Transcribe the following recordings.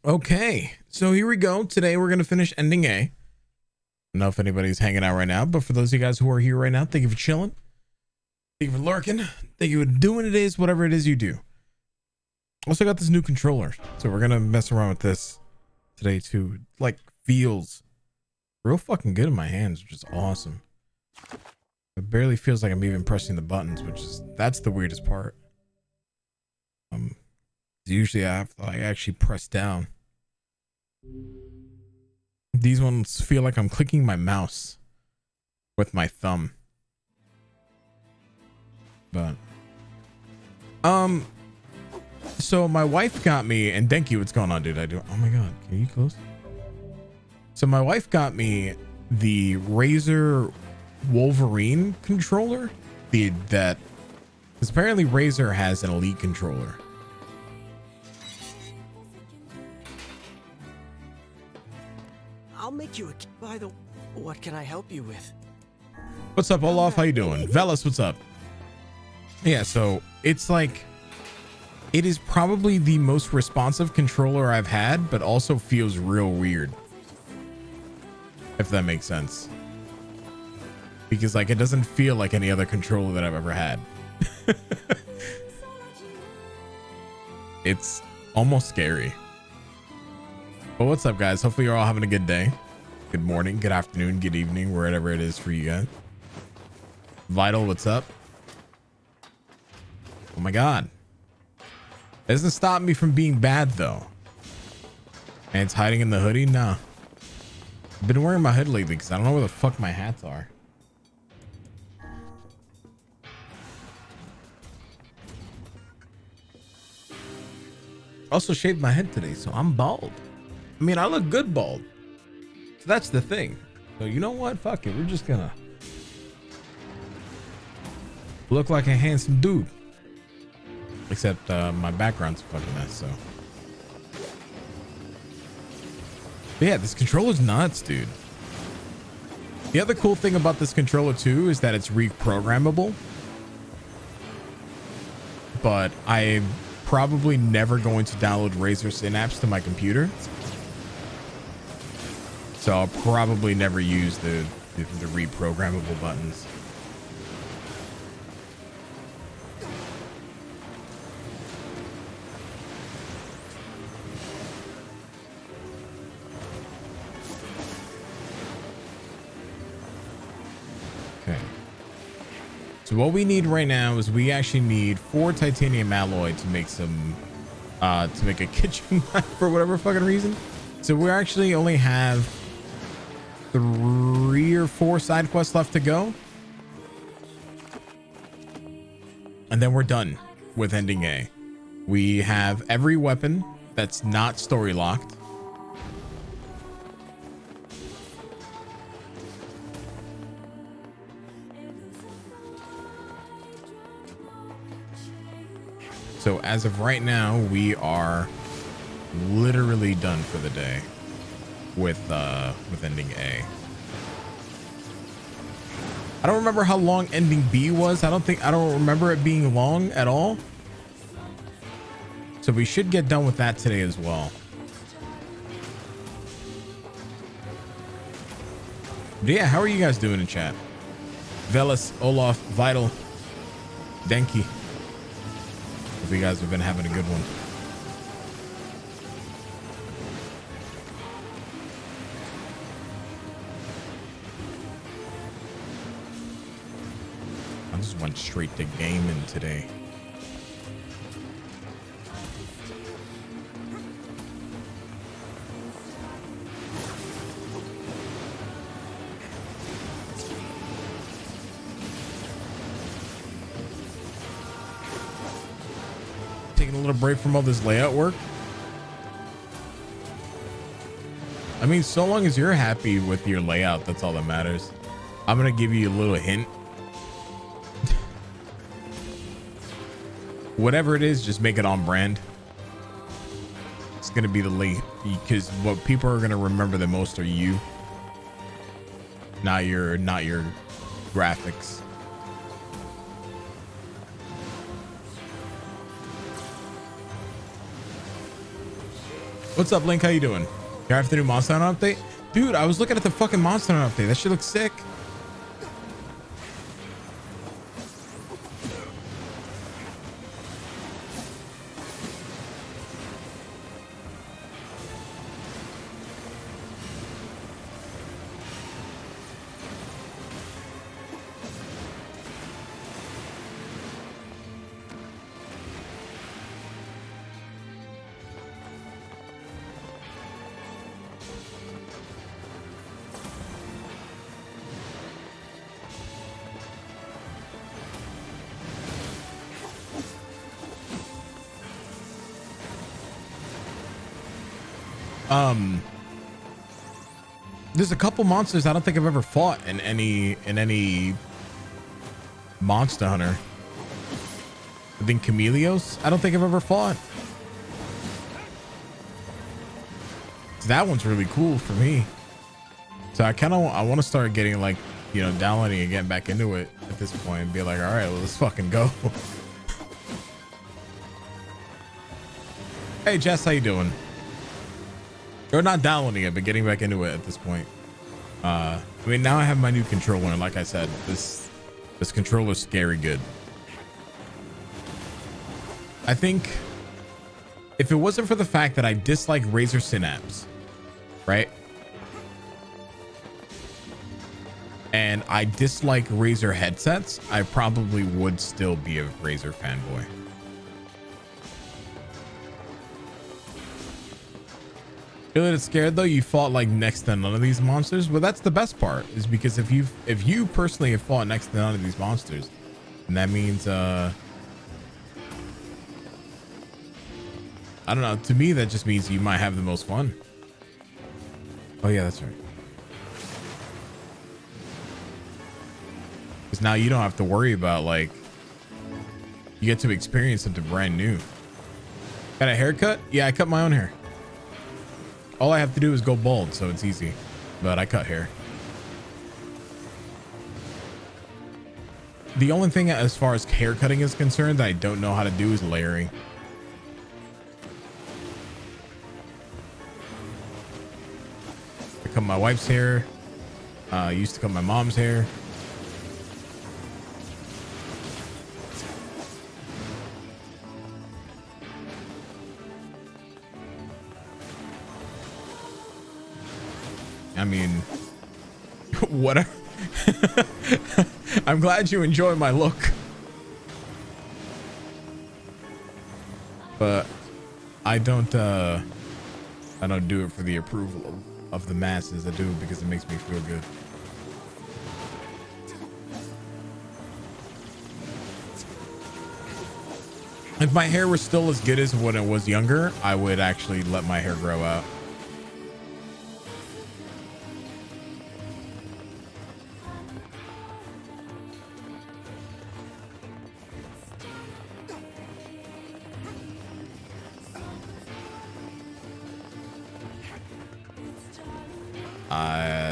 Okay, so here we go. Today we're gonna finish ending A. I don't know if anybody's hanging out right now, but for those of you guys who are here right now, thank you for chilling. Thank you for lurking. Thank you for doing it is whatever it is you do. Also got this new controller, so we're gonna mess around with this today too. Like feels real fucking good in my hands, which is awesome. It barely feels like I'm even pressing the buttons, that's the weirdest part. Usually I have to like actually press down. These ones feel like I'm clicking my mouse with my thumb. But so my wife got me, and thank you, what's going on, dude? Oh my god, can you close? So my wife got me the Razer Wolverine controller. Because apparently Razer has an Elite controller. I'll make you a... By the... What can I help you with? What's up, Olaf? How you doing? Velas, what's up? Yeah, so it's like... It is probably the most responsive controller I've had, but also feels real weird. If that makes sense. Because like, it doesn't feel like any other controller that I've ever had. It's almost scary. But what's up, guys? Hopefully you're all having a good day. Good morning, good afternoon, good evening, wherever it is for you guys. Vital, what's up? Oh my god. It doesn't stop me from being bad though. And it's hiding in the hoodie? Nah. I've been wearing my hood lately because I don't know where the fuck my hats are. Also shaved my head today, so I'm bald. I mean, I look good bald. So that's the thing. So you know what? Fuck it. We're just gonna look like a handsome dude. Except my background's a fucking mess, so. But yeah, this controller's nuts, dude. The other cool thing about this controller too is that it's reprogrammable. But I'm probably never going to download Razer Synapse to my computer. So I'll probably never use the reprogrammable buttons. Okay. So what we need right now is we actually need 4 titanium alloy to make some to make a kitchen knife for whatever fucking reason. So we actually only have 3 or 4 side quests left to go, and then we're done with ending A. We have every weapon that's not story locked. So as of right now, we are literally done for the day with ending A. I don't remember how long ending B was. I don't remember it being long at all. So we should get done with that today as well. But yeah, how are you guys doing in chat? Velas, Olaf, Vital, Denki. Hope you guys have been having a good one. I just went straight to gaming today. Taking a little break from all this layout work. I mean, so long as you're happy with your layout, that's all that matters. I'm gonna give you a little hint. Whatever it is, just make it on brand. It's gonna be the late, because what people are gonna remember the most are you, not your graphics. What's up, Link? How you doing? You have the new Monster Hunter update? Dude, I was looking at the fucking Monster Hunter update. That shit looks sick. There's a couple monsters I don't think I've ever fought in any Monster Hunter. I think Chameleos, I don't think I've ever fought. That one's really cool for me. So I want to start getting like, you know, downloading and getting back into it at this point and be like, all right, well, let's fucking go. Hey Jess, how you doing? Or not downloading it, but getting back into it at this point. I mean, now I have my new controller, and like I said, this controller's scary good. I think if it wasn't for the fact that I dislike Razer Synapse, right? And I dislike Razer headsets, I probably would still be a Razer fanboy. Feeling scared though? You fought like next to none of these monsters. Well, that's the best part, is because if you personally have fought next to none of these monsters, and that means I don't know, to me that just means you might have the most fun. Oh yeah, that's right. Because now you don't have to worry about, like, you get to experience something brand new. Got a haircut? Yeah, I cut my own hair. All I have to do is go bald, so it's easy. But I cut hair. The only thing as far as hair cutting is concerned that I don't know how to do is layering. I cut my wife's hair. I used to cut my mom's hair. I mean, whatever. I'm glad you enjoy my look, but I don't do it for the approval of the masses. I do it because it makes me feel good. If my hair was still as good as when it was younger, I would actually let my hair grow out.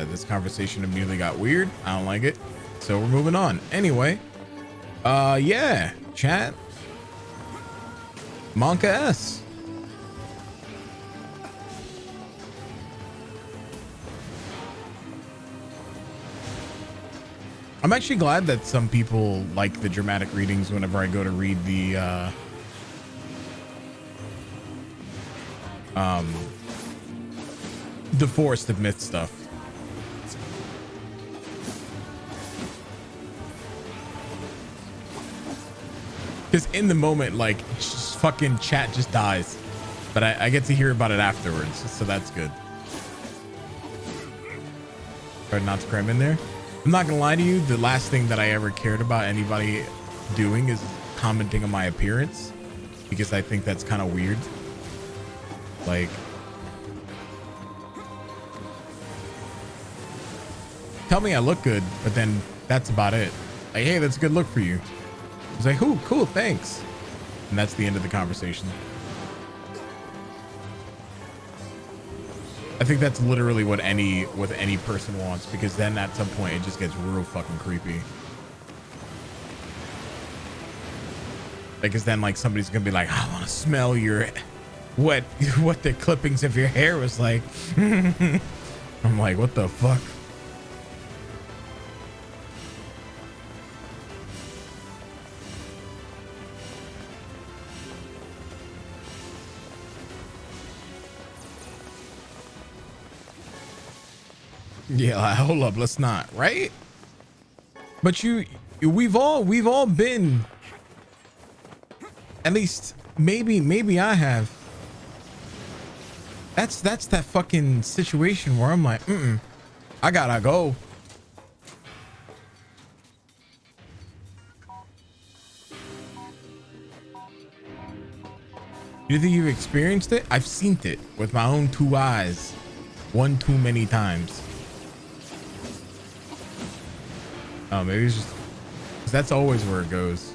This conversation immediately got weird. I don't like it, so we're moving on. Anyway, yeah, chat. Monka S. I'm actually glad that some people like the dramatic readings whenever I go to read the Forest of Myth stuff. Because in the moment, like, just fucking chat just dies. But I get to hear about it afterwards, so that's good. Try not to cram in there. I'm not gonna lie to you, the last thing that I ever cared about anybody doing is commenting on my appearance. Because I think that's kind of weird. Like, tell me I look good, but then that's about it. Like, hey, that's a good look for you. I was like, "Ooh, cool, thanks." And that's the end of the conversation. I think that's literally what any person wants, because then at some point it just gets real fucking creepy. Because then, like, somebody's gonna be like, "I want to smell your what what the clippings of your hair was like. I'm like, what the fuck? Yeah, like, hold up, let's not, right? But we've all been, at least maybe I have. That's that fucking situation where I'm like, I gotta go. You think you've experienced it? I've seen it with my own two eyes, one too many times. Oh, maybe it's just, 'cause that's always where it goes.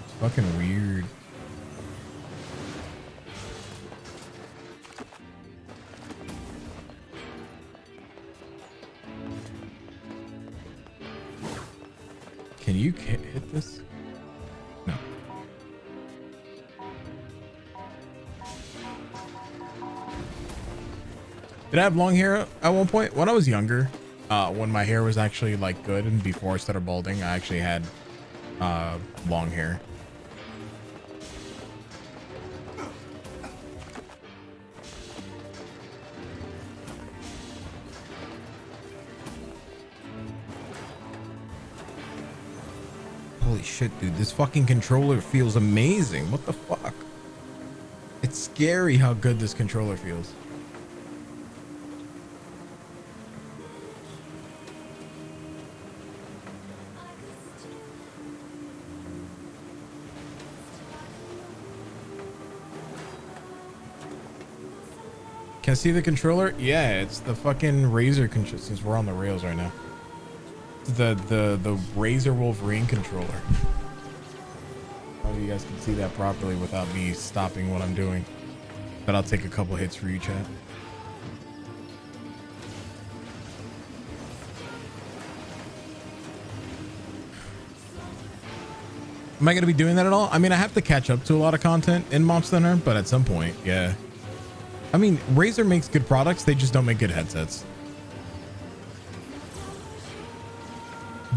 It's fucking weird. Can you hit this? No. Did I have long hair at one point? When I was younger, when my hair was actually like good and before I started balding, I actually had long hair. Holy shit, dude, this fucking controller feels amazing. What the fuck? It's scary how good this controller feels. Can I see the controller? Yeah, it's the fucking Razer controller, since we're on the rails right now. The Razer Wolverine controller. I don't know if you guys can see that properly without me stopping what I'm doing. But I'll take a couple hits for you, chat. Am I going to be doing that at all? I mean, I have to catch up to a lot of content in Monster Hunter, but at some point, yeah. I mean, Razer makes good products. They just don't make good headsets.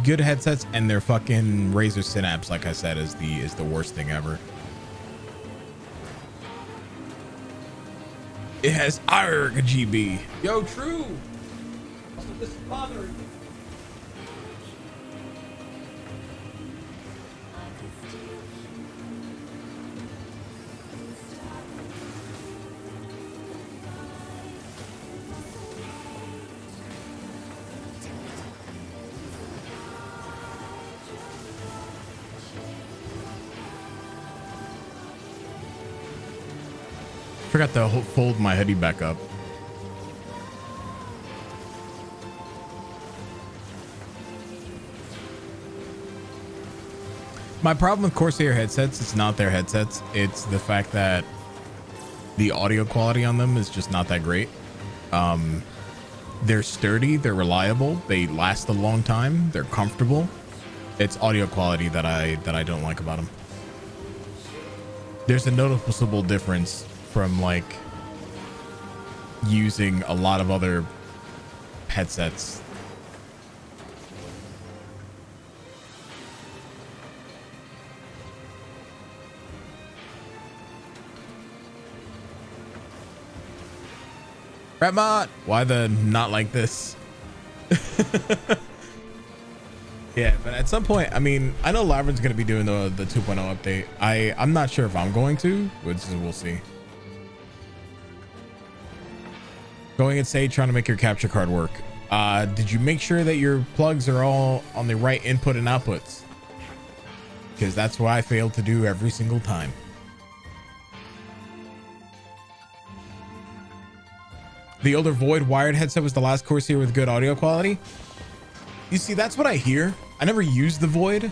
Good headsets and their fucking Razer Synapse, like I said, is the worst thing ever. It has RGB. Yo, true. This is bothering me. Forgot to fold my hoodie back up. My problem with Corsair headsets, it's not their headsets. It's the fact that the audio quality on them is just not that great. They're sturdy, they're reliable, they last a long time, they're comfortable. It's audio quality that I don't like about them. There's a noticeable difference from like using a lot of other headsets. Redmont, why the not like this? Yeah, but at some point, I mean, I know Lavern's going to be doing the 2.0 update. I'm not sure if I'm going to, we'll see. Going and say trying to make your capture card work. Did you make sure that your plugs are all on the right input and outputs? Because that's what I failed to do every single time. The older Void wired headset was the last Corsair with good audio quality. You see, that's what I hear. I never used the Void,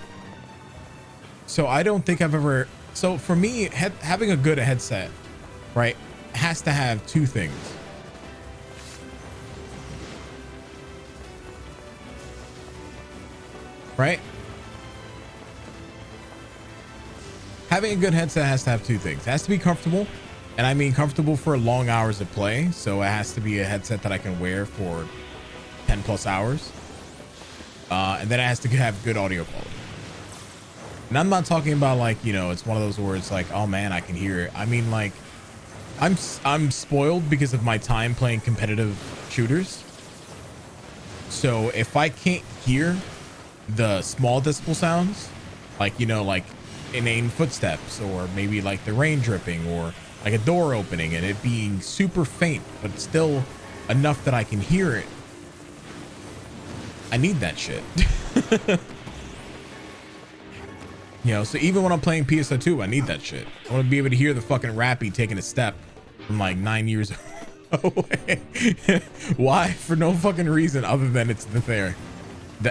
so I don't think I've ever. So for me, having a good headset, right, has to have two things. Right? Having a good headset has to have two things. It has to be comfortable And I mean comfortable for long hours of play. So it has to be a headset that I can wear for 10 plus hours. And then it has to have good audio quality. And I'm not talking about like, you know, it's one of those where it's like, oh man, I can hear it. I mean, like, I'm spoiled because of my time playing competitive shooters. So if I can't hear the small decibel sounds, like, you know, like inane footsteps, or maybe like the rain dripping, or like a door opening and it being super faint, but still enough that I can hear it, I need that shit. You know, so even when I'm playing PSO2, I need that shit. I want to be able to hear the fucking Rappy taking a step from like 9 years away. Why? For no fucking reason other than it's there.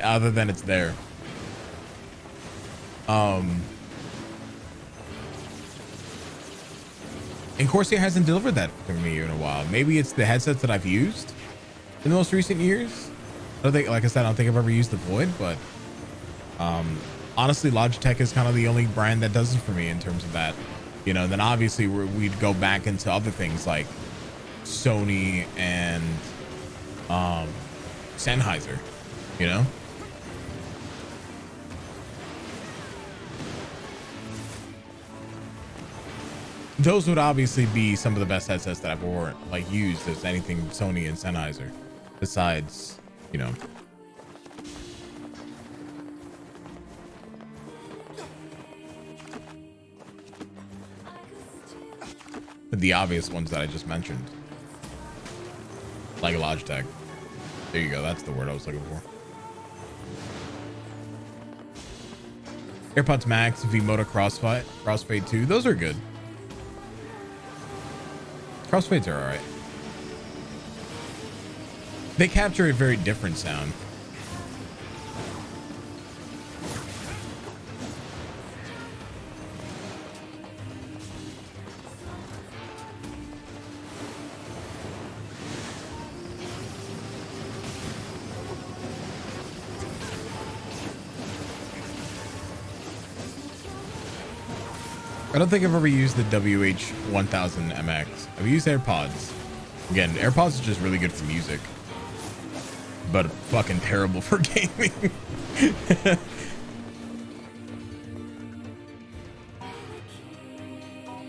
Other than it's there. And Corsair hasn't delivered that for me in a while. Maybe it's the headsets that I've used in the most recent years. I don't think, like I said, I don't think I've ever used the Void, but honestly, Logitech is kind of the only brand that does it for me in terms of that. You know, then obviously we'd go back into other things like Sony and Sennheiser, you know? Those would obviously be some of the best headsets that I've ever like used as anything Sony and Sennheiser, besides, you know. The obvious ones that I just mentioned, like Logitech. There you go. That's the word I was looking for. AirPods Max, V-Moto Crossfade 2. Those are good. Crossfades are all right. They capture a very different sound. I don't think I've ever used the WH-1000MX. I've used AirPods. Again, AirPods is just really good for music, but fucking terrible for gaming.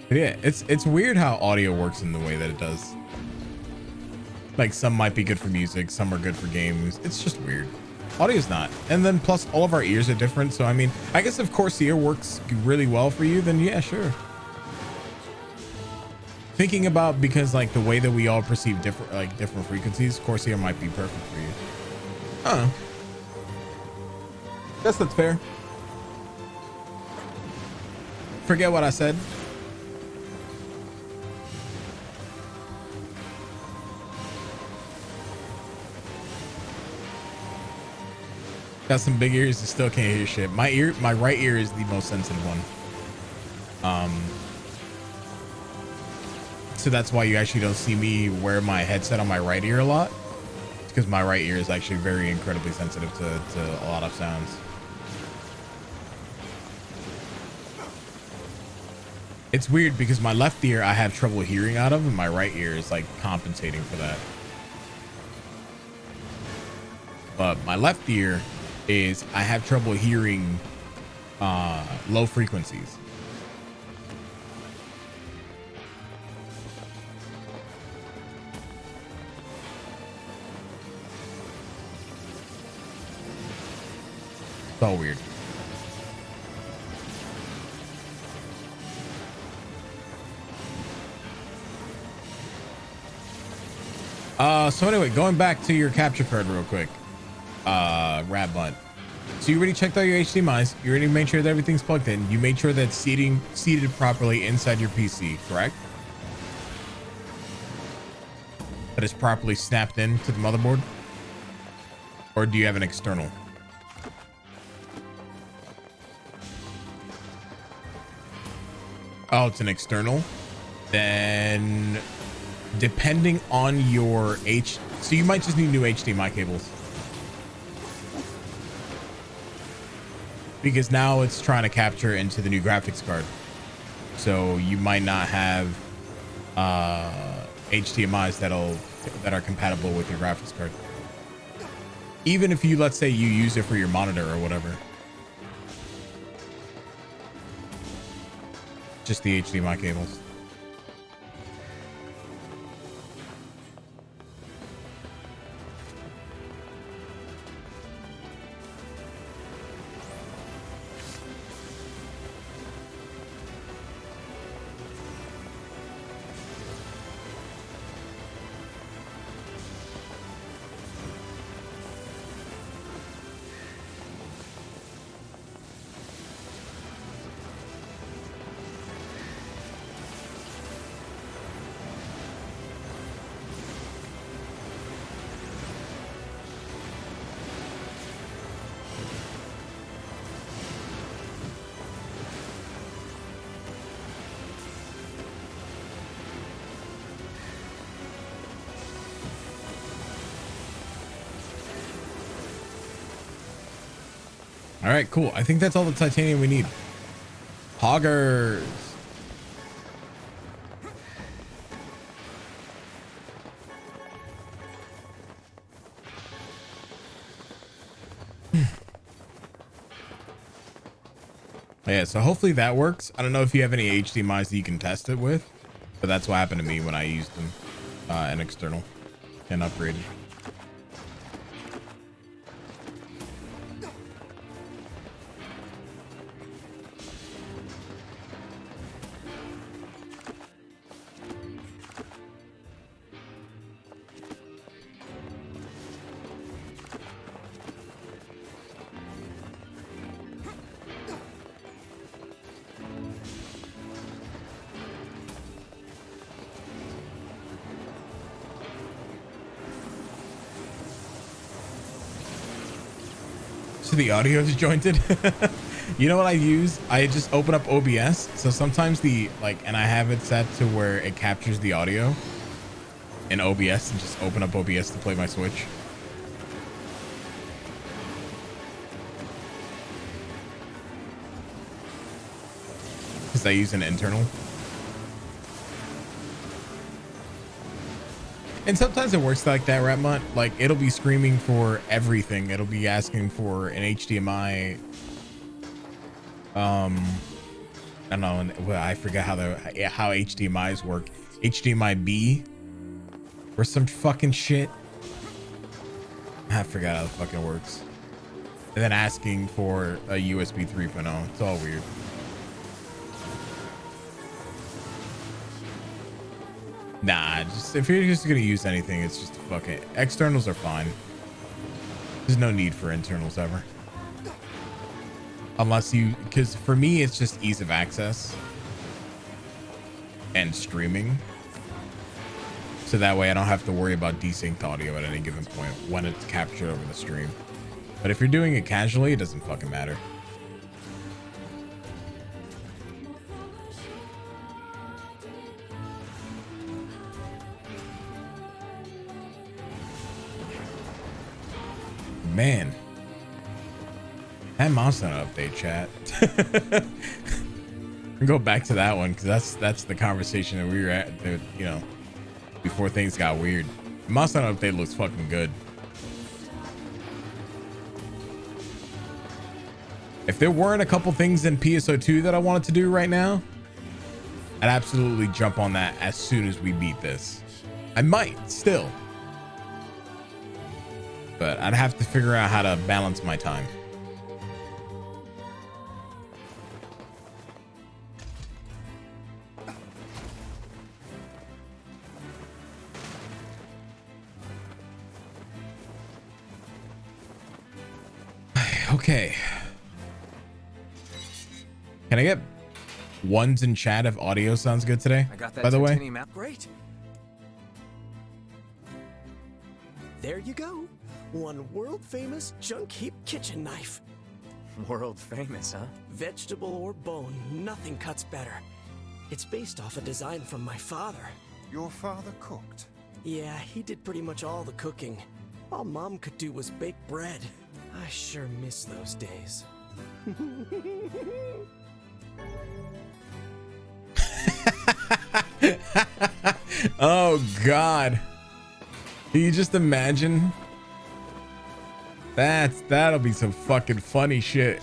But yeah, it's weird how audio works in the way that it does. Like, some might be good for music, some are good for games. It's just weird. Audio's not. And then plus all of our ears are different. So I mean, I guess if Corsair works really well for you, then yeah, sure. Thinking about, because like the way that we all perceive different frequencies, Corsair might be perfect for you. Oh, guess that's fair. Forget what I said. Got some big ears and still can't hear shit. My right ear is the most sensitive one. So that's why you actually don't see me wear my headset on my right ear a lot. It's because my right ear is actually very incredibly sensitive to a lot of sounds. It's weird because my left ear I have trouble hearing out of, and my right ear is like compensating for that. But my left ear is I have trouble hearing low frequencies. It's all weird. So anyway, going back to your capture card real quick. Rat butt. So you already checked out your HDMIs. You already made sure that everything's plugged in. You made sure that's seated properly inside your PC, correct? That is properly snapped in to the motherboard? Or do you have an external? Oh, it's an external? Then depending on your so you might just need new HDMI cables. Because now it's trying to capture into the new graphics card. So you might not have HDMIs that are compatible with your graphics card. Even if you, let's say you use it for your monitor or whatever. Just the HDMI cables. All right, cool. I think that's all the titanium we need. Hoggers. Yeah, so hopefully that works. I don't know if you have any HDMIs that you can test it with, but that's what happened to me when I used them, an external and upgraded. The audio is jointed. You know what I use? I just open up OBS. So sometimes and I have it set to where it captures the audio in OBS, and just open up OBS to play my Switch. Because I use an internal. And sometimes it works like that, Ratmut. Like, it'll be screaming for everything. It'll be asking for an HDMI. I don't know. Well, I forget how HDMIs work. HDMI B or some fucking shit. I forgot how the fuck it works. And then asking for a USB 3.0. It's all weird. Nah, just if you're just gonna use anything, it's just fucking externals are fine. There's no need for internals ever, unless because for me it's just ease of access and streaming, so that way I don't have to worry about desynced audio at any given point when it's captured over the stream. But if you're doing it casually, it doesn't fucking matter. Man, that monster update, chat. We'll go back to that one because that's the conversation that we were at, you know, before things got weird. The monster update looks fucking good. If there weren't a couple things in PSO2 that I wanted to do right now, I'd absolutely jump on that as soon as we beat this. I might still. But I'd have to figure out how to balance my time. Okay. Can I get ones in chat if audio sounds good today? I got that, by the way. Great. There you go. One world famous junk heap kitchen knife. World famous, huh? Vegetable or bone, nothing cuts better. It's based off a design from my father. Your father cooked? Yeah, he did pretty much all the cooking. All Mom could do was bake bread. I sure miss those days. Oh God. Can you just imagine? That'll be some fucking funny shit.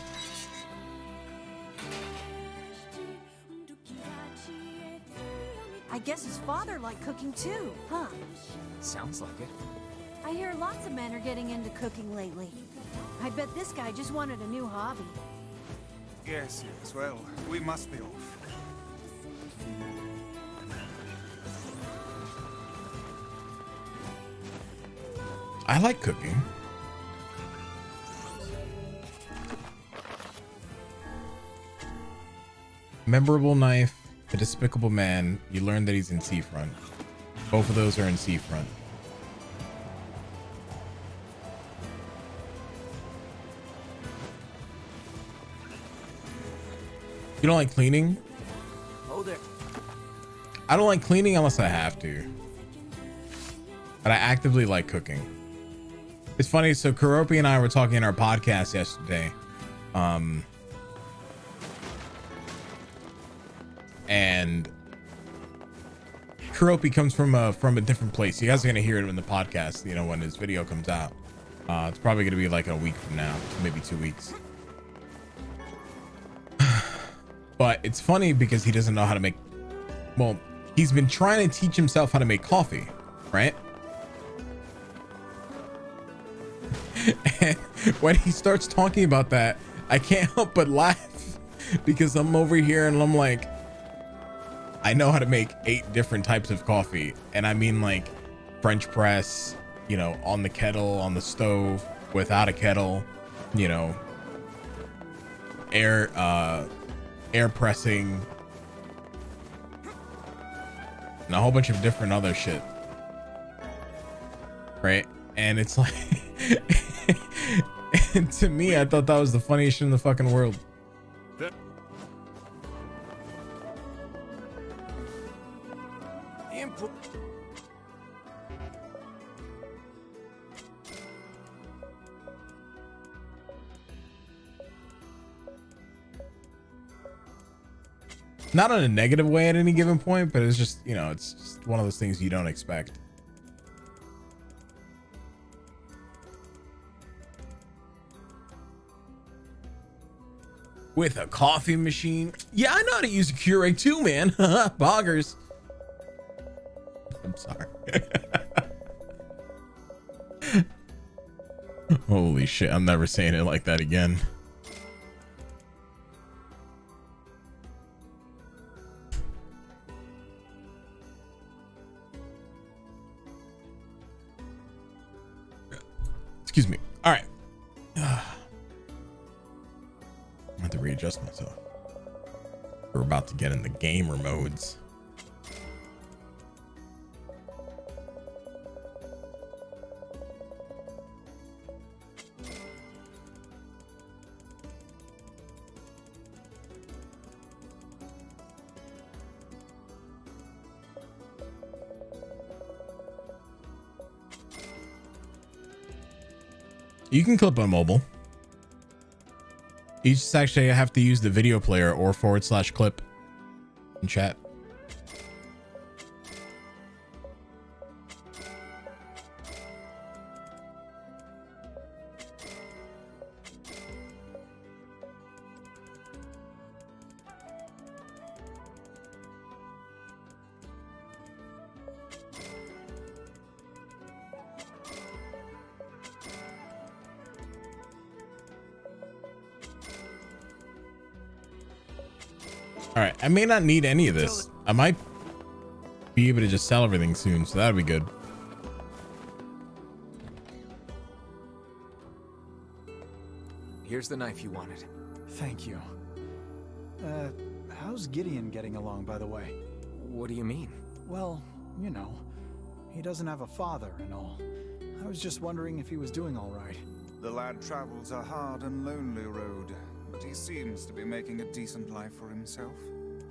I guess his father liked cooking too, huh? Sounds like it. I hear lots of men are getting into cooking lately. I bet this guy just wanted a new hobby. Yes, yes. Well, we must be off. I like cooking. Memorable knife, the despicable man. You learn that he's in Seafront. Both of those are in Seafront. You don't like cleaning? Oh, there. I don't like cleaning unless I have to. But I actively like cooking. It's funny. So Kuropi and I were talking in our podcast yesterday. And Kuropi comes from a different place. You guys are gonna hear it in the podcast, you know, when his video comes out. It's probably gonna be like a week from now, maybe 2 weeks. But it's funny because he doesn't know how to make, well, he's been trying to teach himself how to make coffee, right? And when he starts talking about that, I can't help but laugh because I'm over here and I'm like, I know how to make 8 different types of coffee. And I mean like French press, you know, on the kettle, on the stove, without a kettle, you know, air pressing, and a whole bunch of different other shit. Right? And it's like, and to me, I thought that was the funniest shit in the fucking world. Not in a negative way at any given point, but it's just, you know, it's just one of those things you don't expect. With a coffee machine. Yeah, I know how to use a Keurig too, man. Boggers. I'm sorry. Holy shit, I'm never saying it like that again. Excuse me. All right. I have to readjust myself. We're about to get in the gamer modes. You can clip on mobile. You just actually have to use the video player or /clip in chat. All right, I may not need any of this. I might be able to just sell everything soon, so that'd be good. Here's the knife you wanted. Thank you. How's Gideon getting along, by the way? What do you mean? Well, you know, he doesn't have a father and all. I was just wondering if he was doing all right. The lad travels a hard and lonely road, but he seems to be making a decent life for himself.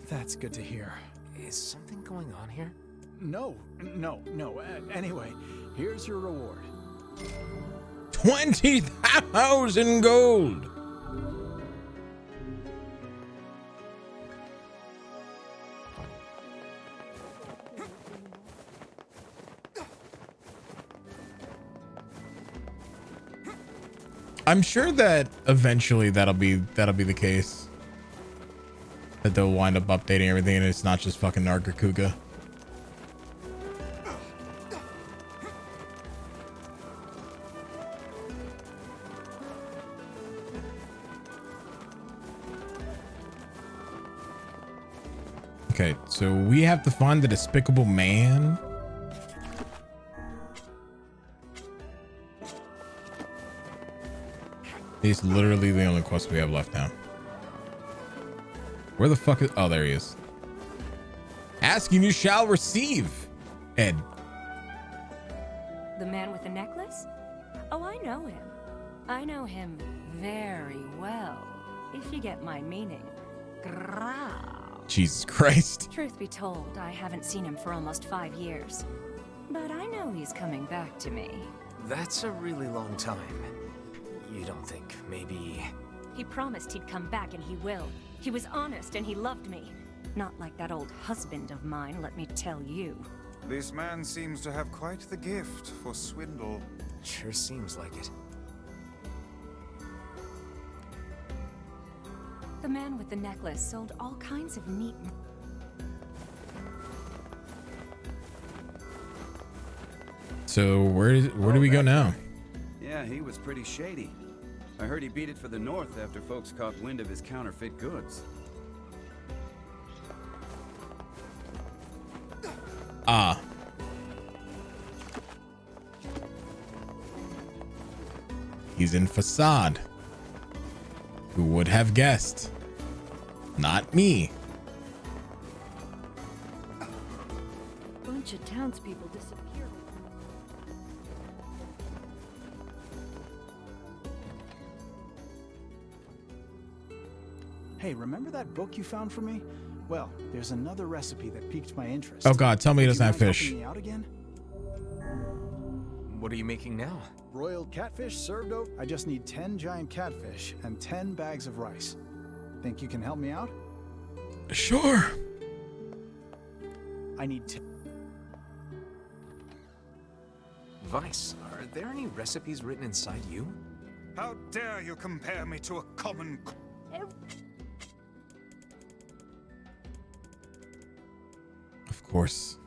That's good to hear. Is something going on here? No. Anyway, here's your reward. 20,000 gold. I'm sure that eventually that'll be the case. That they'll wind up updating everything and it's not just fucking Nargacuga. Okay, so we have to find the despicable man. He's literally the only quest we have left now. Where the fuck is... Oh, there he is. Asking you shall receive, Ed. The man with the necklace? Oh, I know him. I know him very well, if you get my meaning. Grrrr. Jesus Christ. Truth be told, I haven't seen him for almost 5 years. But I know he's coming back to me. That's a really long time. You don't think maybe... He promised he'd come back, and he will. He was honest, and he loved me. Not like that old husband of mine, let me tell you. This man seems to have quite the gift for swindle. Sure seems like it. The man with the necklace sold all kinds of neat... So where do we go now? Yeah, he was pretty shady. I heard he beat it for the North after folks caught wind of his counterfeit goods. Ah. He's in Facade. Who would have guessed? Not me. Bunch of townspeople disappeared. Hey, remember that book you found for me? Well, there's another recipe that piqued my interest. Oh God, tell me he Would doesn't you have mind fish. helping me out again? What are you making now? Broiled catfish served over. I just need 10 giant catfish and 10 bags of rice. Think you can help me out? Sure. I need 10. Vice, are there any recipes written inside you? How dare you compare me to a common... Of course.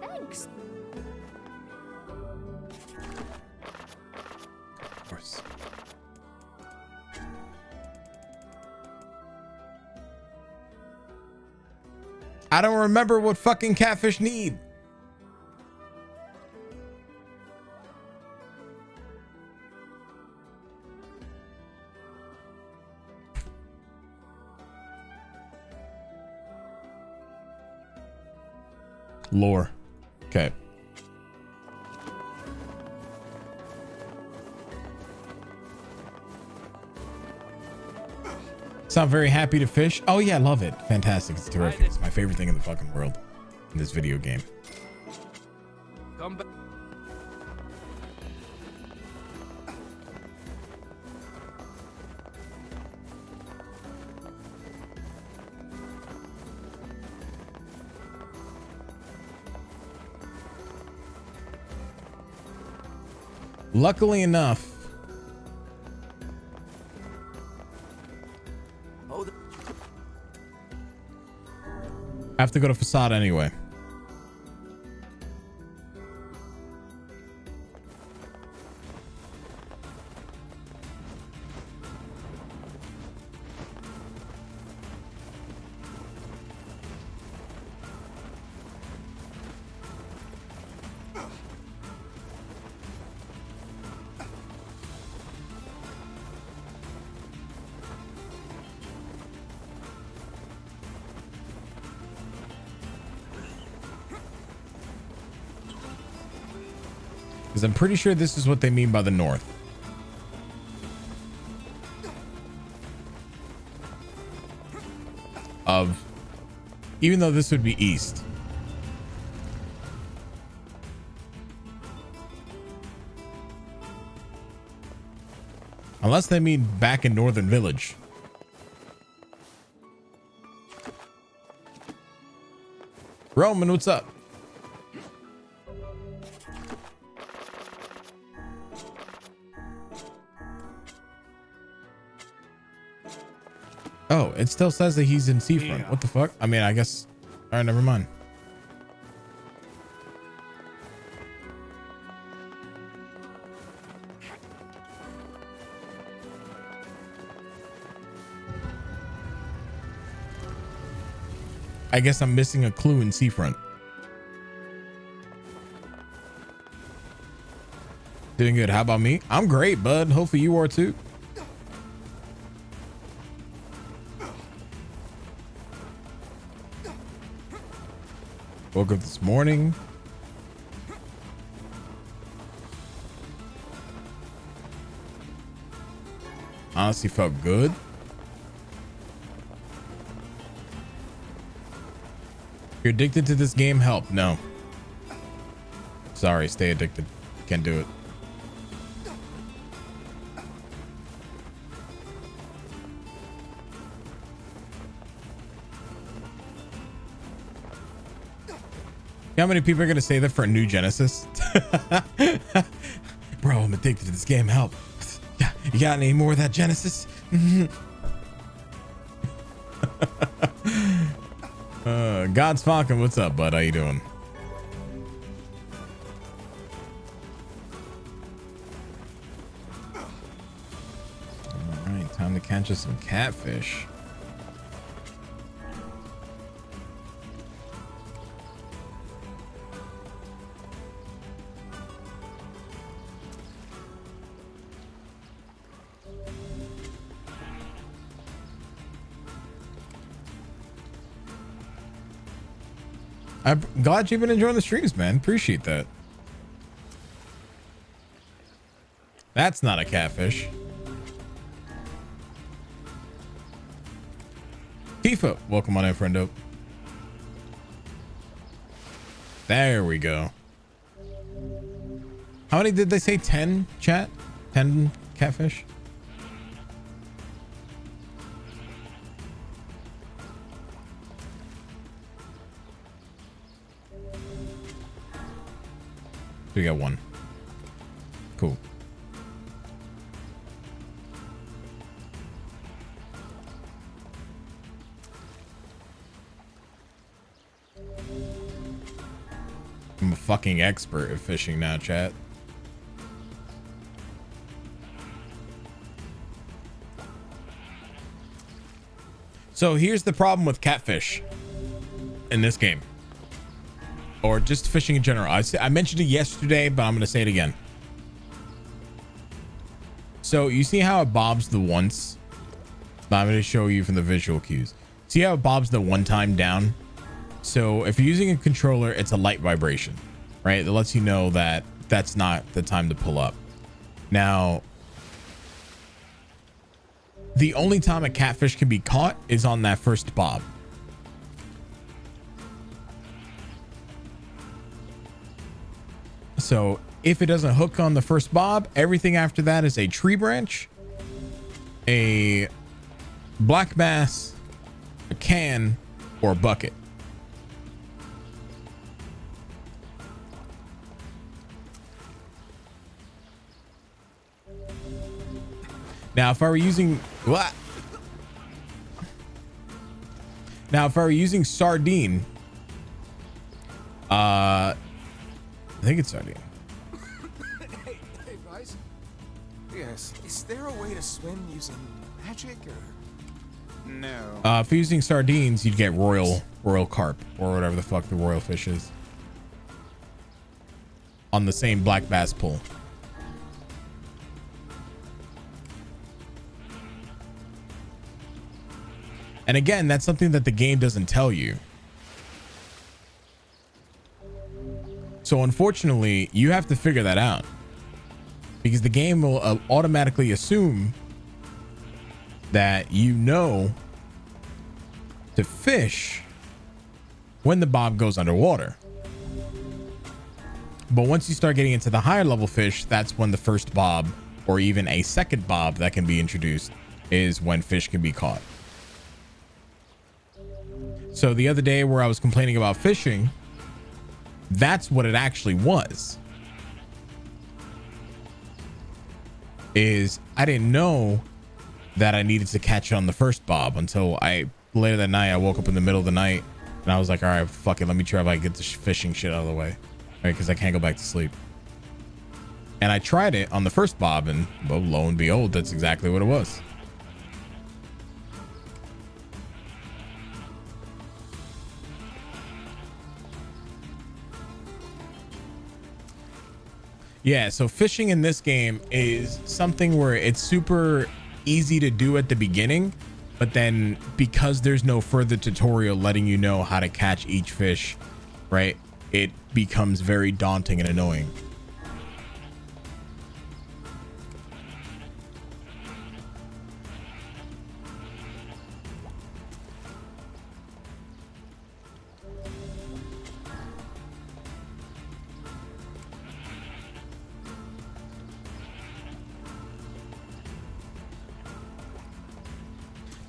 Thanks. Of course. I don't remember what fucking catfish need. Lore. Okay. Sound very happy to fish. Oh yeah, I love it. Fantastic. It's terrific. It's my favorite thing in the fucking world in this video game. Come back. Luckily enough, I have to go to Facade anyway. Because I'm pretty sure this is what they mean by the North. Of, even though this would be East. Unless they mean back in Northern Village. Roman, what's up? Oh, it still says that he's in Seafront. Yeah. What the fuck? I mean, I guess. All right, never mind. I guess I'm missing a clue in Seafront. Doing good. How about me? I'm great, bud. Hopefully you are too. Woke up this morning. Honestly felt good. You're addicted to this game? Help. No. Sorry, stay addicted. Can't do it. You know how many people are going to say that for a new Genesis? Bro, I'm addicted to this game. Help. Yeah, you got any more of that Genesis? God's Falcon, what's up, bud? How you doing? All right, time to catch us some catfish. I'm glad you've been enjoying the streams, man. Appreciate that. That's not a catfish. Tifa, welcome on in, friendo. There we go. How many did they say? 10, chat? 10 catfish? We got one. Cool. I'm a fucking expert at fishing now, chat. So here's the problem with catfish in this game. Or just fishing in general. I mentioned it yesterday, but I'm going to say it again. So you see how it bobs the once? I'm going to show you from the visual cues. See how it bobs the one time down? So if you're using a controller, it's a light vibration, right? That lets you know that that's not the time to pull up. Now, the only time a catfish can be caught is on that first bob. So if it doesn't hook on the first bob, everything after that is a tree branch, a black bass, a can, or a bucket. Now, if I were using what? Now, if I were using sardine, I think it's sardine. Hey, guys. Yes. Is there a way to swim using magic or? No. If you're using sardines, you'd get royal carp or whatever the fuck the royal fish is on the same black bass pool. And again, that's something that the game doesn't tell you. So unfortunately, you have to figure that out because the game will automatically assume that you know to fish when the bob goes underwater. But once you start getting into the higher level fish, that's when the first bob or even a second bob that can be introduced is when fish can be caught. So the other day where I was complaining about fishing, that's what it actually was. Is I didn't know that I needed to catch on the first bob until later that night, I woke up in the middle of the night and I was like, all right, fuck it. Let me try if I can get this fishing shit out of the way. Right, because I can't go back to sleep. And I tried it on the first bob, and well, lo and behold, that's exactly what it was. Yeah, so fishing in this game is something where it's super easy to do at the beginning, but then because there's no further tutorial letting you know how to catch each fish, right, it becomes very daunting and annoying.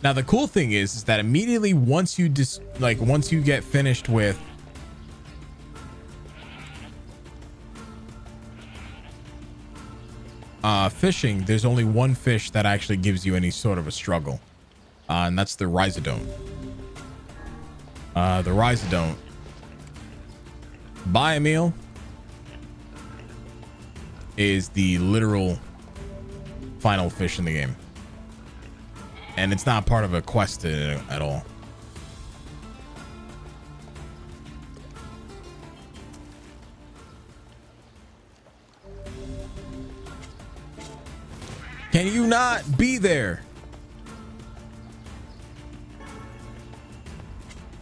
Now the cool thing is that immediately once you once you get finished with fishing, there's only one fish that actually gives you any sort of a struggle, and that's the rhizodont. The rhizodont Biomeel is the literal final fish in the game. And it's not part of a quest at all. Can you not be there?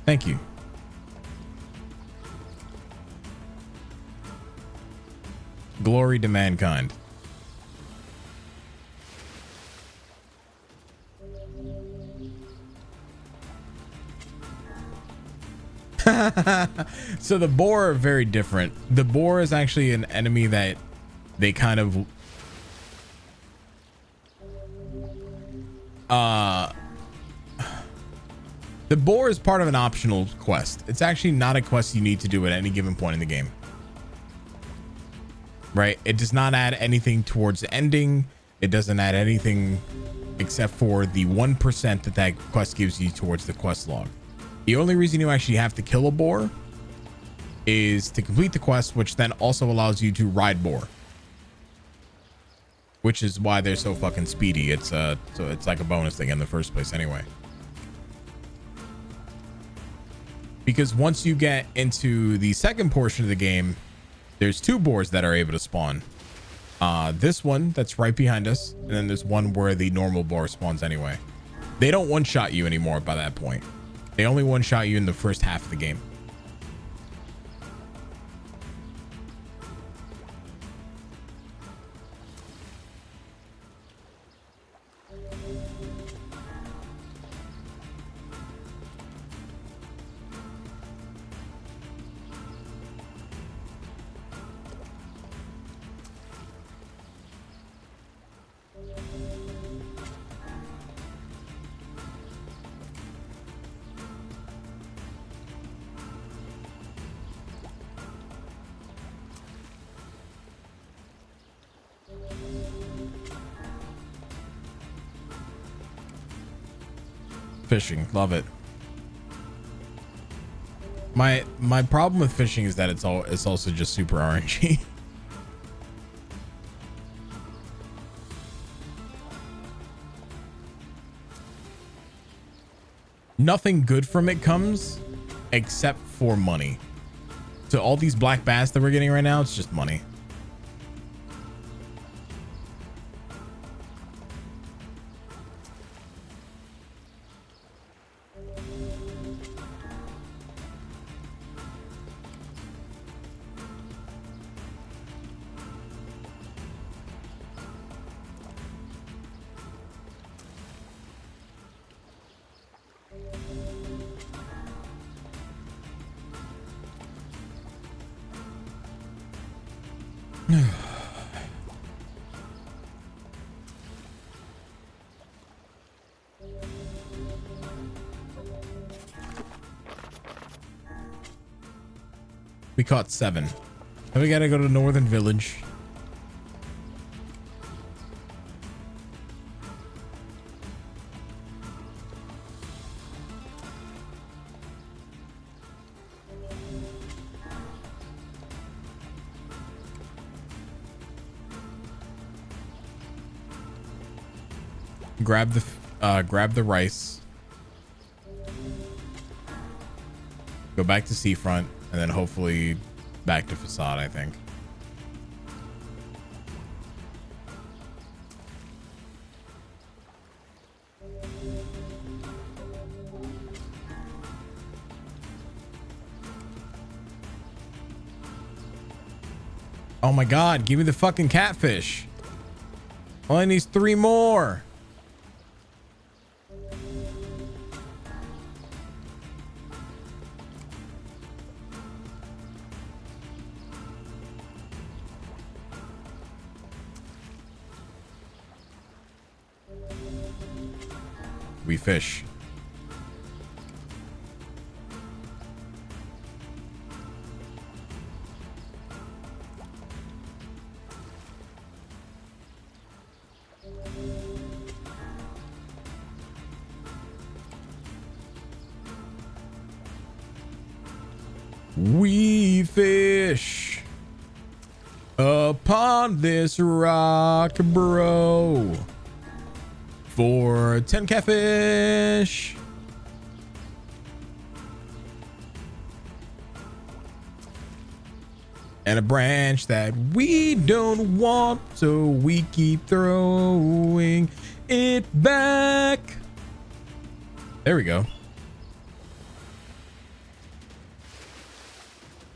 Thank you. Glory to mankind. So the boar are very different. The boar is actually an enemy that they kind of the boar is part of an optional quest. It's actually not a quest you need to do at any given point in the game, right? It does not add anything towards the ending. It doesn't add anything except for the 1% that quest gives you towards the quest log. The only reason you actually have to kill a boar is to complete the quest, which then also allows you to ride boar, which is why they're so fucking speedy. It's so it's like a bonus thing in the first place anyway. Because once you get into the second portion of the game, there's two boars that are able to spawn. This one that's right behind us, and then there's one where the normal boar spawns anyway. They don't one-shot you anymore by that point. They only one-shot you in the first half of the game. Fishing, love it. My problem with fishing is that it's also just super RNG. Nothing good from it comes except for money. So all these black bass that we're getting right now, it's just money. We caught 7. Then we gotta go to Northern Village. Grab the rice. Go back to Seafront, and then hopefully back to Facade, I think. Oh my god, give me the fucking catfish. Only needs 3 more. We fish. We fish upon this rock, bro, for 10 catfish. And a branch that we don't want, so we keep throwing it back. There we go.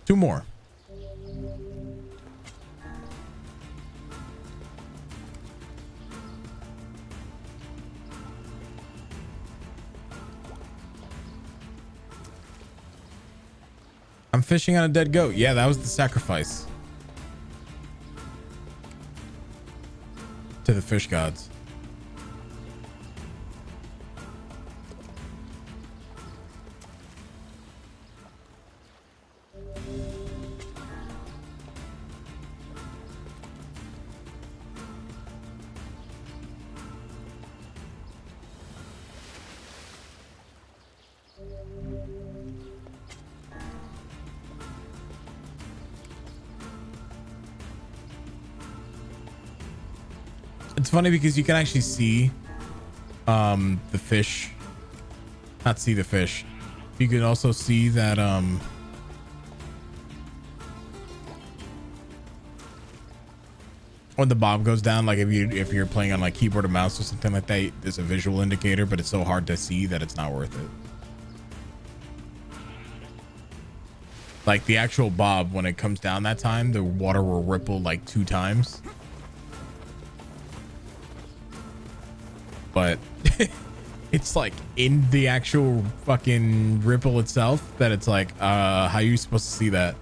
2 more. I'm fishing on a dead goat. Yeah, that was the sacrifice to the fish gods. It's funny because you can actually see the fish, not see the fish. You can also see that when the bob goes down, like if you're playing on like keyboard or mouse or something like that, there's a visual indicator, but it's so hard to see that it's not worth it. Like the actual bob, when it comes down that time, the water will ripple like 2 times. But it's like in the actual fucking ripple itself that it's like, how are you supposed to see that?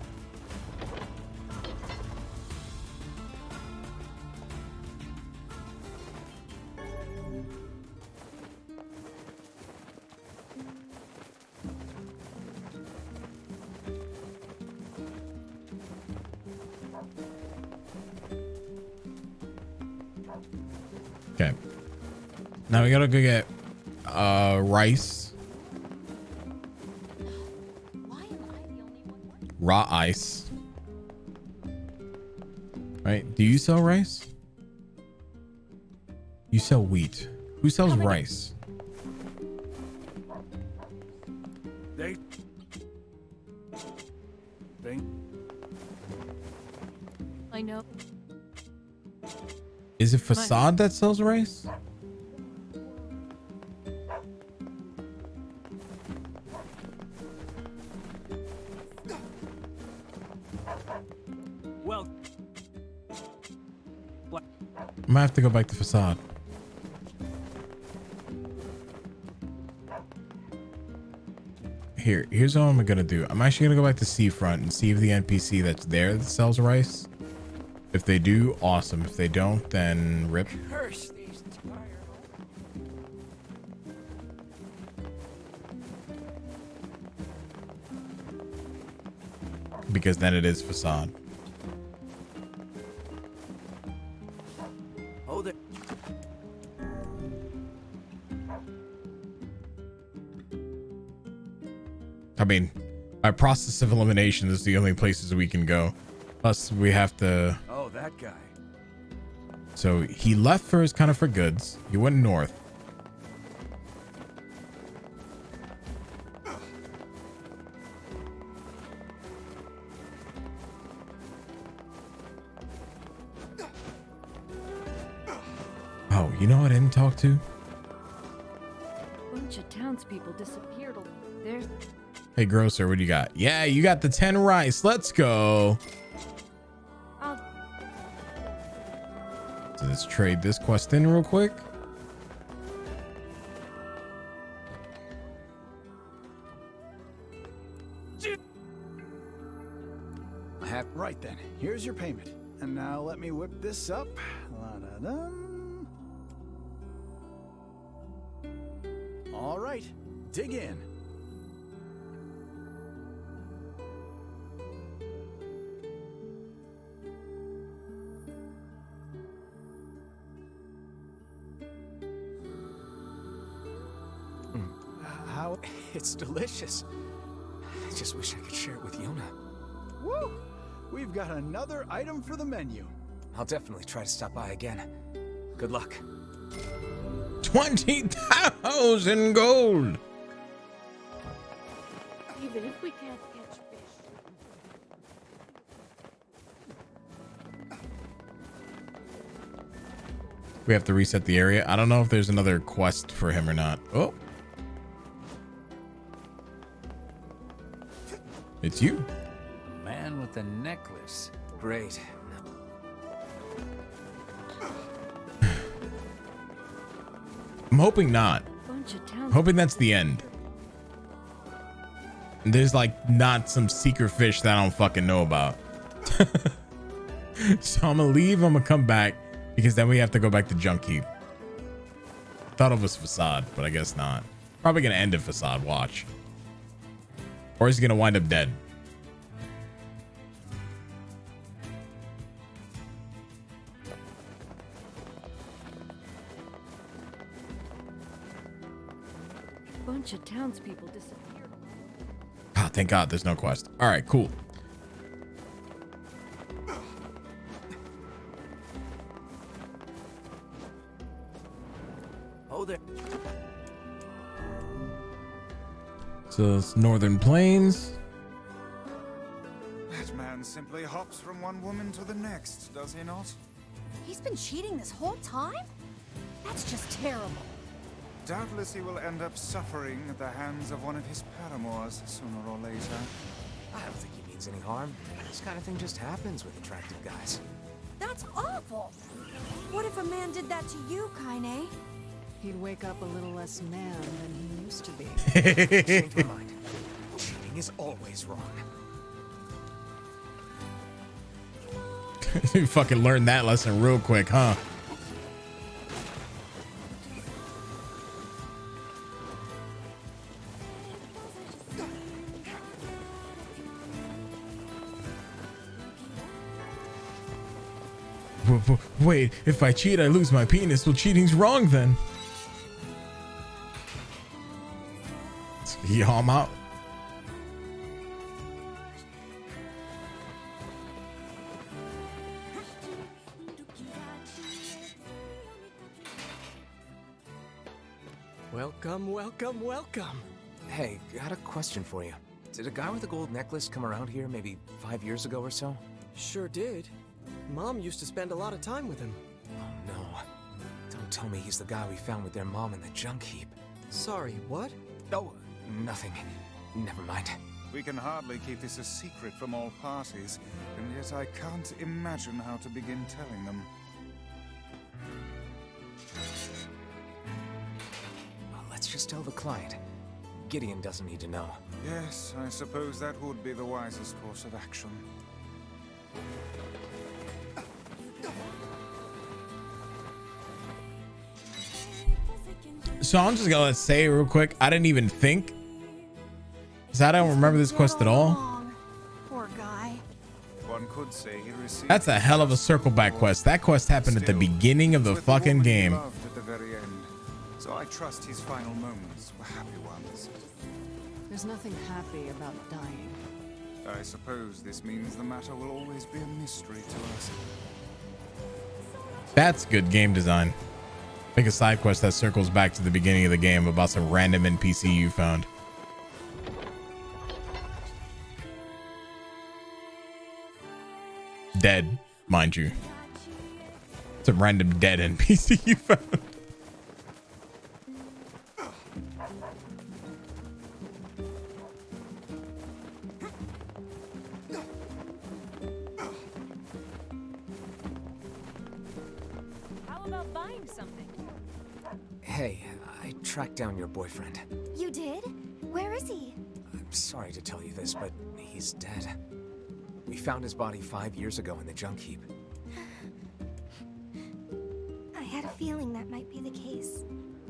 Okay. Now we gotta go get rice, raw ice. Right? Do you sell rice? You sell wheat. Who sells rice? I know. Is it Facade that sells rice? Well, I might have to go back to Facade. Here's what I'm gonna do. I'm actually gonna go back to Seafront and see if the NPC that's there that sells rice. If they do, awesome. If they don't, then rip. curse these tired because then it is facade. Oh, there. I mean, by process of elimination, this is the only places we can go. Plus, we have to. Oh, that guy. So he left for his kind of for goods. He went north. Oh, you know what I didn't talk to? Bunch of townspeople disappeared. There's Hey, grocer, what do you got? Yeah, you got the 10 rice. Let's go. I'll So let's trade this quest in real quick. Right then, here's your payment. And now let me whip this up. La-da-dum. All right, dig in. How? It's delicious. I just wish I could share it with Yona. Woo! We've got another item for the menu. I'll definitely try to stop by again. Good luck. 20,000 gold. Even if we can't catch fish. We have to reset the area. I don't know if there's another quest for him or not. Oh. It's you. Man with the necklace. Great. I'm hoping not. bunch of I'm towns. hoping that's the end. There's like not some secret fish that I don't fucking know about. So I'm gonna leave. I'm gonna come back because then we have to go back to Junk Heap. Thought it was Facade, but I guess not. Probably gonna end at Facade. Watch. Or is he gonna wind up dead? Bunch of townspeople disappeared. Ah, thank God there's no quest. All right, cool. Oh, there. So it's Northern Plains. That man simply hops from one woman to the next, does he not? He's been cheating this whole time? That's just terrible. Doubtless he will end up suffering at the hands of one of his paramours sooner or later. I don't think he means any harm. This kind of thing just happens with attractive guys. That's awful. What if a man did that to you, Kaine? He'd wake up a little less man than he used to be. Change my mind. Cheating is always wrong. You fucking learned that lesson real quick, huh? Wait, if I cheat, I lose my penis. Well, cheating's wrong then. Yeah, I'm out. Welcome, welcome, welcome. Hey, got a question for you. Did a guy with a gold necklace come around here maybe 5 years ago or so? Sure did. Mom used to spend a lot of time with him. Oh no. Don't tell me he's the guy we found with their mom in the junk heap. Sorry, what? Oh, nothing. Never mind. We can hardly keep this a secret from all parties, and yet I can't imagine how to begin telling them. Well, let's just tell the client. Gideon doesn't need to know. Yes, I suppose that would be the wisest course of action. So I'm just gonna say real quick, I didn't even think, because I don't remember this quest at all. Poor guy. would say he received. That's a hell of a circle back quest. That quest happened at the beginning of the with fucking woman he game. loved at the very end. So I trust his final moments were happy ones. There's nothing happy about dying. I suppose this means the matter will always be a mystery to us. That's good game design. Make a side quest that circles back to the beginning of the game about some random NPC you found. Dead, mind you. Some random dead NPC you found. How about buying something? Hey, I tracked down your boyfriend. You did? Where is he? I'm sorry to tell you this, but he's dead. We found his body 5 years ago in the junk heap. I had a feeling that might be the case.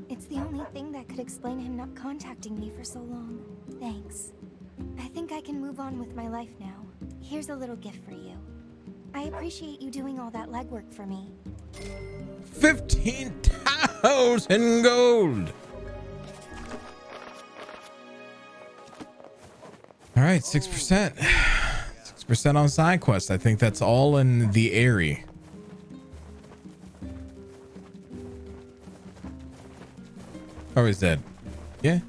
It's the only thing that could explain him not contacting me for so long. Thanks. I think I can move on with my life now. Here's a little gift for you. I appreciate you doing all that legwork for me. 15,000 gold. All right, 6%. 6% on side quest. I think that's all in the area. Oh, he's dead. Yeah.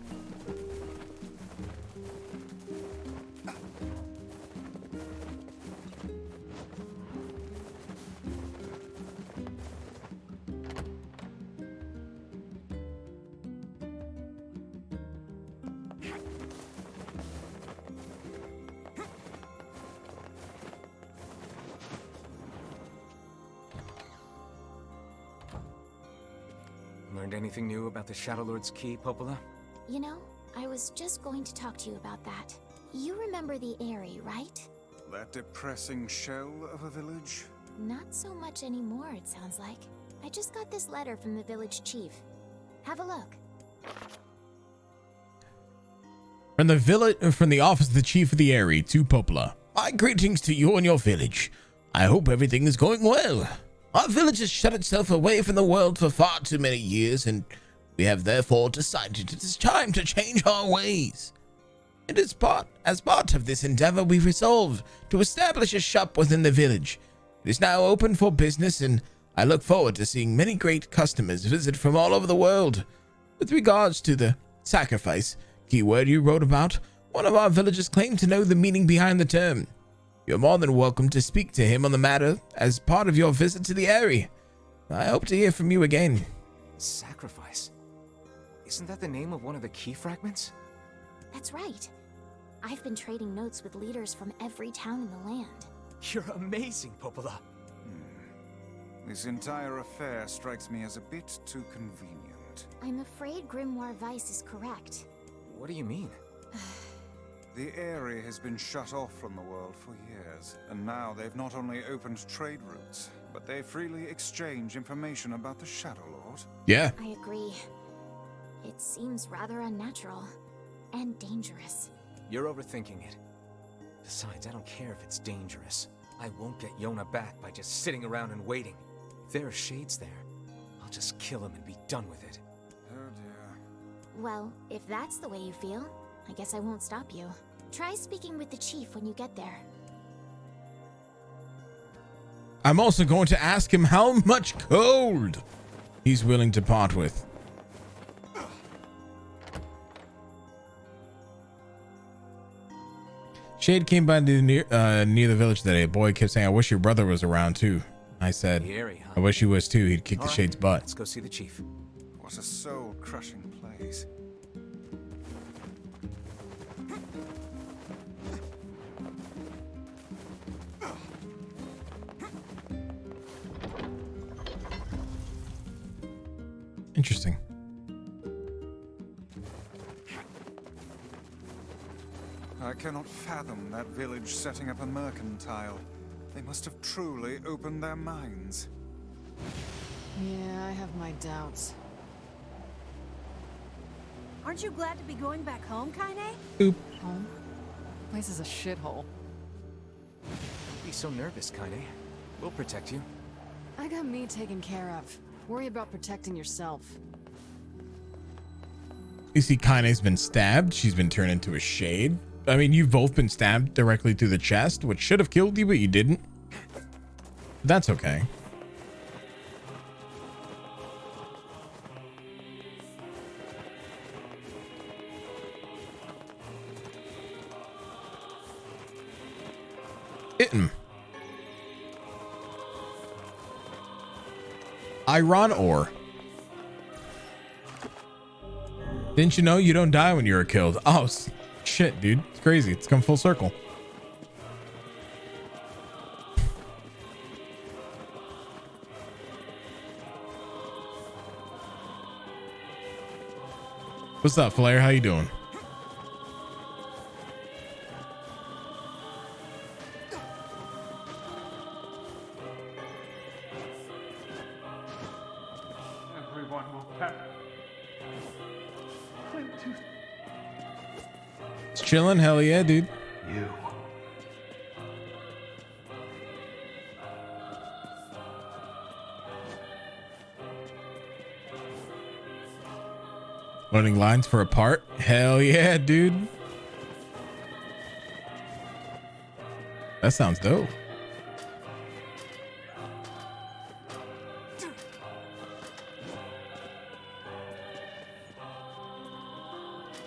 Learned anything new about the Shadow Lord's key, Popola? You know, I was just going to talk to you about that. You remember the Eyrie, right? That depressing shell of a village? Not so much anymore, it sounds like. I just got this letter from the village chief. Have a look. From the village, from the office of the chief of the area to Popola. My greetings to you and your village. I hope everything is going well. Our village has shut itself away from the world for far too many years, and we have therefore decided it is time to change our ways. It is as part of this endeavor, we resolved to establish a shop within the village. It is now open for business, and I look forward to seeing many great customers visit from all over the world. With regards to the sacrifice keyword you wrote about, one of our villagers claimed to know the meaning behind the term. You're more than welcome to speak to him on the matter as part of your visit to the area. I hope to hear from you again. Sacrifice? Isn't that the name of one of the key fragments? That's right. I've been trading notes with leaders from every town in the land. You're amazing, Popola. This entire affair strikes me as a bit too convenient. I'm afraid Grimoire Weiss is correct. What do you mean? The area has been shut off from the world for years, and now they've not only opened trade routes, but they freely exchange information about the Shadow Lord. Yeah. I agree. It seems rather unnatural and dangerous. You're overthinking it. Besides, I don't care if it's dangerous. I won't get Yona back by just sitting around and waiting. If there are shades there, I'll just kill him and be done with it. Oh dear. Well, if that's the way you feel, I guess I won't stop you. Try speaking with the chief when you get there. I'm also going to ask him how much gold he's willing to part with. Shade came by near the village today. A boy kept saying, I wish your brother was around too. I said, Eerie, huh? I wish he was too. He'd kick the Shade's butt. Let's go see the chief. What a soul-crushing place. Interesting. I cannot fathom that village setting up a mercantile. They must have truly opened their minds. Yeah, I have my doubts. Aren't you glad to be going back home, Kaine? Oop. Home? Place is a shithole. be so nervous, Kaine. We'll protect you. I got me taken care of. Worry about protecting yourself. You see, Kaine's been stabbed. She's been turned into a shade. I mean, you've both been stabbed directly through the chest, which should have killed you, but you didn't. That's okay. Itten. Iron ore. Didn't you know you don't die when you're killed? Oh, shit, dude. It's crazy. It's come full circle. What's up, Flair? How you doing? Everyone will pass. It's chilling. Hell yeah, dude. You. Learning lines for a part? Hell yeah, dude. That sounds dope.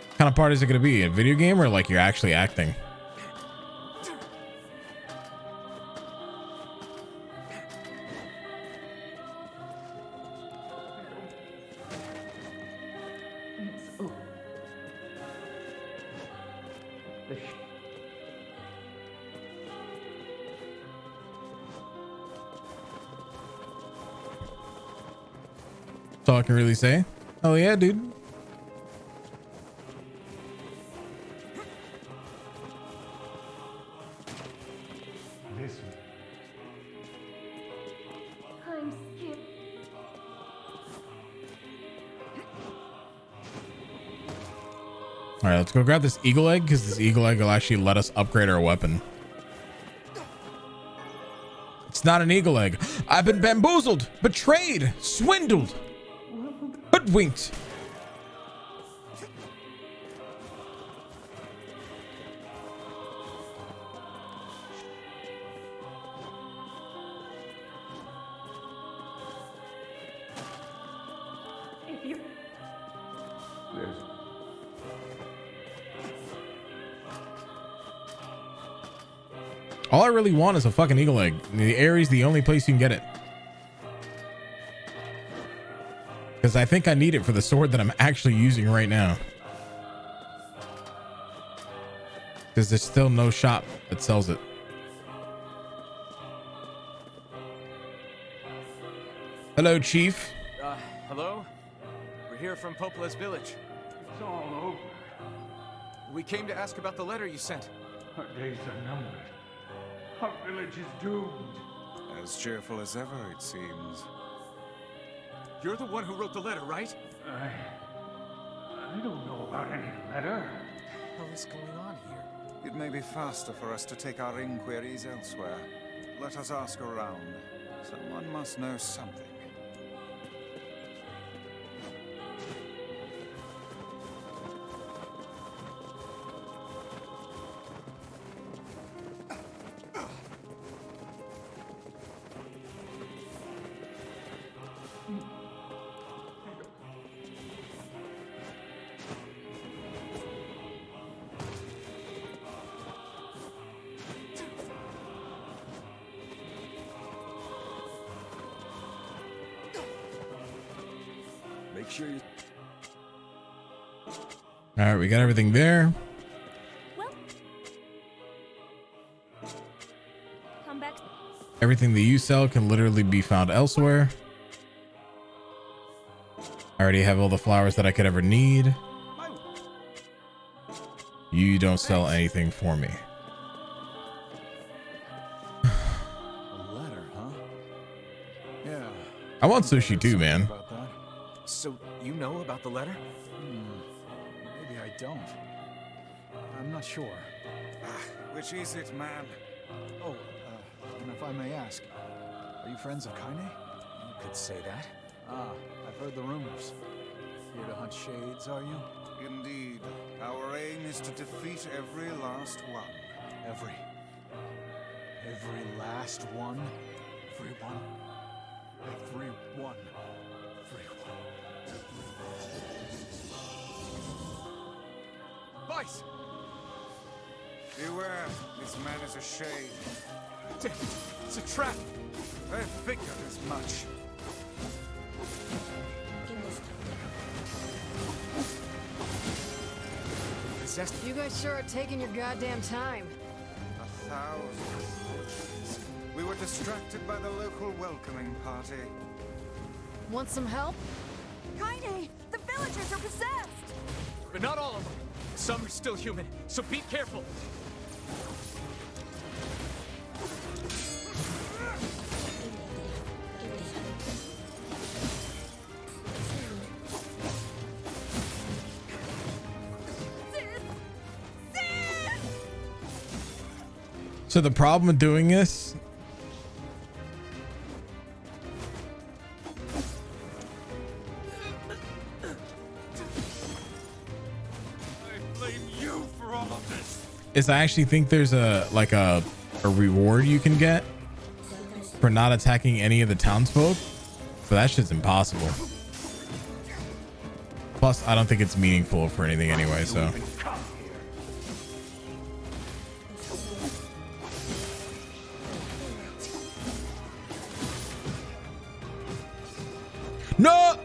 What kind of part is it going to be? A video game or like you're actually acting? That's all I can really say. Oh yeah, dude. Listen. I'm scared. All right, let's go grab this eagle egg because this eagle egg will actually let us upgrade our weapon. It's not an eagle egg. I've been bamboozled, betrayed, swindled, hoodwinked. All I really want is a fucking eagle egg. The Ares, the only place you can get it. Because I think I need it for the sword that I'm actually using right now. Because there's still no shop that sells it. Hello, Chief. Hello? We're here from Popola's village. It's all over. We came to ask about the letter you sent. Our days are numbered. Our village is doomed. As cheerful as ever, it seems. You're the one who wrote the letter, right? I don't know about any letter. What the hell is going on here? It may be faster for us to take our inquiries elsewhere. Let us ask around. Someone must know something. Make sure you... All right, we got everything there. Come back. Everything that you sell can literally be found elsewhere. I already have all the flowers that I could ever need. You don't sell anything for me. A letter, huh? Yeah. I want sushi too, man. About that. So, you know about the letter? Maybe I don't. I'm not sure. Which is it, man? Oh, if I may ask. Are you friends of Kaine? You could say that. Ah, I've heard the rumors. Here to hunt shades, are you? Indeed. Our aim is to defeat every last one. Every last one? Everyone? Everyone. Vice! Beware, this man is a shade. It's a trap! I figured as much. You guys sure are taking your goddamn time. 1,000 apologies. We were distracted by the local welcoming party. Want some help? Kaine! The villagers are possessed! But not all of them. Some are still human, so be careful. So the problem with doing this is I actually think there's a reward you can get for not attacking any of the townsfolk, but that shit's impossible. Plus, I don't think it's meaningful for anything anyway, so. No!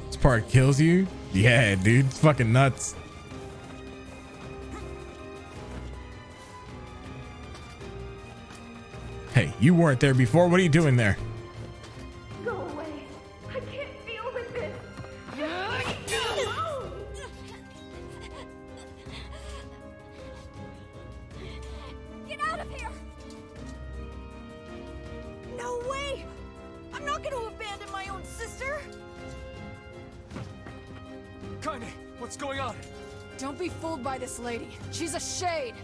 This part kills you? Yeah, dude. It's fucking nuts. Hey, you weren't there before. What are you doing there? Go away. I can't deal with this. Get out of here! No way! I'm not going to abandon my own sister! Kaine, what's going on? Don't be fooled by this lady. She's a shade.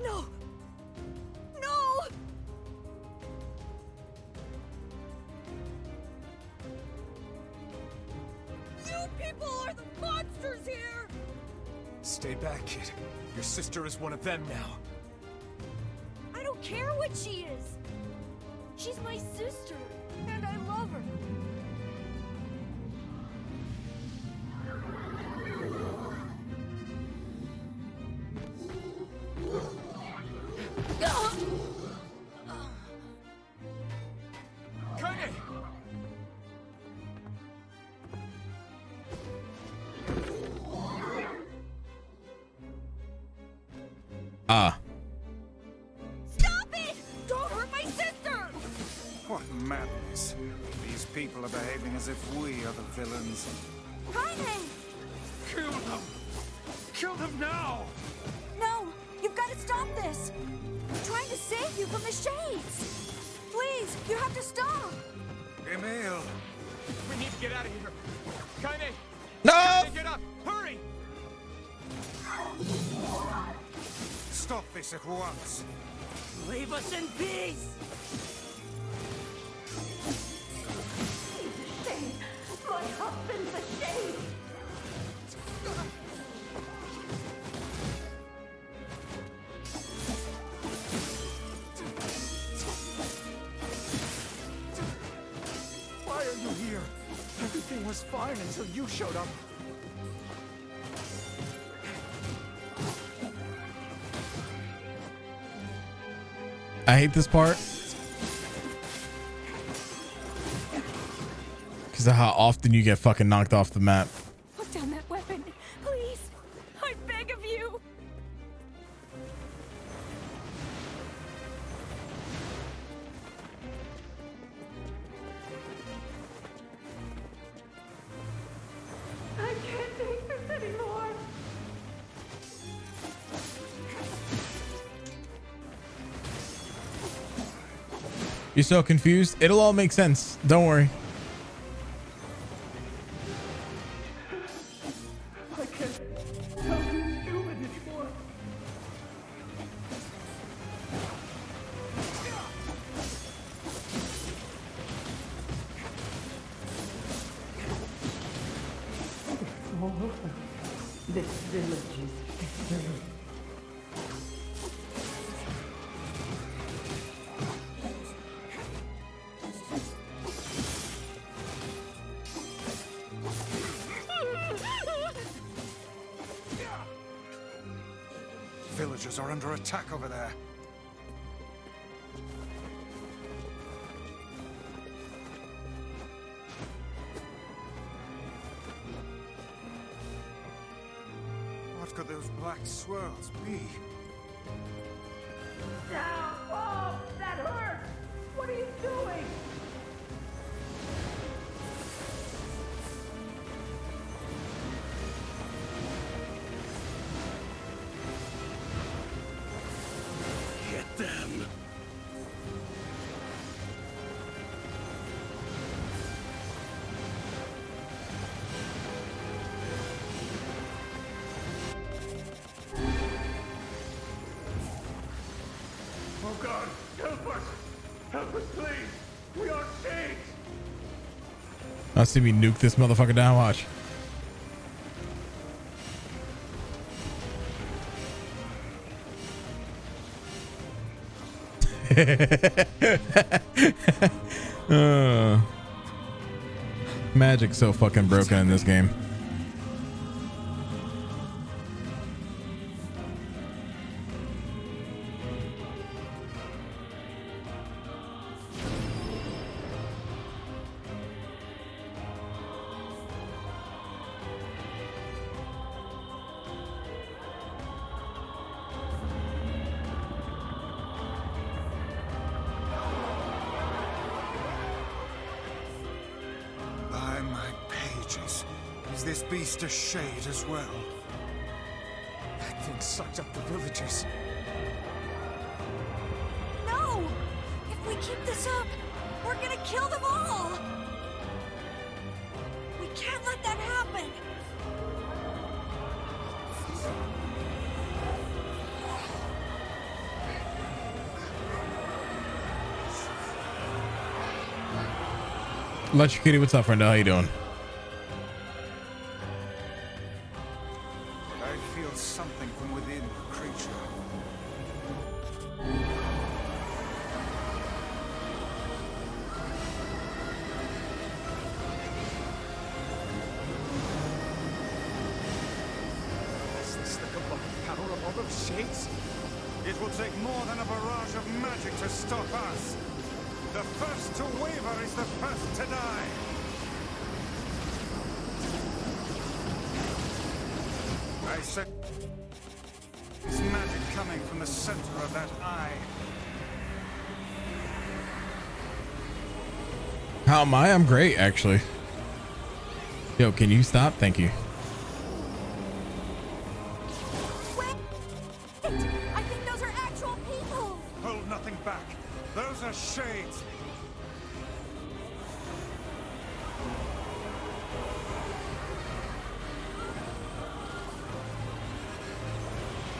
No! No! You people are the monsters here! Stay back, kid. Your sister is one of them now. I don't care what she is! She's my sister, and I love her. Kaine! Ah. Stop it! Don't hurt my sister! What madness. These people are behaving as if we are the villains. Kaine! Kill them! Kill them now! No! You've got to stop this! I'm trying to save you from the shades! Please, you have to stop! Emil! We need to get out of here. Kaine! No! Kaine, get up! Hurry! Stop this at once! Leave us in peace! My husband's a shade! Why are you here? Everything was fine until you showed up. I hate this part because of how often you get fucking knocked off the map. Put down that weapon, please! I beg of you! I can't take this anymore! You're so confused. It'll all make sense. Don't worry. I can't help being human anymore. All over. This village is destroyed. Villagers are under attack over there. What could those black swirls be? Down! Oh, that hurts! What are you doing? Get them! Oh God, help us! Help us, please! We are shades! I'll see me nuke this motherfucker down. Watch. Magic's so fucking broken in this game. By my pages, is this beast a shade as well? That thing sucked up the villagers. No! If we keep this up, we're gonna kill them all! We can't let that happen! Electrocuted, what's up, friendo? How you doing? I feel something from within the creature. Is this the combined power of all those shades? It will take more than a barrage of magic to stop us. The first to waver is the first to die. I said, is magic coming from the center of that eye? How am I? I'm great, actually. Yo, can you stop? Thank you. Wait! I think those are actual people! Hold nothing back. Those are shades.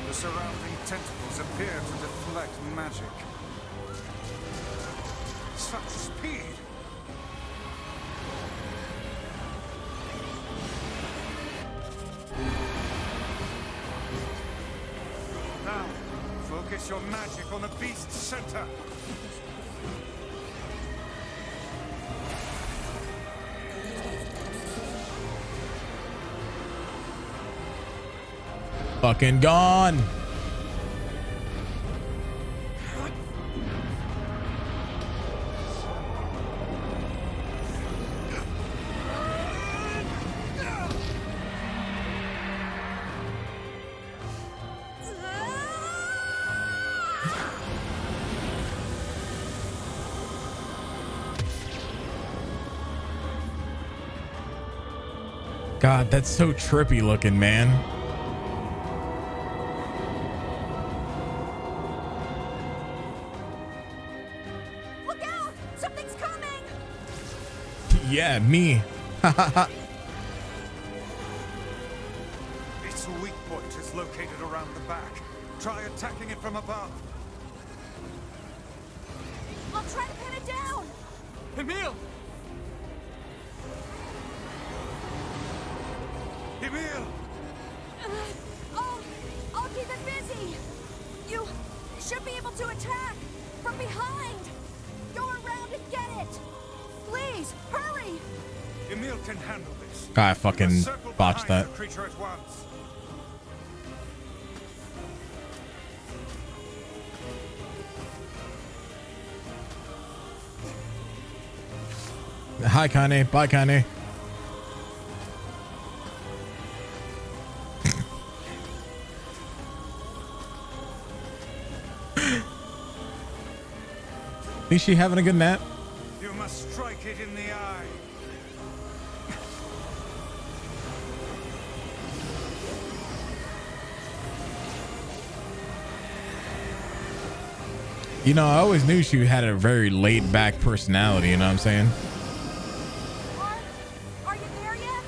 The surrounding tentacles appear to deflect magic. Such speed! Now, focus your magic on the beast's center. Fucking gone. God, that's so trippy looking, man. Look out! Yeah, me. Its weak point is located around the back. Try attacking it from above. I'll try to pin it down. Emil! Emil! I'll keep it busy. You should be able to attack from behind. Go around and get it. Please, hurry. Emil can handle this. I fucking botched that. The creature at once. Hi, Kanye. Bye, Kanye. Is she having a good nap? You must strike it in the eye. You know, I always knew she had a very laid back personality, you know what I'm saying? Are you there yet?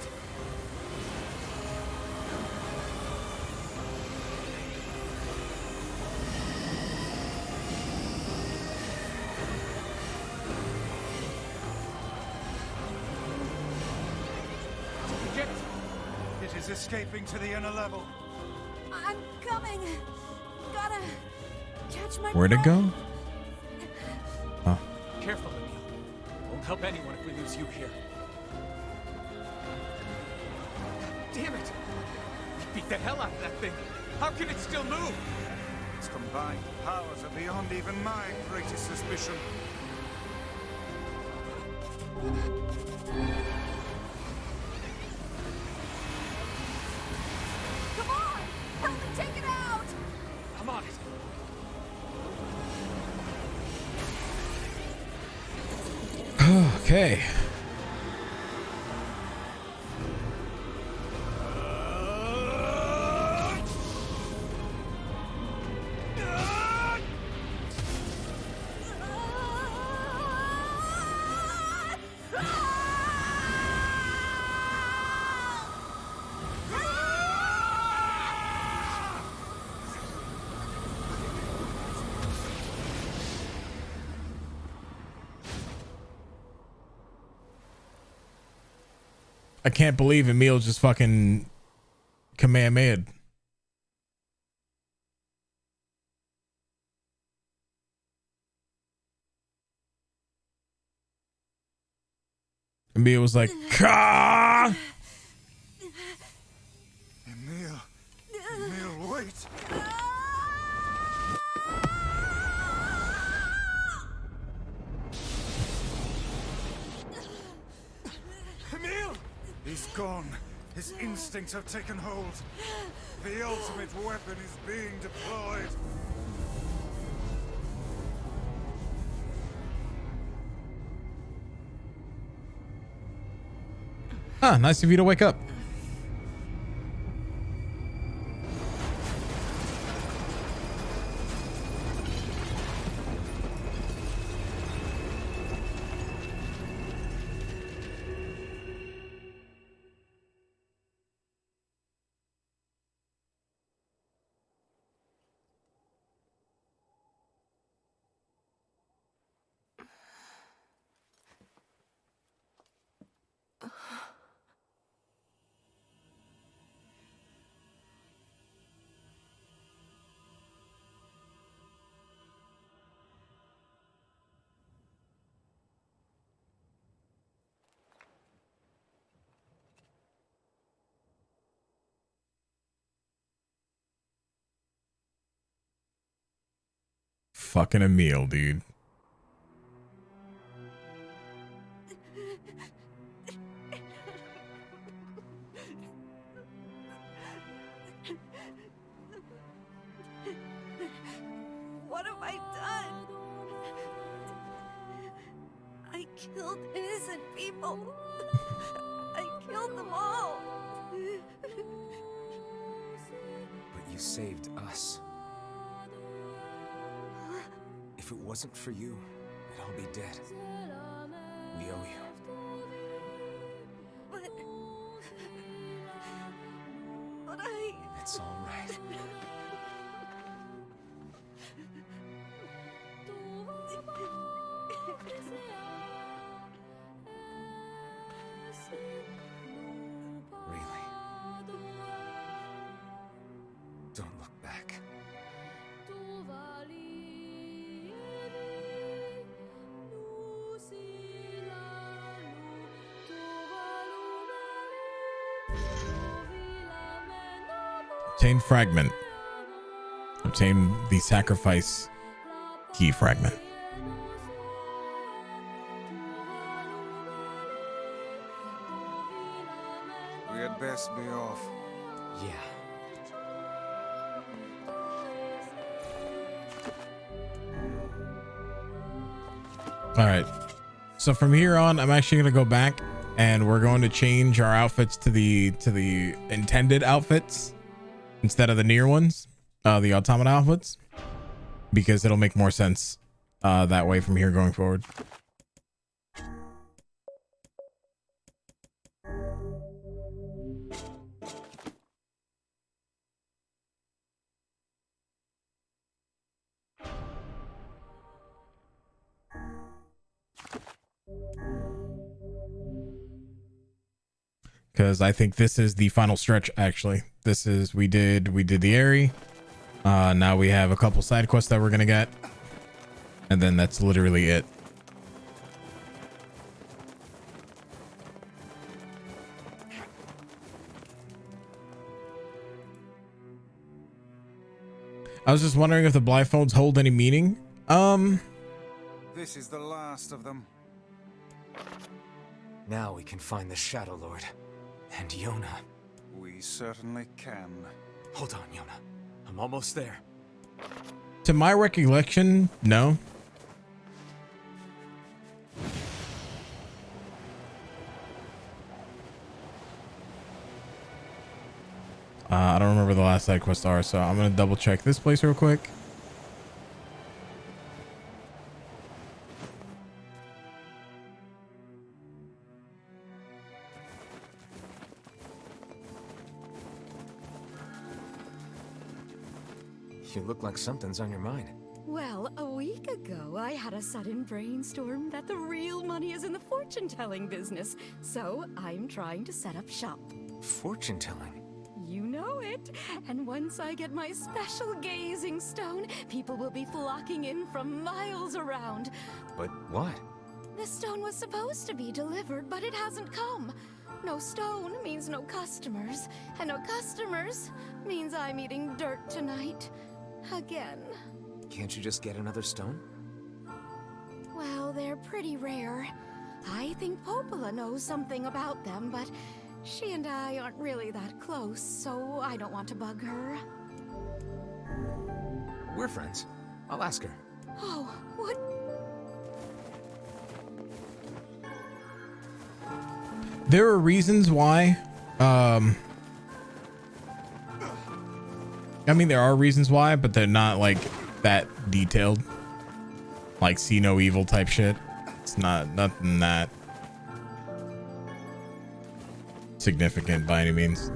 Get it. It is escaping to the inner level. I'm coming. Gotta catch my Where'd it breath. go? Oh. Careful, Emil. Won't help anyone if we lose you here. Damn it! We beat the hell out of that thing. How can it still move? Its combined powers are beyond even my greatest suspicion. Come on! Help me take it out! I'm on it. Okay. I can't believe Emil just fucking Kamehameha. Emil was like, Ka! Emil, wait. Emil! He's gone. His instincts have taken hold. The ultimate weapon is being deployed. Ah, nice of you to wake up. Fucking Emil, dude. What have I done? I killed innocent people. I killed them all. But you saved us. If it wasn't for you, we'd all be dead. We owe you. It's all right. Really? Don't look back. Obtain fragment. Obtain the sacrifice key fragment. We had best be off. Yeah. All right. So from here on, I'm actually going to go back and we're going to change our outfits to the intended outfits instead of the Nier ones, the automata outfits, because it'll make more sense that way from here going forward. Because I think this is the final stretch. Actually, this is we did the Airy. Now we have a couple side quests that we're gonna get, and then that's literally it. I was just wondering if the blindfolds hold any meaning. This is the last of them. Now we can find the Shadow Lord. And Yona. We certainly can. Hold on, Yona. I'm almost there. To my recollection, no. I don't remember the last side quests are, so I'm gonna double check this place real quick. You look like something's on your mind. Well, a week ago, I had a sudden brainstorm that the real money is in the fortune-telling business. So I'm trying to set up shop. Fortune-telling? You know it. And once I get my special gazing stone, people will be flocking in from miles around. But what? The stone was supposed to be delivered, but it hasn't come. No stone means no customers. And no customers means I'm eating dirt tonight. Again. Can't you just get another stone? Well, they're pretty rare. I think Popola knows something about them, but she and I aren't really that close, so I don't want to bug her. We're friends. I'll ask her. Oh, what? There are reasons why. I mean, there are reasons why, but they're not like that detailed. Like see no evil type shit. It's nothing that significant by any means.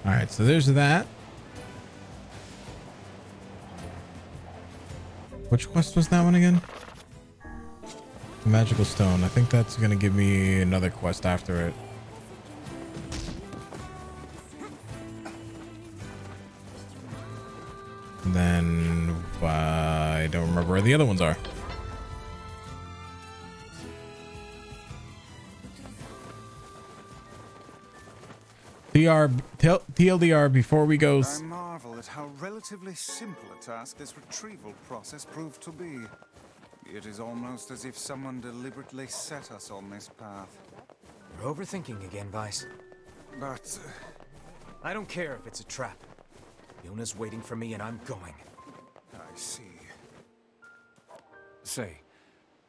All right, so there's that. Which quest was that one again? The magical stone. I think that's gonna give me another quest after it. And then I don't remember where the other ones are. TLDR before we go. I marvel at how relatively simple a task this retrieval process proved to be. It is almost as if someone deliberately set us on this path. We're overthinking again, Vice. But I don't care if it's a trap. Yona's waiting for me and I'm going. I see. Say,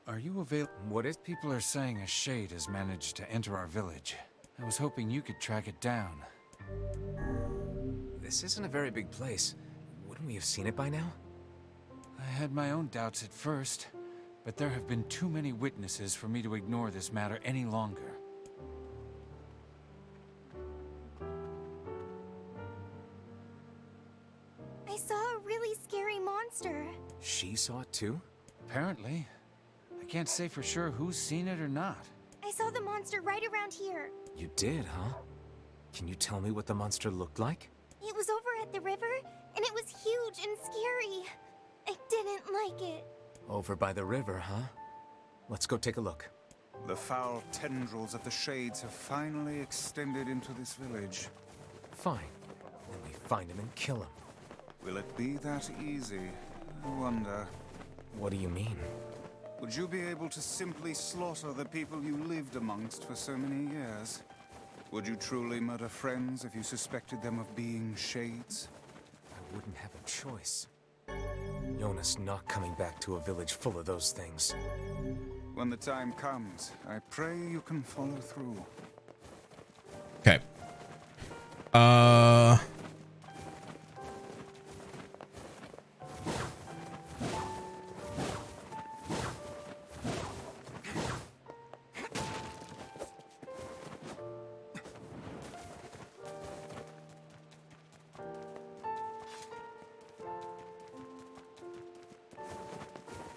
Are you available? What if people are saying a shade has managed to enter our village? I was hoping you could track it down. This isn't a very big place. Wouldn't we have seen it by now? I had my own doubts at first, but there have been too many witnesses for me to ignore this matter any longer. I saw a really scary monster. She saw it too? Apparently. I can't say for sure who's seen it or not. I saw the monster right around here. You did, huh? Can you tell me what the monster looked like? It was over at the river, and it was huge and scary. I didn't like it. Over by the river, huh? Let's go take a look. The foul tendrils of the shades have finally extended into this village. Fine. Then we find him and kill him. Will it be that easy? I wonder. What do you mean? Would you be able to simply slaughter the people you lived amongst for so many years? Would you truly murder friends if you suspected them of being shades? I wouldn't have a choice. Jonas not coming back to a village full of those things. When the time comes, I pray you can follow through. Okay.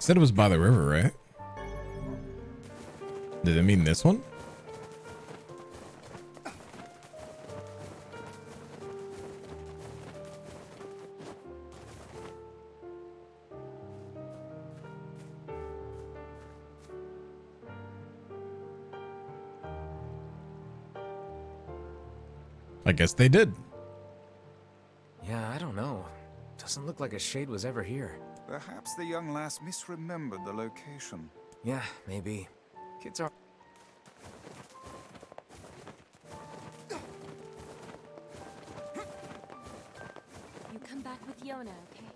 Said it was by the river, right? Did it mean this one? I guess they did. Yeah, I don't know. Doesn't look like a shade was ever here. Perhaps the young lass misremembered the location. Yeah, maybe. Kids are... You come back with Yona, okay?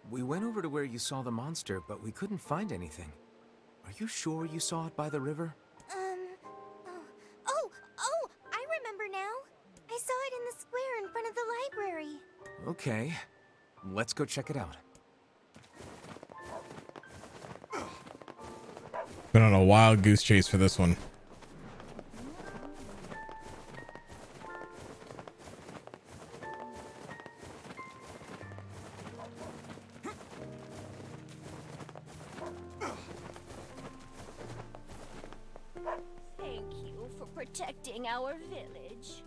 We went over to where you saw the monster, but we couldn't find anything. Are you sure you saw it by the river? Oh, I remember now. I saw it in the square in front of the library. Okay. Let's go check it out. Been on a wild goose chase for this one. Thank you for protecting our village.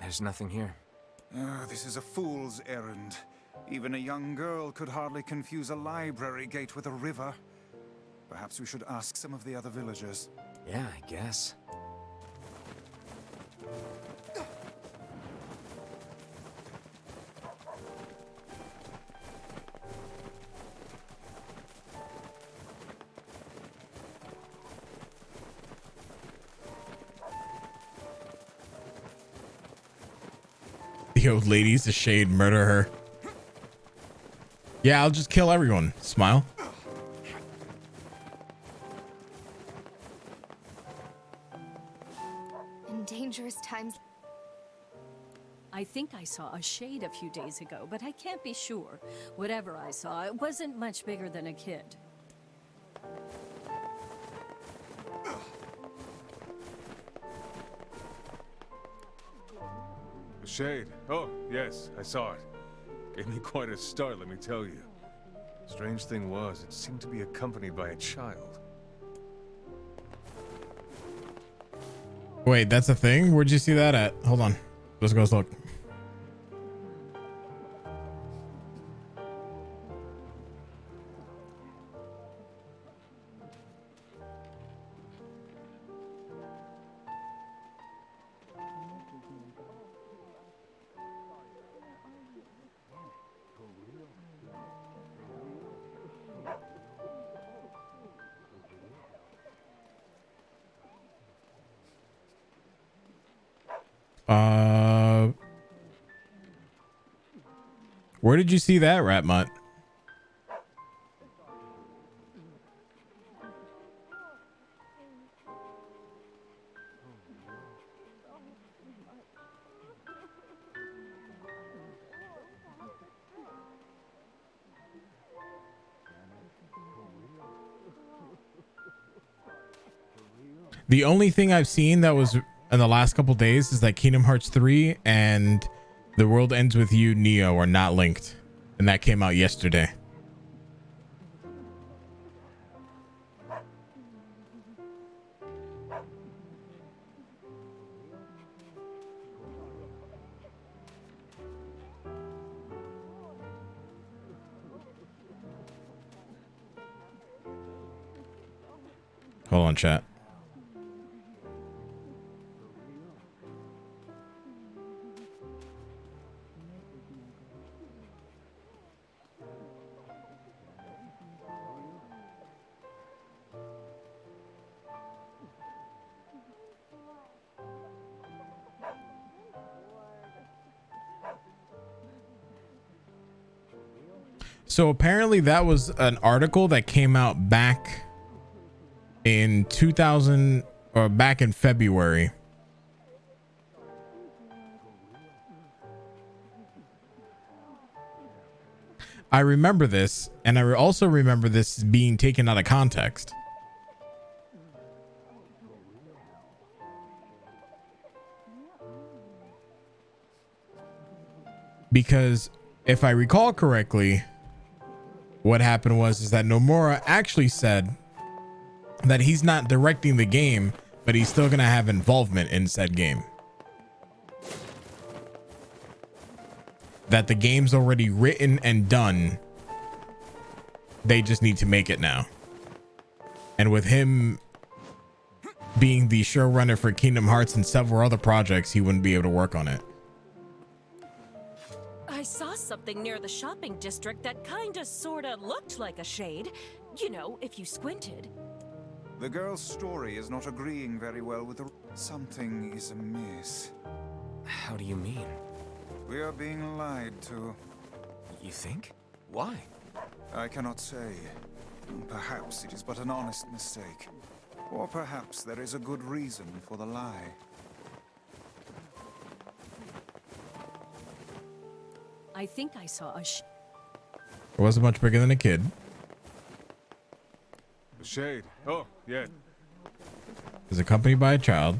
There's nothing here. This is a fool's errand. Even a young girl could hardly confuse a library gate with a river. Perhaps we should ask some of the other villagers. Yeah, I guess. The old lady's a shade, murder her. Yeah, I'll just kill everyone. Smile. In dangerous times. I think I saw a shade a few days ago, but I can't be sure. Whatever I saw, it wasn't much bigger than a kid. The shade. Oh, yes, I saw it. Gave me quite a start, let me tell you. Strange thing was, it seemed to be accompanied by a child. Wait, that's a thing? Where'd you see that at? Hold on. Let's go look. Where did you see that, Rat Mutt? The only thing I've seen that was in the last couple days is that Kingdom Hearts 3 and The World Ends With You Neo are not linked. And that came out yesterday. Hold on, chat. So apparently that was an article that came out back in 2000 or back in February. I remember this, and I also remember this being taken out of context. Because if I recall correctly, what happened was is that Nomura actually said that he's not directing the game, but he's still going to have involvement in said game. That the game's already written and done. They just need to make it now. And with him being the showrunner for Kingdom Hearts and several other projects, he wouldn't be able to work on it. I saw something near the shopping district that kinda sorta looked like a shade. You know, if you squinted. The girl's story is not agreeing very well with the... Something is amiss. How do you mean? We are being lied to. You think? Why? I cannot say. Perhaps it is but an honest mistake. Or perhaps there is a good reason for the lie. I think I saw a It wasn't much bigger than a kid. The shade. Oh, yeah. Is accompanied by a child.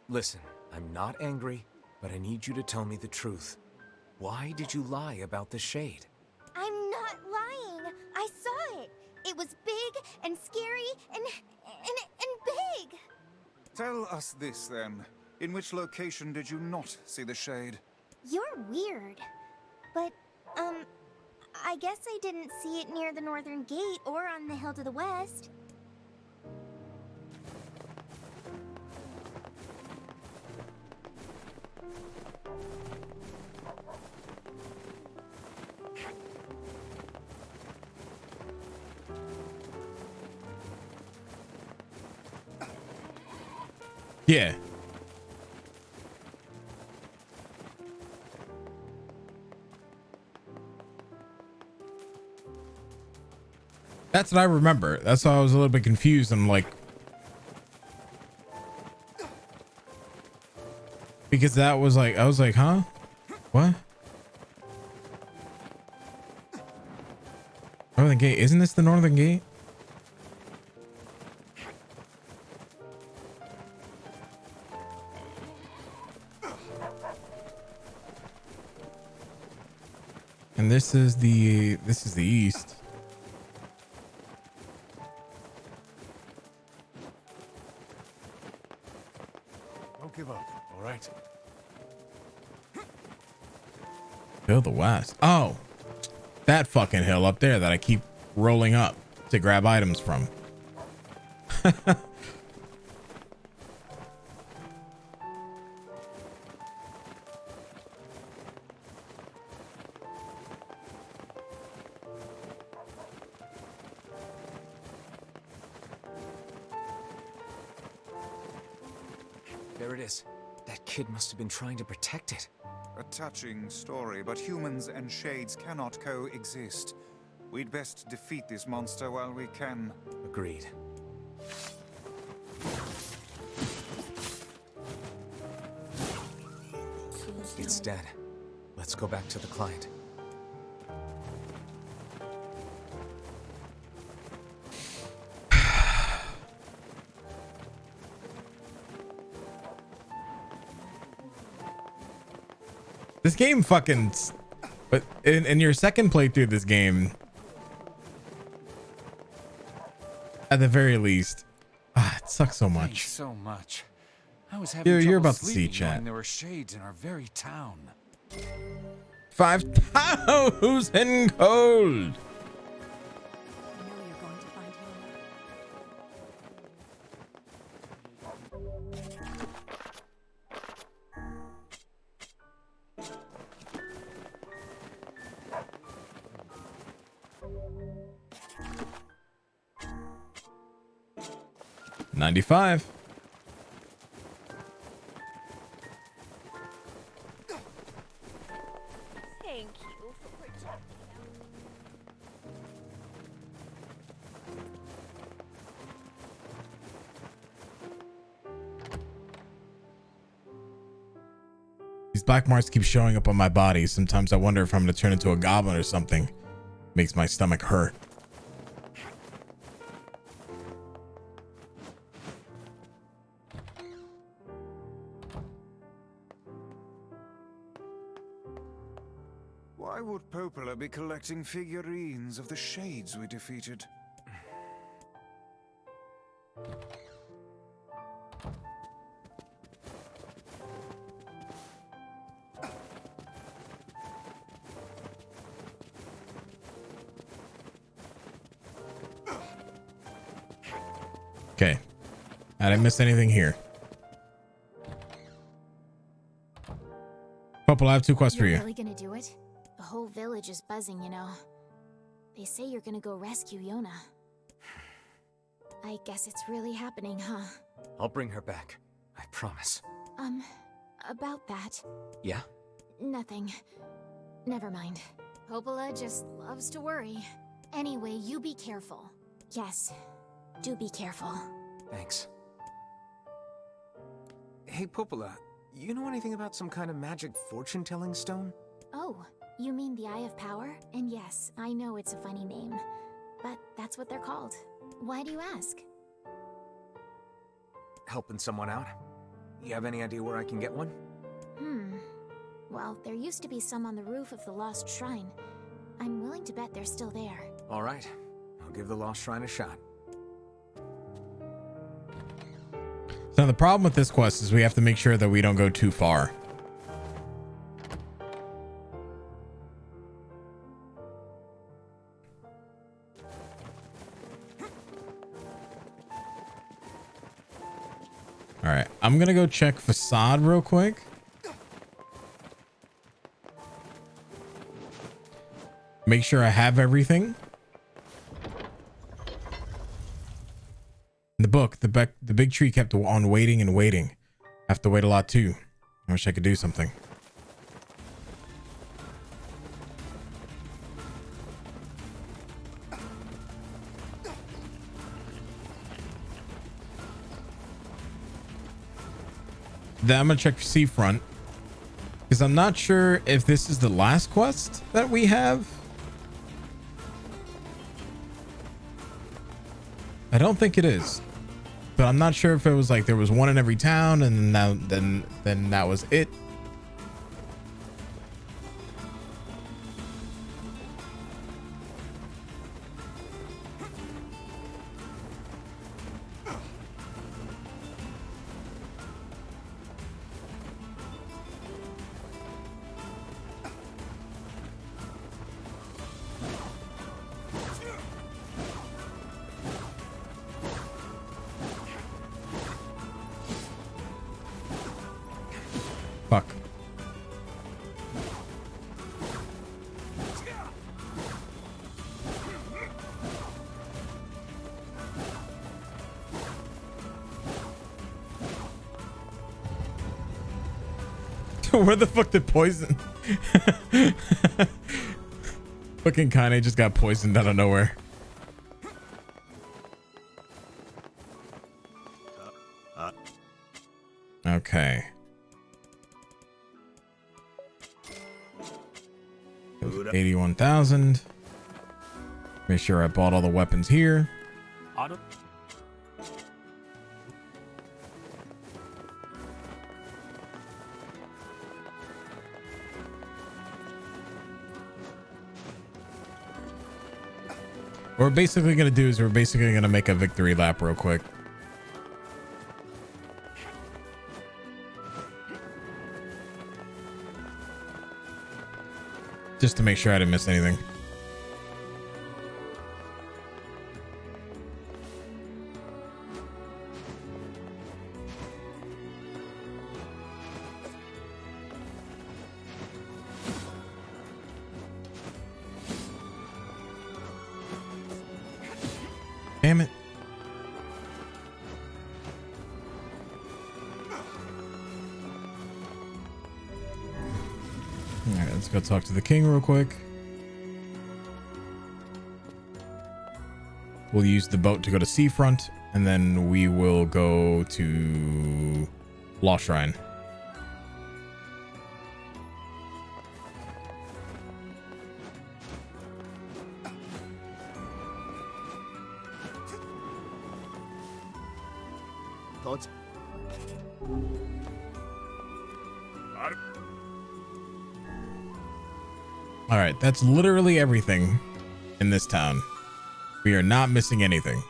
Listen, I'm not angry, but I need you to tell me the truth. Why did you lie about the shade? I'm not lying. I saw it. It was big and scary and big. Tell us this then. In which location did you not see the shade? You're weird. But, I guess I didn't see it near the northern gate or on the hill to the west. Yeah. That's what I remember. That's why I was a little bit confused. I'm like, because that was like, I was like, huh? What? Northern Gate. Isn't this the Northern Gate? And this is the east. Don't give up, all right? Hill the west. Oh, that fucking hill up there that I keep rolling up to grab items from. There it is. That kid must have been trying to protect it. A touching story, but humans and shades cannot coexist. We'd best defeat this monster while we can. Agreed. It's dead. Let's go back to the client. This game fucking... But in your second playthrough of this game, at the very least, it sucks so much. Thanks so much. I was having You're trouble about to see, sleeping chat. knowing there were shades in our very town. 5,000 cold. $95. Thank you for protecting These black marks keep showing up on my body. Sometimes I wonder if I'm gonna turn into a goblin or something. Makes my stomach hurt. Why would Popola be collecting figurines of the shades we defeated? Okay. I didn't miss anything here. Purple, I have two quests for you. You're really gonna do it? The whole village is buzzing, you know. They say you're gonna go rescue Yona. I guess it's really happening, huh? I'll bring her back. I promise. About that. Yeah? Nothing. Never mind. Popola just loves to worry. Anyway, you be careful. Yes, do be careful. Thanks. Hey, Popola, you know anything about some kind of magic fortune-telling stone? Oh, you mean the Eye of Power? And yes, I know it's a funny name, but that's what they're called. Why do you ask? Helping someone out? You have any idea where I can get one? Well, there used to be some on the roof of the Lost Shrine. I'm willing to bet they're still there. All right. I'll give the Lost Shrine a shot. So the problem with this quest is we have to make sure that we don't go too far. All right, I'm gonna go check facade real quick. Make sure I have everything. In the book, the big tree kept on waiting and waiting. I have to wait a lot too. I wish I could do something. Then I'm gonna check seafront because I'm not sure if this is the last quest that we have. I don't think it is, but I'm not sure if it was like there was one in every town and then that was it. Fuck. Where the fuck did poison? Fucking Kanye just got poisoned out of nowhere. Okay. 81,000. Make sure I bought all the weapons here. What we're basically going to do is we're basically going to make a victory lap real quick. Just to make sure I didn't miss anything. Damn it. All right, let's go talk to the king real quick. We'll use the boat to go to Seafront, and then we will go to Law Shrine. Thoughts? All right, that's literally everything in this town. We are not missing anything.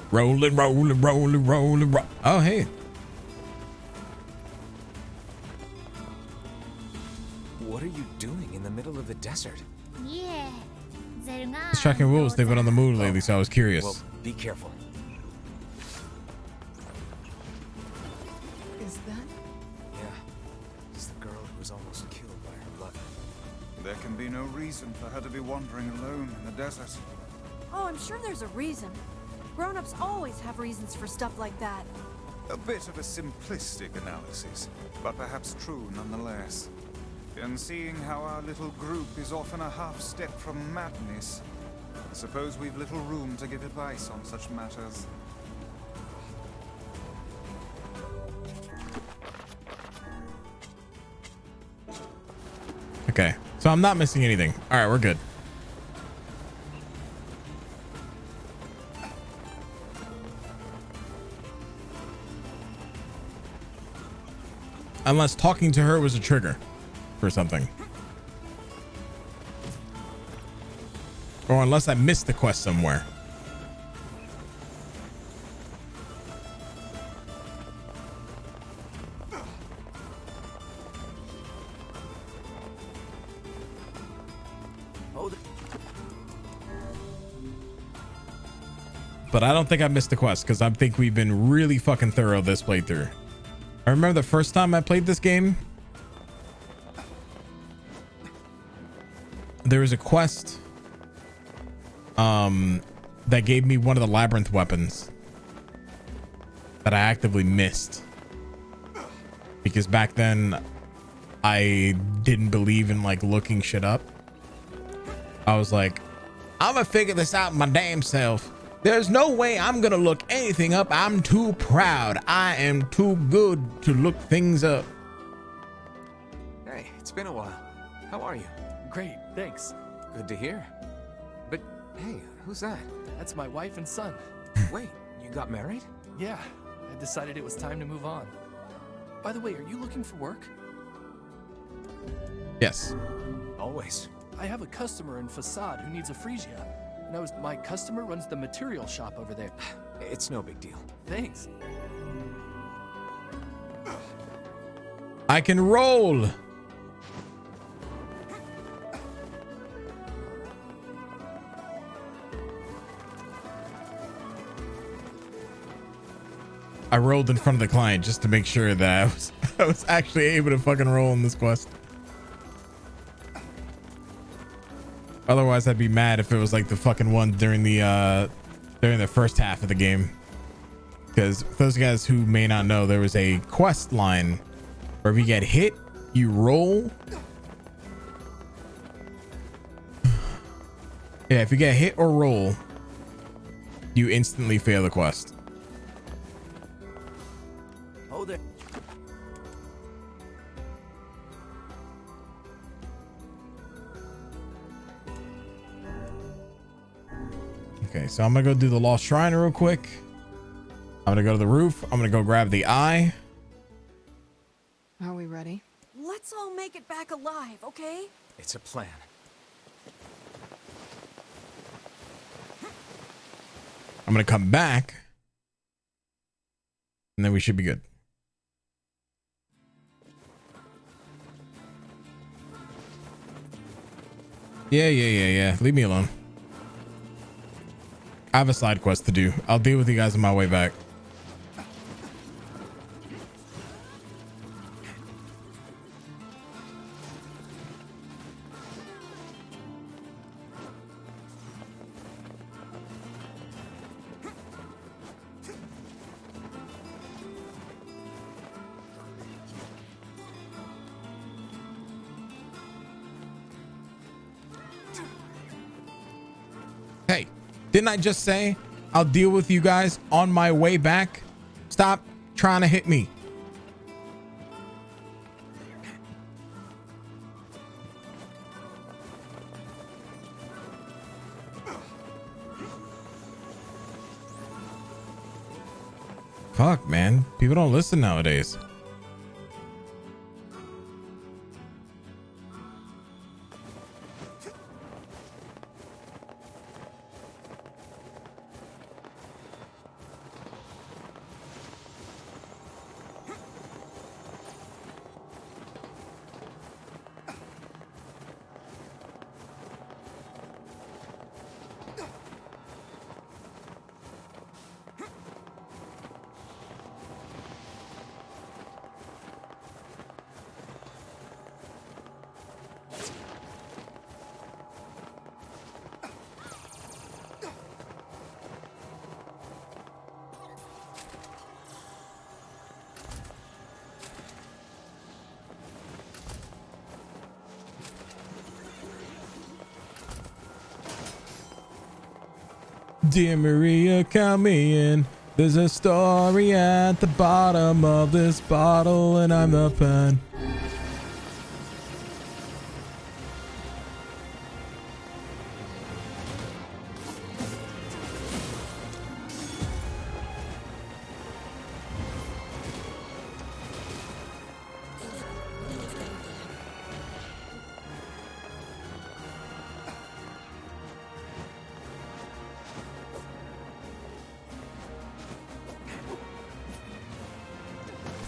Rolling, rolling, rolling, rolling, rolling. Oh, hey. What are you doing in the middle of the desert? Yeah. It's tracking rules. They've been on the moon lately, so I was curious. Well, be careful. Is that? Yeah. It's the girl who was almost killed by her lover. There can be no reason for her to be wandering alone in the desert. Oh, I'm sure there's a reason. Grown-ups always have reasons for stuff like that. A bit of a simplistic analysis, but perhaps true nonetheless. And seeing how our little group is often a half step from madness, I suppose we've little room to give advice on such matters. Okay, so I'm not missing anything. All right, we're good. Unless talking to her was a trigger for something. Or unless I missed the quest somewhere. But I don't think I missed the quest because I think we've been really fucking thorough this playthrough. I remember the first time I played this game, there was a quest that gave me one of the labyrinth weapons that I actively missed because back then I didn't believe in like looking shit up. I was like, I'm gonna figure this out my damn self. There's no way I'm gonna look anything up. I'm too proud. I am too good to look things up. Hey, it's been a while. How are you? Great, thanks. Good to hear. But hey, who's that? That's my wife and son. Wait, you got married? Yeah, I decided it was time to move on. By the way, are you looking for work? Yes. Always. I have a customer in Facade who needs a Frisia. My customer runs the material shop over there. It's no big deal. Thanks. I can roll. I rolled in front of the client just to make sure that I was actually able to fucking roll in this quest. Otherwise, I'd be mad if it was like the fucking one during the first half of the game. Because for those guys who may not know, there was a quest line where if you get hit, you roll. Yeah, if you get hit or roll, you instantly fail the quest. Oh, there. Okay, so I'm gonna go do the Lost Shrine real quick. I'm gonna go to the roof. I'm gonna go grab the eye. Are we ready? Let's all make it back alive, okay? It's a plan. I'm gonna come back, and then we should be good. Yeah. Leave me alone. I have a side quest to do. I'll deal with you guys on my way back. Hey, didn't I just say I'll deal with you guys on my way back? Stop trying to hit me. Fuck, man. People don't listen nowadays. Dear Maria, count me in. There's a story at the bottom of this bottle, and I'm the pen.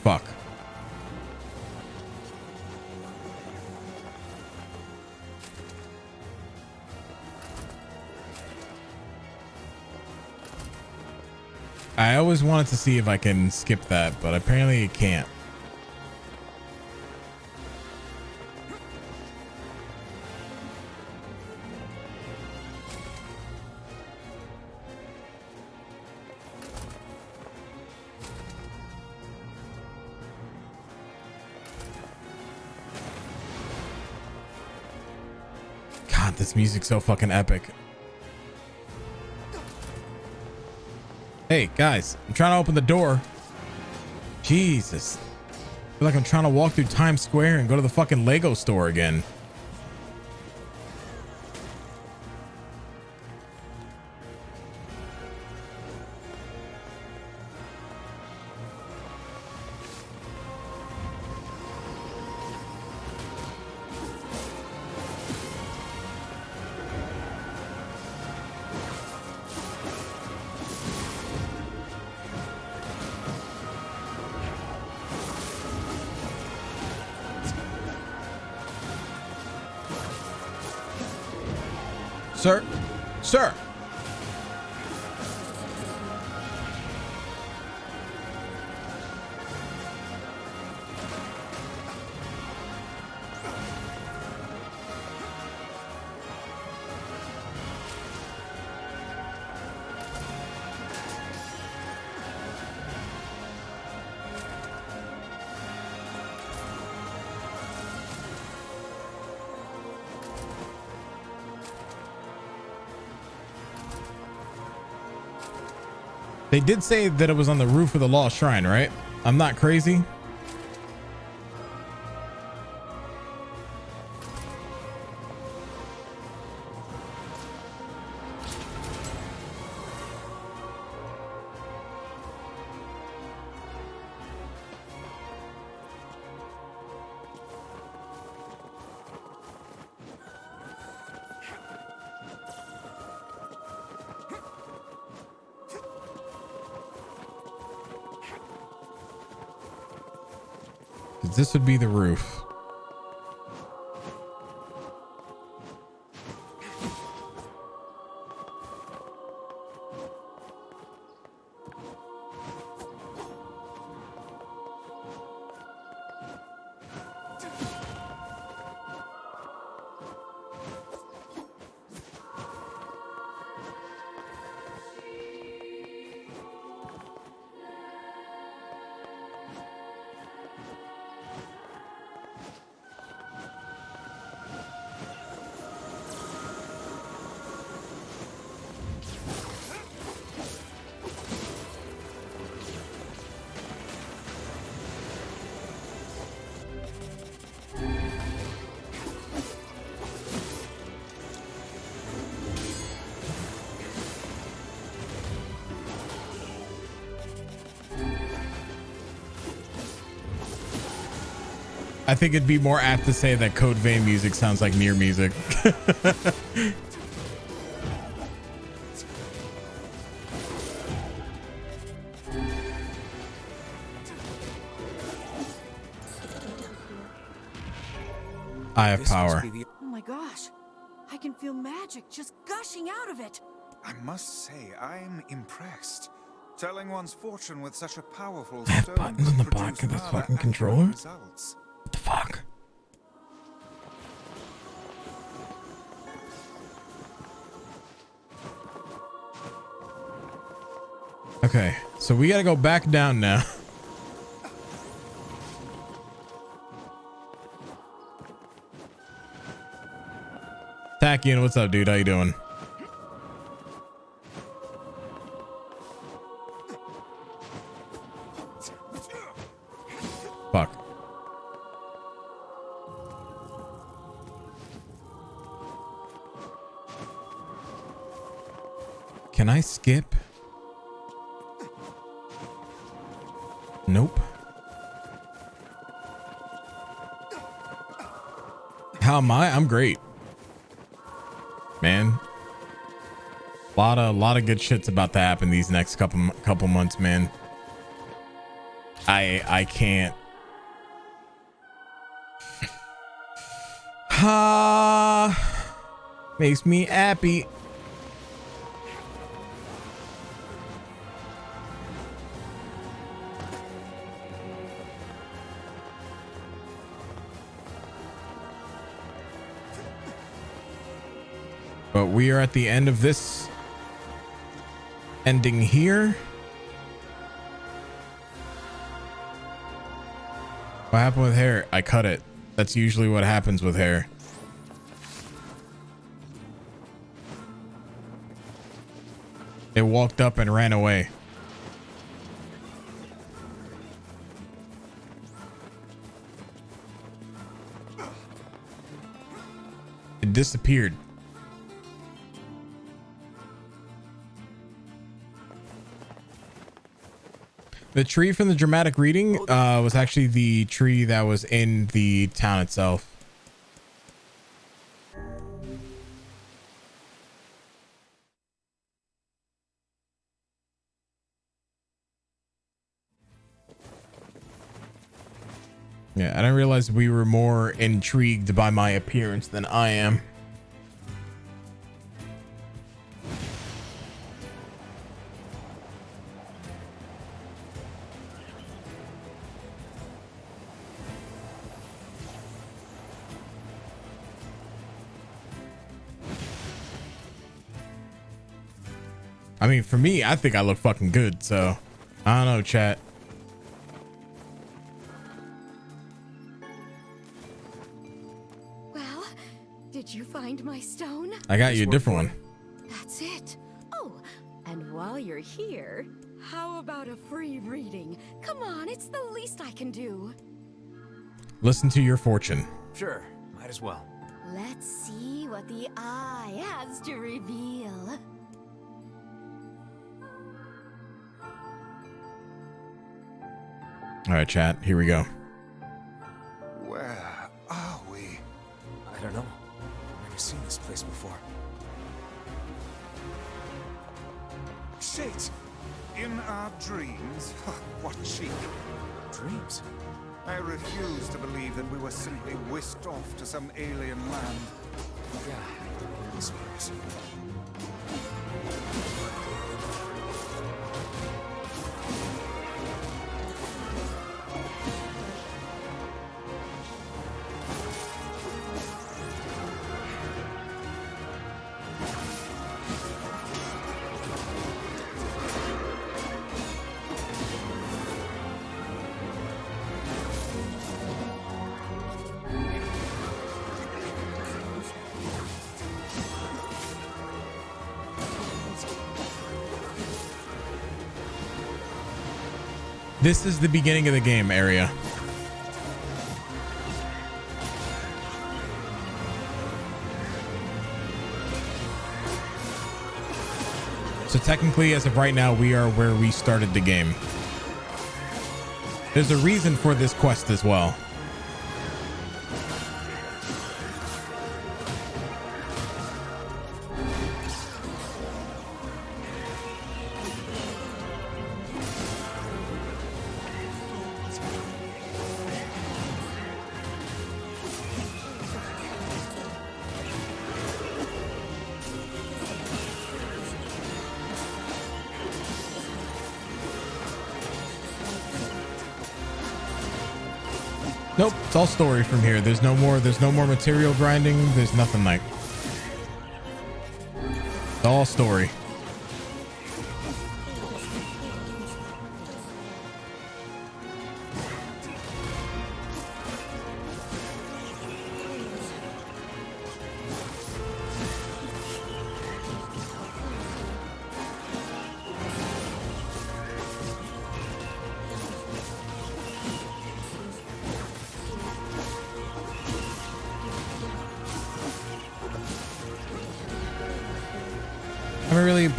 Fuck. I always wanted to see if I can skip that, but apparently it can't. God, this music's so fucking epic. Hey, guys, I'm trying to open the door. Jesus. I feel like I'm trying to walk through Times Square and go to the fucking Lego store again. Sir, sir. They did say that it was on the roof of the Lost Shrine, right? I'm not crazy. This would be the roof. I think it'd be more apt to say that Code Vein music sounds like Nier music. I have power. Oh my gosh. I can feel magic just gushing out of it. I must say, I'm impressed. Telling one's fortune with such a powerful I have stone buttons on the could back produce of this rather fucking accurate controller? results. What the fuck? Okay, so we gotta go back down now. Tachyon, what's up, dude? How you doing? Fuck. Can I skip? Nope. How am I? I'm great. Man. Lot of good shit's about to happen these next couple months, man. I can't. Makes me happy. But we are at the end of this ending here. What happened with hair? I cut it. That's usually what happens with hair. It walked up and ran away. It disappeared. The tree from the dramatic reading was actually the tree that was in the town itself. Yeah, I didn't realize we were more intrigued by my appearance than I am. I mean, for me, I think I look fucking good. So I don't know, chat. Well, did you find my stone? I got you a different one. That's it. Oh, and while you're here, how about a free reading? Come on, it's the least I can do. Listen to your fortune. Sure, might as well. Let's see what the eye has to reveal. All right, chat. Here we go. Where are we? I don't know. I've never seen this place before. Shit! In our dreams? What cheek. Dreams? I refuse to believe that we were simply whisked off to some alien land. Yeah, I suppose. This is the beginning of the game area. So technically, as of right now, we are where we started the game. There's a reason for this quest as well. Nope, it's all story from here. There's no more material grinding. There's nothing like. It's all story.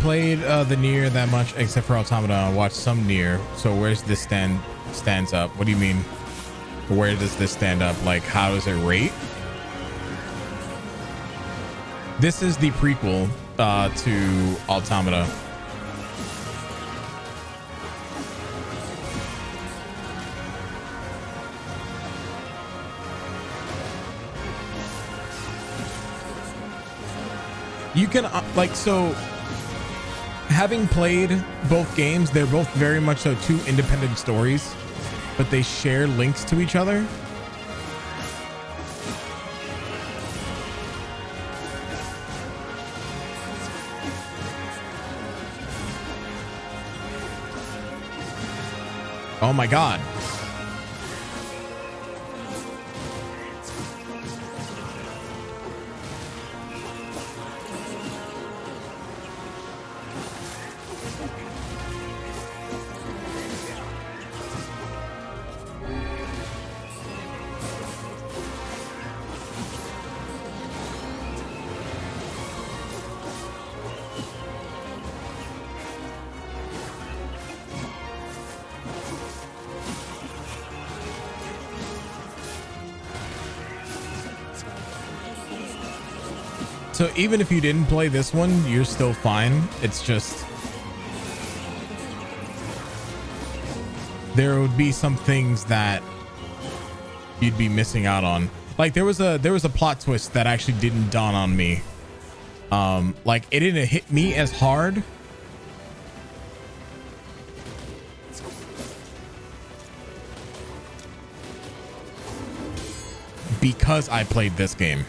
Played the Nier that much except for Automata. I watched some Nier. So where's this stands up? What do you mean? Where does this stand up? Like, how does it rate? This is the prequel to Automata. You can like, so having played both games, they're both very much so two independent stories, but they share links to each other. Oh my God. So even if you didn't play this one, you're still fine. It's just there would be some things that you'd be missing out on. Like there was a plot twist that actually didn't dawn on me. Like it didn't hit me as hard. Because I played this game.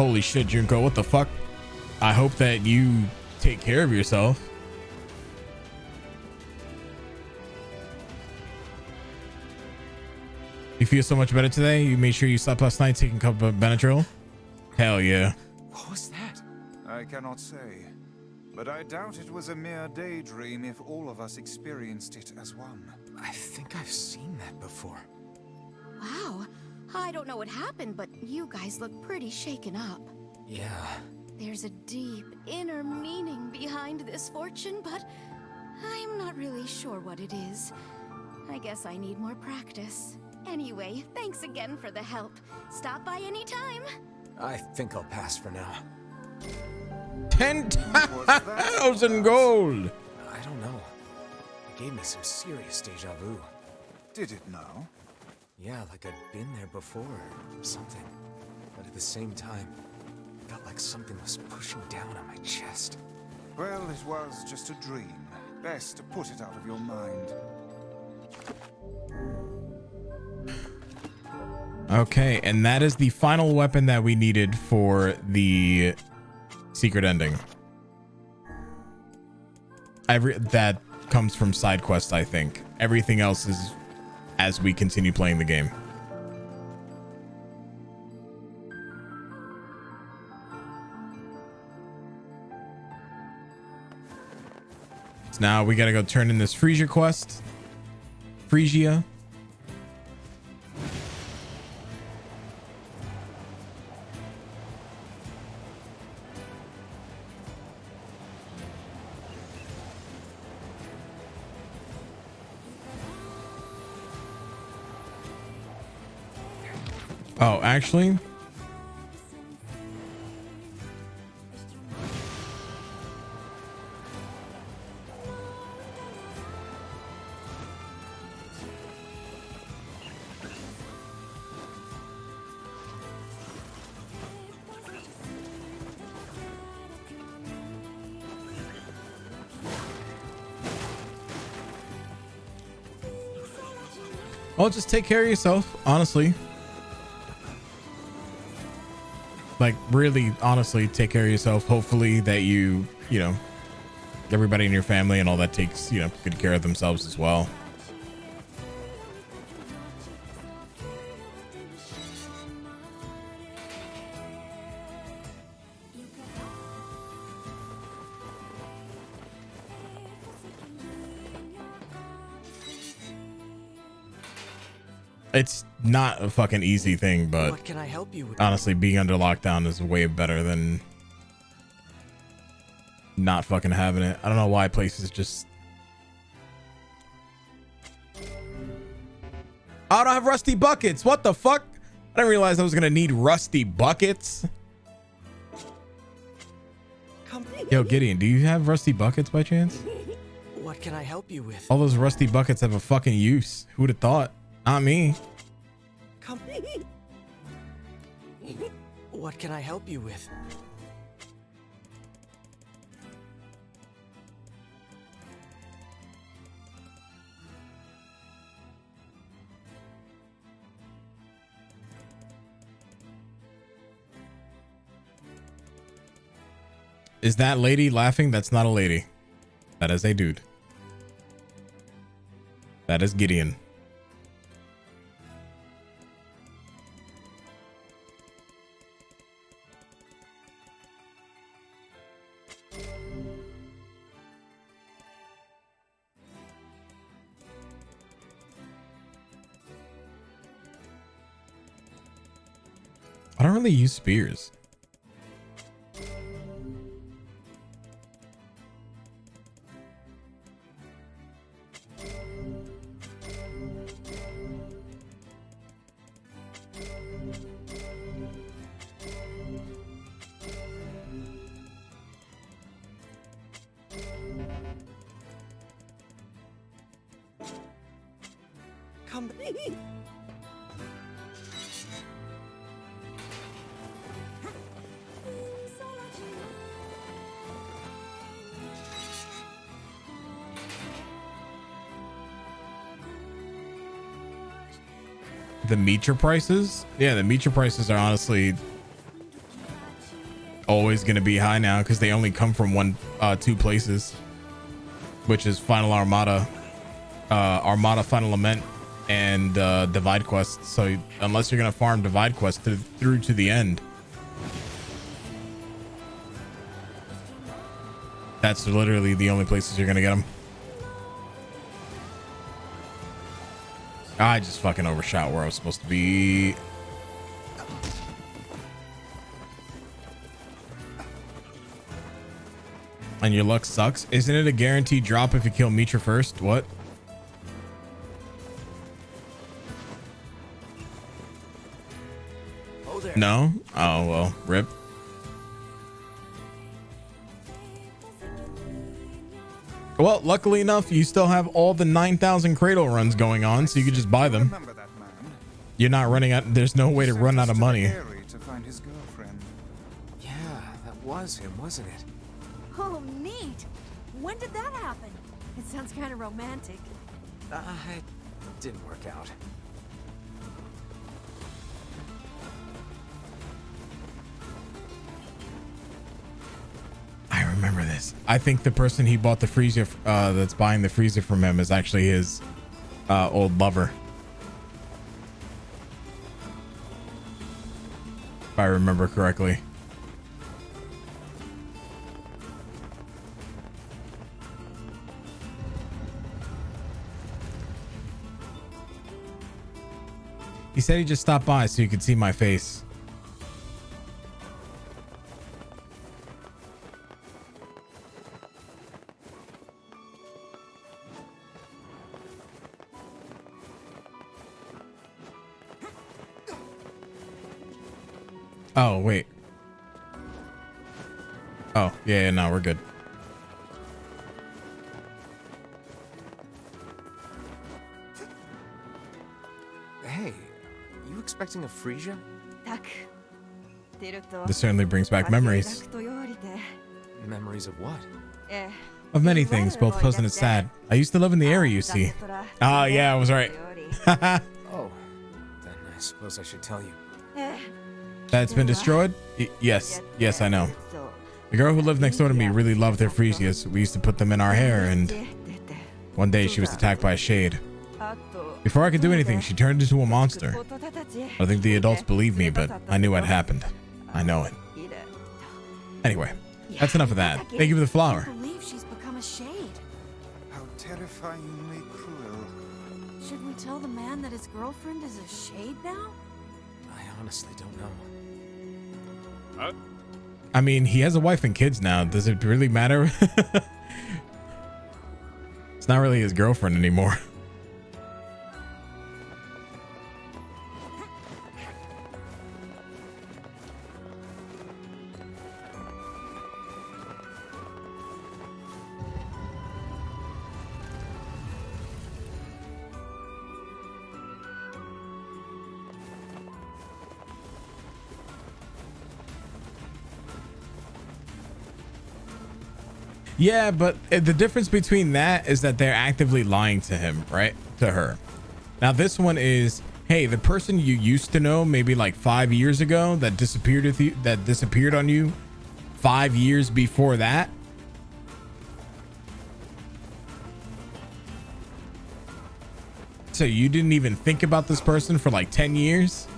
Holy shit, Junko, what the fuck? I hope that you take care of yourself. You feel so much better today? You made sure you slept last night taking a cup of Benadryl? Hell yeah. What was that? I cannot say, but I doubt it was a mere daydream if all of us experienced it as one. I think I've seen that before. Wow. I don't know what happened, but you guys look pretty shaken up. Yeah. There's a deep inner meaning behind this fortune, but I'm not really sure what it is. I guess I need more practice. Anyway, thanks again for the help. Stop by anytime. I think I'll pass for now. 10,000 gold. I don't know. It gave me some serious deja vu. Did it now? Yeah, like I'd been there before or something. But at the same time, it felt like something was pushing down on my chest. Well, it was just a dream. Best to put it out of your mind. Okay, and that is the final weapon that we needed for the secret ending. That comes from side quests, I think. Everything else is as we continue playing the game. So now we gotta go turn in this Frisia quest. Frisia. Oh, actually, well, just take care of yourself, honestly. Like, really, honestly, take care of yourself. Hopefully that you know, everybody in your family and all that takes, good care of themselves as well. It's not a fucking easy thing, but What can I help you with? honestly, being under lockdown is way better than not fucking having it. I don't know why places just... I don't have rusty buckets. What the fuck? I didn't realize I was gonna need rusty buckets. Yo, Gideon, do you have rusty buckets by chance? What can I help you with? All those rusty buckets have a fucking use. Who'd have thought? Not me. What can I help you with? Is that lady laughing? That's not a lady. That is a dude. That is Gideon. I don't really use spears. Come. The meter prices? Yeah, the meter prices are honestly always going to be high now because they only come from two places, which is Final Armada, Armada Final Lament, and Divide Quest. So unless you're going to farm Divide Quest through to the end, that's literally the only places you're going to get them. I just fucking overshot where I was supposed to be. And your luck sucks. Isn't it a guaranteed drop if you kill Mitra first? What? Oh, there. No? Oh, well, rip. Well, luckily enough, you still have all the 9,000 cradle runs going on, so you could just buy them. You're not running out. There's no way to run out of money. To find his girlfriend. Yeah, that was him, wasn't it? Oh, neat. When did that happen? It sounds kind of romantic. It didn't work out. I remember this. I think the person he bought the freezer, that's buying the freezer from him, is actually his old lover. If I remember correctly. He said he just stopped by so you could see my face. Oh, wait. Oh, yeah, no, we're good. Hey, you expecting a Frisia? This certainly brings back memories. Memories of what? Of many things, both pleasant and sad. I used to live in the area, you see. Ah, yeah, I was right. Oh, then I suppose I should tell you. That's been destroyed? Yes, yes, I know. The girl who lived next door to me really loved her Frisias. We used to put them in our hair, and one day she was attacked by a shade. Before I could do anything, she turned into a monster. I think the adults believed me, but I knew what happened. I know it. Anyway, that's enough of that. Thank you for the flower. I can't believe she's become a shade. How terrifyingly cruel. Should we tell the man that his girlfriend is a shade now? I honestly don't know. I mean, he has a wife and kids now. Does it really matter? It's not really his girlfriend anymore. Yeah, but the difference between that is that they're actively lying to him, right? To her. Now this one is, hey, the person you used to know maybe like 5 years ago that disappeared with you, that disappeared on you 5 years before that. So you didn't even think about this person for like 10 years?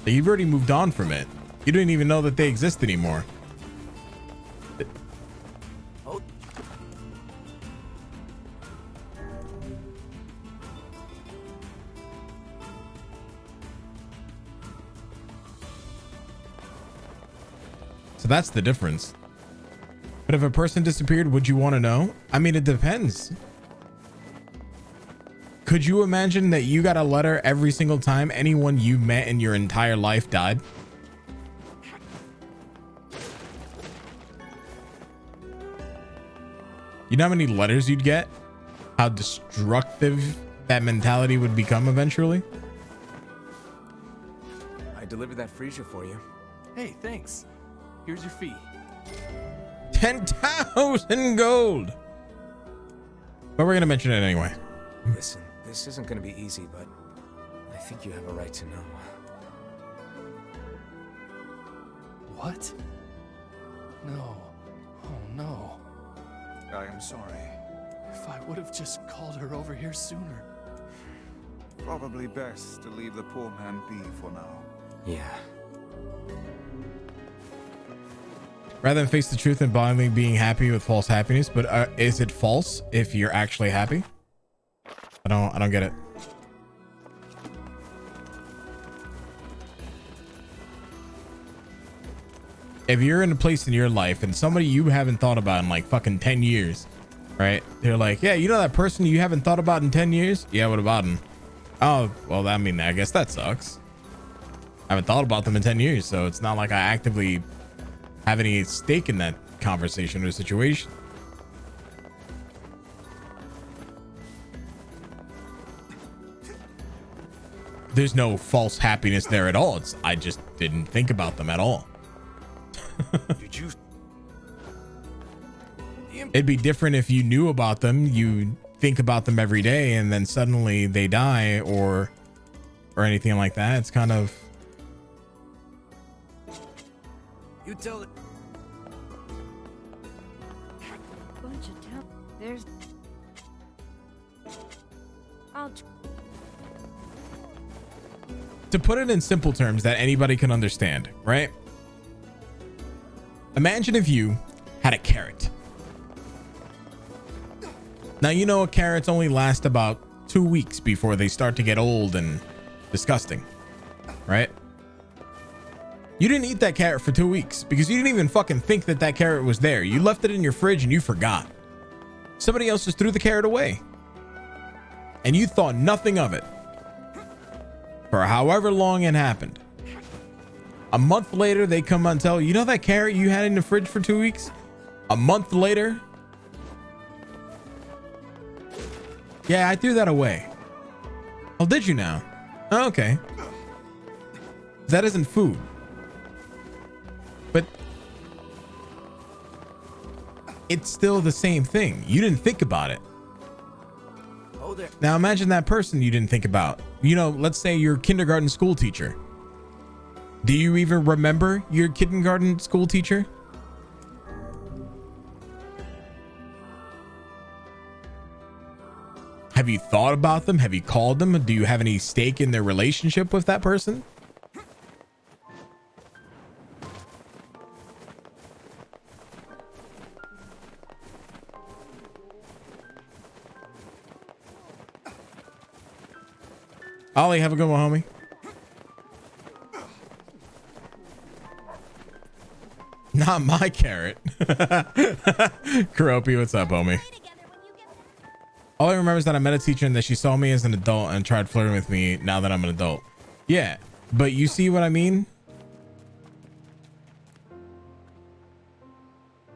You've already moved on from it. You didn't even know that they exist anymore. So that's the difference. But if a person disappeared, would you want to know? I mean, it depends. Could you imagine that you got a letter every single time anyone you met in your entire life died? You know how many letters you'd get? How destructive that mentality would become eventually? I delivered that Frisia for you. Hey, thanks. Here's your fee. 10,000 gold. But we're gonna mention it anyway. Listen, this isn't gonna be easy, but I think you have a right to know. What? No. Oh no. I am sorry. If I would have just called her over here sooner. Probably best to leave the poor man be for now. Yeah. Rather than face the truth and blindly being happy with false happiness, but is it false if you're actually happy? I don't get it. If you're in a place in your life and somebody you haven't thought about in like fucking 10 years, right? They're like, yeah, you know that person you haven't thought about in 10 years? Yeah, what about them? Oh, well, I mean, I guess that sucks. I haven't thought about them in 10 years, so it's not like I actively have any stake in that conversation or situation. There's no false happiness there at all. I just didn't think about them at all. Did you? It'd be different if you knew about them, you think about them every day, and then suddenly they die or anything like that. It's kind of... You tell it. There's. To put it in simple terms that anybody can understand, right? Imagine if you had a carrot. Now, you know, carrots only last about 2 weeks before they start to get old and disgusting, right? You didn't eat that carrot for 2 weeks because you didn't even fucking think that that carrot was there. You left it in your fridge and you forgot. Somebody else just threw the carrot away. And you thought nothing of it. For however long it happened. A month later, they come and tell you, you know that carrot you had in the fridge for 2 weeks? A month later? Yeah, I threw that away. Oh, did you now? Oh, okay. That isn't food. But it's still the same thing. You didn't think about it. Oh, there. Now imagine that person you didn't think about. You know, let's say your kindergarten school teacher. Do you even remember your kindergarten school teacher? Have you thought about them? Have you called them? Do you have any stake in their relationship with that person? Ollie, have a good one, homie. Not my carrot. Kuropi, what's up, homie? All I remember is that I met a teacher and that she saw me as an adult and tried flirting with me now that I'm an adult. Yeah, but you see what I mean?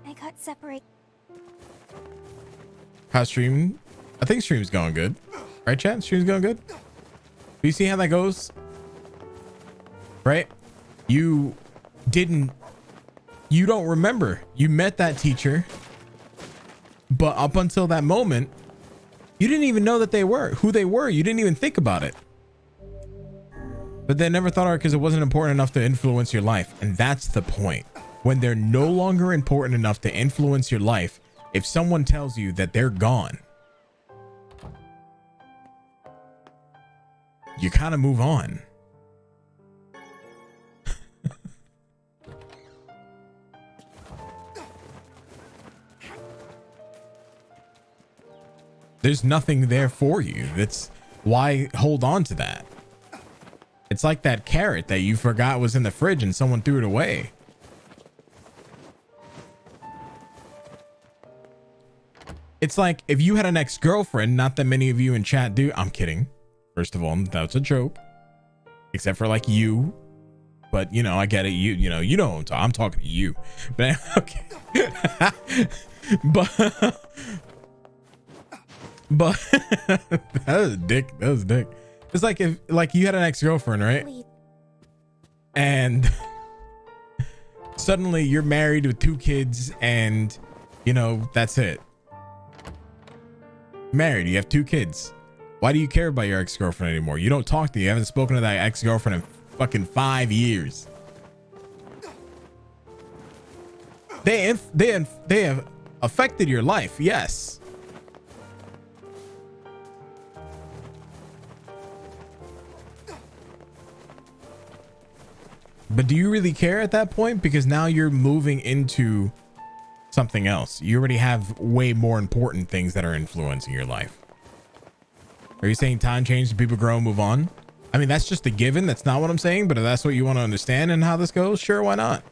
I got separated. How's stream? I think stream's going good. Right, chat? Stream's going good? Do you see how that goes? Right? You don't remember. You met that teacher, but up until that moment, you didn't even know that who they were. You didn't even think about it. But they never thought of it because it wasn't important enough to influence your life. And that's the point. When they're no longer important enough to influence your life, if someone tells you that they're gone, you kind of move on. There's nothing there for you. That's why hold on to that. It's like that carrot that you forgot was in the fridge and someone threw it away. It's like if you had an ex-girlfriend, not that many of you in chat do. I'm kidding. First of all, that's a joke. Except for like you. But you know, I get it. You know, I'm talking to you. But okay. But that was dick. That was dick. It's like if like you had an ex-girlfriend, right? And suddenly you're married with 2 kids and you know, that's it. Married, you have 2 kids. Why do you care about your ex-girlfriend anymore? You don't talk to you. You haven't spoken to that ex-girlfriend in fucking 5 years. They have affected your life, yes. But do you really care at that point? Because now you're moving into something else. You already have way more important things that are influencing your life. Are you saying time changes, people grow and move on? I mean, that's just a given. That's not what I'm saying. But if that's what you want to understand and how this goes, sure, why not?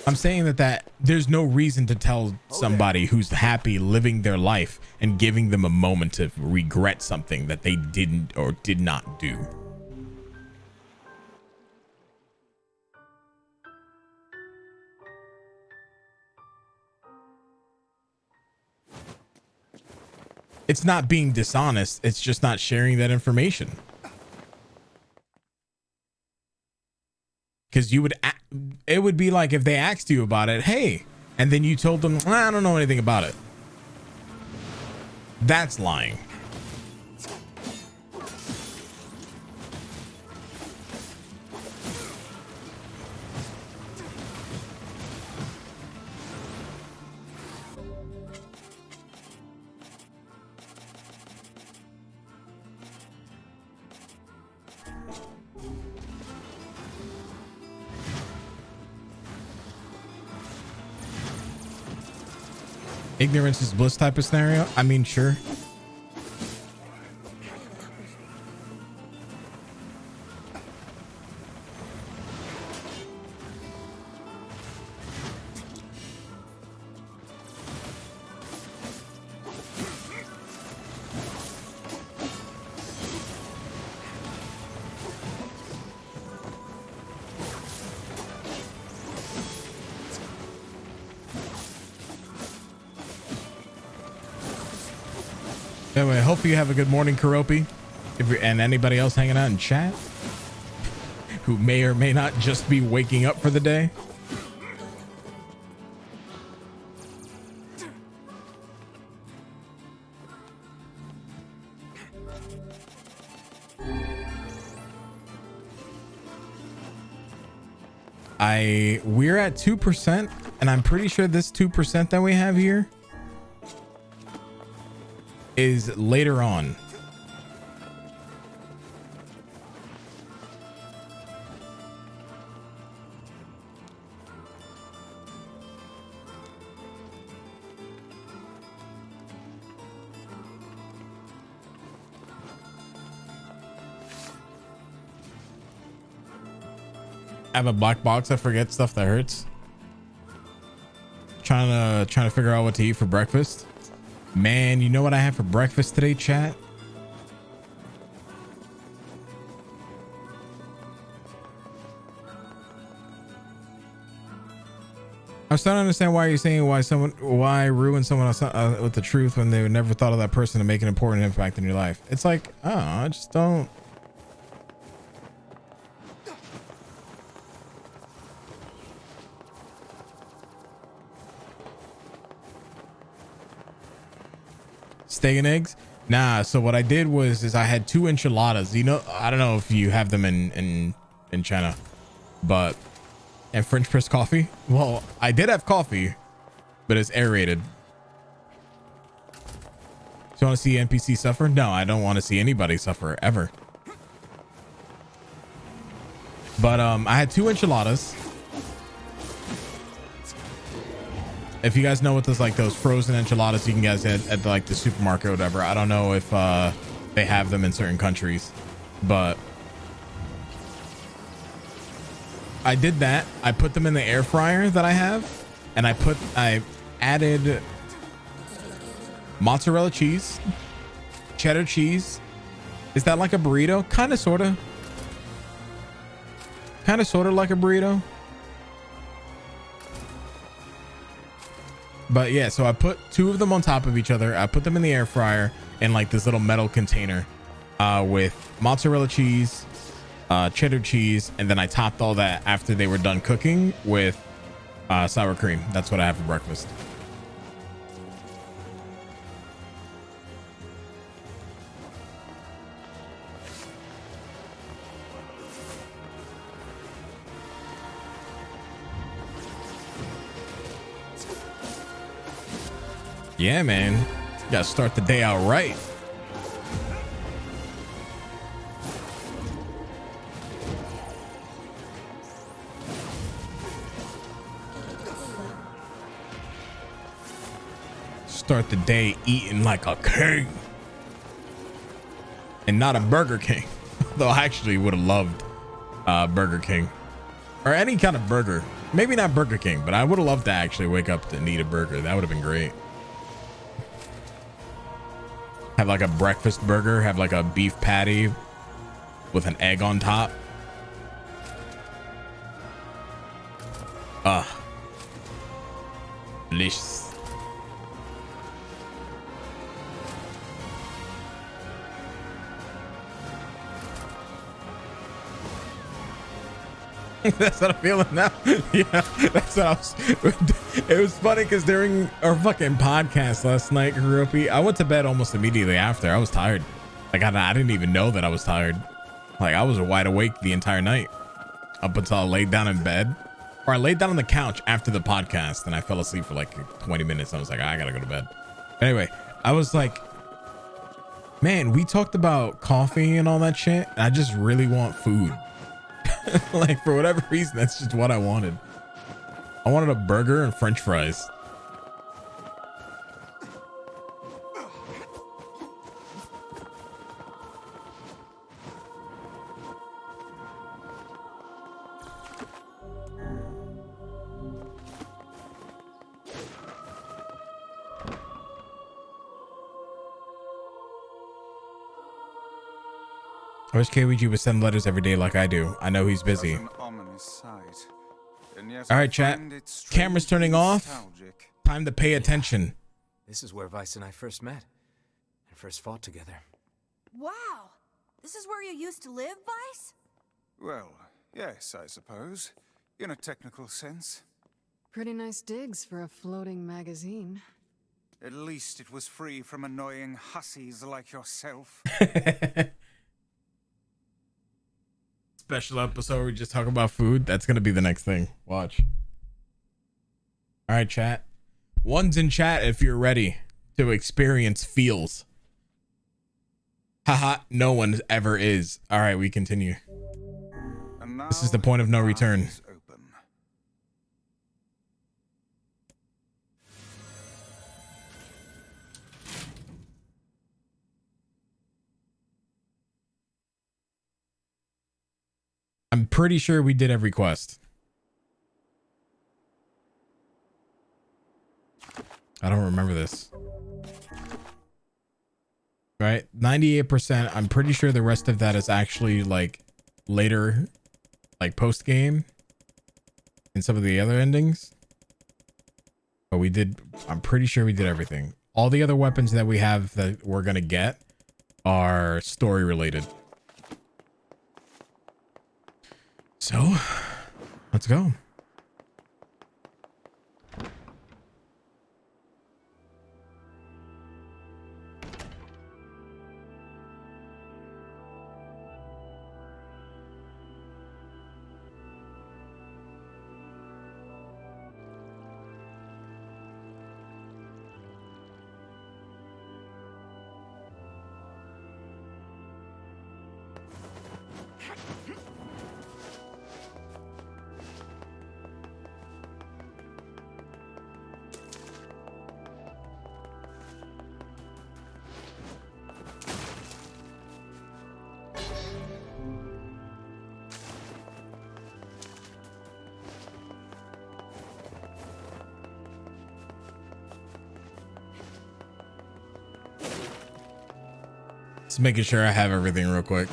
I'm saying that there's no reason to tell somebody who's happy living their life and giving them a moment to regret something that they didn't or did not do. It's not being dishonest. It's just not sharing that information. Because it would be like if they asked you about it, hey, and then you told them, I don't know anything about it. That's lying. Ignorance is bliss type of scenario. I mean, sure. Anyway, hope you have a good morning, Karopi, and anybody else hanging out in chat who may or may not just be waking up for the day. We're at 2%, and I'm pretty sure this 2% that we have here is later on. I have a black box. I forget stuff that hurts. Trying to figure out what to eat for breakfast. Man, you know what I had for breakfast today, chat? I'm starting to understand why you're saying why ruin someone else with the truth when they would never thought of that person to make an important impact in your life. It's like, oh, I just don't. Steak and eggs? Nah. So what I did is I had 2 enchiladas. You know, I don't know if you have them in China, but and French press coffee. Well, I did have coffee, but it's aerated. Do you want to see NPC suffer? No, I don't want to see anybody suffer ever. But I had 2 enchiladas. If you guys know what those frozen enchiladas you can get at like the supermarket or whatever. I don't know if they have them in certain countries, but I did that. I put them in the air fryer that I have, and I added mozzarella cheese, cheddar cheese. Is that like a burrito? Kind of, sort of like a burrito. But yeah, so I put 2 of them on top of each other. I put them in the air fryer in like this little metal container with mozzarella cheese, cheddar cheese, and then I topped all that after they were done cooking with sour cream. That's what I have for breakfast. Yeah, man. Gotta start the day out right. Start the day eating like a king. And not a Burger King. Though I actually would have loved Burger King. Or any kind of burger. Maybe not Burger King, but I would have loved to actually wake up and eat a burger. That would have been great. Have like a breakfast burger. Have like a beef patty with an egg on top. Delicious. That's what I'm feeling now. Yeah, that's what I was. It was funny because during our fucking podcast last night, Kuropi, I went to bed almost immediately after. I was tired. Like I didn't even know that I was tired. Like I was wide awake the entire night up until I laid down in bed, or I laid down on the couch after the podcast and I fell asleep for like 20 minutes. I was like, I gotta go to bed. Anyway, I was like, man, we talked about coffee and all that shit, and I just really want food. Like for whatever reason, that's just what I wanted. I wanted a burger and French fries. I wish KWG would send letters every day like I do. I know he's busy. An ominous sight. And yet All I right, chat. find it strangely Camera's turning off. nostalgic. Time to pay attention. This is where Vice and I first met. And first fought together. Wow! This is where you used to live, Vice? Well, yes, I suppose. In a technical sense. Pretty nice digs for a floating magazine. At least it was free from annoying hussies like yourself. Special episode where we just talk about food. That's gonna be the next thing. Watch. All right, chat. One's in chat if you're ready to experience feels. Haha, no one ever is. All right, we continue. This is the point of no return. I'm pretty sure we did every quest. I don't remember this. Right? 98%. I'm pretty sure the rest of that is actually like later, like post game and some of the other endings. But we did, I'm pretty sure we did everything. All the other weapons that we have that we're going to get are story related. So, let's go. Just making sure I have everything real quick.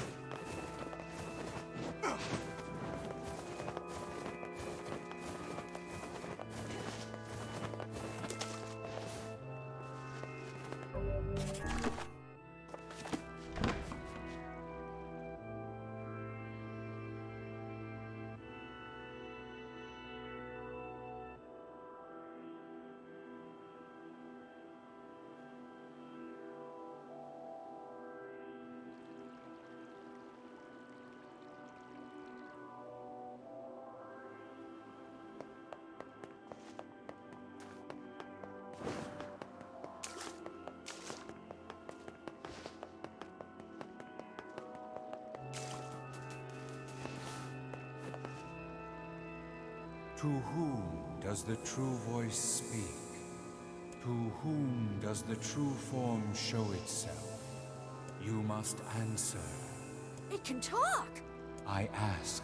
To whom does the true voice speak? To whom does the true form show itself? You must answer. It can talk! I ask,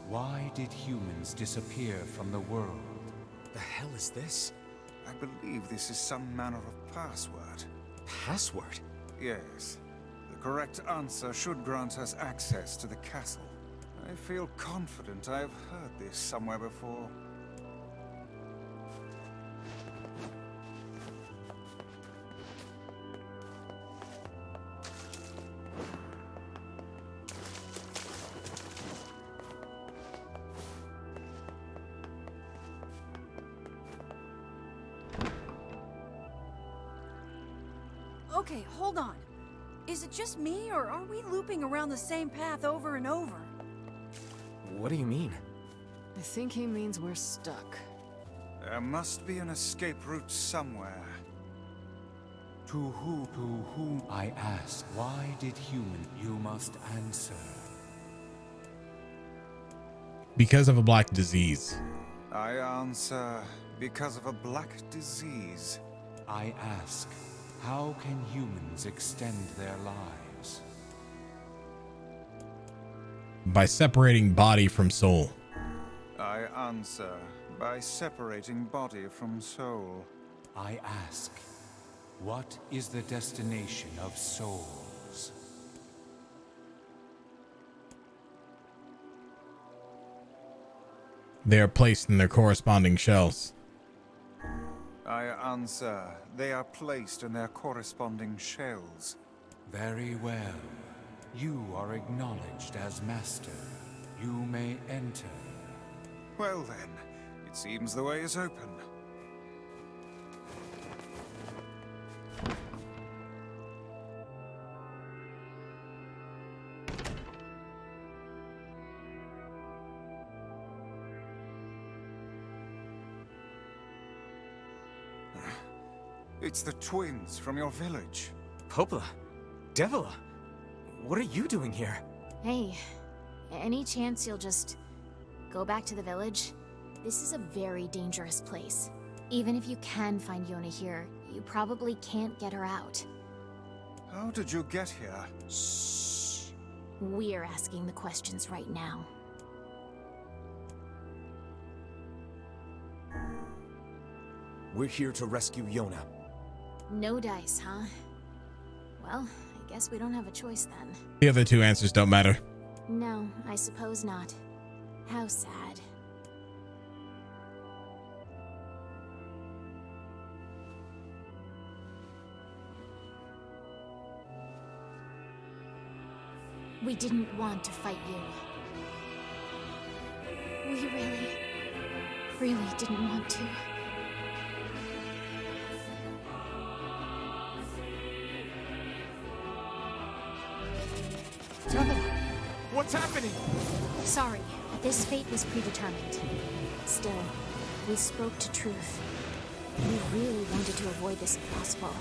why did humans disappear from the world? The hell is this? I believe this is some manner of password. Password? Yes. The correct answer should grant us access to the castle. I feel confident I've heard this somewhere before. Okay, hold on. Is it just me, or are we looping around the same path over and over? What do you mean? I think he means we're stuck. There must be an escape route somewhere. To whom I ask, why did human? You must answer. Because of a black disease. I answer, because of a black disease. I ask, how can humans extend their lives? By separating body from soul. I answer, by separating body from soul. I ask, what is the destination of souls? They are placed in their corresponding shells. I answer, they are placed in their corresponding shells. Very well. You are acknowledged as master. You may enter. Well then, it seems the way is open. It's the twins from your village. Popola? Devila? What are you doing here? Hey, any chance you'll just go back to the village? This is a very dangerous place. Even if you can find Yona here, you probably can't get her out. How did you get here? Shh. We're asking the questions right now. We're here to rescue Yona. No dice, huh? Well, I guess we don't have a choice then. The other two answers don't matter. No, I suppose not. How sad. We didn't want to fight you. We really didn't want to. What's happening? Sorry, this fate was predetermined. Still, we spoke to truth. We really wanted to avoid this if possible.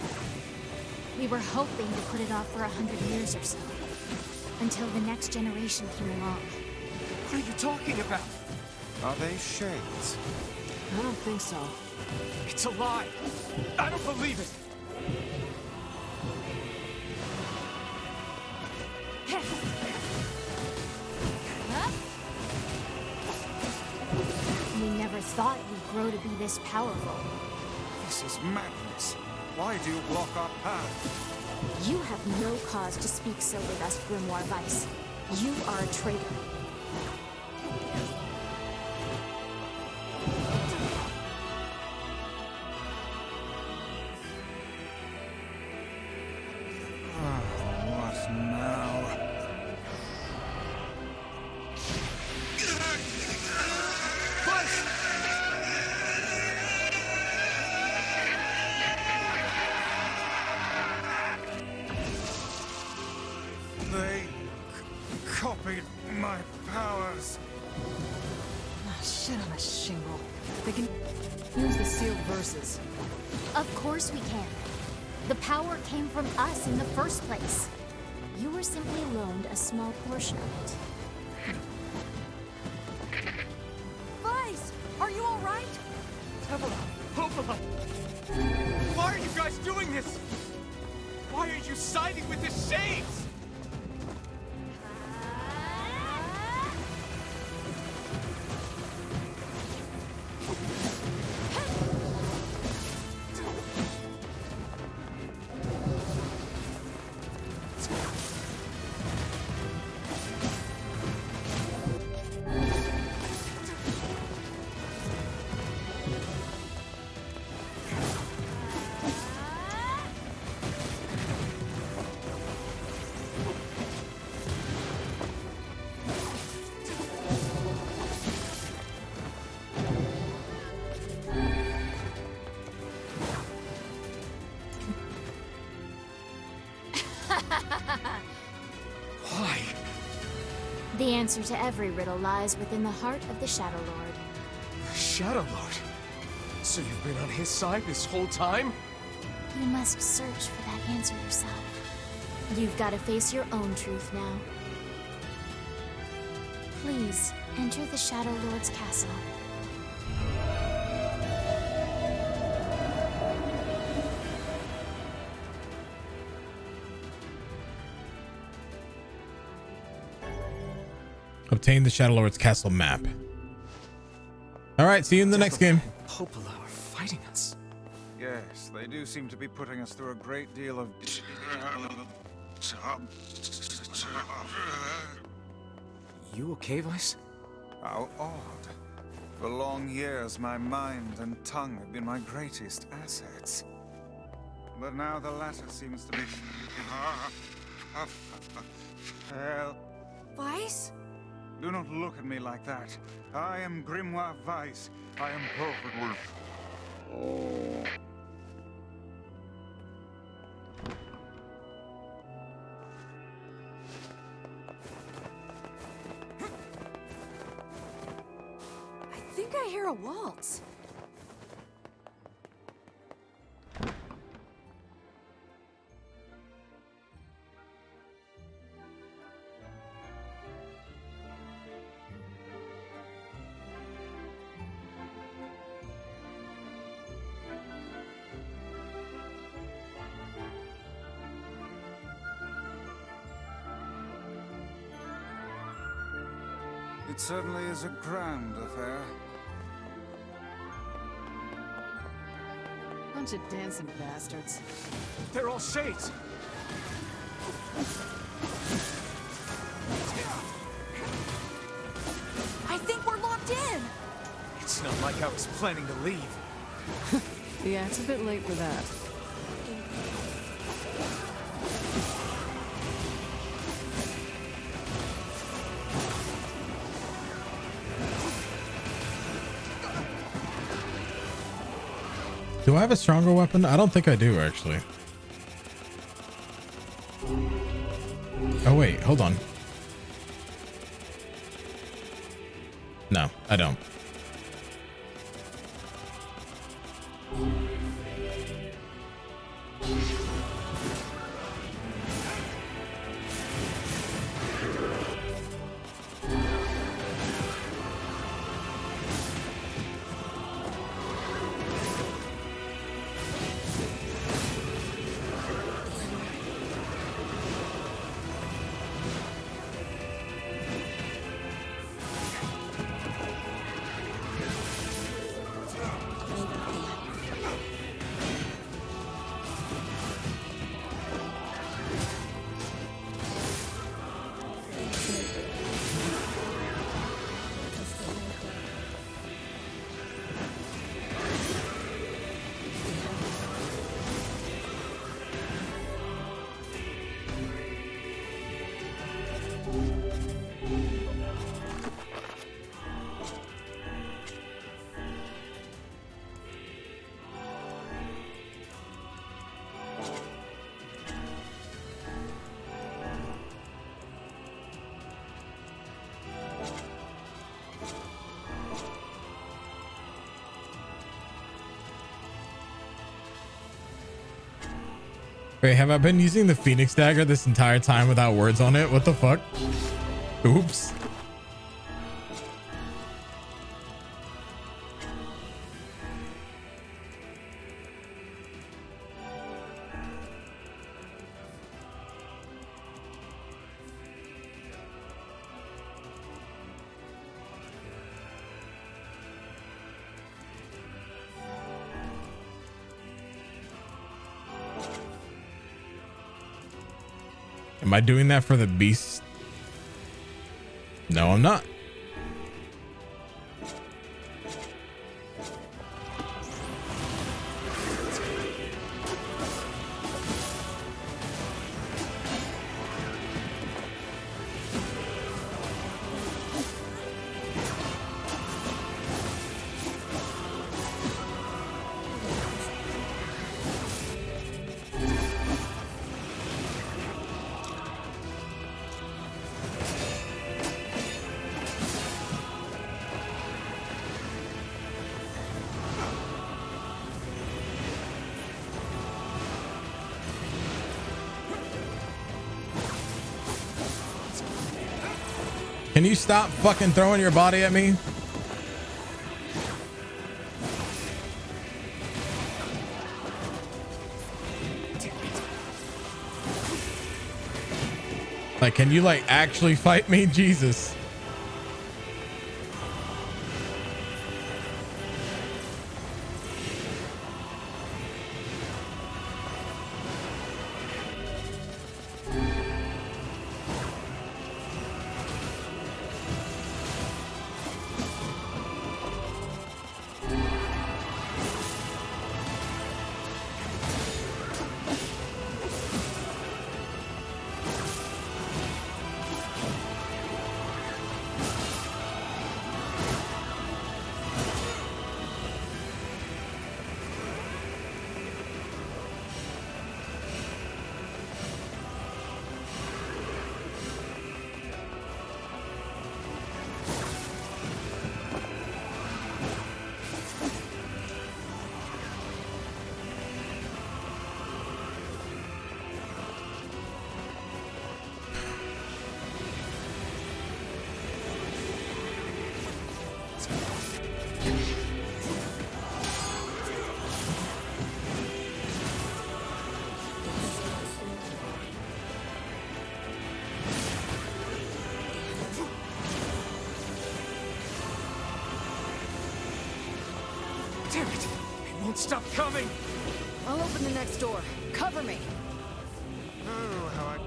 We were hoping to put it off for 100 years or so. Until the next generation came along. What are you talking about? Are they shades? I don't think so. It's a lie. I don't believe it. We never thought we'd grow to be this powerful. This is madness. Why do you block our path? You have no cause to speak so with us, Grimoire Weiss. You are a traitor. What now? They copied my powers. Ah, shit on a shingle. They can use the sealed verses. Of course we can. The power came from us in the first place. You were simply loaned a small portion of it. Vice! Are guys doing this? Why are you siding with the Shades? Why? The answer to every riddle lies within the heart of the Shadow Lord. The Shadow Lord? So you've been on his side this whole time? You must search for that answer yourself. You've got to face your own truth now. Please, enter the Shadow Lord's castle. Obtain the Shadow Lord's castle map. All right, see you in the next game. Popola are fighting us. Yes, they do seem to be putting us through a great deal of... You okay, Vice? How odd. For long years, my mind and tongue have been my greatest assets. But now the latter seems to be... Well... Vice? Do not look at me like that. I am Grimoire Weiss. I am perfectly... Oh. I think I hear a waltz. It certainly is a grand affair. Bunch of dancing bastards. They're all Shades! I think we're locked in! It's not like I was planning to leave. Yeah, it's a bit late for that. Do I have a stronger weapon? I don't think I do, actually. Oh, wait, hold on. No, I don't. Wait, have I been using the Phoenix dagger this entire time without words on it? What the fuck? Oops. Am I doing that for the beast? No, I'm not. Can you stop fucking throwing your body at me? Like, can you like actually fight me? Jesus. Damn it! It won't stop coming! I'll open the next door. Cover me. Oh, how I...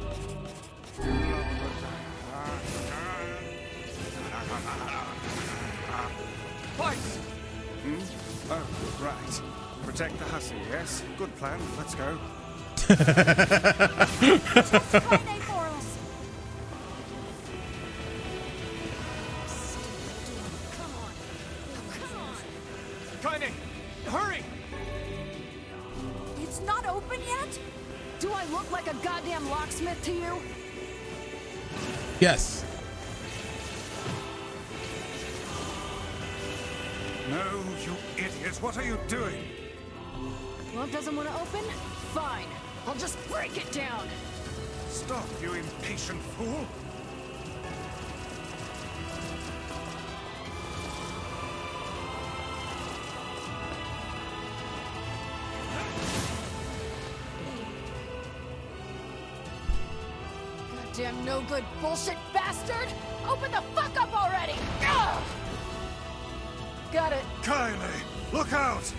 Fight! Oh, right. Protect the hussy, yes? Good plan. Let's go. Kaine! Hurry! It's not open yet? Do I look like a goddamn locksmith to you? Yes. No, you idiot. What are you doing? Well, it doesn't want to open? Fine. I'll just break it down. Stop, you impatient fool. Goddamn no good bullshit bastard! Open the fuck up already! Ugh! Got it. Kaine, look out!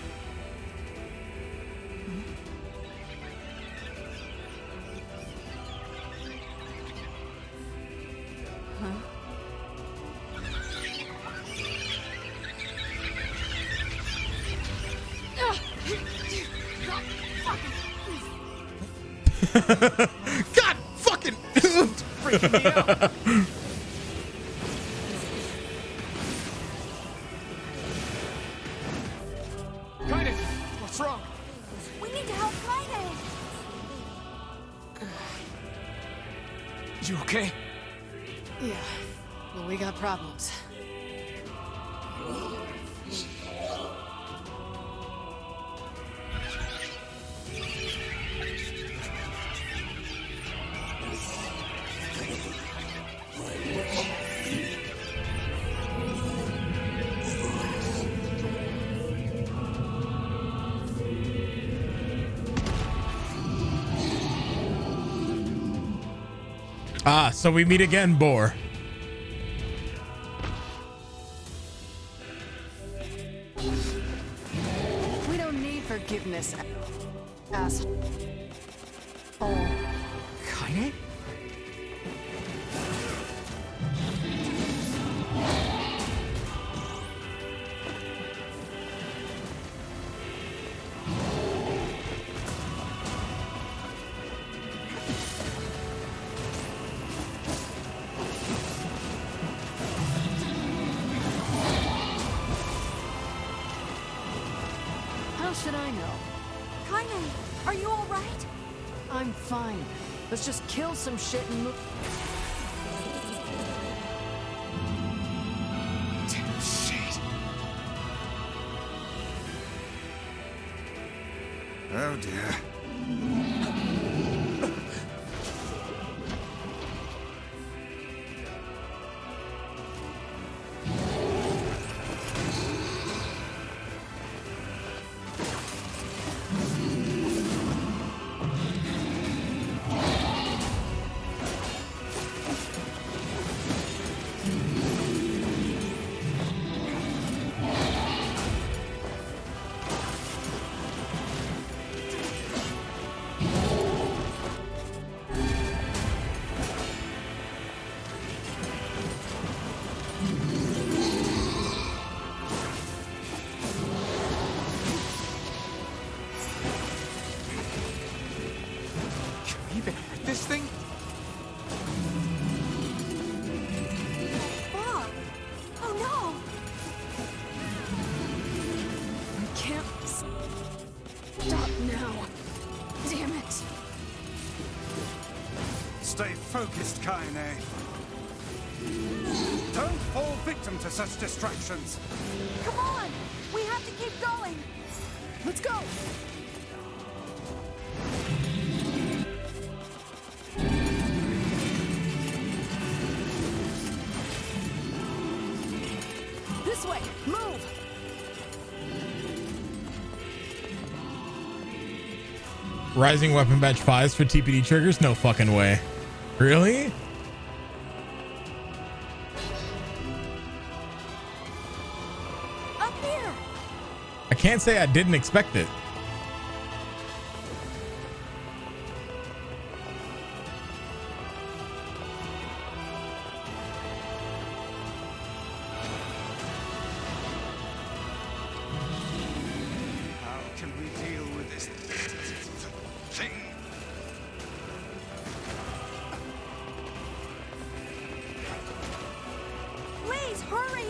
God fucking Freaking me out! Kaine! What's wrong? We need to help Kaine! You okay? Yeah. Well, we got problems. Ah, so we meet again, Boar. We don't need forgiveness, asshole. Oh. Kaine? How should I know? Kaine, are you all right? I'm fine. Let's just kill some shit and move. Damn shit. Oh dear. This thing? Bob! Oh no! I can't stop now. Damn it. Stay focused, Kaine. Don't fall victim to such distractions. Come on! We have to keep going! Let's go! This way! Move! Rising weapon batch 5s for TPD triggers? No fucking way. Really? Up here! I can't say I didn't expect it. How can we deal with this thing? Please, hurry!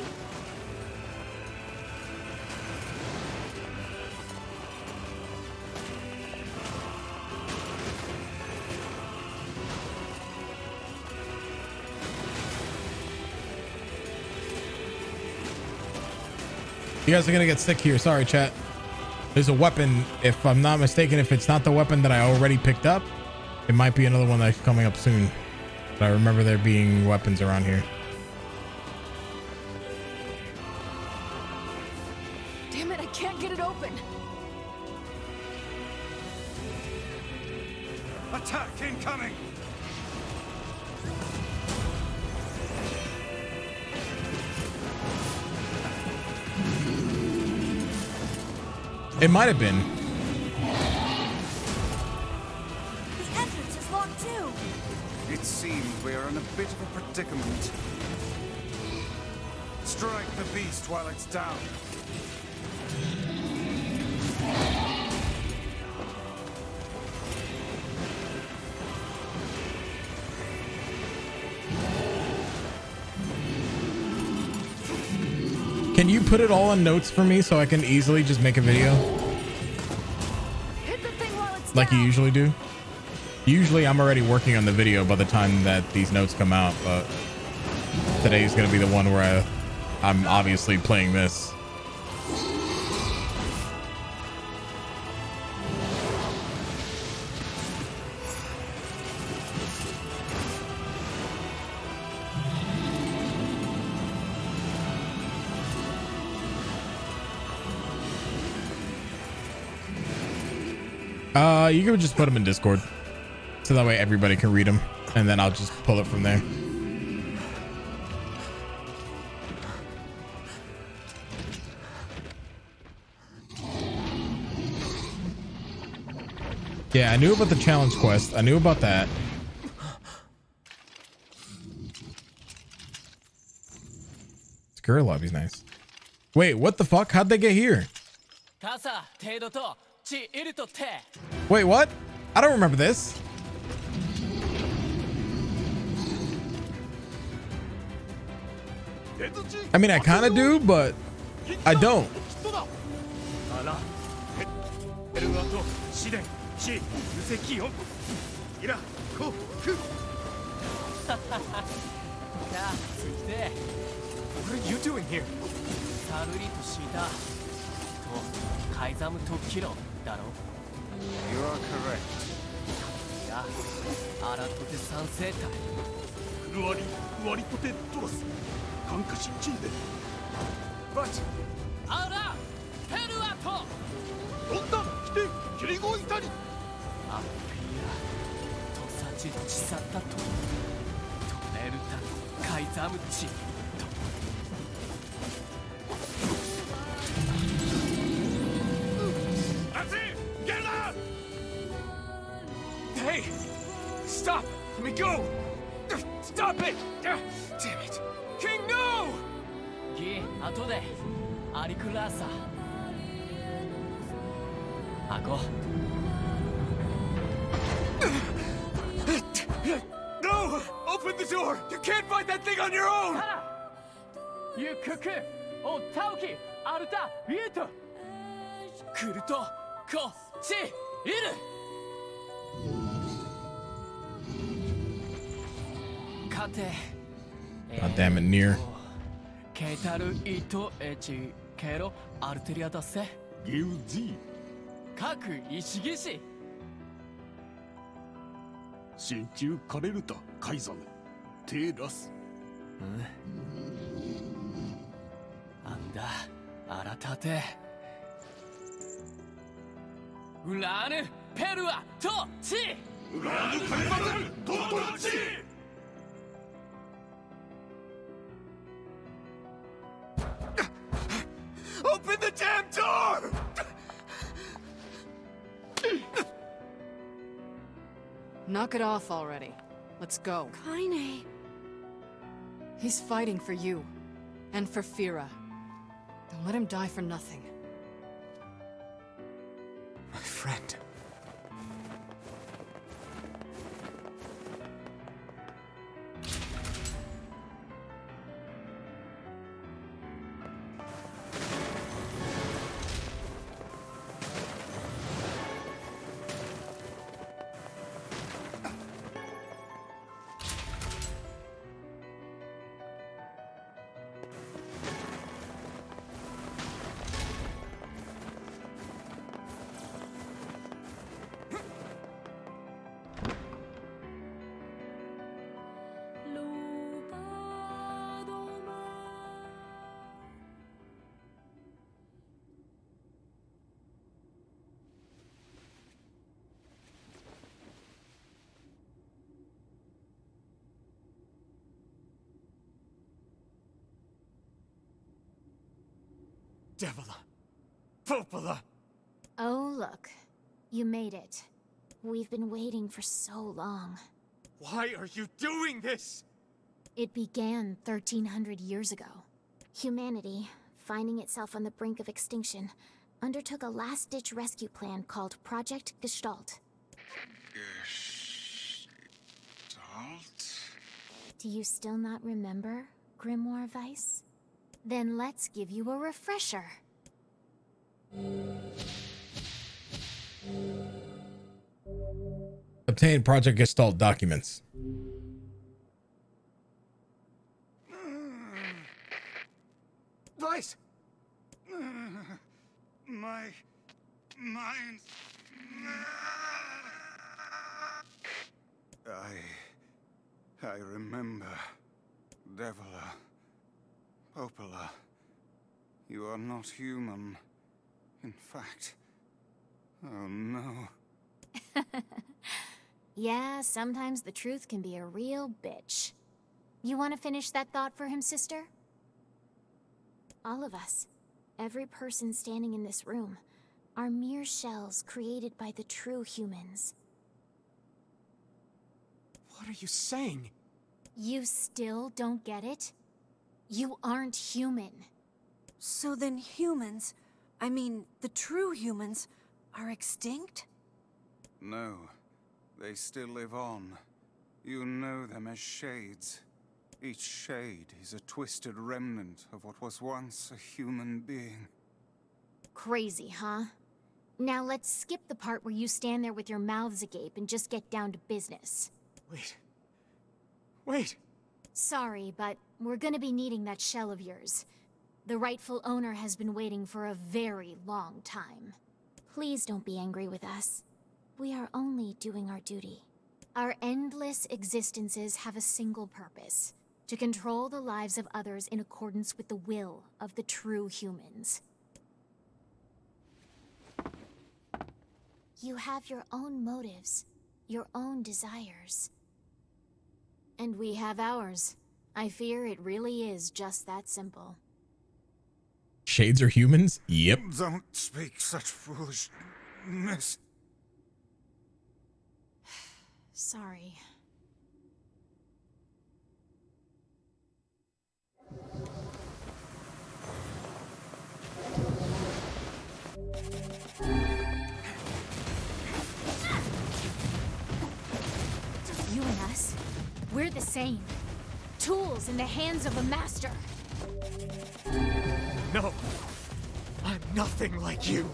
You guys are gonna get sick here. Sorry, chat. There's a weapon. If I'm not mistaken, if it's not the weapon that I already picked up, it might be another one that's coming up soon. But I remember there being weapons around here. Damn it, I can't get it open. Attack incoming! It might have been. The entrance is locked too! It seems we are in a bit of a predicament. Strike the beast while it's down. Can you put it all in notes for me so I can easily just make a video? Hit the thing while it's Like you down. usually do? Usually I'm already working on the video by the time that these notes come out, but today's gonna be the one where I'm obviously playing this. You can just put them in Discord, so that way everybody can read them, and then I'll just pull it from there. Yeah, I knew about the challenge quest. I knew about that. This girl lobby's nice. Wait, what the fuck? How'd they get here? Wait, what? I don't remember this. I mean, I kind of do, but I don't. What are you doing here? サルリとシータとカイザムとキロだろ You are correct. いやアラトテ三世隊フルワリワリポテトロス感化神チーで But アラペルアトロンダン来てキリゴイタリアッピアトサチチサタとトレルタカイザムチ hey, stop! Let me go! Stop it! Damn it! King, no! ギ後でアリクラーサアコ No! Open the door! You can't fight that thing on your own! ユククオタオキアルタウィートクルトコチイル God damn it, Nier. ケタルイトエチケロアルテリアダセギウジ各石技師真鍮カレルタカイザムテラスあんだアラタテウラーヌペルアトチウラーヌカイザムトトラチ Open the damn door! Knock it off already. Let's go. Kaine. He's fighting for you. And for Fira. Don't let him die for nothing. My friend. Devila! Popola! Oh, look. You made it. We've been waiting for so long. Why are you doing this? It began 1,300 years ago. Humanity, finding itself on the brink of extinction, undertook a last-ditch rescue plan called Project Gestalt. Gestalt? Do you still not remember, Grimoire Weiss? Then let's give you a refresher. Obtain Project Gestalt documents. Weiss! My mind. I remember. Devila. Popola. You are not human. In fact. Oh no. Yeah, sometimes the truth can be a real bitch. You want to finish that thought for him, sister? All of us, every person standing in this room, are mere shells created by the true humans. What are you saying? You still don't get it? You aren't human. So then humans, I mean, the true humans, are extinct? No. They still live on. You know them as shades. Each shade is a twisted remnant of what was once a human being. Crazy, huh? Now let's skip the part where you stand there with your mouths agape and just get down to business. Wait. Sorry, but we're gonna be needing that shell of yours. The rightful owner has been waiting for a very long time. Please don't be angry with us. We are only doing our duty. Our endless existences have a single purpose: to control the lives of others in accordance with the will of the true humans. You have your own motives, your own desires. And we have ours. I fear it really is just that simple. Shades are humans? Yep. Don't speak such foolishness. Sorry. You and us, we're the same. Tools in the hands of a master. No. I'm nothing like you.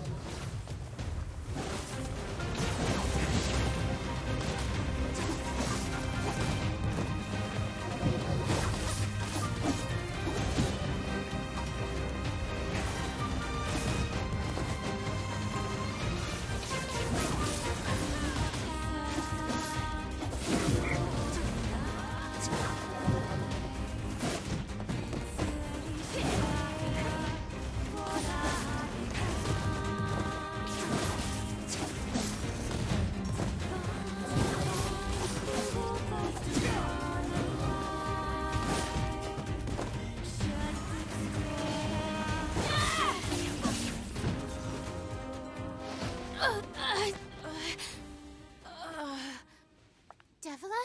Devila?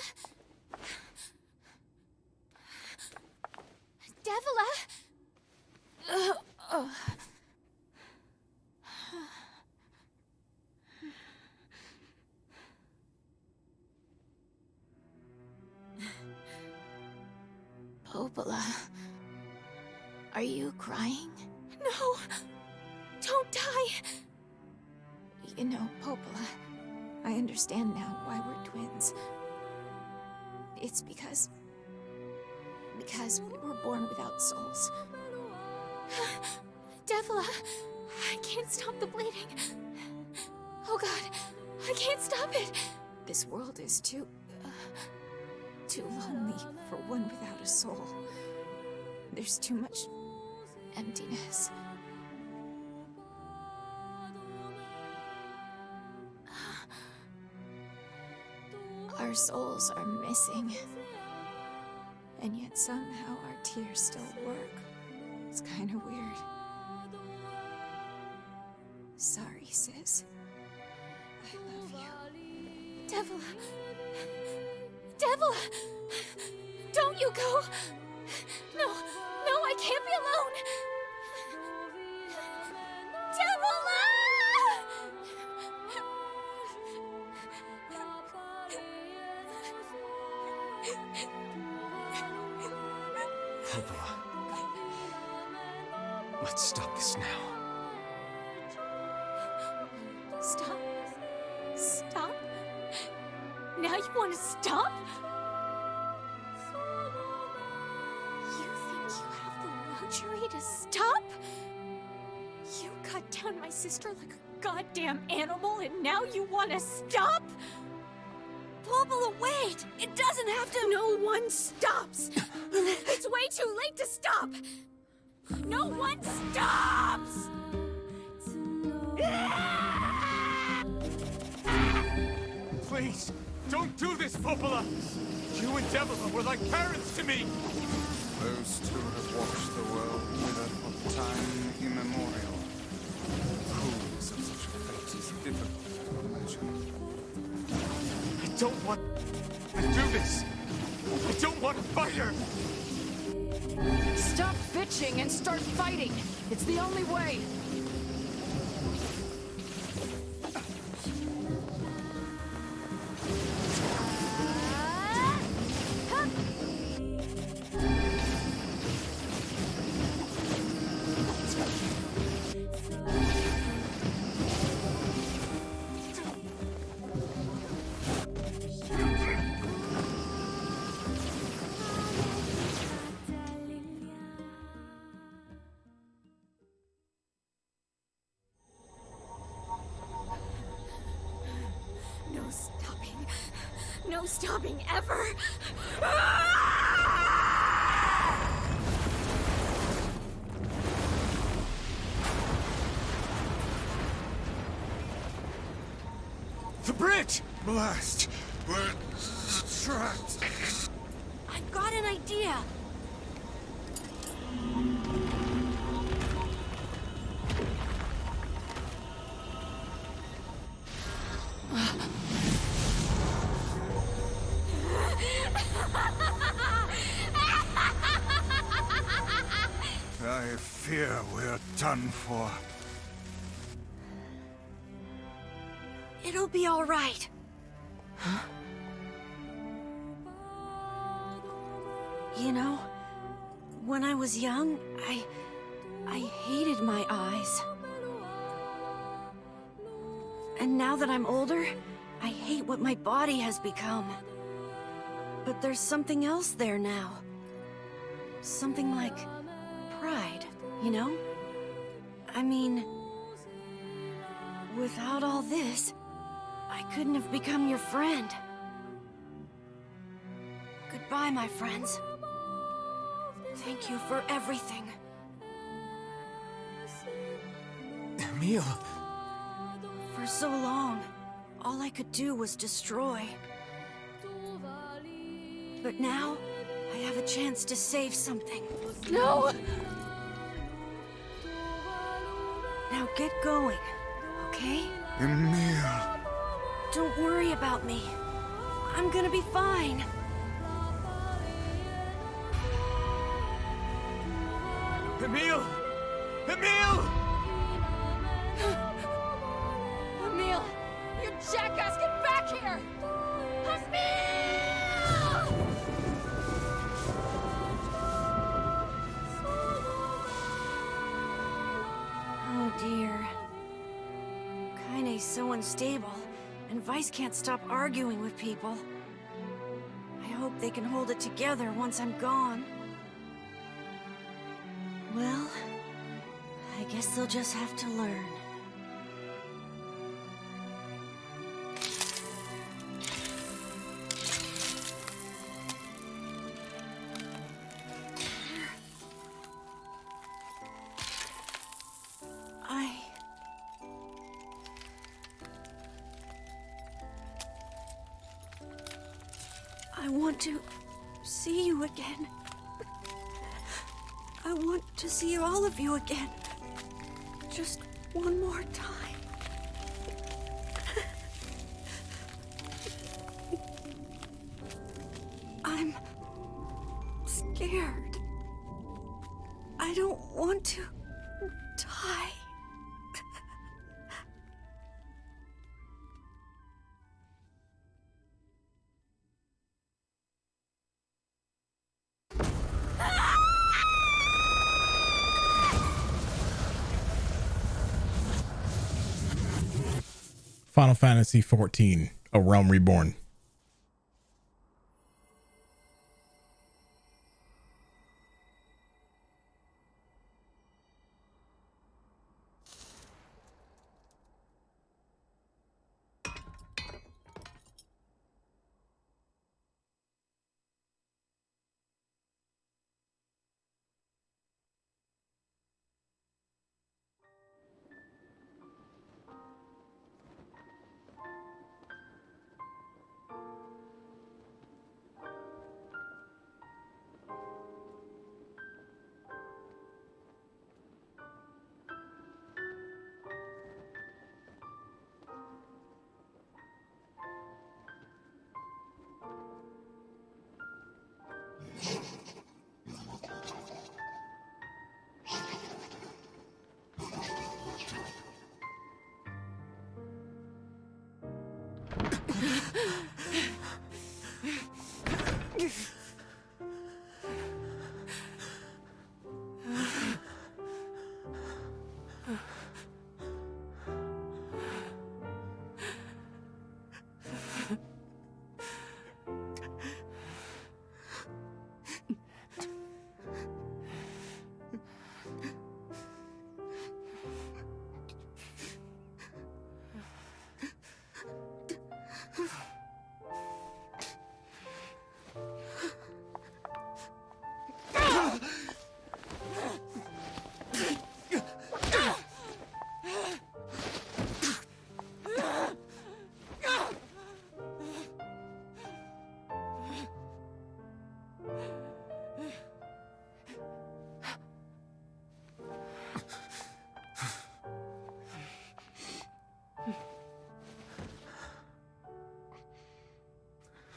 Devila? Popola, are you crying? No! Don't die! You know, Popola, I understand now why we're twins. It's because we were born without souls. Devila, I can't stop the bleeding. Oh god, I can't stop it. This world is too lonely for one without a soul. There's too much emptiness. Our souls are missing. And yet somehow our tears still work. It's kind of weird. Sorry, sis. I love you. Devila! Devila! Don't you go! No, I can't be alone! Devila! Popola. Let's stop this now. Stop? Stop? Now you want to stop? You think you have the luxury to stop? You cut down my sister like a goddamn animal and now you want to stop? Popola, wait! It doesn't have to— No one stops! It's way too late to stop! No one stops! Please, don't do this, Popola! You and Devila were like parents to me! Those two have watched the world wither for time immemorial. The cruelness of such a fate is difficult to imagine. I don't want to do this! I don't want to fight her! Stop bitching and start fighting! It's the only way! no stopping ever. The bridge! Blast! We're trapped. I've got an idea. I fear we're done for. It'll be all right. Huh? You know, when I was young, I hated my eyes. And now that I'm older, I hate what my body has become. But there's something else there now. Something like pride, you know? I mean, without all this, I couldn't have become your friend. Goodbye, my friends. Thank you for everything. Emil. For so long, all I could do was destroy. But now, I have a chance to save something. No! Now get going, okay? Emil. Don't worry about me. I'm gonna be fine. Emil! Emil! Emil! You jackass, get back here! Emil! Oh dear. Kaine's so unstable, and Vice can't stop arguing with people. I hope they can hold it together once I'm gone. Well, I guess they'll just have to learn. I want to see you again. I want to see all of you again. Just one more time. I'm scared. I don't want to die. Final Fantasy XIV, A Realm Reborn.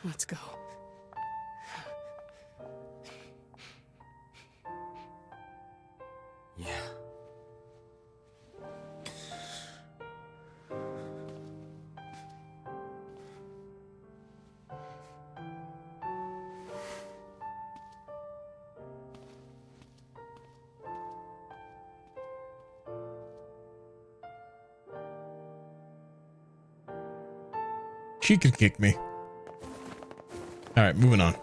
Let's go. Yeah. She could kick me. All right, moving on.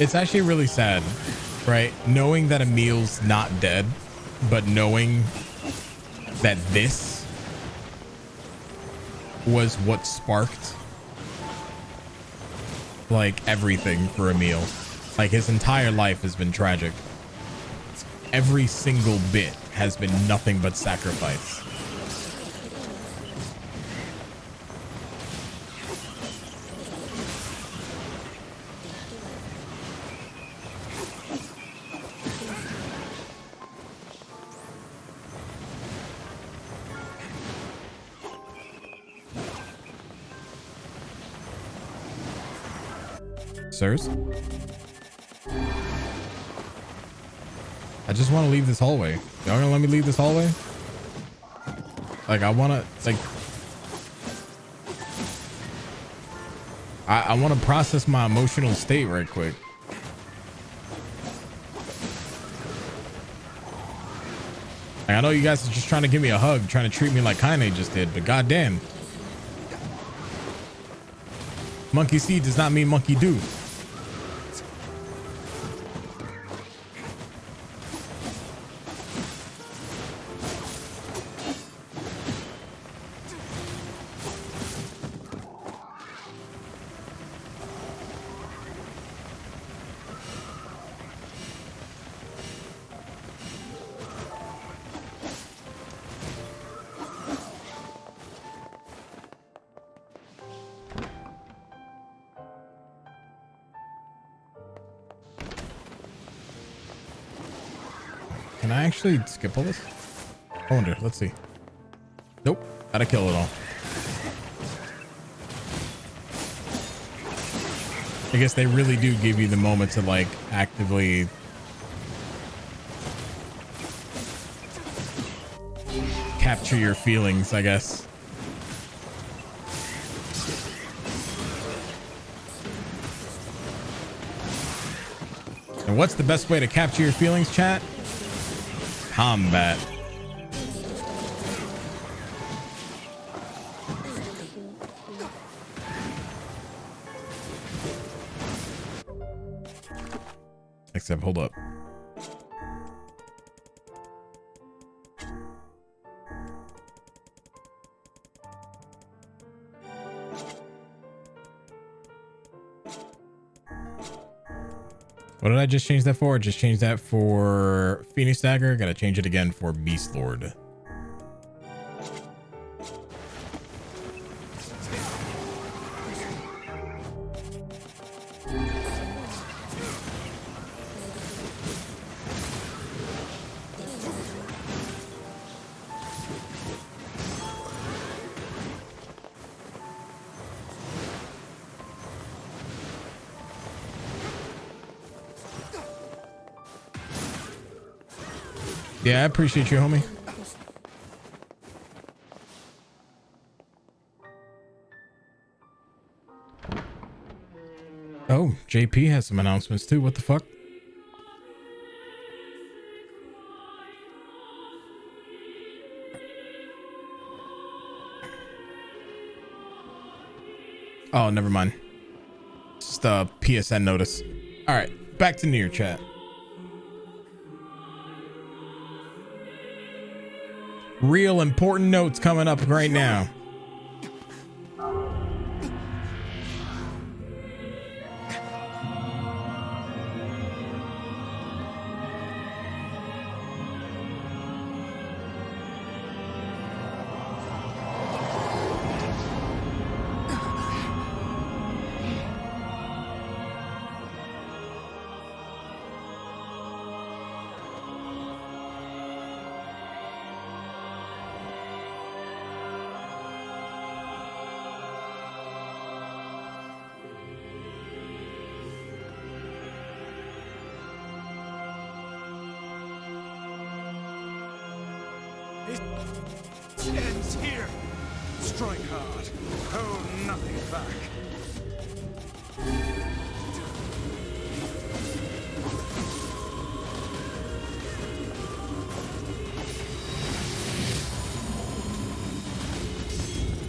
It's actually really sad, right? Knowing that Emil's not dead, but knowing that this was what sparked like everything for Emil. Like his entire life has been tragic. Every single bit has been nothing but sacrifice. Sirs? I just want to leave this hallway. Y'all gonna let me leave this hallway? Like I want to, like, I want to process my emotional state right quick. Like, I know you guys are just trying to give me a hug, trying to treat me like Kaine just did, but goddamn. Monkey see does not mean monkey do. Can I actually skip all this? I wonder. Let's see. Nope. Gotta kill it all. I guess they really do give you the moment to like actively capture your feelings, I guess. And what's the best way to capture your feelings, chat? Combat. Except, hold up. What did I just change that for? Just change that for Phoenix Dagger. Gotta change it again for Beast Lord. Yeah, I appreciate you, homie. Oh, JP has some announcements too. What the fuck? Oh, never mind. Just a PSN notice. All right, back to Nier, chat. Real important notes coming up right now. It ends here. Strike hard. Hold nothing back.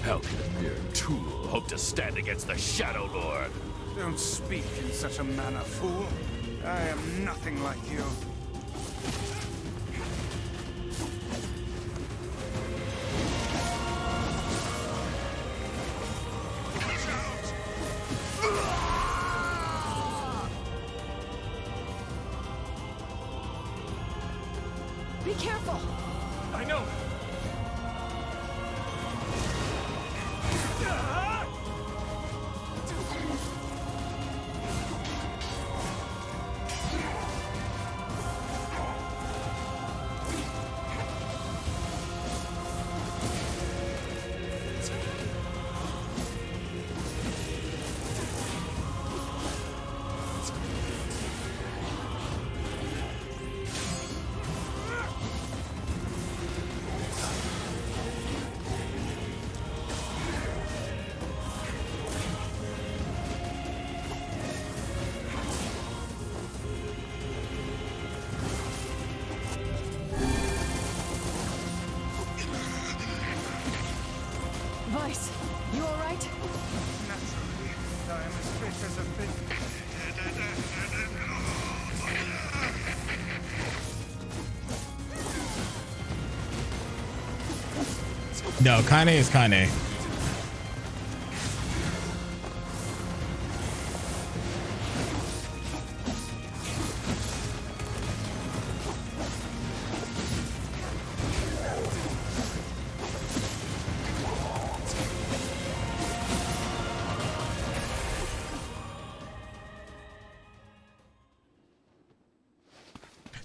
How can a mere tool hope to stand against the Shadow Lord? Don't speak in such a manner, fool. I am nothing like you. Be careful! I know! Vice, you alright? Naturally, I am as fit as a fish. No, Kane is Kane.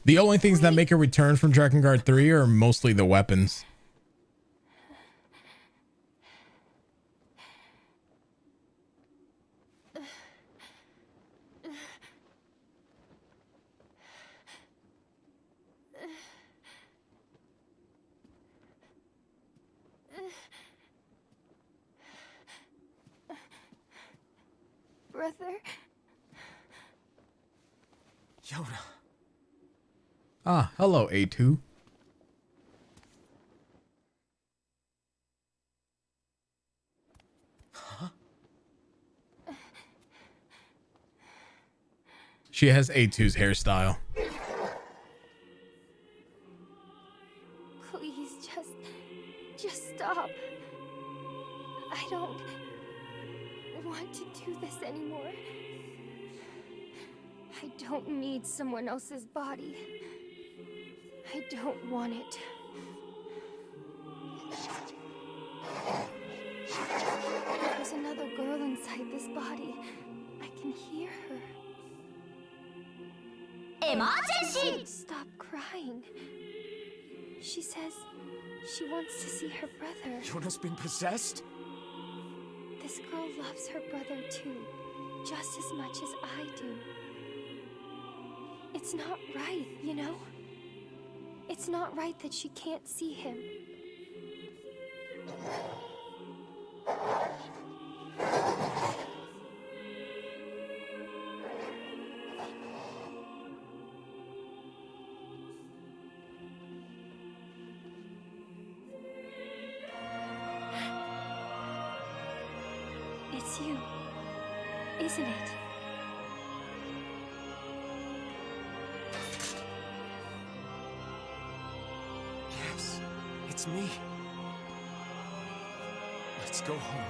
The only things that make a return from Drakengard 3 are mostly the weapons. Brother? Yona. Ah, hello, A2. Huh? She has A2's hairstyle. Please, just stop. I don't want to do this anymore. I don't need someone else's body. I don't want it. There's another girl inside this body. I can hear her. Emergency! Stop crying. She says she wants to see her brother. Yona's been possessed? This girl loves her brother too, just as much as I do. It's not right, you know? It's not right that she can't see him. It's you, isn't it? Yes, it's me. Let's go home.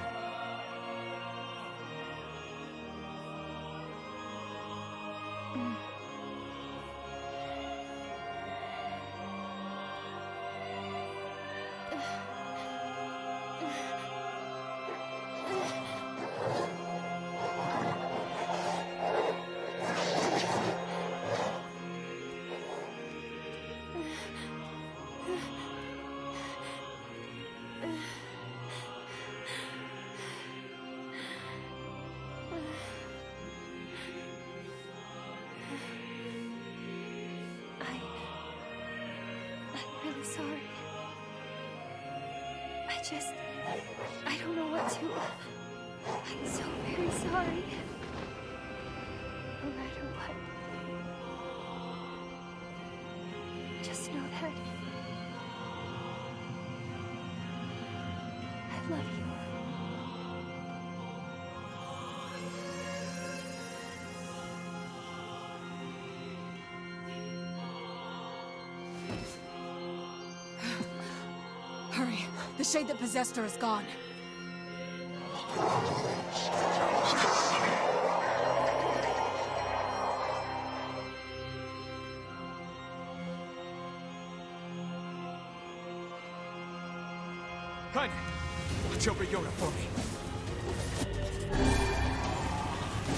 I'm really sorry. I don't know what to... I'm so very sorry. No matter what. Just know that... I love you. Hurry. The shade that possessed her is gone. Hun! Watch over Yona for me.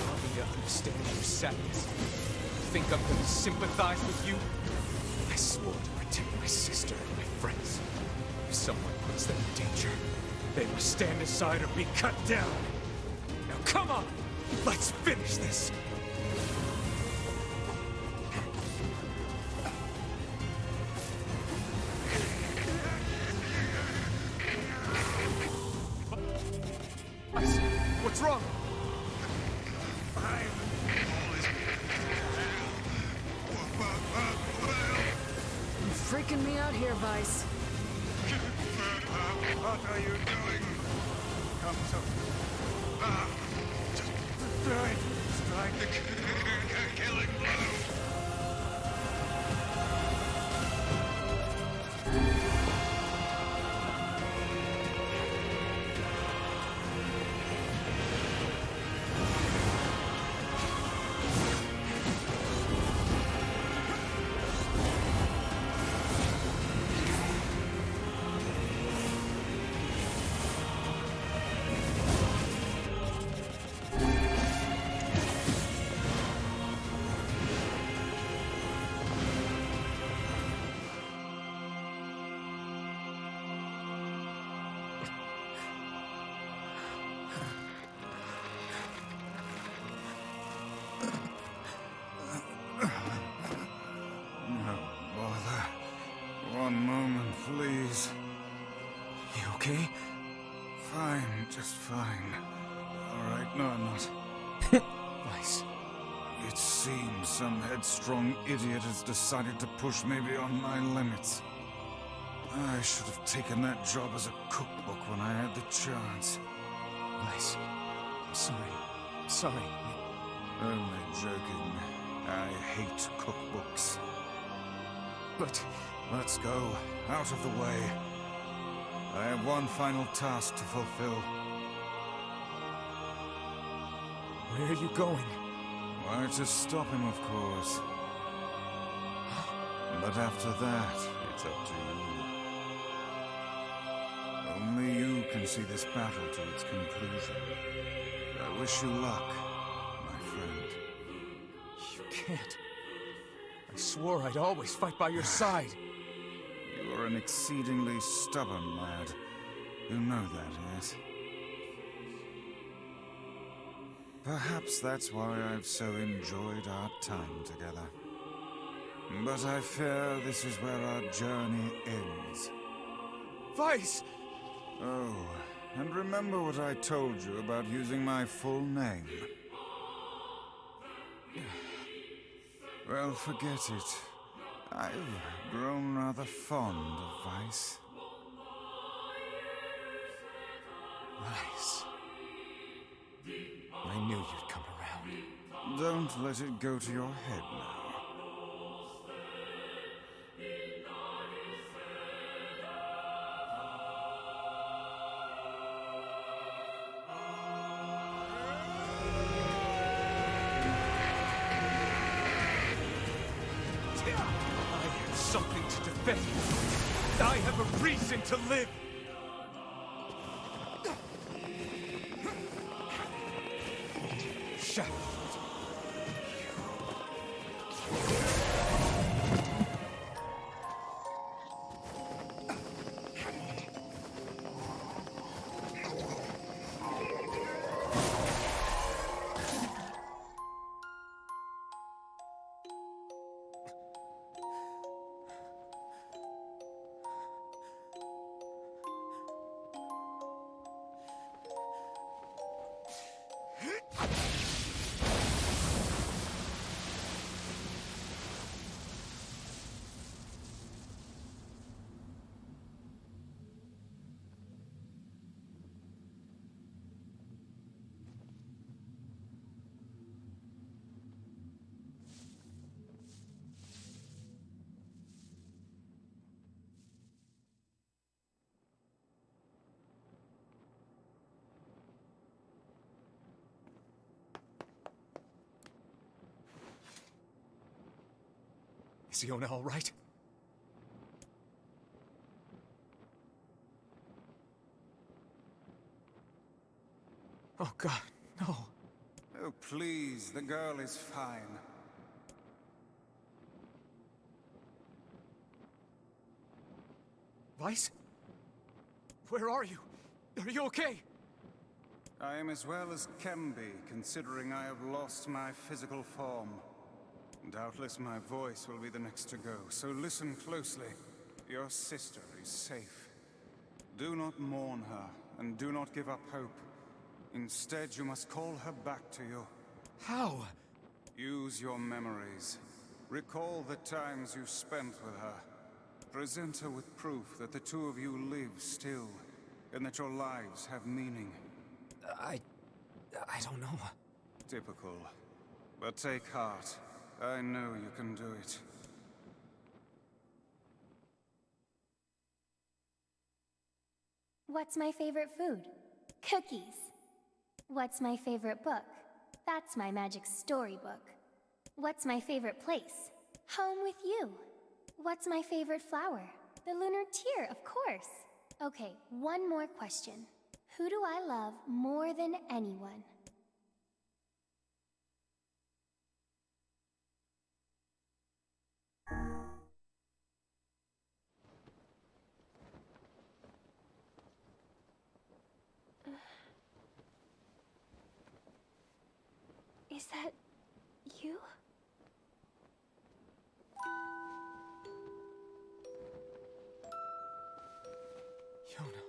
Help me to understand your sadness. Think I'm gonna sympathize with you? I swore to protect my sister and my friends. If someone puts them in danger, they must stand aside or be cut down. Now come on! Let's finish this! What's wrong? You're freaking me out here, Vice. What are you doing? Come to... just strike the killing blow. No bother. One moment, please. You okay? Fine, just fine. All right, no, I'm not. Vice. It seems some headstrong idiot has decided to push me beyond my limits. I should have taken that job as a cookbook when I had the chance. Vice. I'm sorry. I'm sorry. Only joking. I hate cookbooks. But... let's go. Out of the way. I have one final task to fulfill. Where are you going? Why, to stop him, of course. But after that, it's up to you. Only you can see this battle to its conclusion. I wish you luck, my friend. You can't. I swore I'd always fight by your side. You are an exceedingly stubborn lad. You know that, yes? Perhaps that's why I've so enjoyed our time together. But I fear this is where our journey ends. Vice! Oh, and remember what I told you about using my full name? Well, forget it. I've grown rather fond of Vice. Vice. I knew you'd come around. Don't let it go to your head now. I have something to defend. I have a reason to live. Shadow. Is Yona all right? Oh God, no. Oh, please, the girl is fine. Weiss? Where are you? Are you okay? I am as well as can be, considering I have lost my physical form. Doubtless my voice will be the next to go, so listen closely. Your sister is safe. Do not mourn her, and do not give up hope. Instead, you must call her back to you. How? Use your memories. Recall the times you spent with her. Present her with proof that the two of you live still, and that your lives have meaning. I don't know. Typical. But take heart. I know you can do it. What's my favorite food? Cookies. What's my favorite book? That's my magic storybook. What's my favorite place? Home with you. What's my favorite flower? The lunar tear, of course. Okay, one more question. Who do I love more than anyone? Is that you? Yona.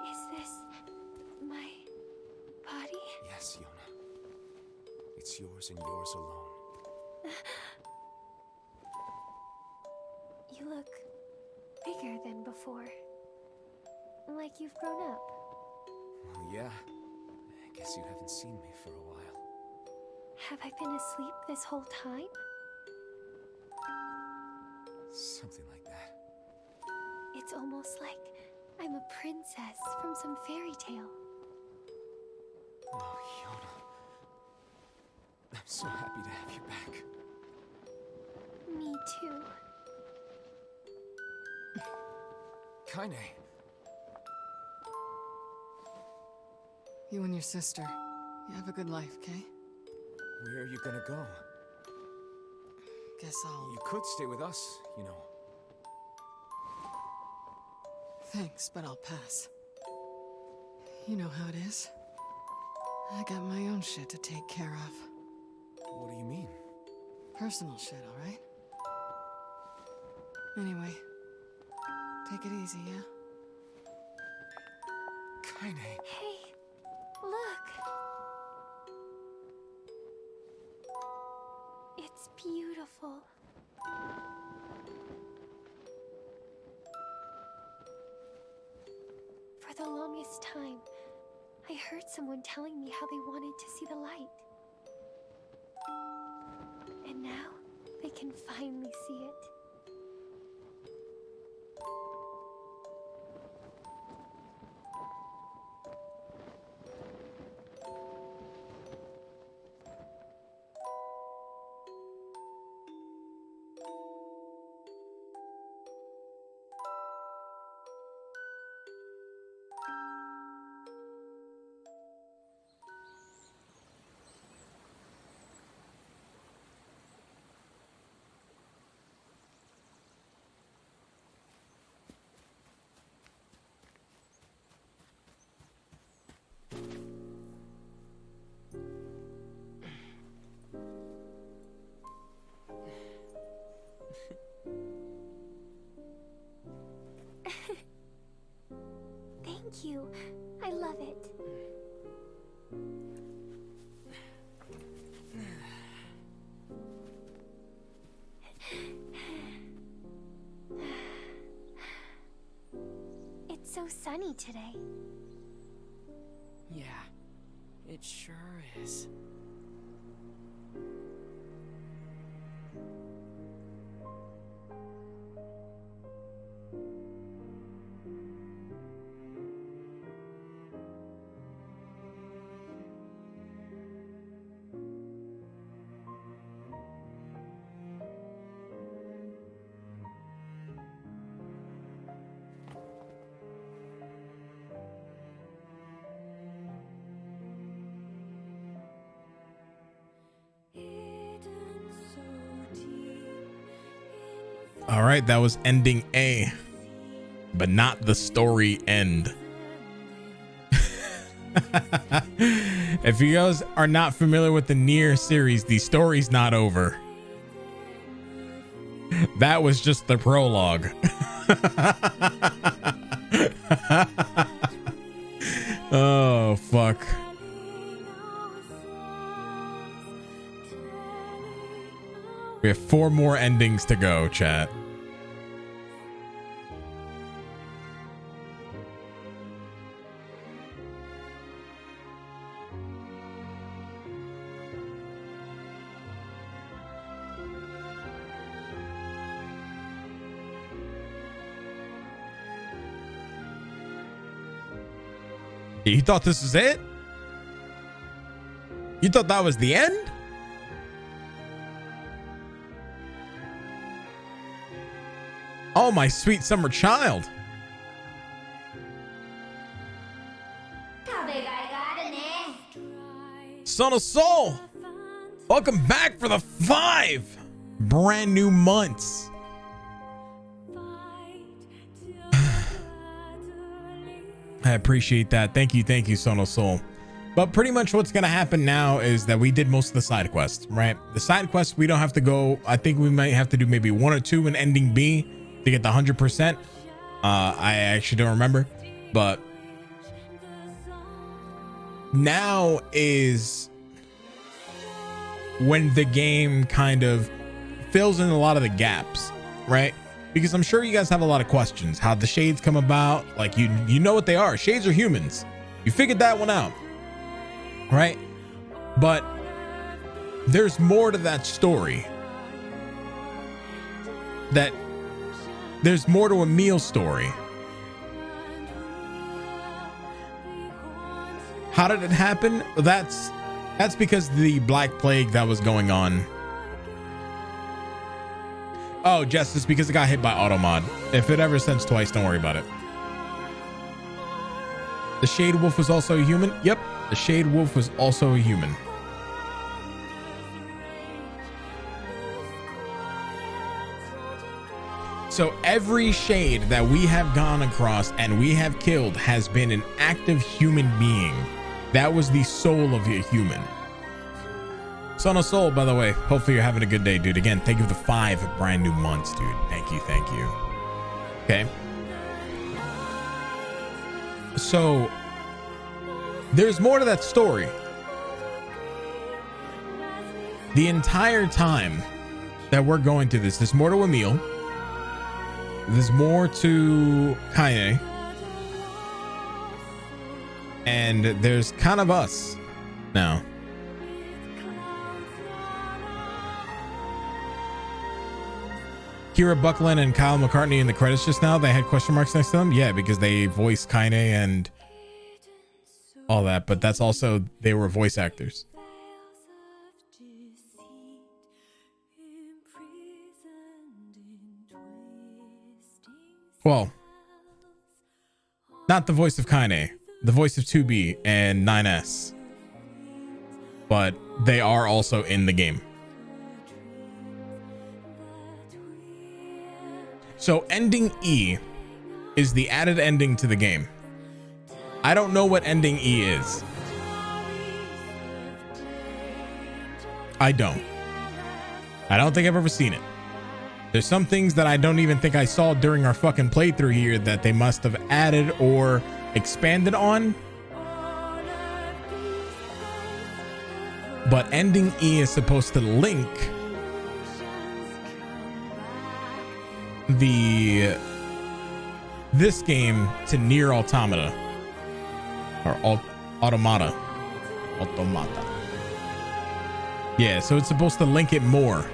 Is this my body? Yes, Yona. It's yours and yours alone. You look bigger than before. Like you've grown up. Well, yeah. I guess you haven't seen me for a while. Have I been asleep this whole time? Something like that. It's almost like I'm a princess from some fairy tale. Oh, Yona. I'm so happy to have you back. Me too. Kaine. You and your sister, you have a good life, Kay? Where are you gonna go? Guess I'll... You could stay with us, you know. Thanks, but I'll pass. You know how it is. I got my own shit to take care of. What do you mean? Personal shit, alright? Anyway, take it easy, yeah? Kaine. Hey, look! It's beautiful. For the longest time, I heard someone telling me how they wanted to see the light. And now, they can finally see it. Thank you. I love it. It's so sunny today. Yeah, it sure is. All right, that was ending A, but not the story end. If you guys are not familiar with the Nier series, the story's not over. That was just the prologue. Oh, fuck. We have 4 more endings to go, chat. You thought this was it? You thought that was the end? Oh, my sweet summer child. Son of Soul, welcome back for the 5 brand new months. I appreciate that. Thank you, Son of Soul. But pretty much what's going to happen now is that we did most of the side quests, right? The side quests, we don't have to go. I think we might have to do maybe 1 or 2 in ending B to get the 100%. I actually don't remember, but now is when the game kind of fills in a lot of the gaps, right? Because I'm sure you guys have a lot of questions. How'd the shades come about? Like, you know what they are. Shades are humans. You figured that one out, right? But there's more to that story. That there's more to Emil's story. How did it happen? That's because the Black Plague that was going on. Oh, Jess, it's because it got hit by automod. If it ever sends twice, don't worry about it. The Shade Wolf was also a human? Yep, the Shade Wolf was also a human. So every shade that we have gone across and we have killed has been an active human being. That was the soul of a human. Son of Soul, by the way, hopefully you're having a good day, dude. Again, thank you for the 5 brand new months, dude. Thank you. Okay. So there's more to that story. The entire time that we're going through this, there's more to Emil. There's more to Kaine. And there's kind of us now. Kira Buckland and Kyle McCartney in the credits just now, they had question marks next to them. Yeah, because they voiced Kaine and all that, but that's also, they were voice actors. Well, not the voice of Kaine, the voice of 2B and 9S, but they are also in the game. So ending E is the added ending to the game. I don't know what ending E is. I don't think I've ever seen it. There's some things that I don't even think I saw during our fucking playthrough here that they must have added or expanded on. But ending E is supposed to link this game to Nier Automata or Automata. Yeah, so it's supposed to link it more.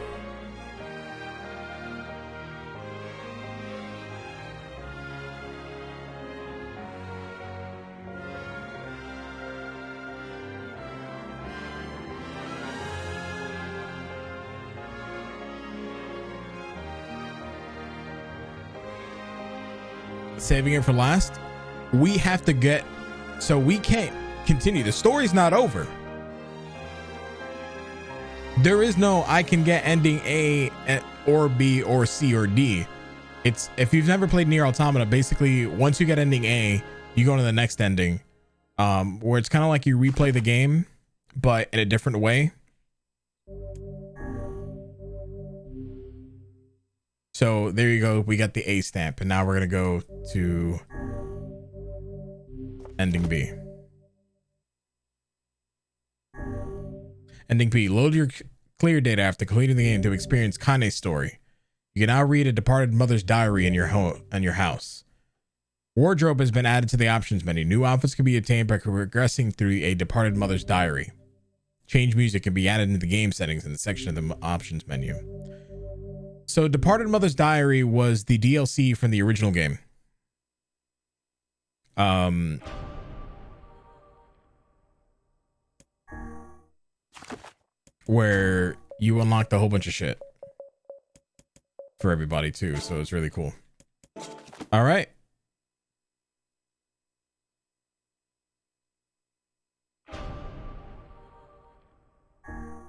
Saving it for last. We have to get, so we can't continue. The story's not over. There is no I can get ending A or B or C or D. It's, if you've never played Nier Automata, basically once you get ending A, you go to the next ending, where it's kind of like you replay the game, but in a different way. So there you go. We got the A stamp, and now we're gonna go to ending B. Ending B. Load your clear data after completing the game to experience Kane's story. You can now read a departed mother's diary in your house. Wardrobe has been added to the options menu. New outfits can be obtained by progressing through a departed mother's diary. Change music can be added into the game settings in the section of the options menu. So Departed Mother's Diary was the DLC from the original game. Where you unlocked a whole bunch of shit for everybody too, so it's really cool. All right.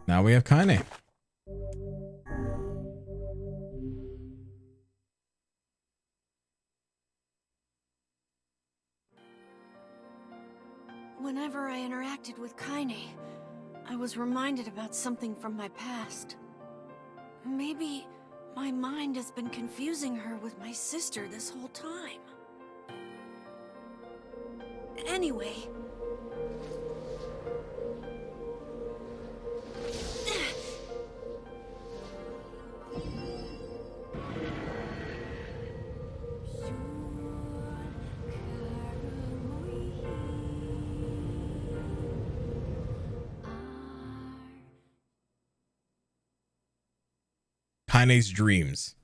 Now we have Kaine. Whenever I interacted with Kaine, I was reminded about something from my past. Maybe my mind has been confusing her with my sister this whole time. Anyway... Kaine's dreams.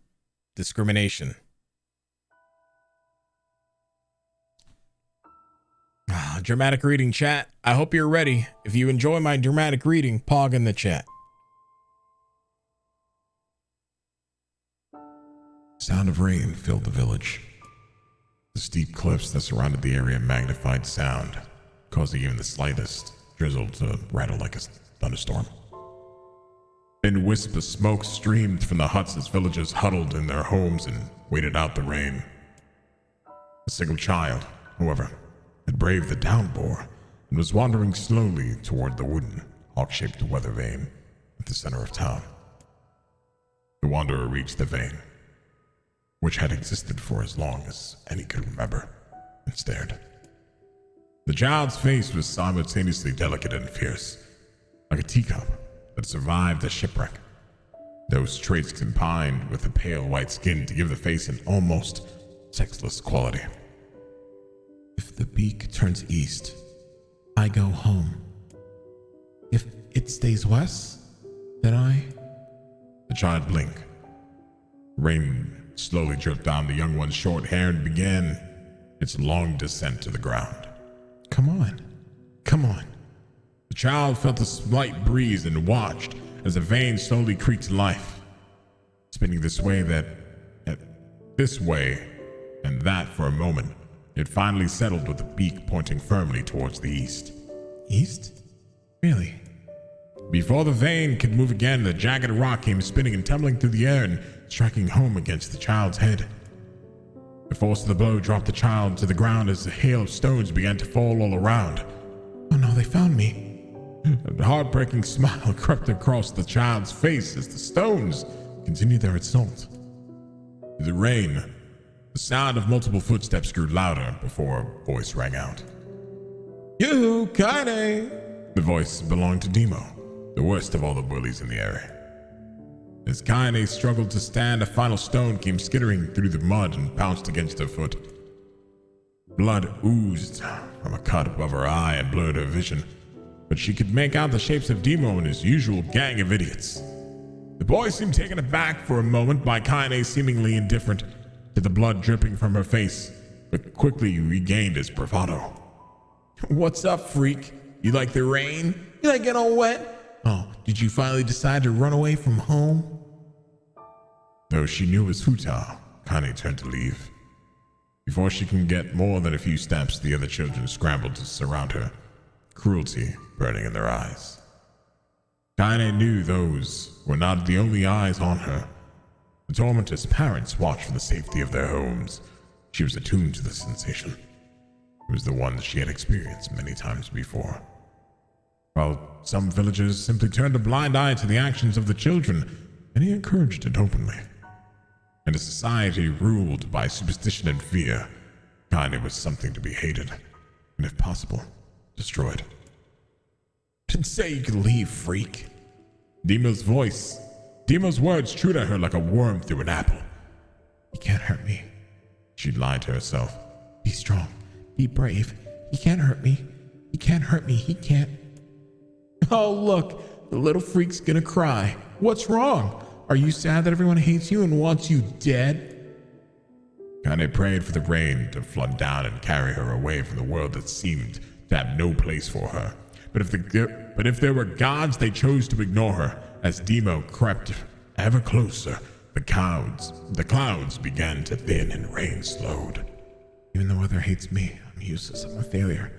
Discrimination. Dramatic reading, chat. I hope you're ready. If you enjoy my dramatic reading, pog in the chat. Sound of rain filled the village. The steep cliffs that surrounded the area magnified sound, causing even the slightest drizzle to rattle like a thunderstorm. Thin wisps of smoke streamed from the huts as villagers huddled in their homes and waited out the rain. A single child, however, had braved the downpour and was wandering slowly toward the wooden, hawk-shaped weather vane at the center of town. The wanderer reached the vane, which had existed for as long as any could remember, and stared. The child's face was simultaneously delicate and fierce, like a teacup that survived the shipwreck. Those traits combined with the pale white skin to give the face an almost sexless quality. If the beak turns east, I go home. If it stays west, then I... The child blinked. Rain slowly dripped down the young one's short hair and began its long descent to the ground. Come on. Come on. The child felt a slight breeze and watched as the vein slowly creaked to life, spinning this way, this way, and that for a moment. It finally settled with the beak pointing firmly towards the east. East? Really? Before the vein could move again, the jagged rock came spinning and tumbling through the air and striking home against the child's head. The force of the blow dropped the child to the ground as a hail of stones began to fall all around. Oh no, they found me. A heartbreaking smile crept across the child's face as the stones continued their assault. Through the rain, the sound of multiple footsteps grew louder before a voice rang out. You, Kaine! The voice belonged to Demo, the worst of all the bullies in the area. As Kaine struggled to stand, a final stone came skittering through the mud and bounced against her foot. Blood oozed from a cut above her eye and blurred her vision, but she could make out the shapes of Demo and his usual gang of idiots. The boy seemed taken aback for a moment by Kaine seemingly indifferent to the blood dripping from her face, but quickly regained his bravado. What's up, freak? You like the rain? You like getting all wet? Oh, did you finally decide to run away from home? Though she knew it was futile, Kaine turned to leave. Before she can get more than a few steps, the other children scrambled to surround her, cruelty burning in their eyes. Kaine knew those were not the only eyes on her. The tormentor's parents watched from the safety of their homes. She was attuned to the sensation. It was the one she had experienced many times before. While some villagers simply turned a blind eye to the actions of the children, many encouraged it openly. In a society ruled by superstition and fear, Kaine was something to be hated, and if possible, destroyed. Didn't say you could leave, freak. Demo's words chewed at her like a worm through an apple. He can't hurt me. She lied to herself. Be strong. Be brave. He can't hurt me. He can't hurt me. He can't. Oh, look. The little freak's gonna cry. What's wrong? Are you sad that everyone hates you and wants you dead? Kaine prayed for the rain to flood down and carry her away from the world that seemed to have no place for her. But if there were gods, they chose to ignore her. As Demo crept ever closer, the clouds began to thin and rain slowed. Even the weather hates me, I'm useless, I'm a failure.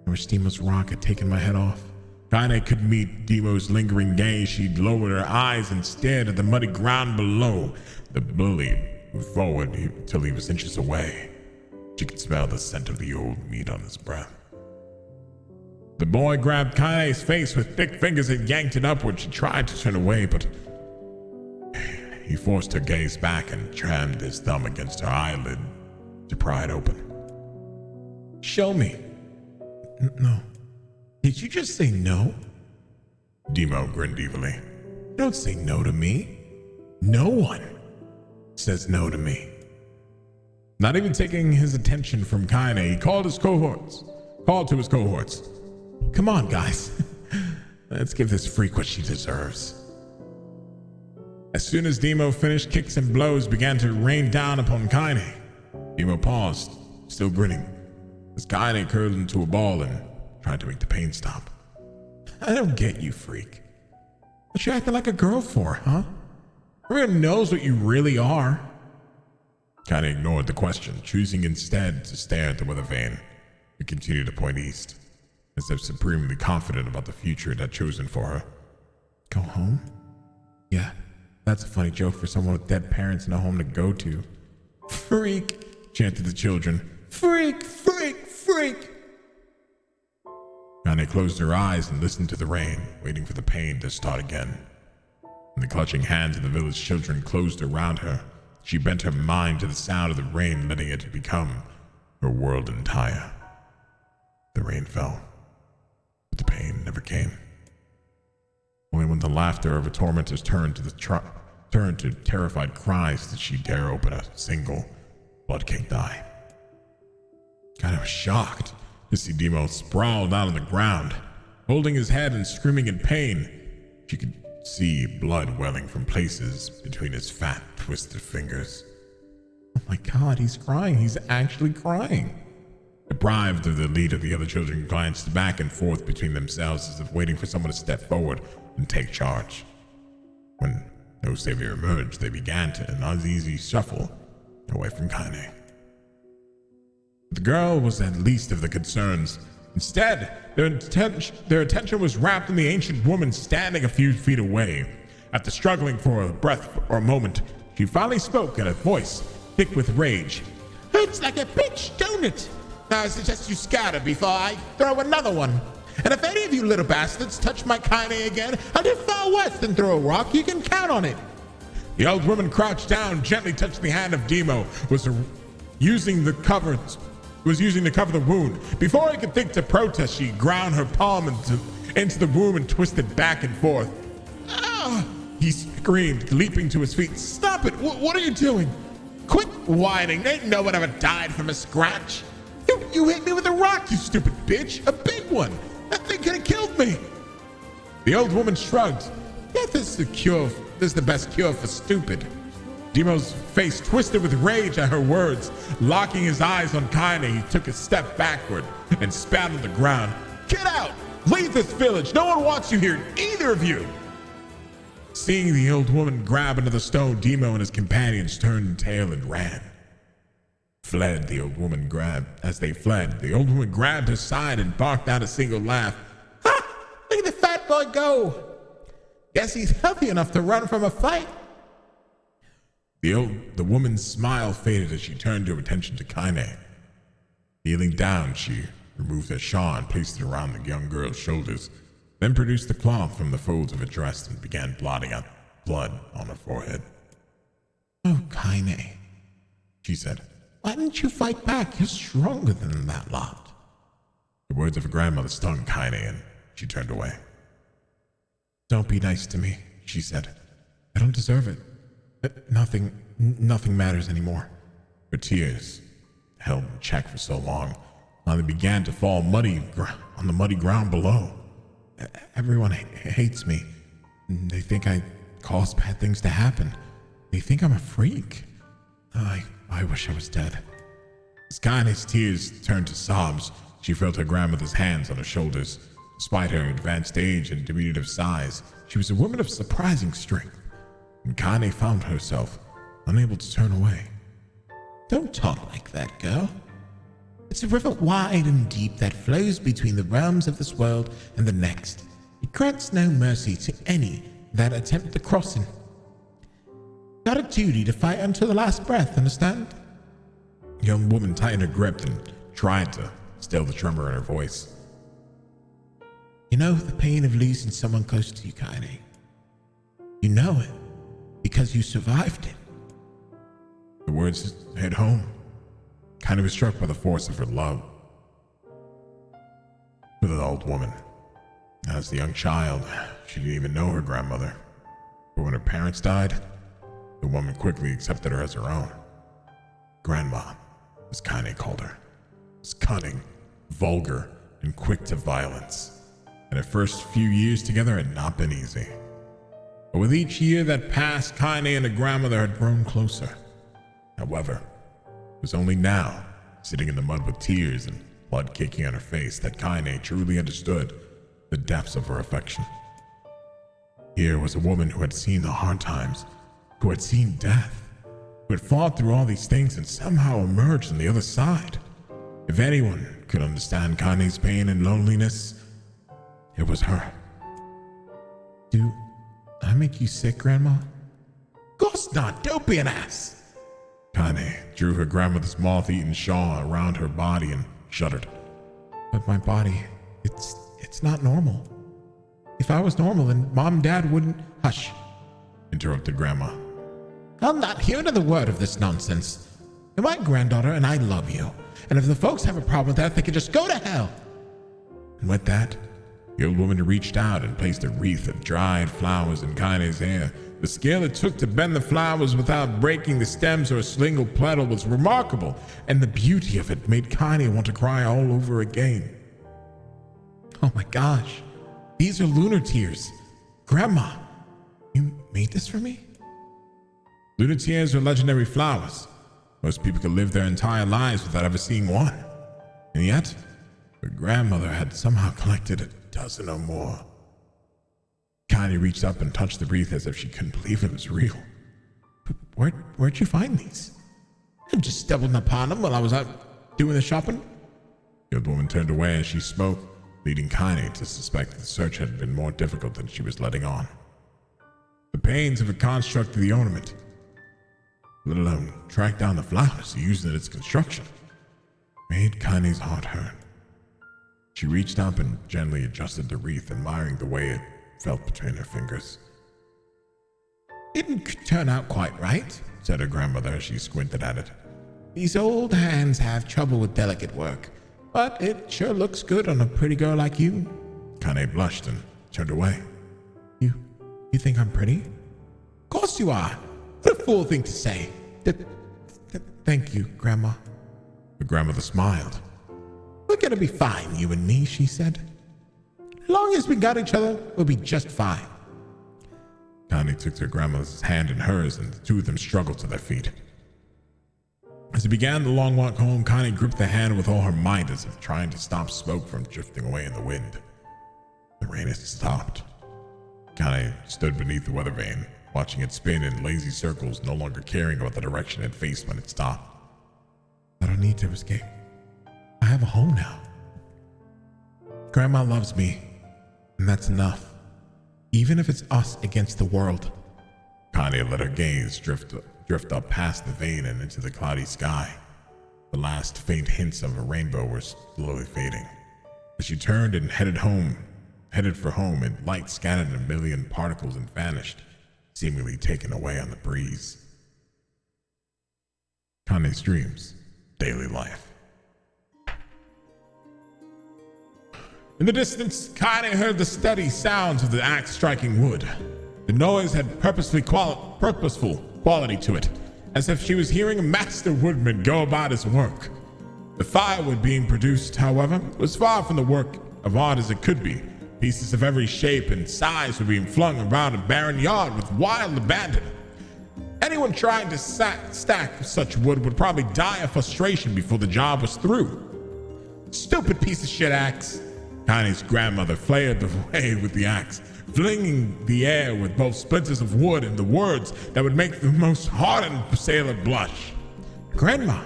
I wish Demo's rock had taken my head off. Kaine could meet Demo's lingering gaze. She lowered her eyes and stared at the muddy ground below. The bully moved forward until he was inches away. She could smell the scent of the old meat on his breath. The boy grabbed Kaine's face with thick fingers and yanked it upward. She tried to turn away, but he forced her gaze back and jammed his thumb against her eyelid to pry it open. Show me. No. Did you just say no? Demo grinned evilly. Don't say no to me. No one says no to me. Not even taking his attention from Kaine, he called to his cohorts. Come on, guys. Let's give this freak what she deserves. As soon as Demo finished, kicks and blows began to rain down upon Kaine. Demo paused, still grinning, as Kaine curled into a ball and tried to make the pain stop. I don't get you, freak. What you acting like a girl for, huh? Everyone knows what you really are. Kaine ignored the question, choosing instead to stare at the weather vane and continued to point east, as if supremely confident about the future it had chosen for her. Go home? Yeah, that's a funny joke for someone with dead parents and a home to go to. Freak, chanted the children. Freak, freak, freak. Kaine closed her eyes and listened to the rain, waiting for the pain to start again. When the clutching hands of the village children closed around her, she bent her mind to the sound of the rain, letting it become her world entire. The rain fell, but the pain never came. Only when the laughter of her tormentors turned to terrified cries did she dare open a single blood-caked eye. Kaine was shocked to see Demo sprawled out on the ground, holding his head and screaming in pain. She could see blood welling from places between his fat, twisted fingers. Oh my God, he's crying. He's actually crying. Deprived of the lead of the other children, glanced back and forth between themselves as if waiting for someone to step forward and take charge. When no savior emerged, they began to an uneasy shuffle away from Kaine. The girl was at least of the concerns. Instead, their attention was wrapped in the ancient woman standing a few feet away. After struggling for a breath or a moment, she finally spoke in a voice thick with rage. It's like a bitch donut. I suggest you scatter before I throw another one. And if any of you little bastards touch my Kaine again, I'll do far worse than throw a rock. You can count on it. The old woman crouched down, gently touched the hand of Demo, was using to cover the wound. Before he could think to protest, she ground her palm into the wound and twisted back and forth. Ah! He screamed, leaping to his feet. Stop it! What are you doing? Quit whining. Ain't no one ever died from a scratch. You hit me with a rock, you stupid bitch. A big one. That thing could have killed me. The old woman shrugged. Yeah, this is the best cure for stupid. Demo's face twisted with rage at her words. Locking his eyes on Kaine, he took a step backward and spat on the ground. Get out! Leave this village! No one wants you here, either of you! Seeing the old woman grab another stone, Demo and his companions turned tail and ran. As they fled, the old woman grabbed her side and barked out a single laugh. Ha! Look at the fat boy go! Guess he's healthy enough to run from a fight. The woman's smile faded as she turned her attention to Kaine. Kneeling down, she removed her shawl and placed it around the young girl's shoulders, then produced the cloth from the folds of her dress and began blotting out blood on her forehead. "Oh, Kaine," she said, "why didn't you fight back? You're stronger than that lot." The words of her grandmother stung Kaine, and she turned away. "Don't be nice to me," she said. "I don't deserve it. Nothing matters anymore." Her tears, held in check for so long, now they began to fall on the muddy ground below. "Everyone hates me. They think I cause bad things to happen. They think I'm a freak. I wish I was dead." As Kaine's tears turned to sobs, she felt her grandmother's hands on her shoulders. Despite her advanced age and diminutive size, she was a woman of surprising strength, and Kaine found herself unable to turn away. "Don't talk like that, girl. It's a river wide and deep that flows between the realms of this world and the next. It grants no mercy to any that attempt to cross it. Got a duty to fight until the last breath, understand?" The young woman tightened her grip and tried to still the tremor in her voice. "You know the pain of losing someone close to you, Kaine. You know it because you survived it." The words hit home. Kaine was struck by the force of her love for the old woman. As a young child, she didn't even know her grandmother. But when her parents died, the woman quickly accepted her as her own. Grandma, as Kaine called her, was cunning, vulgar, and quick to violence. And her first few years together had not been easy. But with each year that passed, Kaine and her grandmother had grown closer. However, it was only now, sitting in the mud with tears and blood kicking on her face, that Kaine truly understood the depths of her affection. Here was a woman who had seen the hard times, who had seen death, who had fought through all these things and somehow emerged on the other side. If anyone could understand Kaine's pain and loneliness, it was her. "Do I make you sick, Grandma?" "Of course not. Don't be an ass." Kaine drew her grandmother's moth-eaten shawl around her body and shuddered. "But my body, it's not normal. If I was normal, then Mom and Dad wouldn't—" "Hush," interrupted Grandma. "I'll not hear another word of this nonsense. You're my granddaughter and I love you. And if the folks have a problem with that, they can just go to hell." And with that, the old woman reached out and placed a wreath of dried flowers in Kaine's hair. The skill it took to bend the flowers without breaking the stems or a single petal was remarkable, and the beauty of it made Kaine want to cry all over again. "Oh my gosh, these are lunar tears. Grandma, you made this for me?" Lunar tears are legendary flowers. Most people could live their entire lives without ever seeing one. And yet, her grandmother had somehow collected a dozen or more. Kaine reached up and touched the wreath as if she couldn't believe it was real. "But where'd you find these?" "I just stumbled upon them while I was out doing the shopping." The old woman turned away as she spoke, leading Kaine to suspect that the search had been more difficult than she was letting on. The pains of a construct of the ornament, let alone track down the flowers used in its construction, made Kaine's heart hurt. She reached up and gently adjusted the wreath, admiring the way it felt between her fingers. "Didn't turn out quite right," said her grandmother as she squinted at it. "These old hands have trouble with delicate work, but it sure looks good on a pretty girl like you." Kaine blushed and turned away. You think I'm pretty?" "Of course you are. What a fool thing to say." Thank you, Grandma." The grandmother smiled. "We're gonna be fine, you and me," she said. "As long as we got each other, we'll be just fine." Kaine took her grandmother's hand in hers, and the two of them struggled to their feet. As they began the long walk home, Kaine gripped the hand with all her might as if trying to stop smoke from drifting away in the wind. The rain had stopped. Kaine stood beneath the weather vane, watching it spin in lazy circles, no longer caring about the direction it faced when it stopped. "I don't need to escape. I have a home now. Grandma loves me, and that's enough. Even if it's us against the world." Kaine let her gaze drift drift up past the vein and into the cloudy sky. The last faint hints of a rainbow were slowly fading. As she turned and headed for home, and light scattered in a million particles and vanished, seemingly taken away on the breeze. Kane's dreams, daily life. In the distance, Kane heard the steady sounds of the axe striking wood. The noise had purposeful quality to it, as if she was hearing a master woodman go about his work. The firewood being produced, however, was far from the work of art as it could be. Pieces of every shape and size were being flung around a barren yard with wild abandon. Anyone trying to stack such wood would probably die of frustration before the job was through. Stupid piece of shit axe. Kane's grandmother flared the way with the axe, flinging the air with both splinters of wood and the words that would make the most hardened sailor blush. Grandma,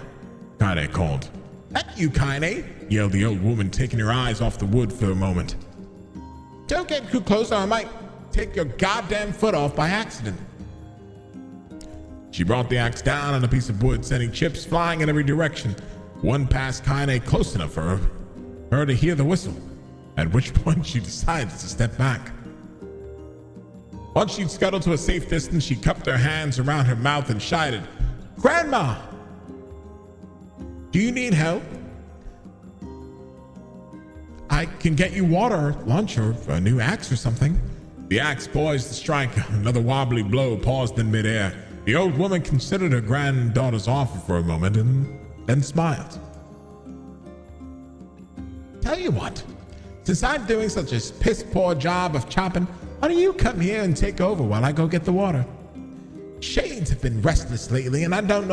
Kane called. That you, Kane, yelled the old woman, taking her eyes off the wood for a moment. Don't get too close or I might take your goddamn foot off by accident. She brought the axe down on a piece of wood, sending chips flying in every direction. One passed Kane close enough for her to hear the whistle, at which point she decided to step back. Once she'd scuttled to a safe distance, she cupped her hands around her mouth and shouted, Grandma! Do you need help? I can get you water, lunch, or a new axe or something. The axe poised to strike. Another wobbly blow paused in midair. The old woman considered her granddaughter's offer for a moment and then smiled. Tell you what, since I'm doing such a piss-poor job of chopping, why don't you come here and take over while I go get the water? Shades have been restless lately, and I don't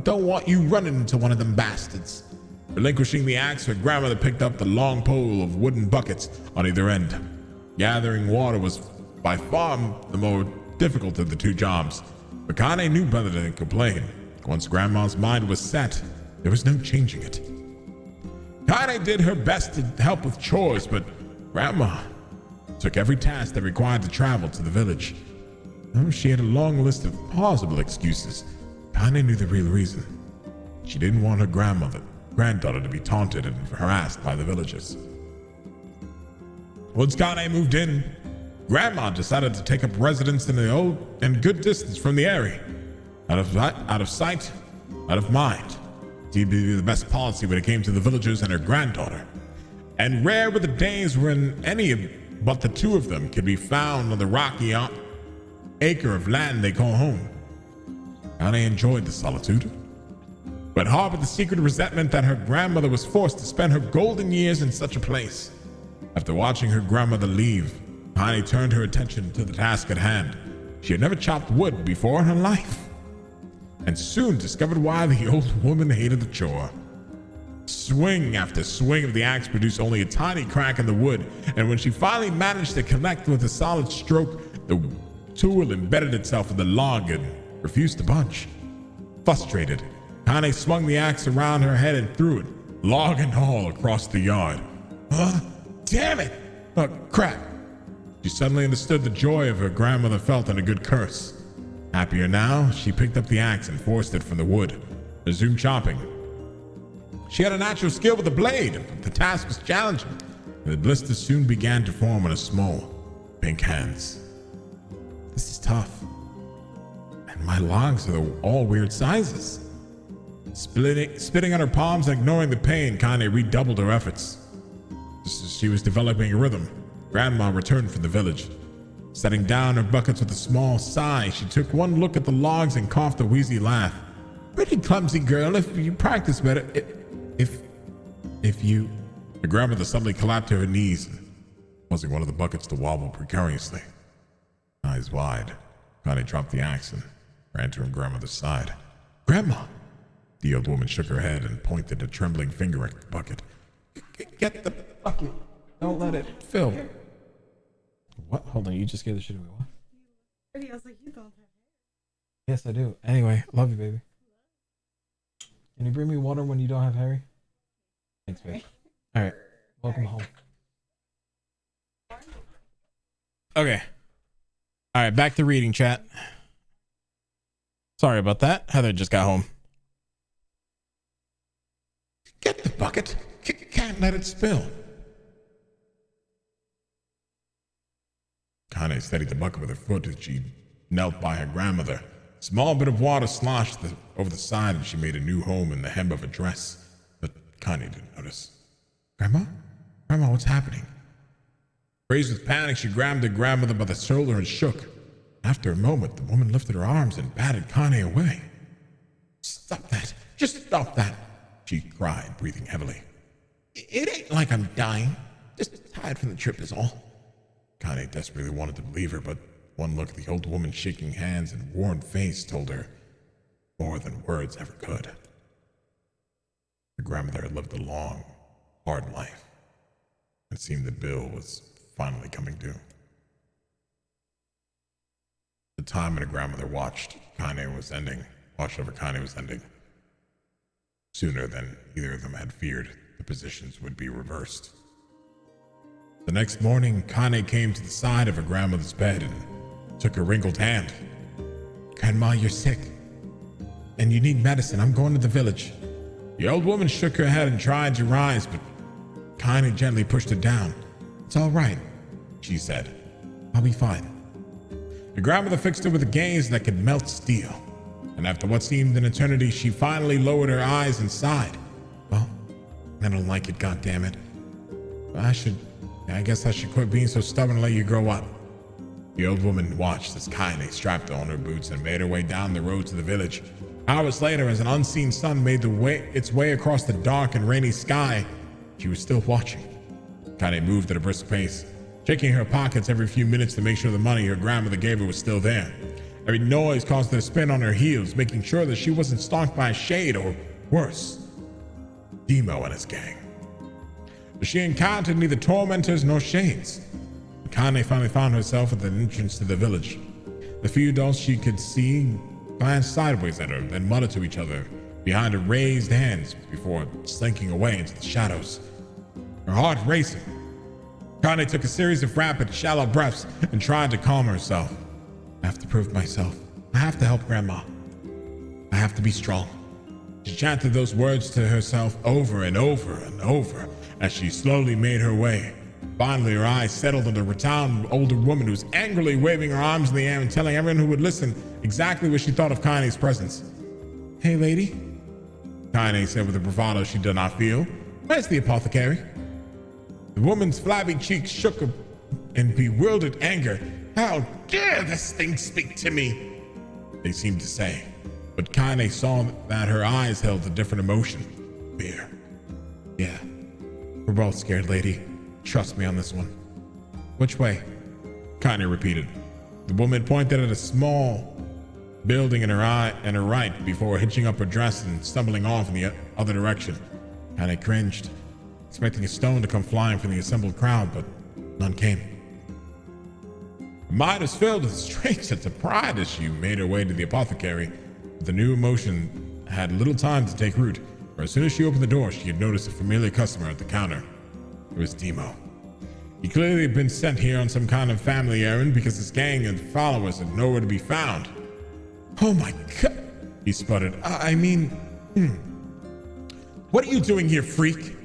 want you running into one of them bastards. Relinquishing the axe, her grandmother picked up the long pole of wooden buckets on either end. Gathering water was by far the more difficult of the two jobs, but Kane knew better than to complain. Once Grandma's mind was set, there was no changing it. Kane did her best to help with chores, but Grandma took every task that required to travel to the village. Though she had a long list of plausible excuses, Kane knew the real reason. She didn't want her granddaughter to be taunted and harassed by the villagers. Once Kane moved in, Grandma decided to take up residence in the old and good distance from the area. Out of sight, out of mind. Seemed to be the best policy when it came to the villagers and her granddaughter. And rare were the days when any but the two of them could be found on the rocky acre of land they call home. Kane enjoyed the solitude, but harbored the secret resentment that her grandmother was forced to spend her golden years in such a place. After watching her grandmother leave, Kane turned her attention to the task at hand. She had never chopped wood before in her life, and soon discovered why the old woman hated the chore. Swing after swing of the axe produced only a tiny crack in the wood, and when she finally managed to connect with a solid stroke, the tool embedded itself in the log and refused to budge. Frustrated, Kane swung the axe around her head and threw it, log and all, across the yard. Damn it! Oh, crap! She suddenly understood the joy of her grandmother felt and a good curse. Happier now, she picked up the axe and forced it from the wood, resumed chopping. She had a natural skill with the blade, but the task was challenging, and the blisters soon began to form on her small, pink hands. This is tough, and my logs are all weird sizes. Spitting on her palms and ignoring the pain, Kane redoubled her efforts. Just as she was developing a rhythm, Grandma returned from the village. Setting down her buckets with a small sigh, she took one look at the logs and coughed a wheezy laugh. Pretty clumsy girl, if you practice better. If you... Her grandmother suddenly collapsed to her knees, causing one of the buckets to wobble precariously. Eyes wide, Kane dropped the axe and ran to her grandmother's side. Grandma! The old woman shook her head and pointed a trembling finger at the bucket. Get the bucket. Don't let it fill. What? Hold on, you just scared the shit out of me. What? I was like, you don't have hair. Yes, I do. Anyway, love you, baby. Can you bring me water when you don't have Harry? Thanks, babe. All right. Welcome home. Okay. All right, back to reading, chat. Sorry about that. Heather just got home. Get the bucket. Can't let it spill. Kane steadied the bucket with her foot as she knelt by her grandmother. A small bit of water sloshed over the side and she made a new home in the hem of a dress. But Kane didn't notice. Grandma? Grandma, what's happening? Crazed with panic, she grabbed her grandmother by the shoulder and shook. After a moment, the woman lifted her arms and batted Kane away. Stop that. Just stop that, she cried, breathing heavily. It ain't like I'm dying. Just tired from the trip is all. Kane desperately wanted to believe her, but one look at the old woman's shaking hands and worn face told her more than words ever could. Her grandmother had lived a long, hard life. It seemed the bill was finally coming due. The time when her grandmother watched over Kane was ending sooner than either of them had feared. The positions would be reversed. The next morning, Kane came to the side of her grandmother's bed and took her wrinkled hand. Grandma, you're sick, and you need medicine. I'm going to the village. The old woman shook her head and tried to rise, but Kane gently pushed her down. It's all right, she said. I'll be fine. The grandmother fixed her with a gaze that could melt steel, and after what seemed an eternity, she finally lowered her eyes and sighed. Well, I don't like it, goddammit. I guess I should quit being so stubborn and let you grow up. The old woman watched as Kane strapped on her boots and made her way down the road to the village. Hours later, as an unseen sun made its way across the dark and rainy sky, she was still watching. Kane moved at a brisk pace, checking her pockets every few minutes to make sure the money her grandmother gave her was still there. Every noise caused her to spin on her heels, making sure that she wasn't stalked by a shade or, worse, Demo and his gang. But she encountered neither tormentors nor shades. Kane finally found herself at the entrance to the village. The few adults she could see glanced sideways at her, then muttered to each other behind her raised hands before slinking away into the shadows. Her heart racing, Kane took a series of rapid, shallow breaths and tried to calm herself. I have to prove myself. I have to help Grandma. I have to be strong. She chanted those words to herself over and over and over as she slowly made her way. Finally, her eyes settled on the rotund older woman who was angrily waving her arms in the air and telling everyone who would listen exactly what she thought of Kane's presence. Hey, lady, Kane said with a bravado she did not feel. Where's the apothecary? The woman's flabby cheeks shook in bewildered anger. How dare this thing speak to me? They seemed to say, but Kane saw that her eyes held a different emotion. Fear. Yeah, we're both scared, lady. Trust me on this one. Which way? Kane repeated. The woman pointed at a small building in her right before hitching up her dress and stumbling off in the other direction. Kane cringed, expecting a stone to come flying from the assembled crowd, but none came. Her mind was filled with a strange sense of pride as she made her way to the apothecary, but the new emotion had little time to take root, for as soon as she opened the door, she had noticed a familiar customer at the counter. It was Demo. He clearly had been sent here on some kind of family errand because his gang and followers had nowhere to be found. Oh my God, he sputtered. What are you doing here, freak?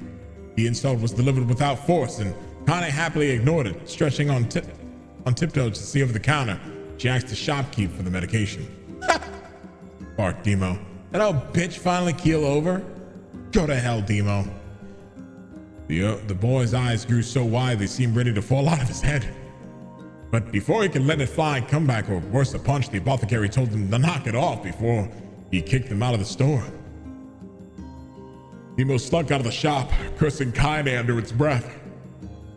The insult was delivered without force, and Kane happily ignored it, stretching on tiptoe to see over the counter. She asked the shopkeep for the medication. Barked Demo. That old bitch finally keel over? Go to hell, Demo. The boy's eyes grew so wide they seemed ready to fall out of his head. But before he could let it fly and come back, or worse, a punch, the apothecary told him to knock it off before he kicked them out of the store. Demo slunk out of the shop, cursing Kane under its breath.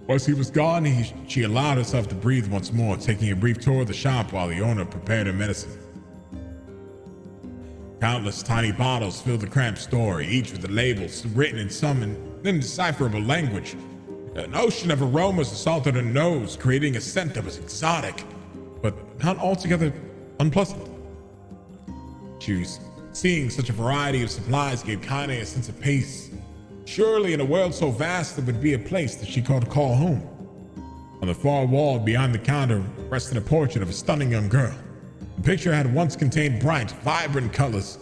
Once he was gone, she allowed herself to breathe once more, taking a brief tour of the shop while the owner prepared her medicine. Countless tiny bottles filled the cramped store, each with the labels written in some indecipherable language. An ocean of aromas assaulted her nose, creating a scent that was exotic, but not altogether unpleasant. Seeing such a variety of supplies gave Kane a sense of peace. Surely in a world so vast, there would be a place that she could call home. On the far wall behind the counter rested a portrait of a stunning young girl. The picture had once contained bright, vibrant colors,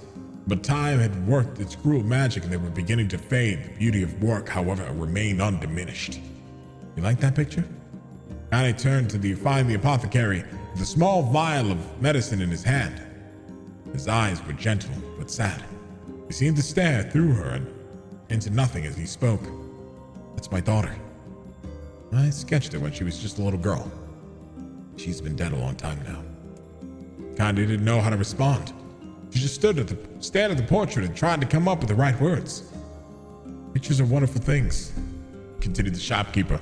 but time had worked its cruel magic and they were beginning to fade. The beauty of work, however, remained undiminished. You like that picture? Kaine turned to find the apothecary with a small vial of medicine in his hand. His eyes were gentle but sad. He seemed to stare through her and into nothing as he spoke. That's my daughter. I sketched her when she was just a little girl. She's been dead a long time now. Kaine didn't know how to respond. She just stared at the portrait and tried to come up with the right words. Pictures are wonderful things, continued the shopkeeper.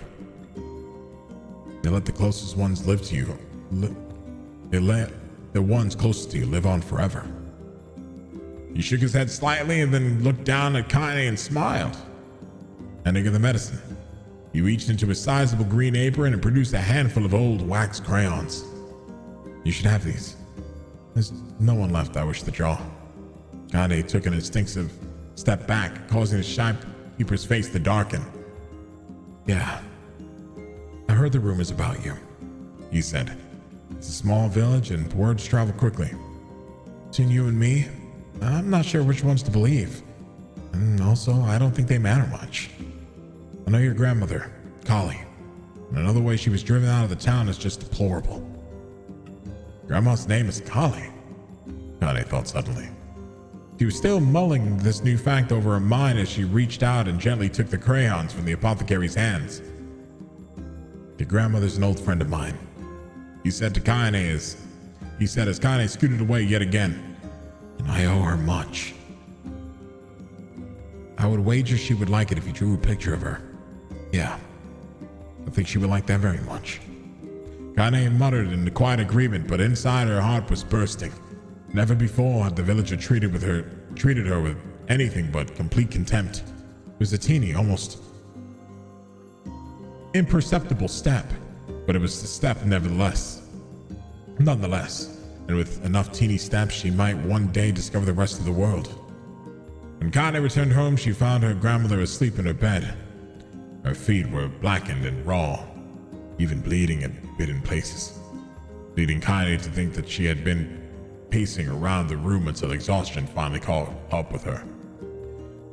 They let the closest ones live to you. They let the ones closest to you live on forever. He shook his head slightly and then looked down at Kaine and smiled. Handing her the medicine, he reached into his sizable green apron and produced a handful of old wax crayons. You should have these. There's no one left I wish to draw. Kaine took an instinctive step back, causing the shopkeeper's face to darken. Yeah, I heard the rumors about you, he said. It's a small village and words travel quickly. Between you and me, I'm not sure which ones to believe. And also, I don't think they matter much. I know your grandmother, Kali, and another way she was driven out of the town is just deplorable. Grandma's name is Kali, Kaine thought suddenly. She was still mulling this new fact over her mind as she reached out and gently took the crayons from the apothecary's hands. Your grandmother's an old friend of mine, he said to Kaine as Kaine scooted away yet again. And I owe her much. I would wager she would like it if you drew a picture of her. Yeah, I think she would like that very much. Kaine muttered in quiet agreement, but inside her heart was bursting. Never before had the villager treated her with anything but complete contempt. It was a teeny, almost imperceptible step, but it was a step nevertheless. Nonetheless, and with enough teeny steps, she might one day discover the rest of the world. When Kaine returned home, she found her grandmother asleep in her bed. Her feet were blackened and raw, even bleeding a bit in places, leading Kaine to think that she had been pacing around the room until exhaustion finally caught up with her.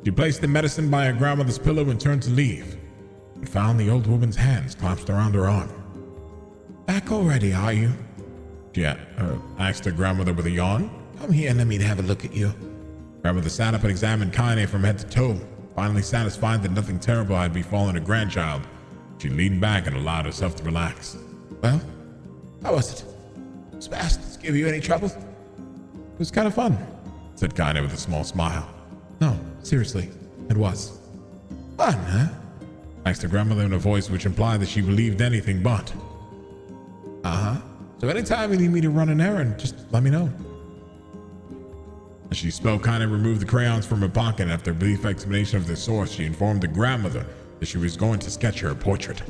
She placed the medicine by her grandmother's pillow and turned to leave, and found the old woman's hands clasped around her arm. Back already, are you? She asked her grandmother with a yawn. Come here and let me have a look at you. Grandmother sat up and examined Kaine from head to toe. Finally satisfied that nothing terrible had befallen her grandchild, she leaned back and allowed herself to relax. Well, how was it? Did bastards give you any trouble? It was kind of fun, said Kaine with a small smile. No, seriously, it was. Fun, huh? Asked her grandmother in a voice which implied that she believed anything but. Uh-huh. So anytime you need me to run an errand, just let me know. As she spoke, Kaine removed the crayons from her pocket, and after a brief explanation of their source, she informed the grandmother that she was going to sketch her a portrait.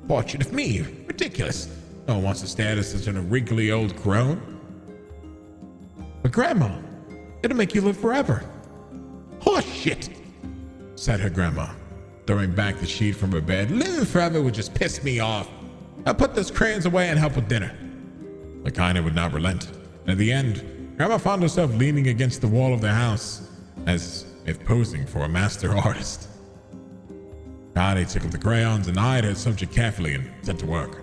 Portrait of me? Ridiculous. No one wants to stare at such a wrinkly old crone. But Grandma, it'll make you live forever. Horse shit, said her grandma, throwing back the sheet from her bed. Living forever would just piss me off. I'll put those crayons away and help with dinner. But Kaine would not relent. And at the end, Grandma found herself leaning against the wall of the house, as if posing for a master artist. Kaine took up the crayons and eyed her subject carefully and set to work.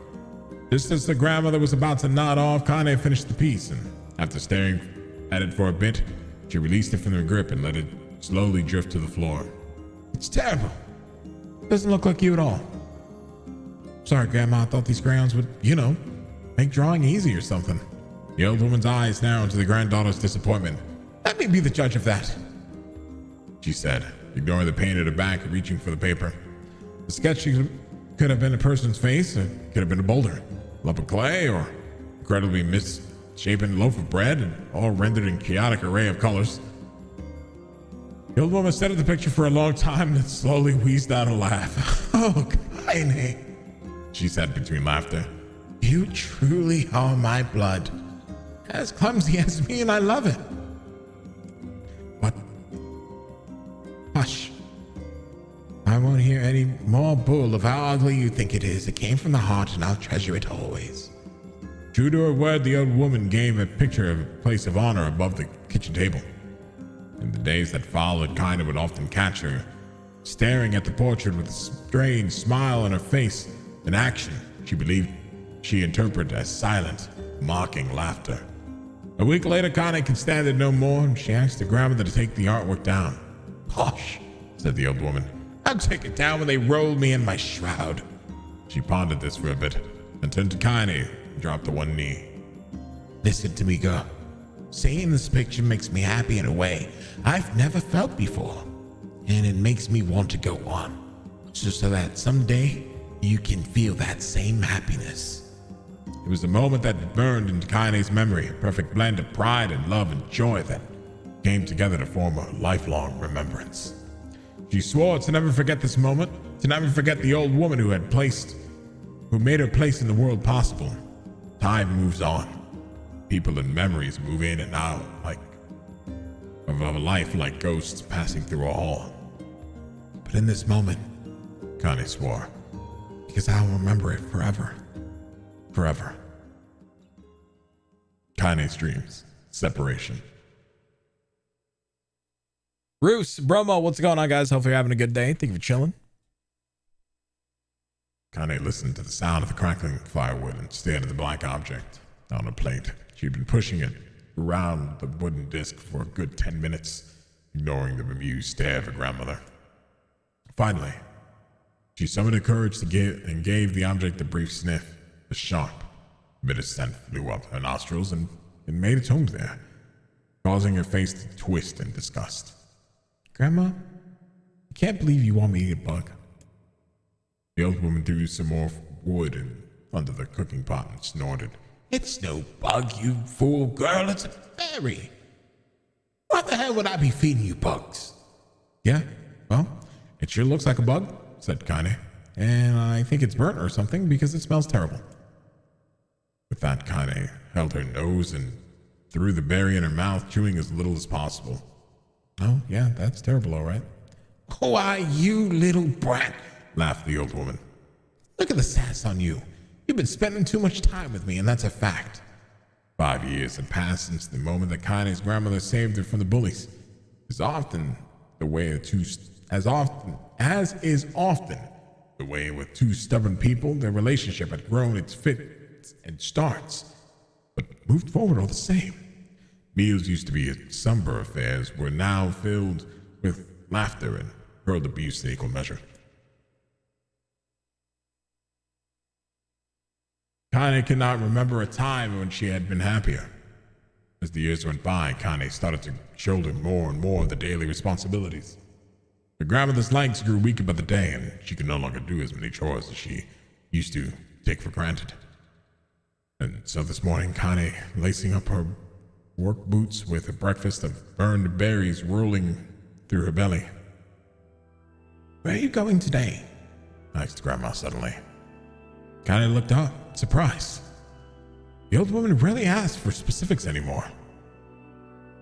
Just as the grandmother was about to nod off, Kaine finished the piece, and after staring at it for a bit, she released it from her grip and let it slowly drift to the floor. It's terrible. Doesn't look like you at all. Sorry, Grandma, I thought these crayons would, make drawing easy or something. The old woman's eyes narrowed to the granddaughter's disappointment. Let me be the judge of that, she said, ignoring the pain at her back and reaching for the paper. The sketch could have been a person's face, or it could have been a boulder, a lump of clay, or incredibly misshapen loaf of bread, and all rendered in chaotic array of colors. The old woman stared at the picture for a long time and then slowly wheezed out a laugh. Oh, Kaine, she said between laughter. You truly are my blood. As clumsy as me, and I love it. What? Hush. I won't hear any more bull of how ugly you think it is. It came from the heart, and I'll treasure it always. True to her word, the old woman gave a picture of a place of honor above the kitchen table. In the days that followed, Kaina would often catch her staring at the portrait with a strange smile on her face, an action she believed she interpreted as silent, mocking laughter. A week later, Kaina could stand it no more, and she asked her grandmother to take the artwork down. "Hush," said the old woman. "I'll take it down when they roll me in my shroud." She pondered this for a bit, and turned to Kaine and dropped to one knee. "Listen to me, girl. Seeing this picture makes me happy in a way I've never felt before. And it makes me want to go on, so that someday you can feel that same happiness." It was the moment that burned into Kaine's memory, a perfect blend of pride and love and joy that came together to form a lifelong remembrance. She swore to never forget this moment, to never forget the old woman who made her place in the world possible. Time moves on. People and memories move in and out of a life like ghosts passing through a hall. But in this moment, Kaine swore, because I'll remember it forever. Forever. Kaine's dreams. Separation. Roos, Bromo, what's going on, guys? Hopefully you're having a good day. Thank you for chilling. Kaine listened to the sound of the crackling firewood and stared at the black object on a plate. She'd been pushing it around the wooden disc for a good 10 minutes, ignoring the bemused stare of her grandmother. Finally, she summoned her courage and gave the object a brief sniff. A sharp, bitter scent flew up her nostrils and it made its home there, causing her face to twist in disgust. "Grandma, I can't believe you want me to eat a bug." The old woman threw some more wood under the cooking pot and snorted. "It's no bug, you fool girl. It's a berry. Why the hell would I be feeding you bugs?" "Yeah, well, it sure looks like a bug," said Kaine. "And I think it's burnt or something because it smells terrible." With that, Kaine held her nose and threw the berry in her mouth, chewing as little as possible. "Oh, yeah, that's terrible, all right." "Why, you little brat," laughed the old woman. "Look at the sass on you. You've been spending too much time with me, and that's a fact." 5 years had passed since the moment that Kaine's grandmother saved her from the bullies. As is often the way with two stubborn people, their relationship had grown its fits and starts, but moved forward all the same. Meals used to be somber affairs, were now filled with laughter and hurled abuse in equal measure. Kaine could not remember a time when she had been happier. As the years went by, Kaine started to shoulder more and more of the daily responsibilities. Her grandmother's legs grew weaker by the day, and she could no longer do as many chores as she used to take for granted. And so this morning, Kaine, lacing up her work boots with a breakfast of burned berries rolling through her belly. "Where are you going today?" asked Grandma suddenly. Kaine looked up, surprised. The old woman rarely asked for specifics anymore.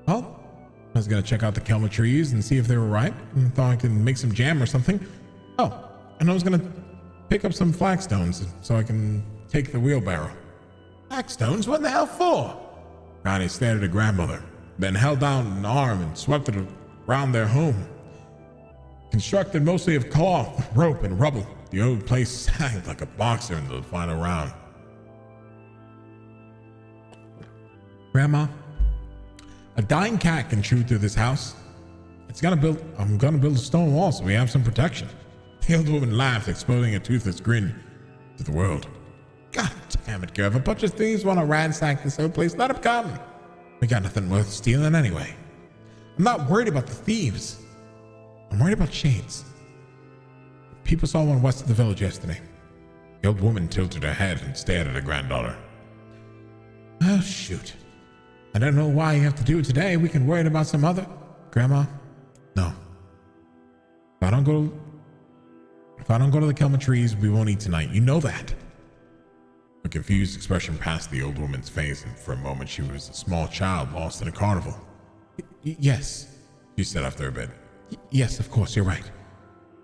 "Well, I was going to check out the kelma trees and see if they were ripe, and thought I could make some jam or something. Oh, and I was going to pick up some flagstones so I can take the wheelbarrow." "Flagstones? What the hell for?" Kaine stared at her grandmother, then held out an arm and swept it around their home. Constructed mostly of cloth, rope, and rubble, the old place sagged like a boxer in the final round. "Grandma, a dying cat can chew through this house. I'm gonna build a stone wall so we have some protection." The old woman laughed, exposing a toothless grin to the world. "God damn it, girl. If a bunch of thieves want to ransack this old place, let them come. We got nothing worth stealing anyway. I'm not worried about the thieves. I'm worried about shades. People saw one west of the village yesterday." The old woman tilted her head and stared at her granddaughter. "Oh, shoot. I don't know why you have to do it today. We can worry about some other..." "Grandma, no. If I don't go to the kelma trees, we won't eat tonight. You know that." A confused expression passed the old woman's face, and for a moment she was a small child lost in a carnival. Yes, she said after a bit. "Yes, of course, you're right.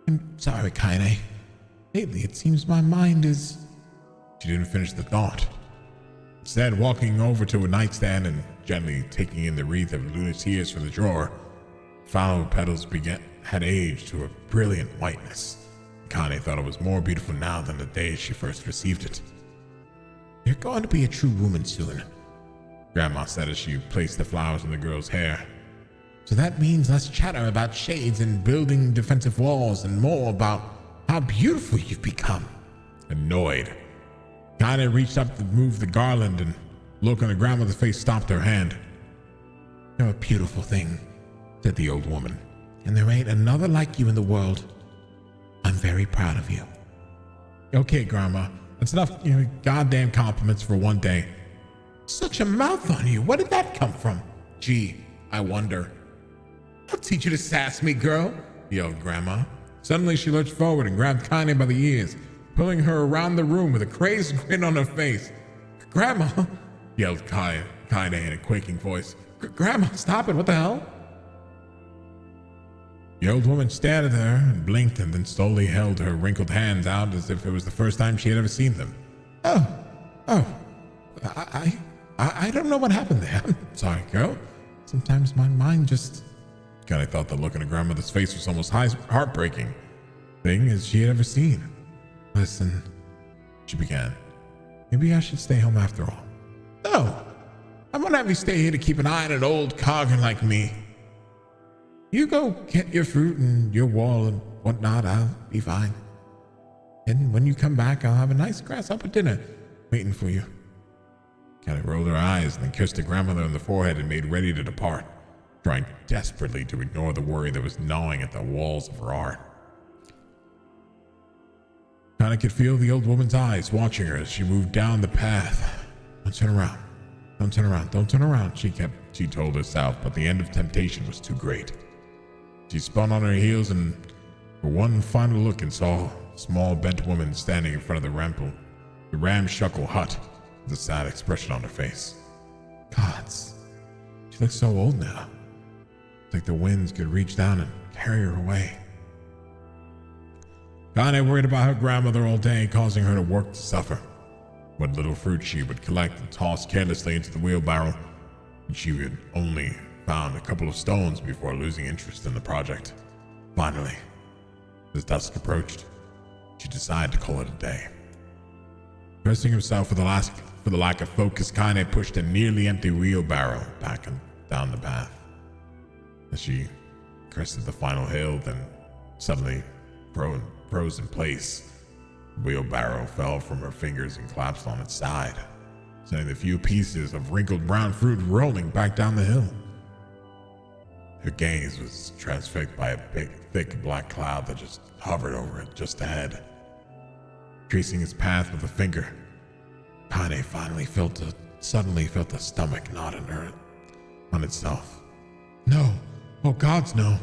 I'm sorry, Kaine. Lately, it seems my mind is..." She didn't finish the thought. Instead, walking over to a nightstand and gently taking in the wreath of lunar tears from the drawer, flower petals had aged to a brilliant whiteness. Kane thought it was more beautiful now than the day she first received it. You're going to be a true woman soon, Grandma said as she placed the flowers in the girl's hair. So that means less chatter about shades and building defensive walls and more about how beautiful you've become. Annoyed, Kane reached up to move the garland, and look on the grandmother's face stopped her hand. You're a beautiful thing, said the old woman, and there ain't another like you in the world. I'm very proud of you. Okay, Grandma, that's enough goddamn compliments for one day. Such a mouth on you. Where did that come from? Gee, I wonder. I'll teach you to sass me, girl, yelled Grandma. Suddenly she lurched forward and grabbed Kane by the ears, pulling her around the room with a crazed grin on her face. Grandma, yelled Kane in a quaking voice. Grandma, stop it, what the hell? The old woman stared at her and blinked and then slowly held her wrinkled hands out as if it was the first time she had ever seen them. I don't know what happened there. I'm sorry, girl. Sometimes my mind just... Kane thought the look on her grandmother's face was almost heartbreaking thing as she had ever seen. Listen, she began. Maybe I should stay home after all. No, I'm gonna have you stay here to keep an eye on an old cogger like me. You go get your fruit and your wall and whatnot, I'll be fine. And when you come back, I'll have a nice grasshopper dinner waiting for you. Kane rolled her eyes and then kissed her grandmother on the forehead and made ready to depart, trying desperately to ignore the worry that was gnawing at the walls of her heart. Kane could feel the old woman's eyes watching her as she moved down the path. Don't turn around. Don't turn around. Don't turn around, she told herself, but the end of temptation was too great. She spun on her heels and for one final look and saw a small bent woman standing in front of the ramshackle hut with a sad expression on her face. Gods, she looks so old now. It's like the winds could reach down and carry her away. Kane worried about her grandmother all day, causing her to work to suffer. What little fruit she would collect and toss carelessly into the wheelbarrow, and she had only found a couple of stones before losing interest in the project. Finally, as dusk approached, she decided to call it a day. Pressing himself for the lack of focus, Kane pushed a nearly empty wheelbarrow back and down the path. As she crested the final hill, then suddenly froze in place. The wheelbarrow fell from her fingers and collapsed on its side, sending the few pieces of wrinkled brown fruit rolling back down the hill. Her gaze was transfixed by a big, thick black cloud that just hovered over it just ahead. Tracing its path with a finger, Kane suddenly felt a stomach knot in her on itself. No, oh gods, no.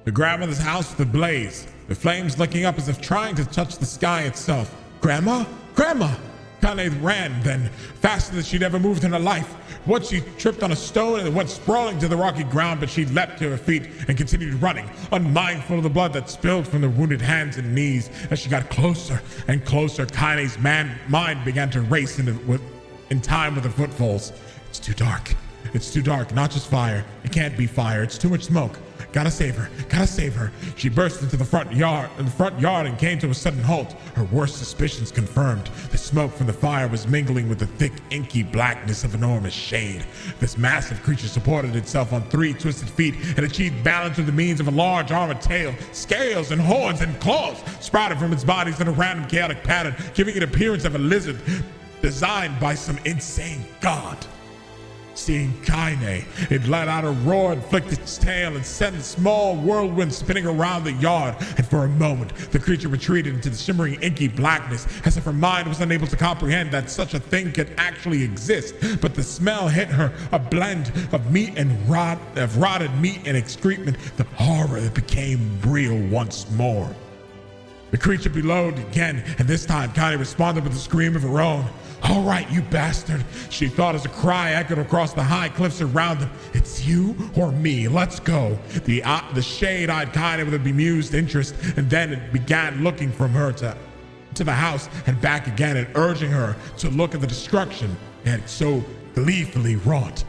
The grandmother's house was ablaze, the flames licking up as if trying to touch the sky itself. Grandma? Grandma! Kane ran, then, faster than she'd ever moved in her life. Once she tripped on a stone and went sprawling to the rocky ground, but she leapt to her feet and continued running, unmindful of the blood that spilled from her wounded hands and knees. As she got closer and closer, Kane's mind began to race in time with the footfalls. It's too dark. It's too dark. Not just fire. It can't be fire. It's too much smoke. Gotta save her. Gotta save her. She burst into the front yard and came to a sudden halt. Her worst suspicions confirmed. The smoke from the fire was mingling with the thick, inky blackness of enormous shade. This massive creature supported itself on 3 twisted feet and achieved balance through the means of a large armored tail. Scales and horns and claws sprouted from its bodies in a random chaotic pattern, giving it appearance of a lizard designed by some insane god. Seeing Kane, it let out a roar and flicked its tail and sent a small whirlwind spinning around the yard, and for a moment the creature retreated into the shimmering inky blackness as if her mind was unable to comprehend that such a thing could actually exist. But the smell hit her, a blend of meat and rotted meat and excrement, the horror that became real once more. The creature bellowed again, and this time Kane responded with a scream of her own. All right, you bastard, she thought as a cry echoed across the high cliffs around them. It's you or me, let's go. The shade eyed Kane with a bemused interest, and then it began looking from her to to the house and back again and urging her to look at the destruction they had so gleefully wrought.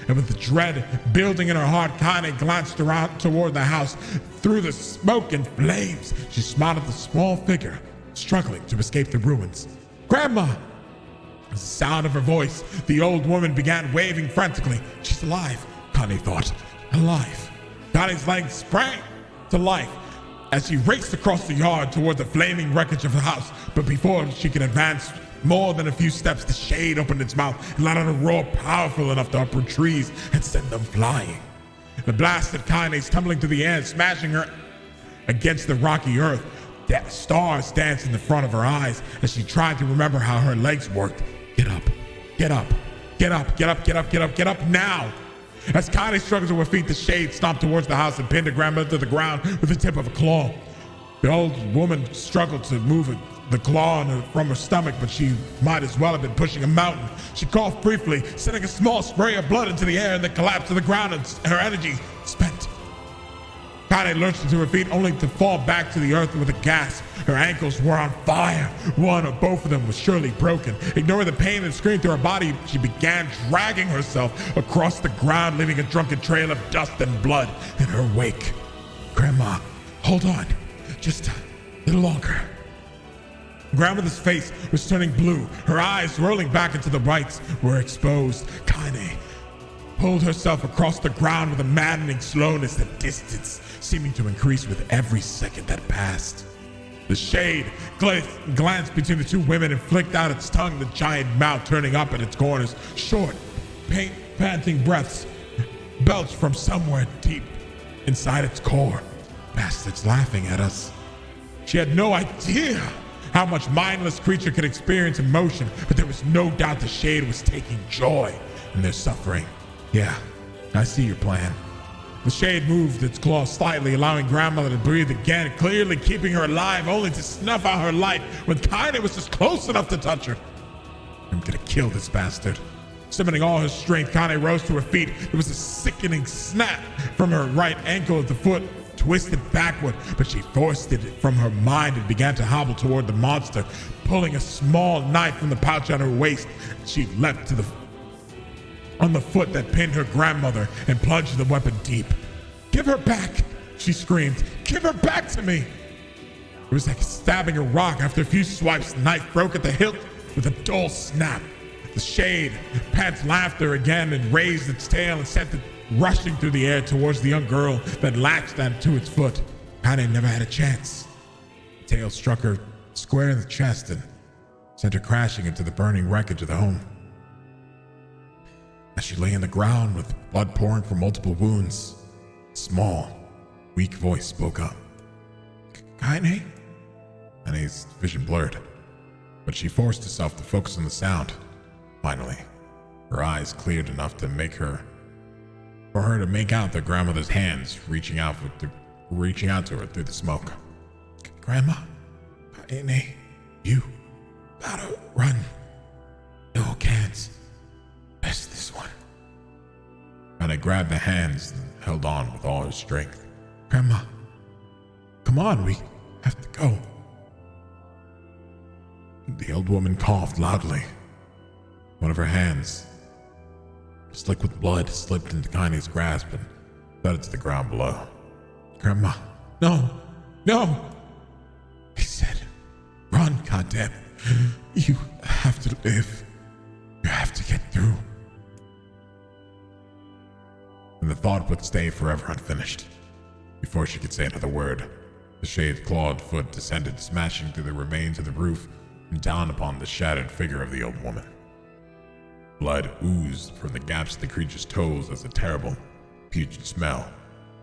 And with the dread building in her heart, Kane glanced around toward the house. Through the smoke and flames, she spotted the small figure struggling to escape the ruins. Grandma! At the sound of her voice, the old woman began waving frantically. She's alive, Kane thought. Alive. Kane's legs sprang to life as she raced across the yard toward the flaming wreckage of the house. But before she could advance more than a few steps, the shade opened its mouth and let out a roar powerful enough to uproot trees and send them flying. The blast sent Kane tumbling to the air, smashing her against the rocky earth. Stars danced in the front of her eyes as she tried to remember how her legs worked. Get up, get up, get up, get up, get up, get up, get up now! As Kane struggled to her feet, the shade stomped towards the house and pinned her grandmother to the ground with the tip of a claw. The old woman struggled to move the claw from her stomach, but she might as well have been pushing a mountain. She coughed briefly, sending a small spray of blood into the air and then collapsed to the ground, and her energy spent. Kane lurched to her feet only to fall back to the earth with a gasp. Her ankles were on fire. One or both of them was surely broken. Ignoring the pain that screamed through her body, she began dragging herself across the ground, leaving a drunken trail of dust and blood in her wake. Grandma, hold on. Just a little longer. Grandmother's face was turning blue. Her eyes rolling back into the whites were exposed. Kane pulled herself across the ground with a maddening slowness, the distance seeming to increase with every second that passed. The shade glanced between the two women and flicked out its tongue, the giant mouth turning up at its corners. Short, panting breaths belched from somewhere deep inside its core. Bastards laughing at us. She had no idea how much mindless creature could experience emotion, but there was no doubt the shade was taking joy in their suffering. Yeah, I see your plan. The shade moved its claws slightly, allowing grandmother to breathe again, clearly keeping her alive, only to snuff out her life when Kane was just close enough to touch her. I'm gonna kill this bastard. Summoning all her strength, Kane rose to her feet. There was a sickening snap from her right ankle as the foot twisted backward, but she forced it from her mind and began to hobble toward the monster. Pulling a small knife from the pouch on her waist, she leapt on the foot that pinned her grandmother and plunged the weapon deep. Give her back, she screamed. Give her back to me. It was like stabbing a rock. After a few swipes, the knife broke at the hilt with a dull snap. The shade pants laughter again and raised its tail and sent it rushing through the air towards the young girl that latched onto its foot. Kane never had a chance. The tail struck her square in the chest and sent her crashing into the burning wreckage of the home. As she lay on the ground with blood pouring from multiple wounds, a small, weak voice spoke up. Kane? Kane's vision blurred, but she forced herself to focus on the sound. Finally, her eyes cleared enough to for her to make out their grandmother's hands reaching out to her through the smoke. Grandma, Kane, you gotta run. No cans. Best this one. Kane grabbed the hands and held on with all her strength. Grandma, come on, we have to go. The old woman coughed loudly. One of her hands, slick with blood, slipped into Kane's grasp and thudded to the ground below. Grandma, no, no! He said, run, goddamn. You have to live. You have to get through. And the thought would stay forever unfinished. Before she could say another word, the shade's clawed foot descended, smashing through the remains of the roof and down upon the shattered figure of the old woman. Blood oozed from the gaps of the creature's toes as a terrible, putrid smell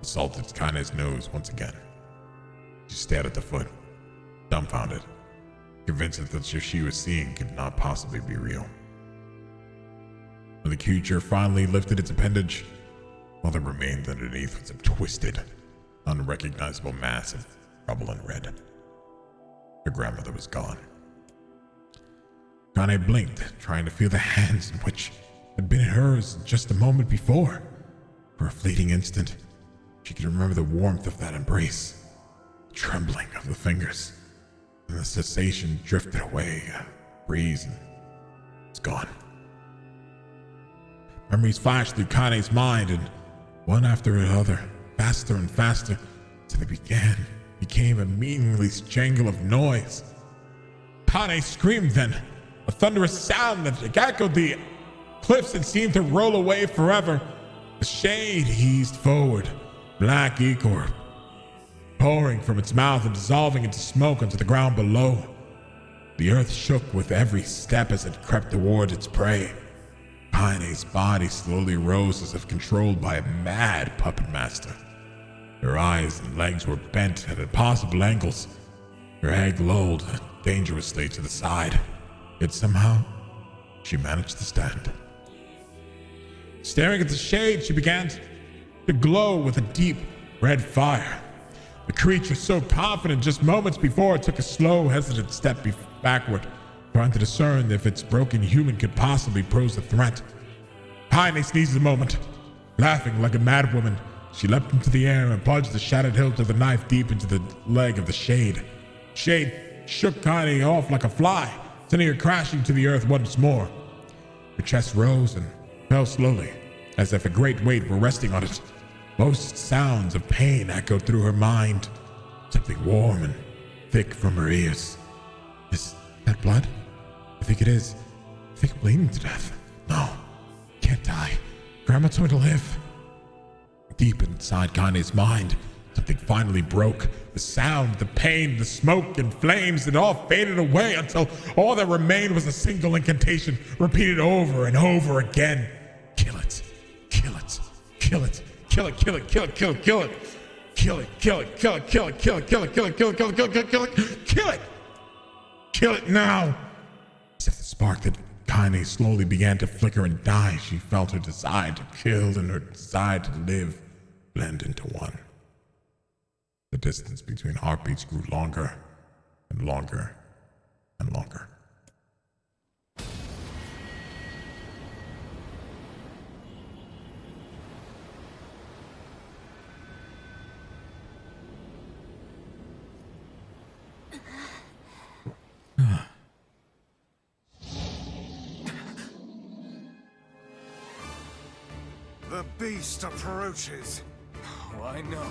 assaulted Kane's nose once again. She stared at the foot, dumbfounded, convinced that what she was seeing could not possibly be real. When the creature finally lifted its appendage, all that remained underneath was a twisted, unrecognizable mass of rubble and red. Her grandmother was gone. Kane blinked, trying to feel the hands which had been hers just a moment before. For a fleeting instant, she could remember the warmth of that embrace, the trembling of the fingers. And the cessation drifted away, breeze, and it's gone. Memories flashed through Kane's mind, and one after another, faster and faster, till they became a meaningless jangle of noise. Kane screamed then, a thunderous sound that echoed the cliffs and seemed to roll away forever. The shade eased forward, black ichor pouring from its mouth and dissolving into smoke onto the ground below. The earth shook with every step as it crept towards its prey. Kane's body slowly rose as if controlled by a mad puppet master. Her eyes and legs were bent at impossible angles. Her head lolled dangerously to the side. Yet somehow, she managed to stand. Staring at the shade, she began to glow with a deep red fire. The creature, so confident just moments before, took a slow, hesitant step backward, trying to discern if its broken human could possibly pose a threat. Kane sneezed a moment. Laughing like a madwoman, she leapt into the air and plunged the shattered hilt of the knife deep into the leg of the shade. Shade shook Kane off like a fly, sending her crashing to the earth once more. Her chest rose and fell slowly, as if a great weight were resting on it. Most sounds of pain echoed through her mind, something warm and thick from her ears. Is that blood? I think it is. I think I'm bleeding to death. No, can't die. Grandma told me to live. Deep inside Kane's mind, something finally broke. The sound, the pain, the smoke and flames, it all faded away until all that remained was a single incantation, repeated over and over again. Kill it. Kill it. Kill it. Kill it, kill it, kill it, kill it, kill it. Kill it, kill it, kill it, kill it, kill it, kill it, kill it, kill it, kill it, kill it, kill it, kill it. Kill it now. As if the spark that Kane slowly began to flicker and die, she felt her desire to kill and her desire to live blend into one. The distance between heartbeats grew longer and longer and longer. The beast approaches. Oh, I know.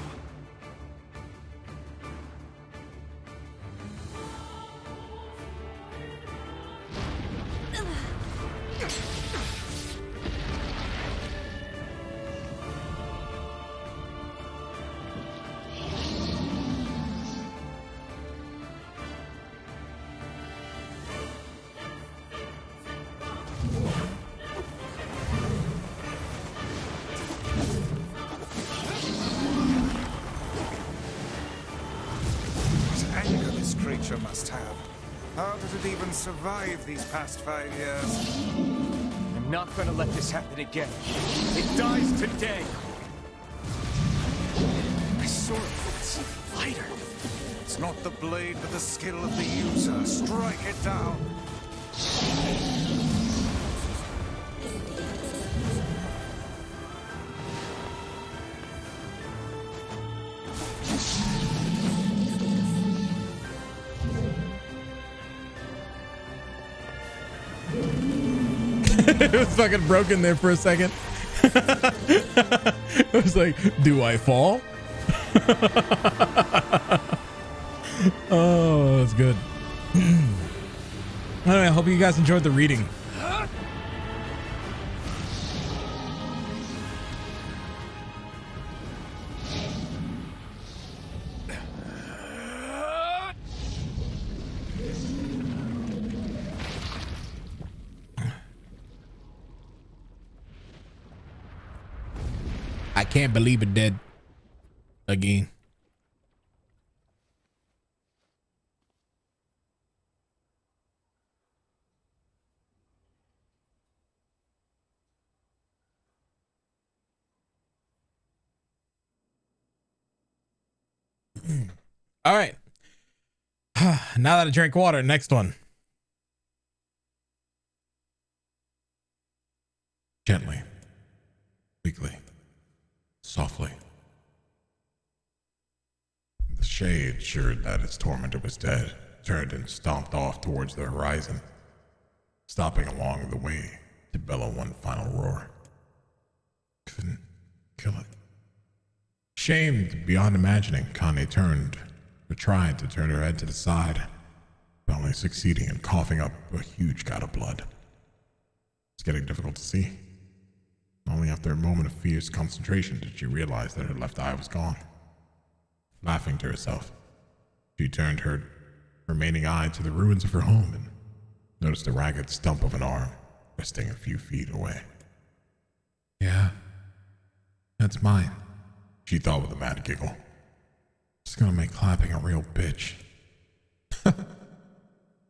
Must have. How did it even survive these past 5 years? I'm not gonna let this happen again. It dies today. My sword is lighter. It's not the blade, but the skill of the user. Strike it down. It was fucking broken there for a second. I was like, do I fall? Oh, that's good. Anyway, I hope you guys enjoyed the reading. I can't believe it dead again. All right. Now that I drank water, next one. Gently, weakly, softly. The shade, assured that its tormentor was dead, turned and stomped off towards the horizon, stopping along the way to bellow one final roar. Couldn't kill it. Shamed beyond imagining, Kane turned, or tried to turn her head to the side, but only succeeding in coughing up a huge gout of blood. It's getting difficult to see. Only after a moment of fierce concentration did she realize that her left eye was gone. Laughing to herself, she turned her remaining eye to the ruins of her home and noticed a ragged stump of an arm resting a few feet away. Yeah, that's mine, she thought with a mad giggle. Just gonna make clapping a real bitch.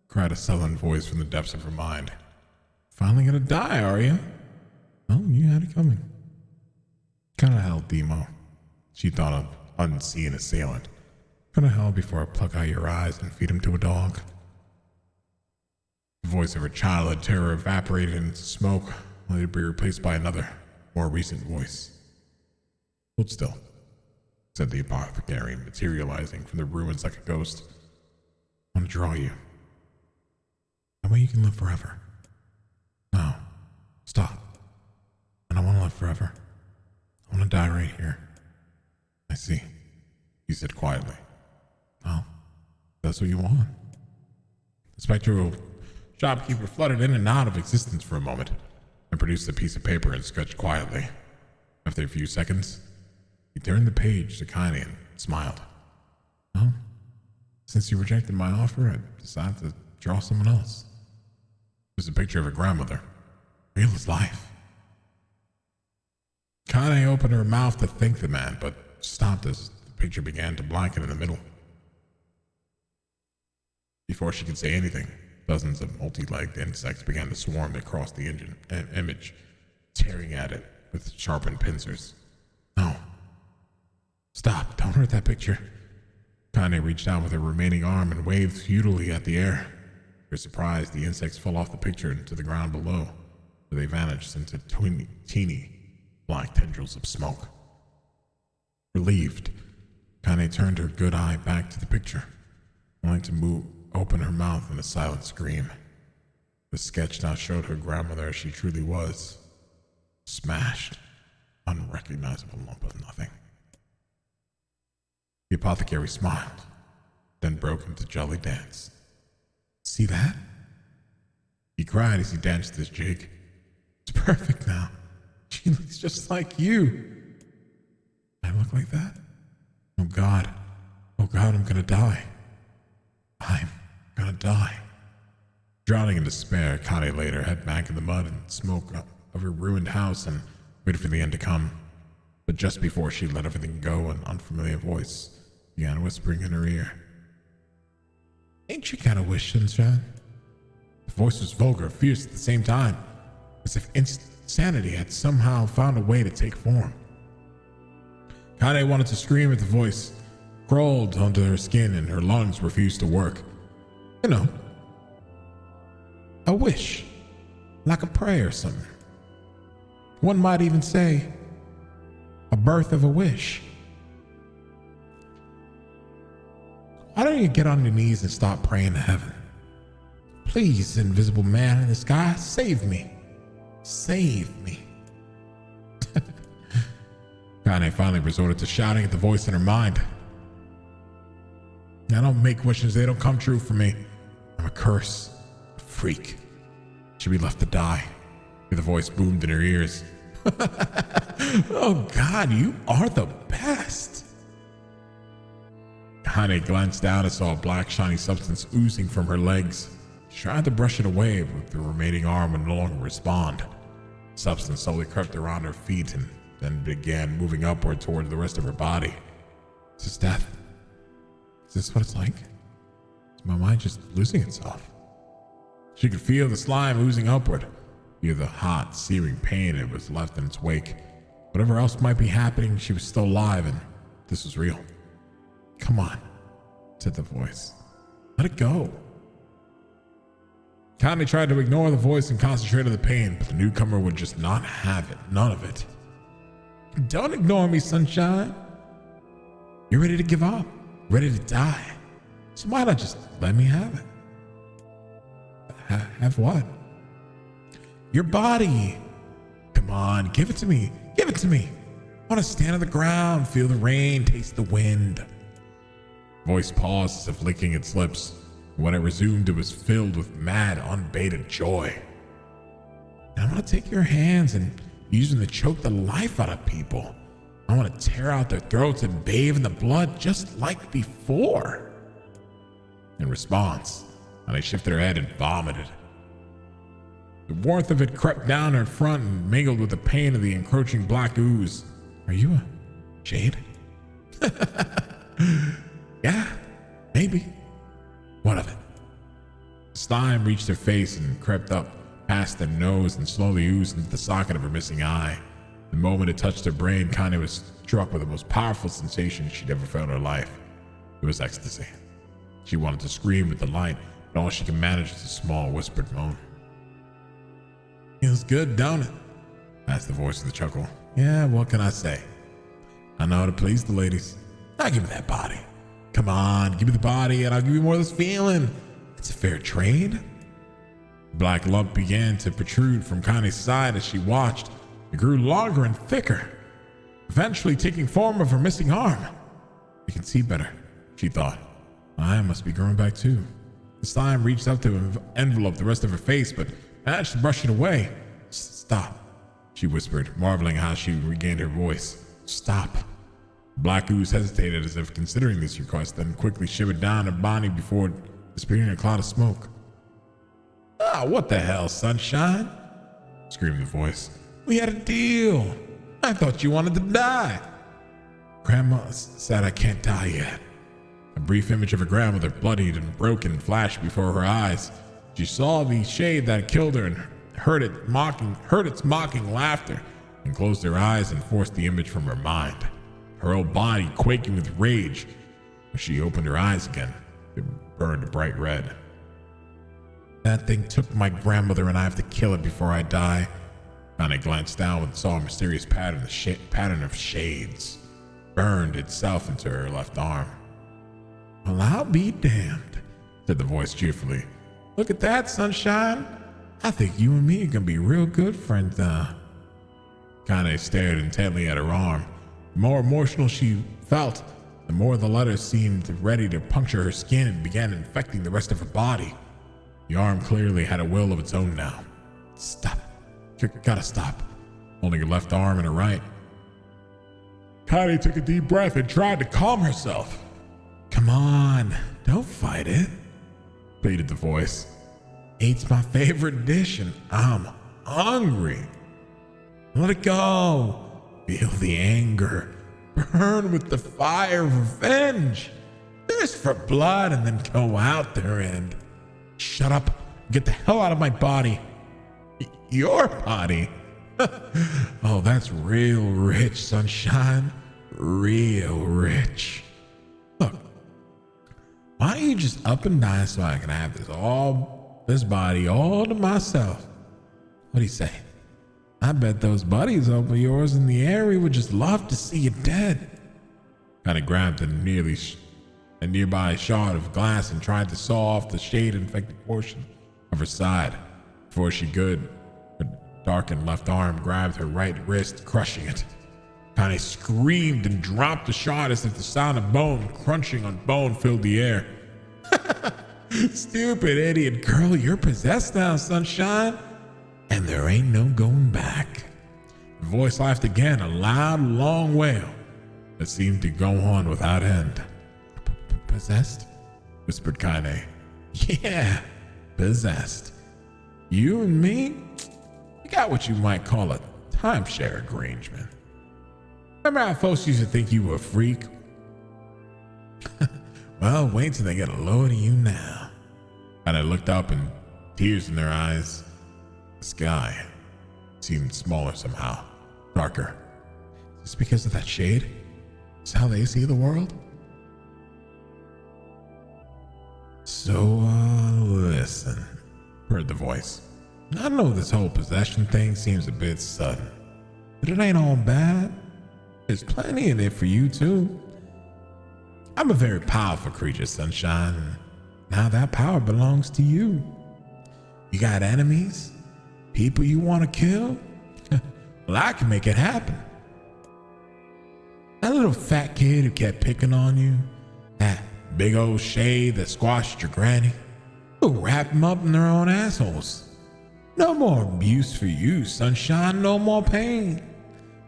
Cried a sullen voice from the depths of her mind. Finally gonna die, are you? Oh, you had it coming. Kinda hell, Demo. She thought of unseen assailant. Kinda hell before I pluck out your eyes and feed him to a dog. The voice of her childhood terror evaporated into smoke, only to be replaced by another, more recent voice. Hold still, said the apothecary, materializing from the ruins like a ghost. I want to draw you. That way you can live forever. No, stop. I don't want to live forever. I want to die right here. I see, he said quietly. Well, that's what you want. The spectral shopkeeper fluttered in and out of existence for a moment and produced a piece of paper and sketched quietly. After a few seconds, he turned the page to Kane and smiled. Well, since you rejected my offer, I decided to draw someone else. It was a picture of her grandmother, real as life. Kane opened her mouth to thank the man, but stopped as the picture began to blacken in the middle. Before she could say anything, dozens of multi-legged insects began to swarm across the image, tearing at it with sharpened pincers. No. Stop, don't hurt that picture. Kane reached out with her remaining arm and waved futilely at the air. To her surprise, the insects fell off the picture into the ground below, where they vanished into teeny black tendrils of smoke. Relieved, Kane turned her good eye back to the picture, only to open her mouth in a silent scream. The sketch now showed her grandmother as she truly was. Smashed, unrecognizable lump of nothing. The apothecary smiled, then broke into jolly dance. See that? He cried as he danced his jig. It's perfect now. She looks just like you. I look like that? Oh God, I'm gonna die. I'm gonna die. Drowning in despair, Kane laid her head back in the mud and smoke of her ruined house and waited for the end to come. But just before she let everything go, an unfamiliar voice began whispering in her ear. Ain't you got a wish, sunshine? The voice was vulgar, fierce at the same time, as if insanity had somehow found a way to take form. Kane wanted to scream at the voice, crawled onto her skin, and her lungs refused to work. You know, a wish, like a prayer or something. One might even say, a birth of a wish. Why don't you get on your knees and start praying to heaven? Please, invisible man in the sky, save me. Save me. Kane finally resorted to shouting at the voice in her mind. I don't make wishes, they don't come true for me. I'm a curse, a freak. Should be left to die. The voice boomed in her ears. Oh God, you are the best. Kane glanced down and saw a black shiny substance oozing from her legs. She tried to brush it away, but the remaining arm would no longer respond. The substance slowly crept around her feet and then began moving upward toward the rest of her body. Is this death? Is this what it's like? Is my mind just losing itself? She could feel the slime oozing upward, feel the hot, searing pain it was left in its wake. Whatever else might be happening, she was still alive, and this was real. Come on, said the voice. Let it go. Kane tried to ignore the voice and concentrate on the pain, but the newcomer would just not have it, none of it. Don't ignore me, sunshine. You're ready to give up, ready to die. So why not just let me have it? Have what? Your body. Come on, give it to me. Give it to me. I want to stand on the ground, feel the rain, taste the wind. Voice paused as if licking its lips. When it resumed, it was filled with mad, unabated joy. And I want to take your hands and use them to choke the life out of people. I want to tear out their throats and bathe in the blood just like before. In response, Honey shifted her head and vomited. The warmth of it crept down her front and mingled with the pain of the encroaching black ooze. Are you a shade? Yeah, maybe. What of it? Slime reached her face and crept up past her nose and slowly oozed into the socket of her missing eye. The moment it touched her brain, Connie was struck with the most powerful sensation she'd ever felt in her life. It was ecstasy. She wanted to scream with delight, but all she could manage was a small whispered moan. Feels good, don't it? Asked the voice with a chuckle. Yeah, what can I say? I know how to please the ladies. Now give me that body. Come on, give me the body and I'll give you more of this feeling. It's a fair trade. The black lump began to protrude from Connie's side as she watched. It grew longer and thicker, eventually taking form of her missing arm. I can see better, she thought. I must be growing back too. The slime reached up to envelope the rest of her face, but managed to brush it away. Stop, she whispered, marveling how she regained her voice. Stop. Black ooze hesitated as if considering this request, then quickly shivered down her body before disappearing in a cloud of smoke. Ah, what the hell, sunshine? Screamed the voice. We had a deal. I thought you wanted to die. Grandma said I can't die yet. A brief image of her grandmother, bloodied and broken, flashed before her eyes. She saw the shade that had killed her and heard its mocking laughter, and closed her eyes and forced the image from her mind. Her whole body quaking with rage. When she opened her eyes again, it burned bright red. That thing took my grandmother and I have to kill it before I die. Connie glanced down and saw a mysterious pattern of shades burned itself into her left arm. Well, I'll be damned, said the voice cheerfully. Look at that, sunshine. I think you and me are gonna be real good friends now. Connie stared intently at her arm. The more emotional she felt, the more the letters seemed ready to puncture her skin and began infecting the rest of her body. The arm clearly had a will of its own now. Stop. You gotta stop. Holding her left arm and her right. Connie took a deep breath and tried to calm herself. Come on, don't fight it, pleaded the voice. It's my favorite dish and I'm hungry. Let it go. Feel the anger. Burn with the fire of revenge. Thirst for blood and then go out there and shut up. Get the hell out of my body. Your body? Oh, that's real rich, sunshine. Real rich. Look, why don't you just up and die so I can have this body all to myself? What do you say? I bet those buddies over yours in the area would just love to see you dead. Kind of grabbed a nearby shard of glass and tried to saw off the shade-infected portion of her side. Before she could, her darkened left arm grabbed her right wrist, crushing it. Connie screamed and dropped the shard as if the sound of bone crunching on bone filled the air. Stupid idiot girl, you're possessed now, sunshine. And there ain't no going back. The voice laughed again, a loud, long wail that seemed to go on without end. Possessed? Whispered Kaine. Yeah, possessed. You and me? We got what you might call a timeshare arrangement. Remember how folks used to think you were a freak? Well, wait till they get a load of you now. And I looked up and tears in their eyes. The sky seemed smaller somehow, darker. Is this because of that shade? Is how they see the world? So, listen, heard the voice. I know this whole possession thing seems a bit sudden, but it ain't all bad. There's plenty in it for you too. I'm a very powerful creature, Sunshine. Now that power belongs to you. You got enemies? People you want to kill? Well, I can make it happen. That little fat kid who kept picking on you, that big old shade that squashed your granny, we'll wrap them up in their own assholes. No more abuse for you, Sunshine, no more pain.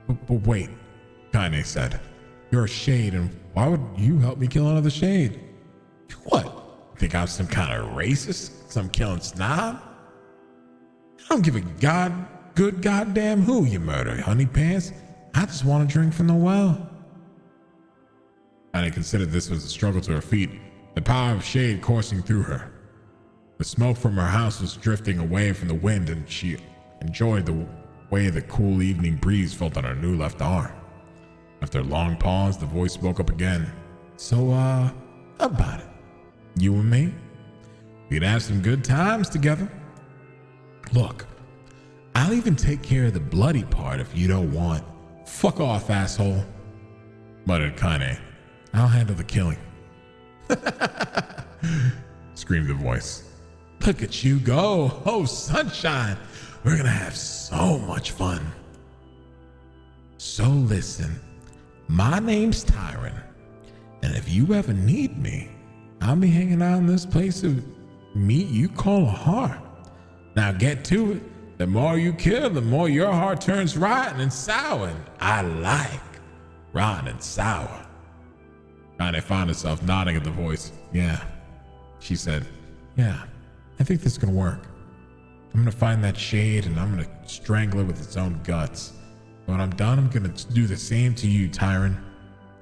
But wait, Kaine said, you're a shade, and why would you help me kill another shade? What? Think I'm some kind of racist? Some killing snob? I don't give a good goddamn who you murder, honey pants. I just want to drink from the well. Kaine considered this was a struggle to her feet, the power of shade coursing through her. The smoke from her house was drifting away from the wind, and she enjoyed the way the cool evening breeze felt on her new left arm. After a long pause, the voice spoke up again. So, how about it? You and me? We'd have some good times together. Look, I'll even take care of the bloody part if you don't want. Fuck off, asshole, muttered Kaine. I'll handle the killing. Screamed the voice. Look at you go. Oh, Sunshine. We're gonna have so much fun. So listen, my name's Tyron, and if you ever need me, I'll be hanging out in this place of meat you call a heart. Now get to it. The more you kill, the more your heart turns rotten and sour. And I like rotten and sour. Kaine found herself nodding at the voice. Yeah, she said. Yeah, I think this is gonna work. I'm gonna find that shade and I'm gonna strangle it with its own guts. When I'm done, I'm gonna do the same to you, Tyron.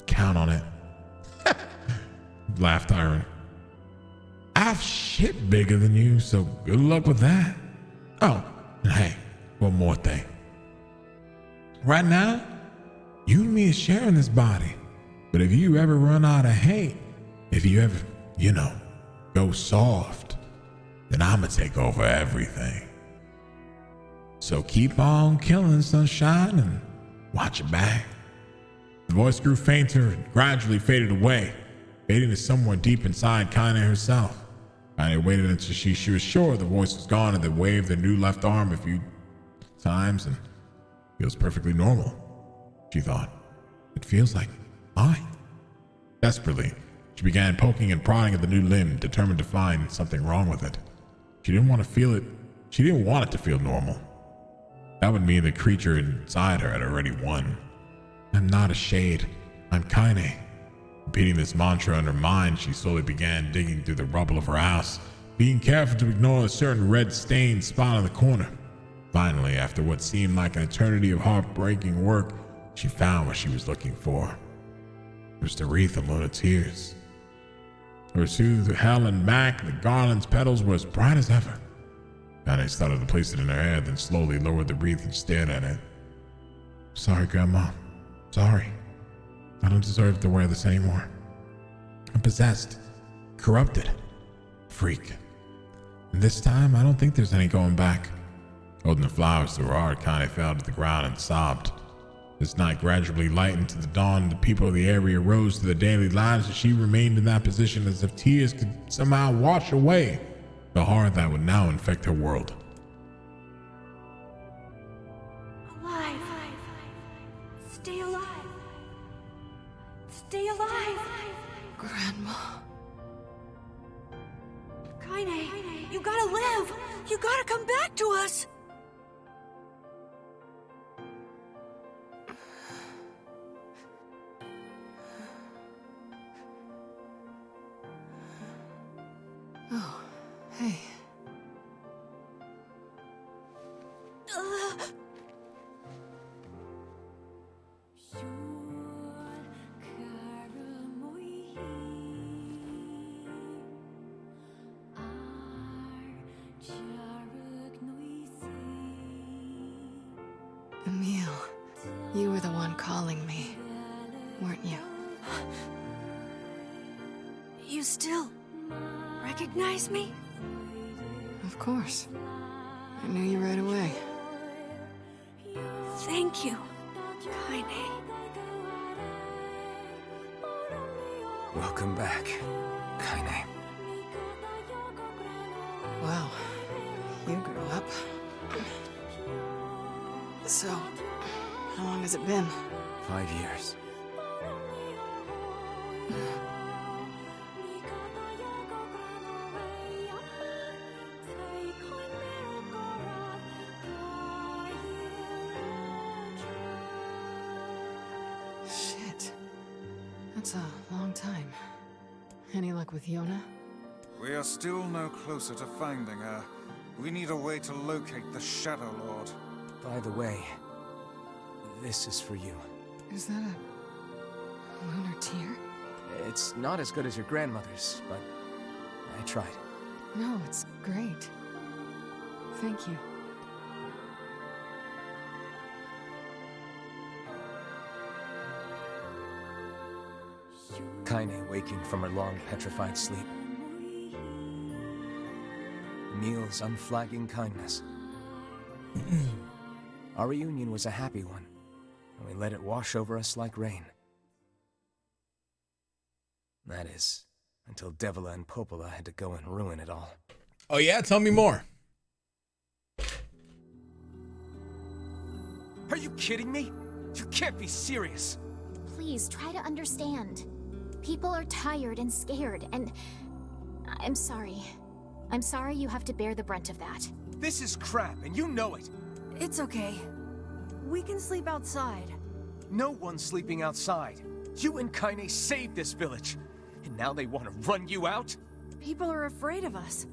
Count on it. Laughed Tyron. I've shit bigger than you, so good luck with that. Oh, and hey, one more thing. Right now, you and me are sharing this body. But if you ever run out of hate, if you ever, go soft, then I'ma take over everything. So keep on killing, Sunshine, and watch it back. The voice grew fainter and gradually faded away, fading to somewhere deep inside Kaine herself. Kaine waited until she was sure the voice was gone and then waved the new left arm a few times and feels perfectly normal, she thought. It feels like mine. Desperately, she began poking and prodding at the new limb, determined to find something wrong with it. She didn't want to feel it. She didn't want it to feel normal. That would mean the creature inside her had already won. I'm not a shade. I'm Kaine. Repeating this mantra in her mind, she slowly began digging through the rubble of her house, being careful to ignore a certain red stained spot in the corner. Finally, after what seemed like an eternity of heartbreaking work, she found what she was looking for. It was the wreath of Luna tears. It was through hell and back, the garland's petals were as bright as ever. Kaine started to place it in her hair, then slowly lowered the wreath and stared at it. Sorry, Grandma. Sorry. I don't deserve to wear this anymore. I'm possessed, corrupted, freak. And this time, I don't think there's any going back. Holding the flowers to her heart, Kaine fell to the ground and sobbed. This night gradually lightened to the dawn, and the people of the area rose to their daily lives as she remained in that position as if tears could somehow wash away the horror that would now infect her world. Alive. Stay alive. Stay alive. Grandma. Kaine, you gotta live! You gotta come back to us! Oh, hey. Emil, you were the one calling me, weren't you? You still recognize me? Of course. I knew you right away. Thank you, Kaine. Welcome back, Kaine. Wow, you grew up. So, how long has it been? 5 years. Shit. That's a long time. Any luck with Yona? We are still no closer to finding her. We need a way to locate the Shadow Lord. By the way, this is for you. Is that a lunar tear? It's not as good as your grandmother's, but I tried. No, it's great. Thank you. Kaine waking from her long, petrified sleep. Emil's unflagging kindness. Our reunion was a happy one, and we let it wash over us like rain. That is, until Devila and Popola had to go and ruin it all. Oh yeah? Tell me more. Are you kidding me? You can't be serious. Please try to understand. People are tired and scared, and I'm sorry. I'm sorry you have to bear the brunt of that. This is crap, and you know it. It's okay. We can sleep outside. No one's sleeping outside. You and Kaine saved this village, and now they want to run you out? People are afraid of us.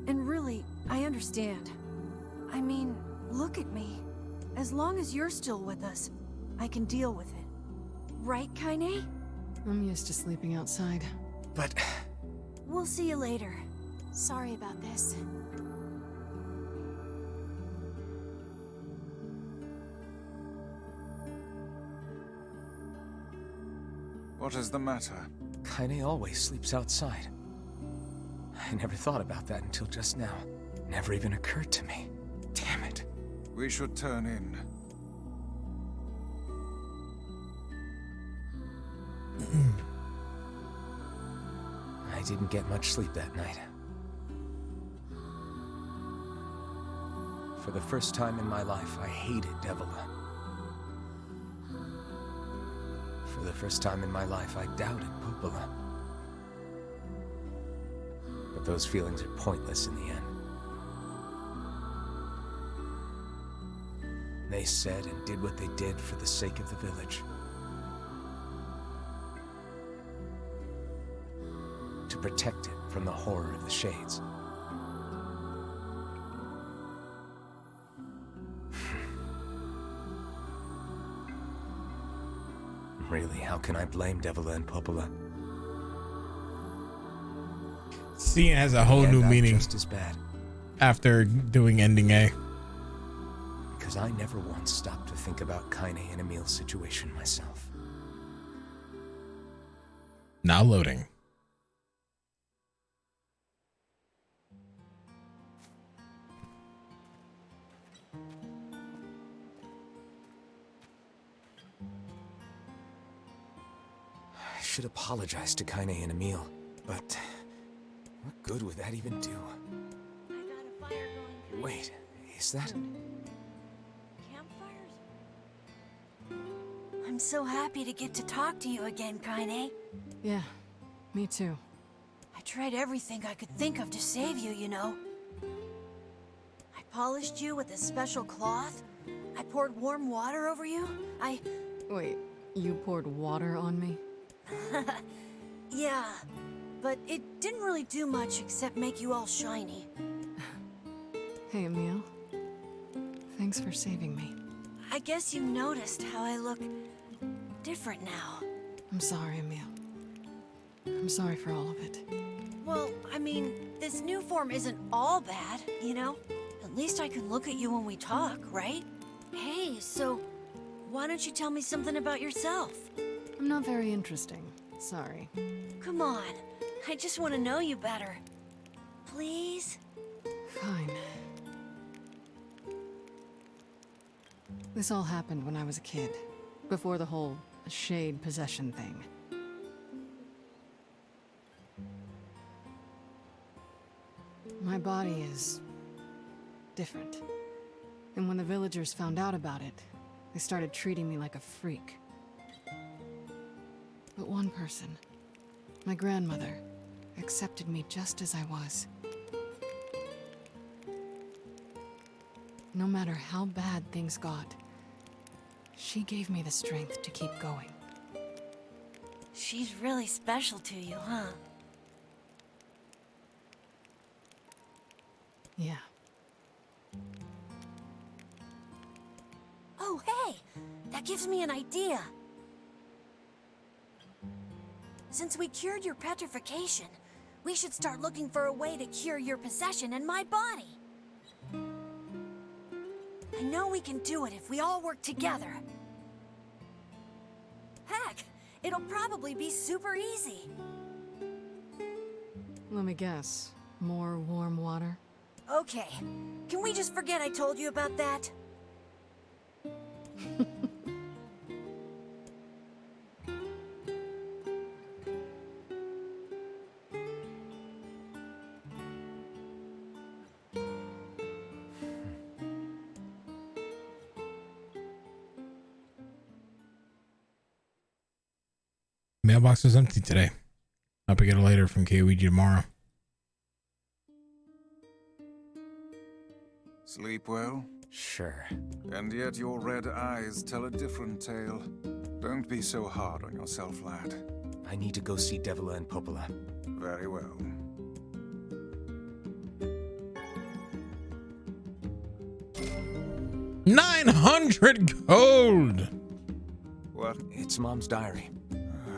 And really, I understand. I mean, look at me. As long as you're still with us, I can deal with it. Right, Kaine? I'm used to sleeping outside. But... We'll see you later. Sorry about this. What is the matter? Kaine always sleeps outside. I never thought about that until just now. Never even occurred to me. Damn it. We should turn in. I didn't get much sleep that night. For the first time in my life, I hated Devila. For the first time in my life, I doubted Popola. But those feelings are pointless in the end. They said and did what they did for the sake of the village. To protect it from the horror of the Shades. Really, how can I blame Devila and Popola? Seeing has a whole new meaning just as bad. After doing ending A. Because I never once stopped to think about Kaine and Emil's situation myself. Now loading. I should apologize to Kaine and Emil, but what good would that even do? Wait, is that... I'm so happy to get to talk to you again, Kaine. Yeah, me too. I tried everything I could think of to save you, you know. I polished you with a special cloth. I poured warm water over you. Wait, you poured water on me? Yeah, but it didn't really do much except make you all shiny. Hey, Emil. Thanks for saving me. I guess you noticed how I look different now. I'm sorry, Emil. I'm sorry for all of it. Well, I mean, this new form isn't all bad, you know? At least I can look at you when we talk, right? Hey, so why don't you tell me something about yourself? I'm not very interesting. Sorry. Come on. I just want to know you better. Please? Fine. This all happened when I was a kid, before the whole shade possession thing. body is different. And when the villagers found out about it, they started treating me like a freak. But one person, my grandmother, accepted me just as I was. No matter how bad things got, she gave me the strength to keep going. She's really special to you, huh? Yeah. Oh, hey! That gives me an idea. Since we cured your petrification, we should start looking for a way to cure your possession in my body. I know we can do it if we all work together. Heck, it'll probably be super easy. Let me guess. More warm water? Okay, can we just forget I told you about that? Mailbox is empty today. Hope we get a letter from KOEG tomorrow. Sleep well? Sure. And yet your red eyes tell a different tale. Don't be so hard on yourself, lad. I need to go see Devila and Popola. Very well. $900 gold! What? It's Mom's diary.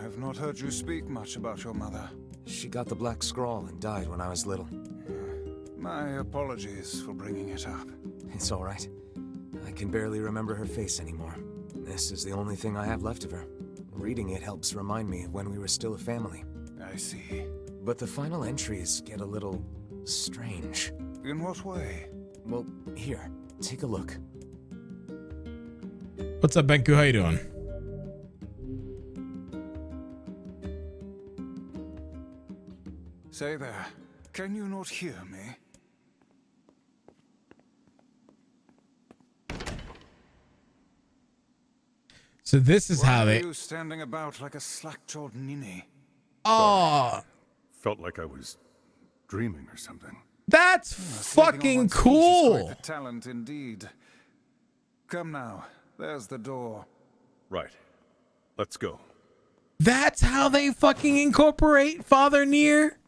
I've not heard you speak much about your mother. She got the Black Scrawl and died when I was little. My apologies for bringing it up. It's all right. I can barely remember her face anymore. This is the only thing I have left of her. Reading it helps remind me of when we were still a family. I see. But the final entries get a little strange. In what way? Well, here, take a look. What's up, Benku? How you doing? Say there, can you not hear me? So this is how they... Why are you standing about like a slack-jawed ninny? Oh, Felt like I was dreaming or something. that's fucking cool. Quite the talent indeed. Come now, there's the door. Right. Let's go. That's how they fucking incorporate Father Nier.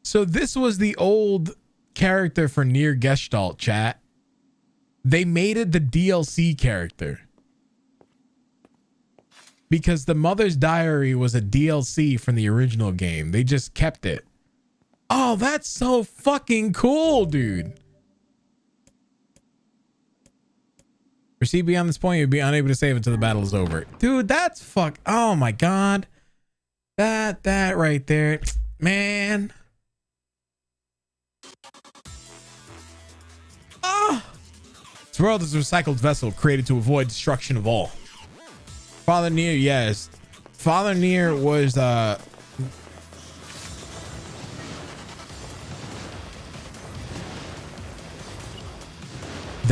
So this was the old character for Nier Gestalt, chat. They made it the DLC character. Because the Mother's Diary was a DLC from the original game. They just kept it. Oh, that's so fucking cool, dude. Proceed beyond this point, you'll be unable to save until the battle is over. Dude, that's fuck. Oh my god. That right there. Man. Ah. This world is a recycled vessel created to avoid destruction of all. Father Nier, yes. Father Nier was the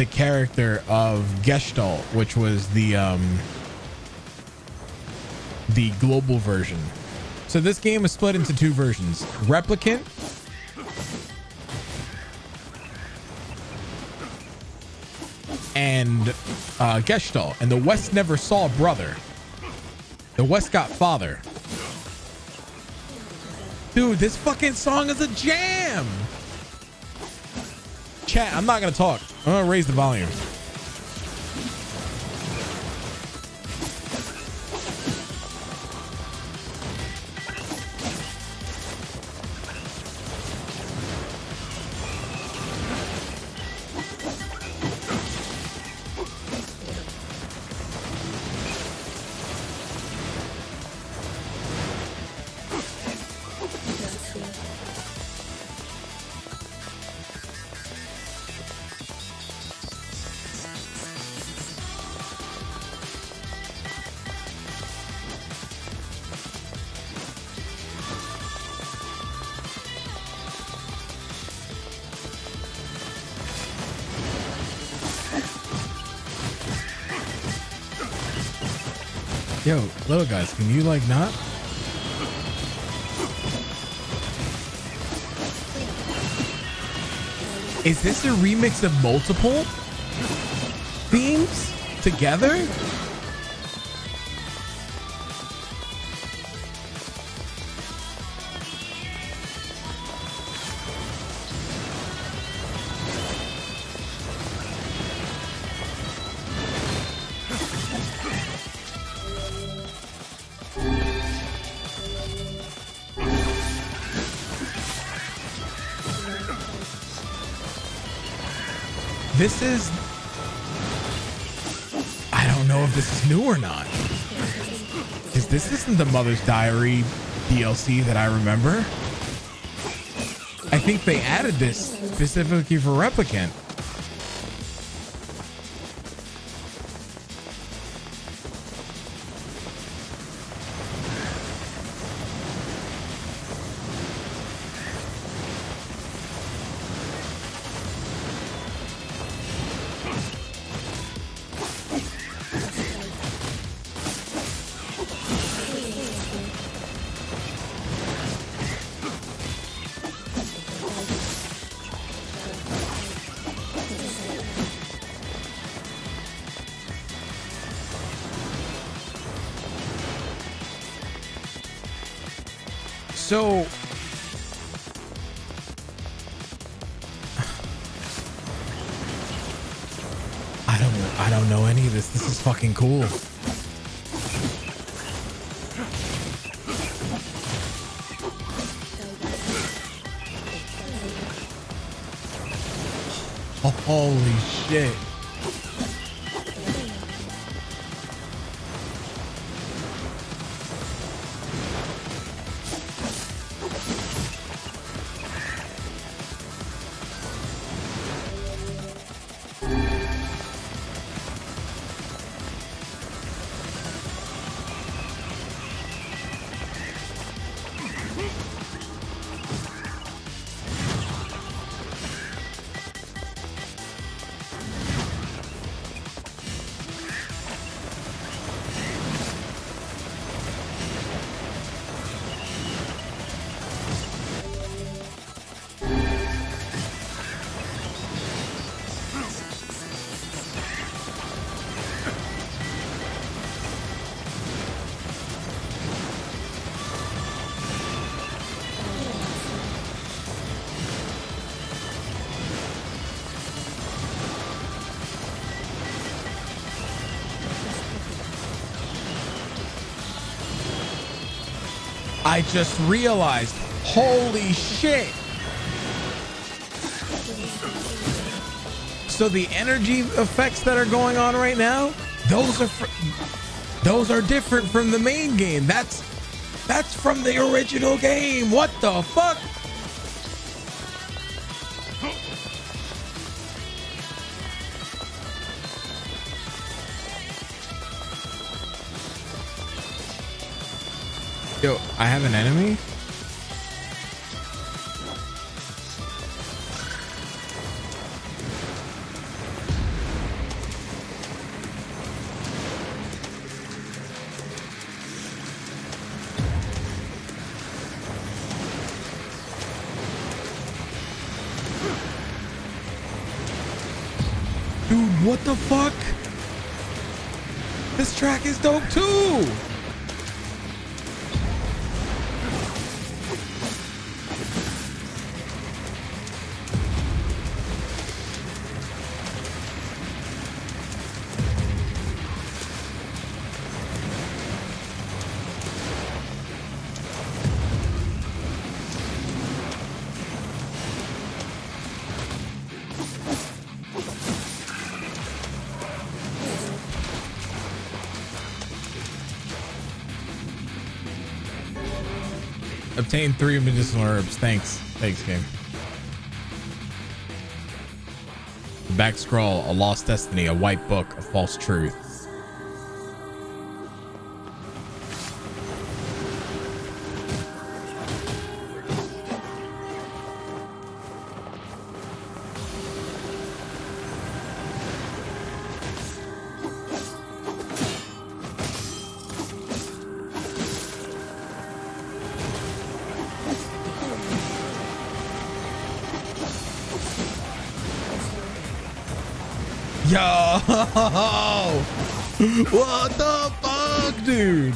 character of Gestalt, which was the global version. So this game is split into two versions: Replicant and Gestalt. And the West never saw brother. The West got father. Dude, this fucking song is a jam. Chat, I'm not gonna talk. I'm gonna raise the volume. Yo, little guys, can you like not? Is this a remix of multiple themes together? This is, I don't know if this is new or not. Because this isn't the Mother's Diary DLC that I remember. I think they added this specifically for Replicant. So I don't know any of this. This is fucking cool. Oh, holy shit. I just realized, holy shit. So the energy effects that are going on right now, those are different from the main game. That's from the original game. What the fuck? Yo, I have an enemy? Dude, what the fuck? This track is dope too! Obtain 3 medicinal herbs. Thanks, game. Back scroll, a lost destiny, a white book, a false truth. Yo, what the fuck, dude?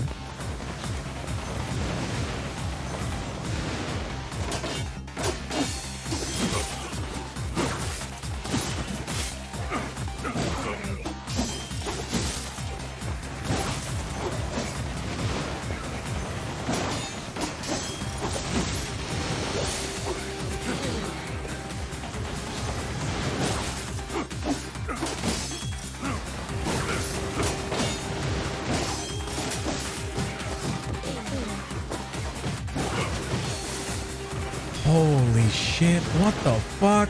Holy shit, what the fuck?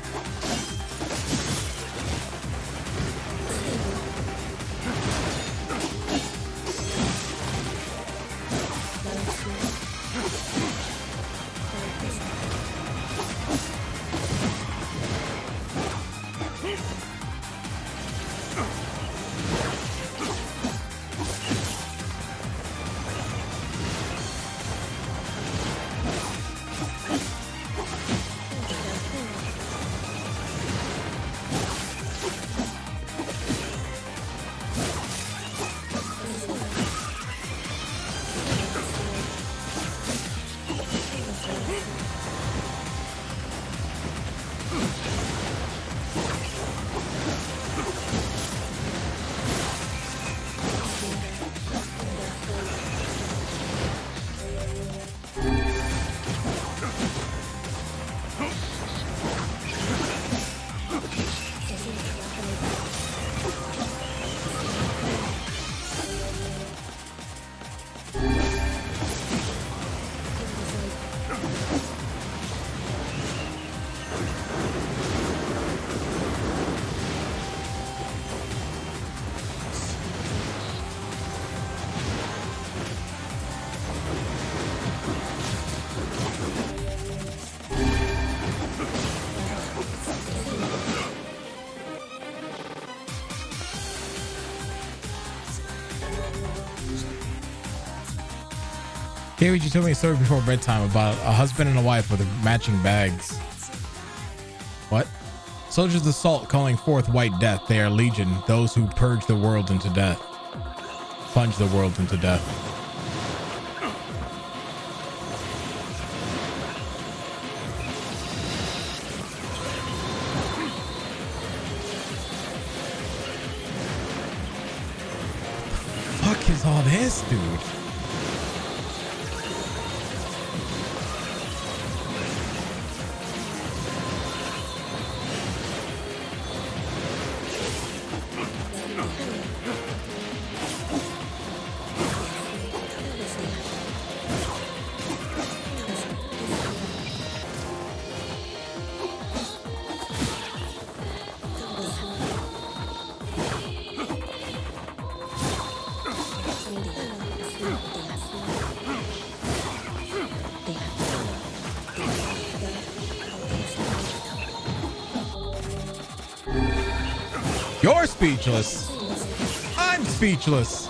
David, you told me a story before bedtime about a husband and a wife with matching bags. What? Soldiers of Salt calling forth white death. They are legion, those who purge the world into death. Plunge the world into death. Fuck is all this, dude? You're speechless. I'm speechless.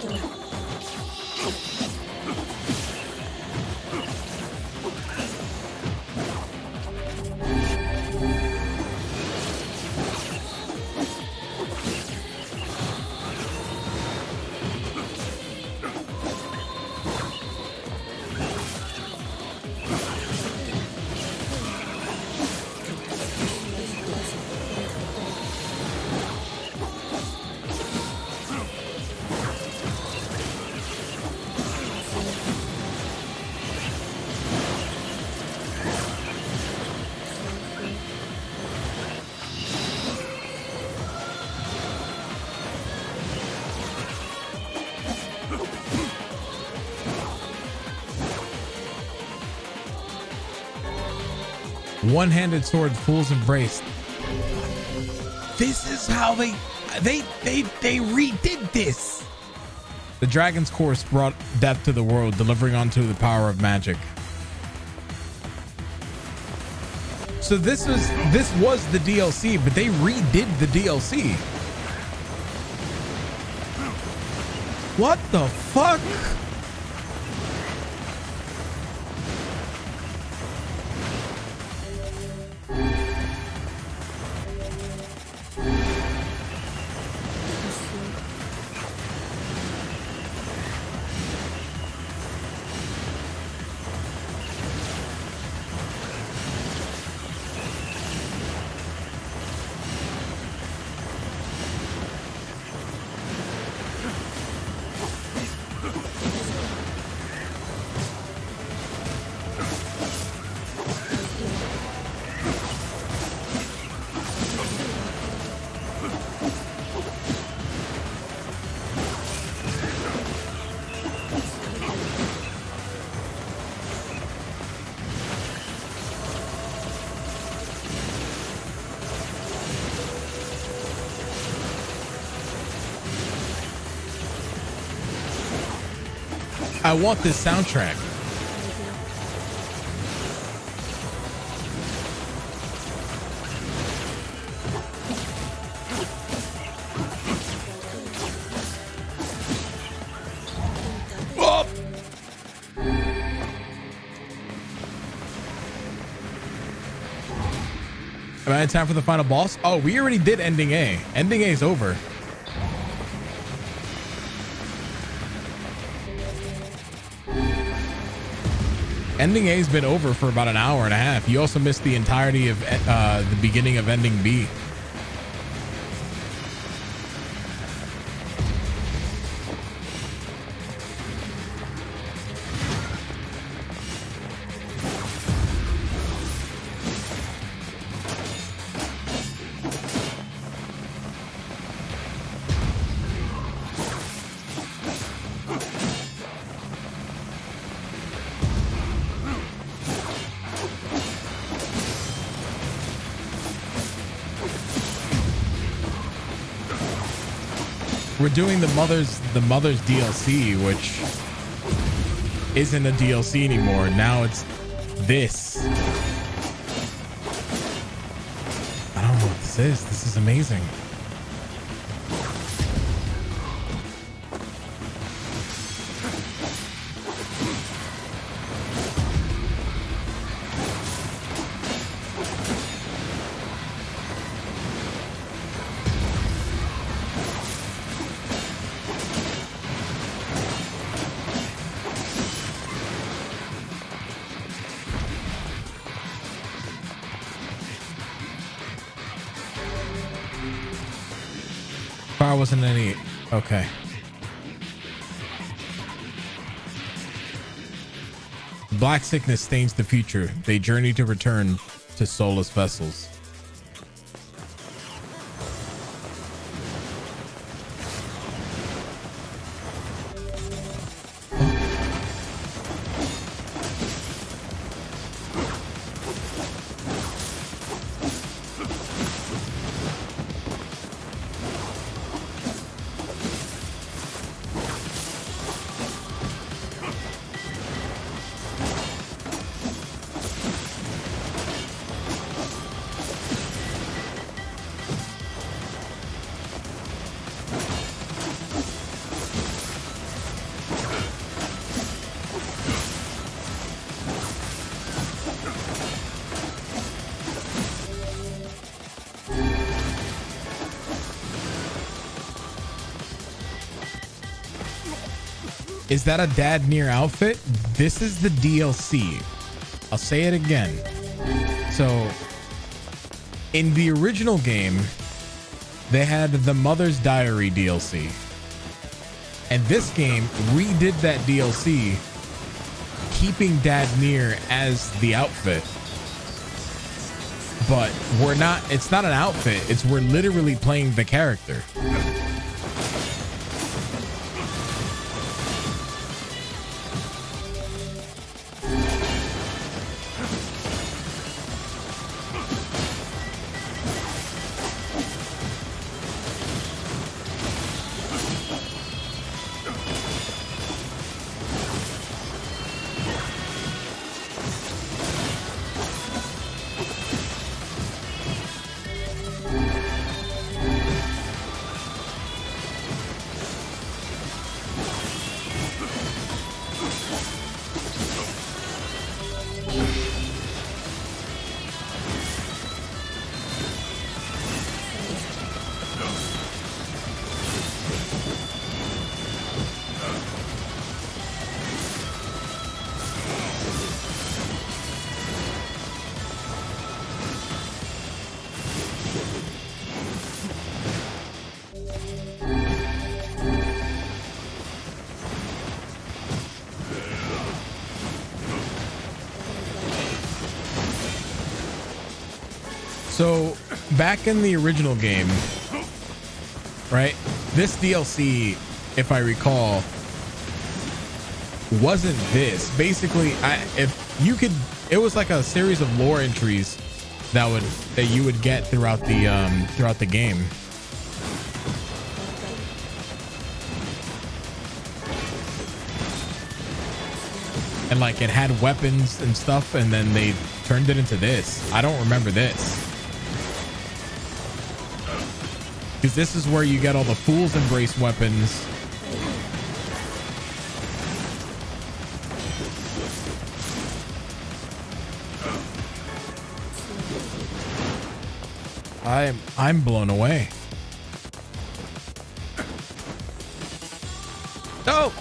One-handed sword, fool's embrace. This is how they redid this. The dragon's course brought death to the world, delivering onto the power of magic. So this was the DLC, but they redid the DLC. What the fuck? I want this soundtrack. Oh! Am I in time for the final boss? Oh, we already did ending A. Ending A is over. Ending A has been over for about an hour and a half. You also missed the entirety of the beginning of ending B. We're doing the mother's DLC, which isn't a DLC anymore. Now it's this. I don't know what this is. This is amazing. Wasn't any. Okay. Black sickness stains the future. They journey to return to soulless vessels. Is that a Dad Nier outfit? This is the DLC. I'll say it again. So, in the original game, they had the Mother's Diary DLC. And this game redid that DLC, keeping Dad Nier as the outfit. But it's not an outfit, we're literally playing the character. So back in the original game, right? This DLC, if I recall, wasn't this. Basically, it was like a series of lore entries that you would get throughout the game. and like it had weapons and stuff, and then they turned it into this. I don't remember this, because this is where you get all the Fool's Embrace weapons. I'm blown away. Oh!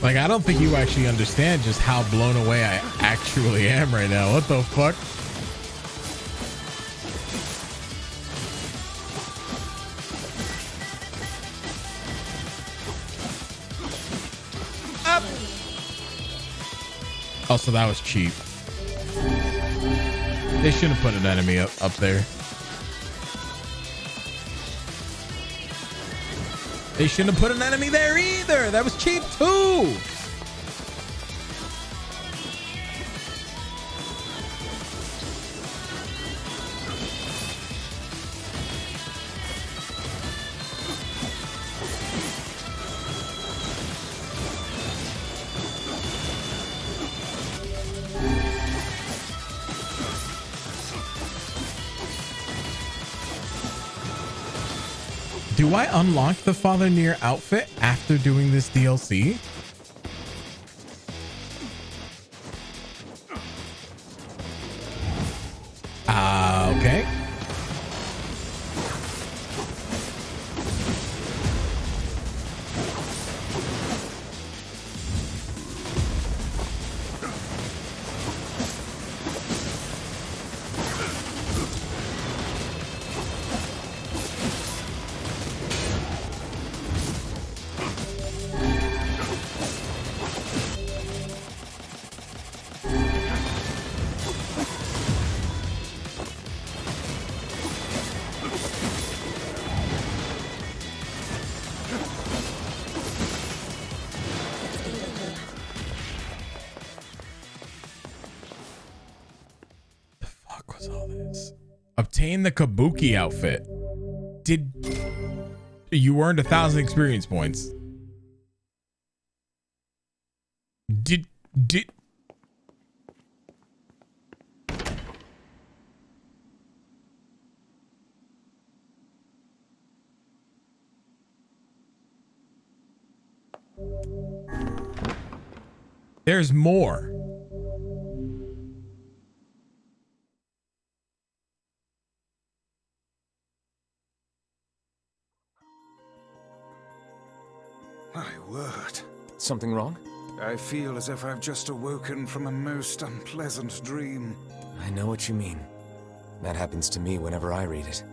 Like, I don't think you actually understand just how blown away I actually am right now. What the fuck? Up. Oh, so that was cheap. They shouldn't have put an enemy up there. They shouldn't have put an enemy there either. That was cheap too. Do I unlock the Father Nier outfit after doing this DLC? Okay. Obtain the Kabuki outfit. Did you earned 1,000 experience points? Did there's more. My word. Something wrong? I feel as if I've just awoken from a most unpleasant dream. I know what you mean. That happens to me whenever I read it.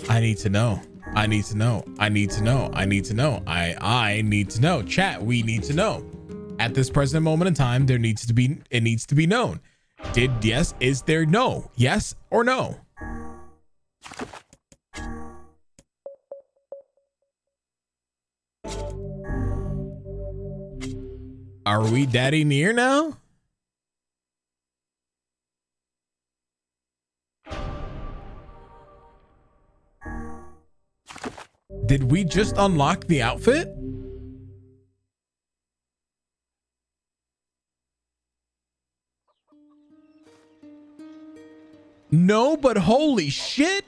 I need to know. I need to know. I need to know. I need to know. I need to know. Chat, we need to know. At this present moment in time, it needs to be known. Is there no? Yes or no? Are we Daddy Nier now? Did we just unlock the outfit? No, but holy shit.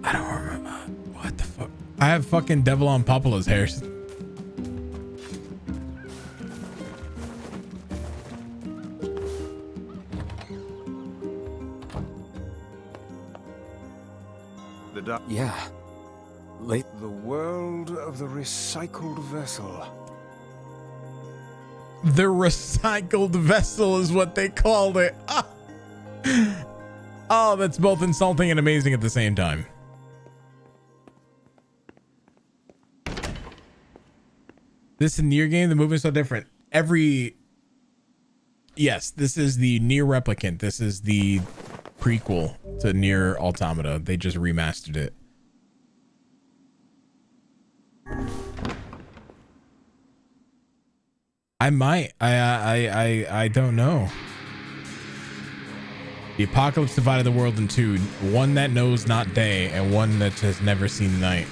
I don't remember. What the fuck? I have fucking Devil on Popola's hair. Yeah. The world of the recycled vessel. The recycled vessel is what they called it. Ah. Oh, that's both insulting and amazing at the same time. This Nier game, the movement's so different. Yes, this is the Nier Replicant. This is the prequel to Nier Automata. They just remastered it. I might. I don't know. The apocalypse divided the world in two. One that knows not day and one that has never seen night.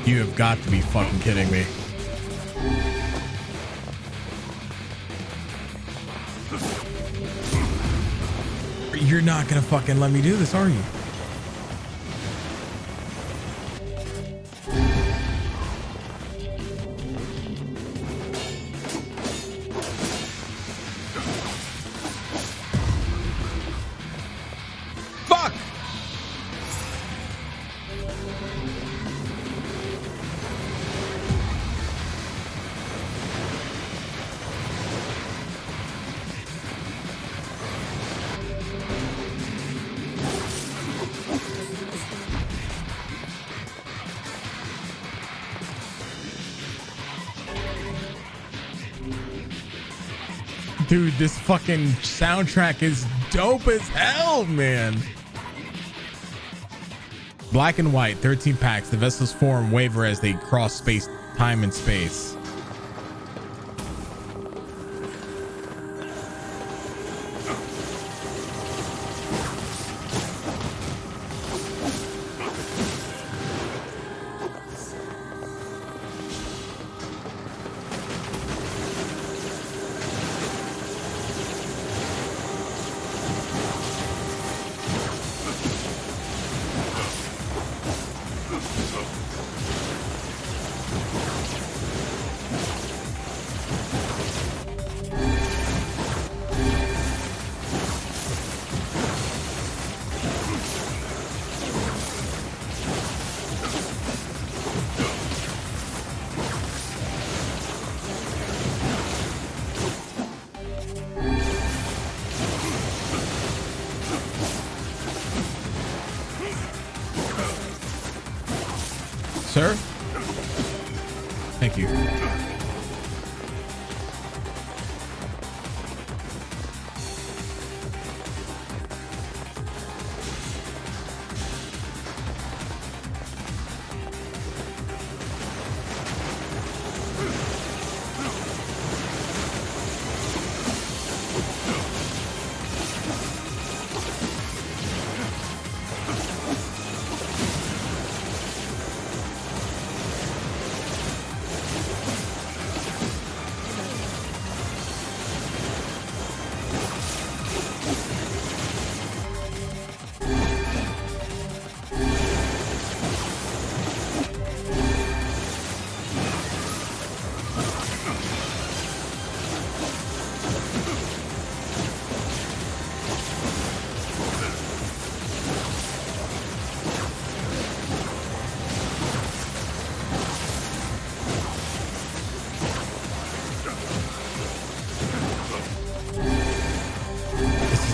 You have got to be fucking kidding me. You're not gonna fucking let me do this, are you? Fuck! Dude, this fucking soundtrack is dope as hell, man. Black and white, 13 packs. The vessels form waver as they cross space, time and space. Sir? Thank you.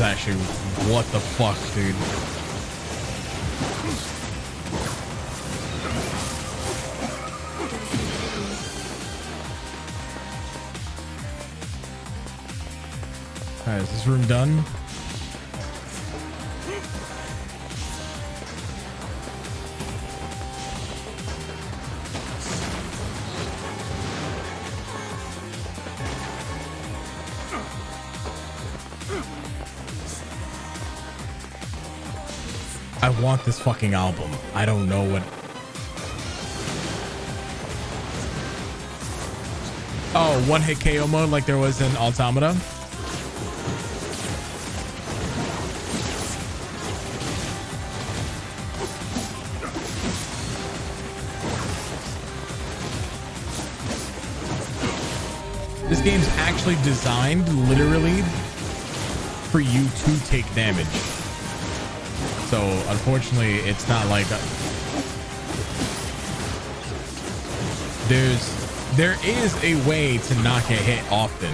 is actually what the fuck, dude. All right, is this room done? I want this fucking album. I don't know what. Oh, one hit KO mode like there was in Automata. This game's actually designed literally for you to take damage. So unfortunately, it's not like there is a way to not get hit often.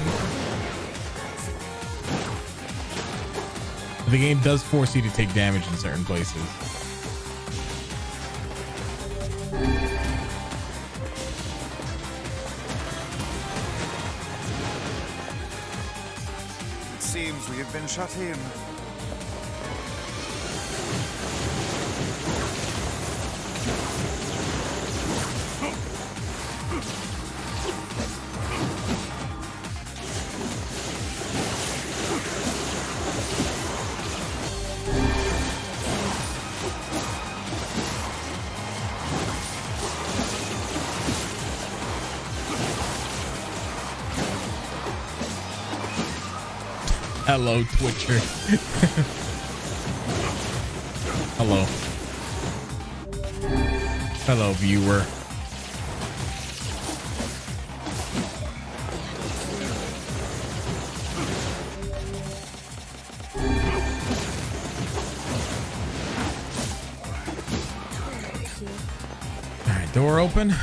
The game does force you to take damage in certain places. It seems we have been shut in. Hello, Twitcher. Hello. Hello, viewer. All right, door open.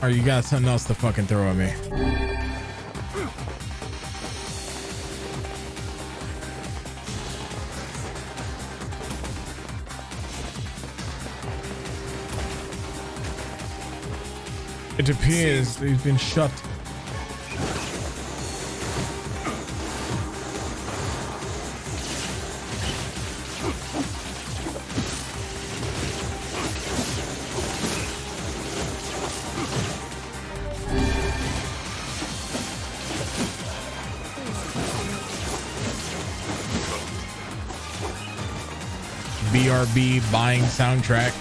Or you got something else to fucking throw at me? It appears we've been shut. BRB buying soundtrack.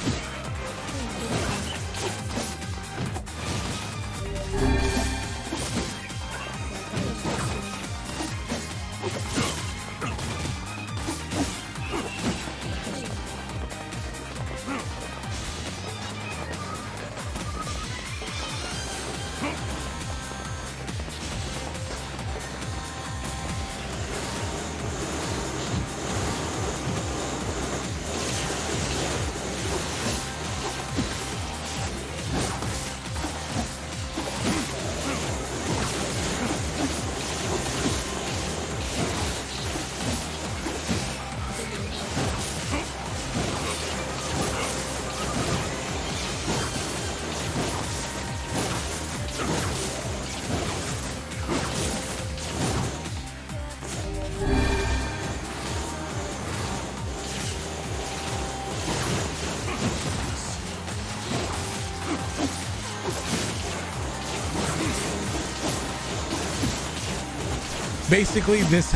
Basically, this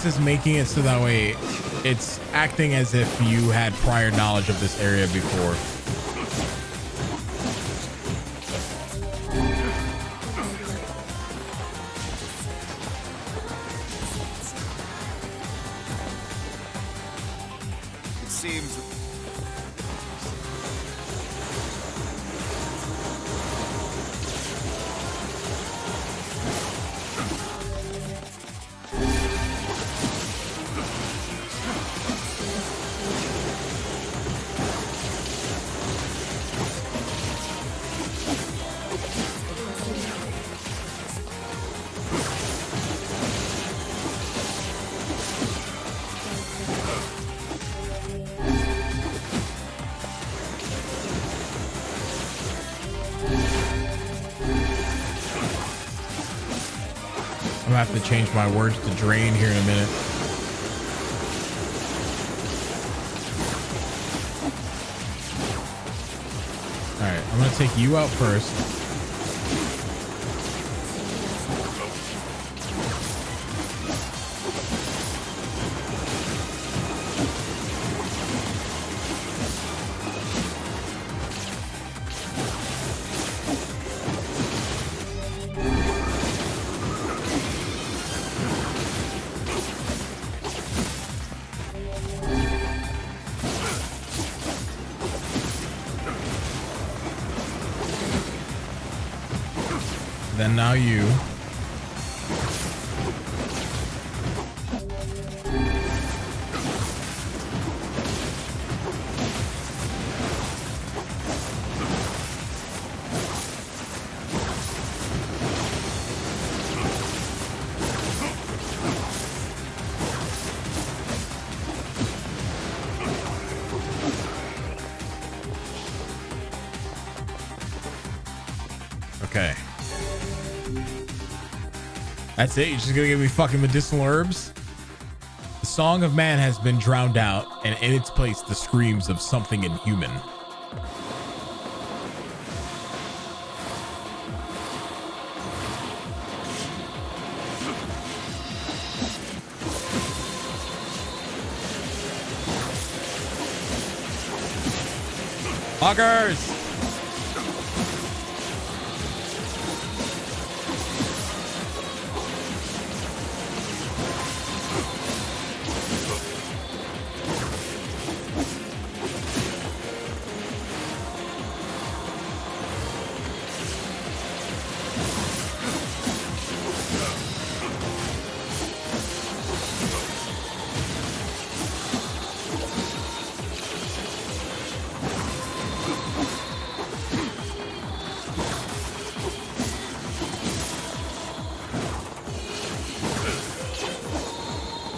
is making it so that way it's acting as if you had prior knowledge of this area before. It seems. I'm gonna have to change my words to drain here in a minute. All right, I'm gonna take you out first. Then now you. Okay. That's it? You're just gonna give me fucking medicinal herbs? The song of man has been drowned out, and in its place, the screams of something inhuman. Fuckers!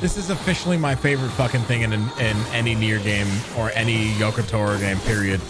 This is officially my favorite fucking thing in any Nier game or any Yoko Taro game, period.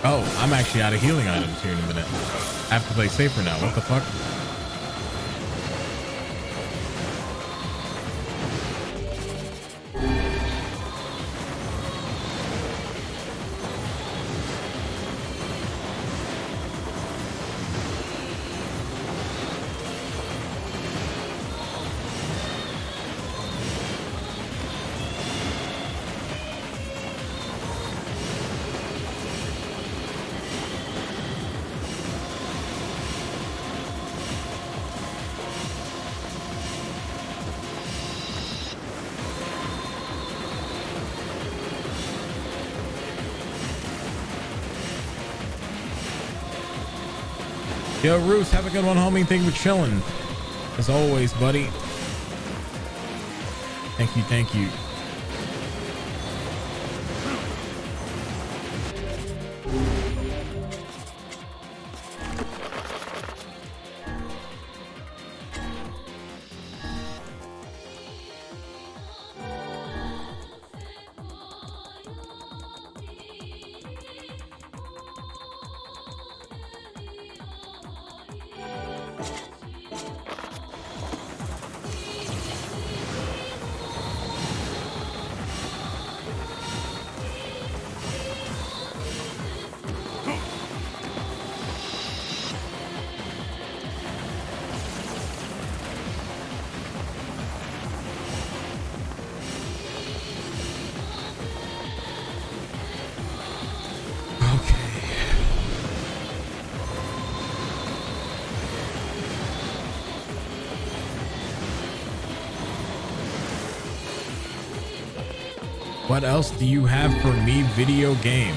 Oh, I'm actually out of healing items here in a minute. I have to play safer now. What the fuck? Yo, Roos, have a good one, homie. Thank you for chilling. As always, buddy. Thank you, thank you. What else do you have for me, video game?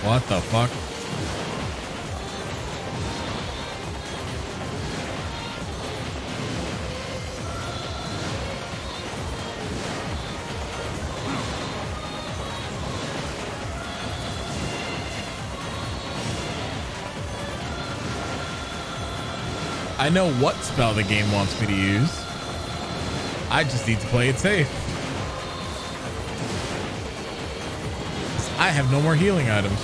What the fuck? I know what spell the game wants me to use. I just need to play it safe. I have no more healing items.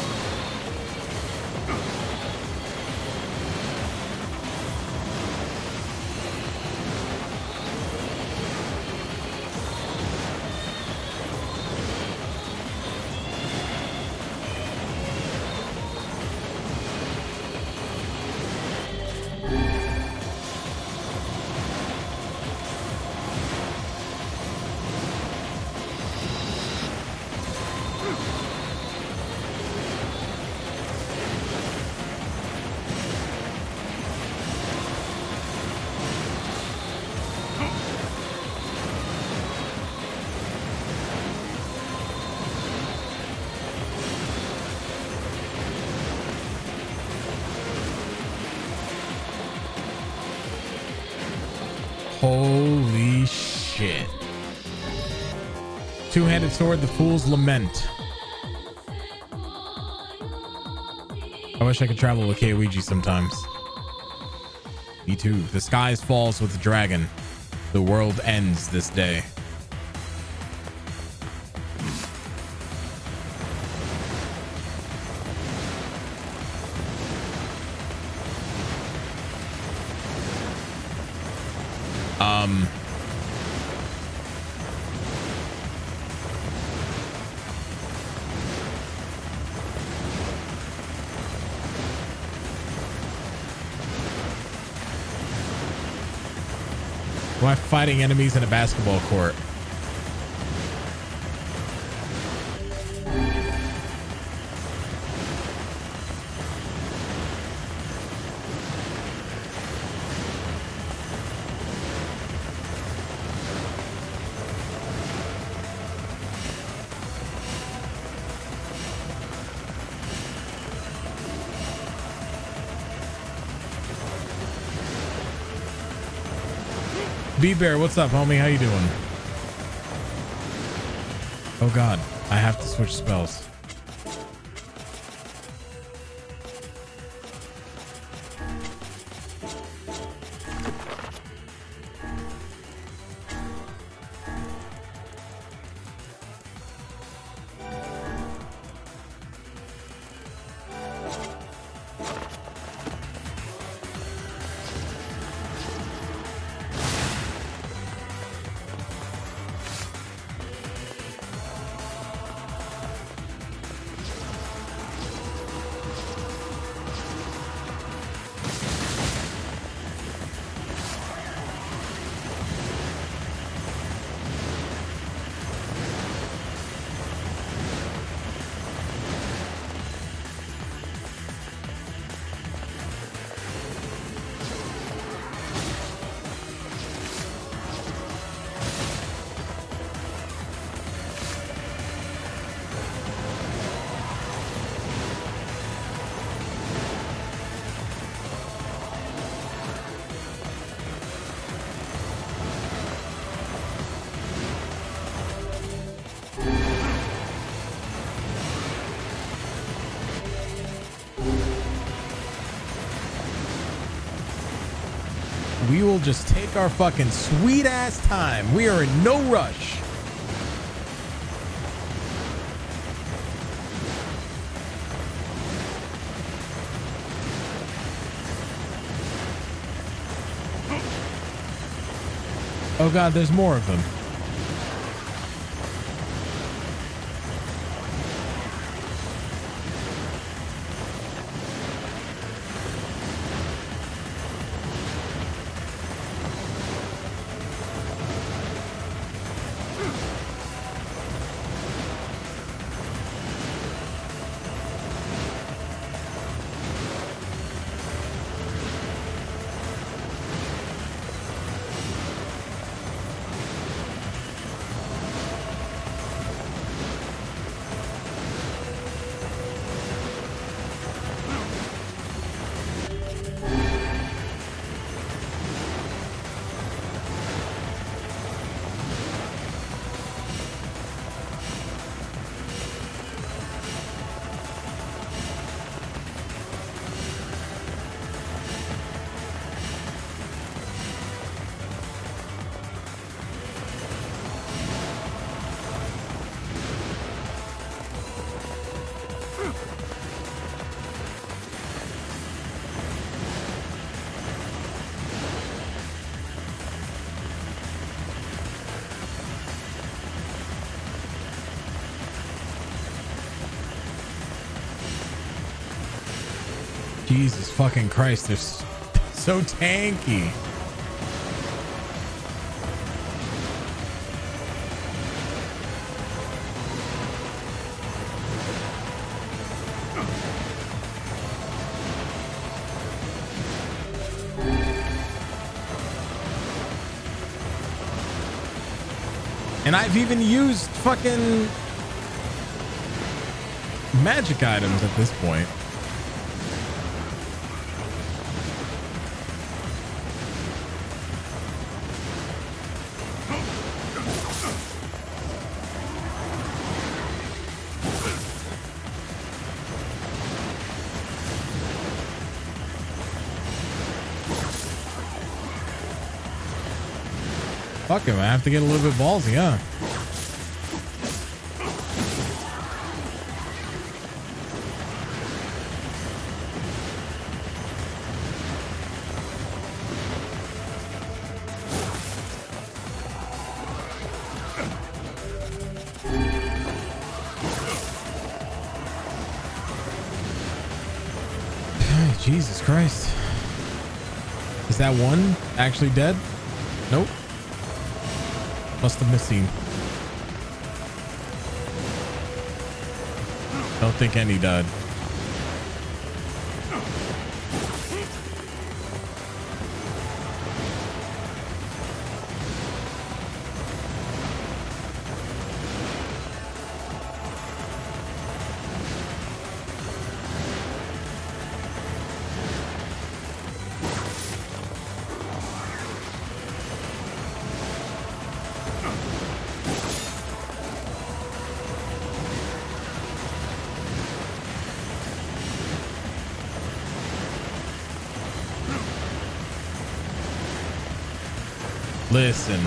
Holy shit. Two-handed sword, the Fool's Lament. I wish I could travel with Luigi sometimes. Me too. The skies falls with the dragon. The world ends this day. Why fighting enemies in a basketball court? B-Bear, what's up, homie? How you doing? Oh god, I have to switch spells. We will just take our fucking sweet ass time. We are in no rush. Oh god, there's more of them. Jesus fucking Christ, they're so tanky. And I've even used fucking magic items at this point. Fuck him, I have to get a little bit ballsy, huh? Jesus Christ. Is that one actually dead? Nope. Must have missing. Don't think any died. Listen.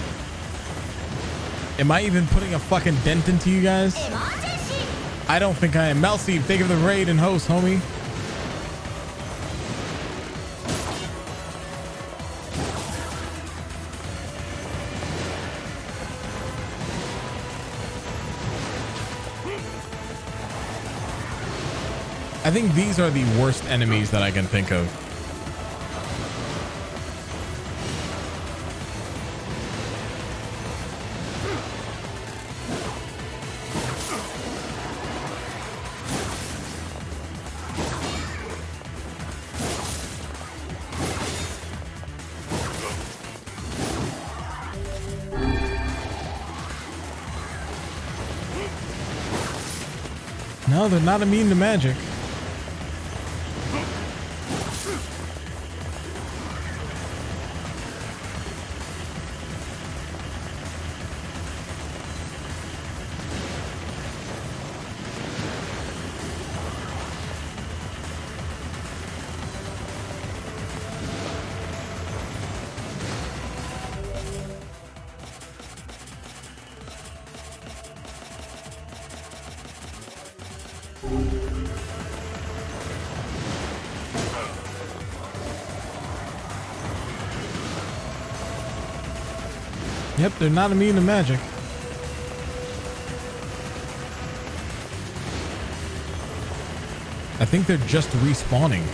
Am I even putting a fucking dent into you guys? I don't think I am. Melcy, think of the raid and host, homie. I think these are the worst enemies that I can think of. No, they're not immune to magic. Yep, they're not immune to magic. I think they're just respawning.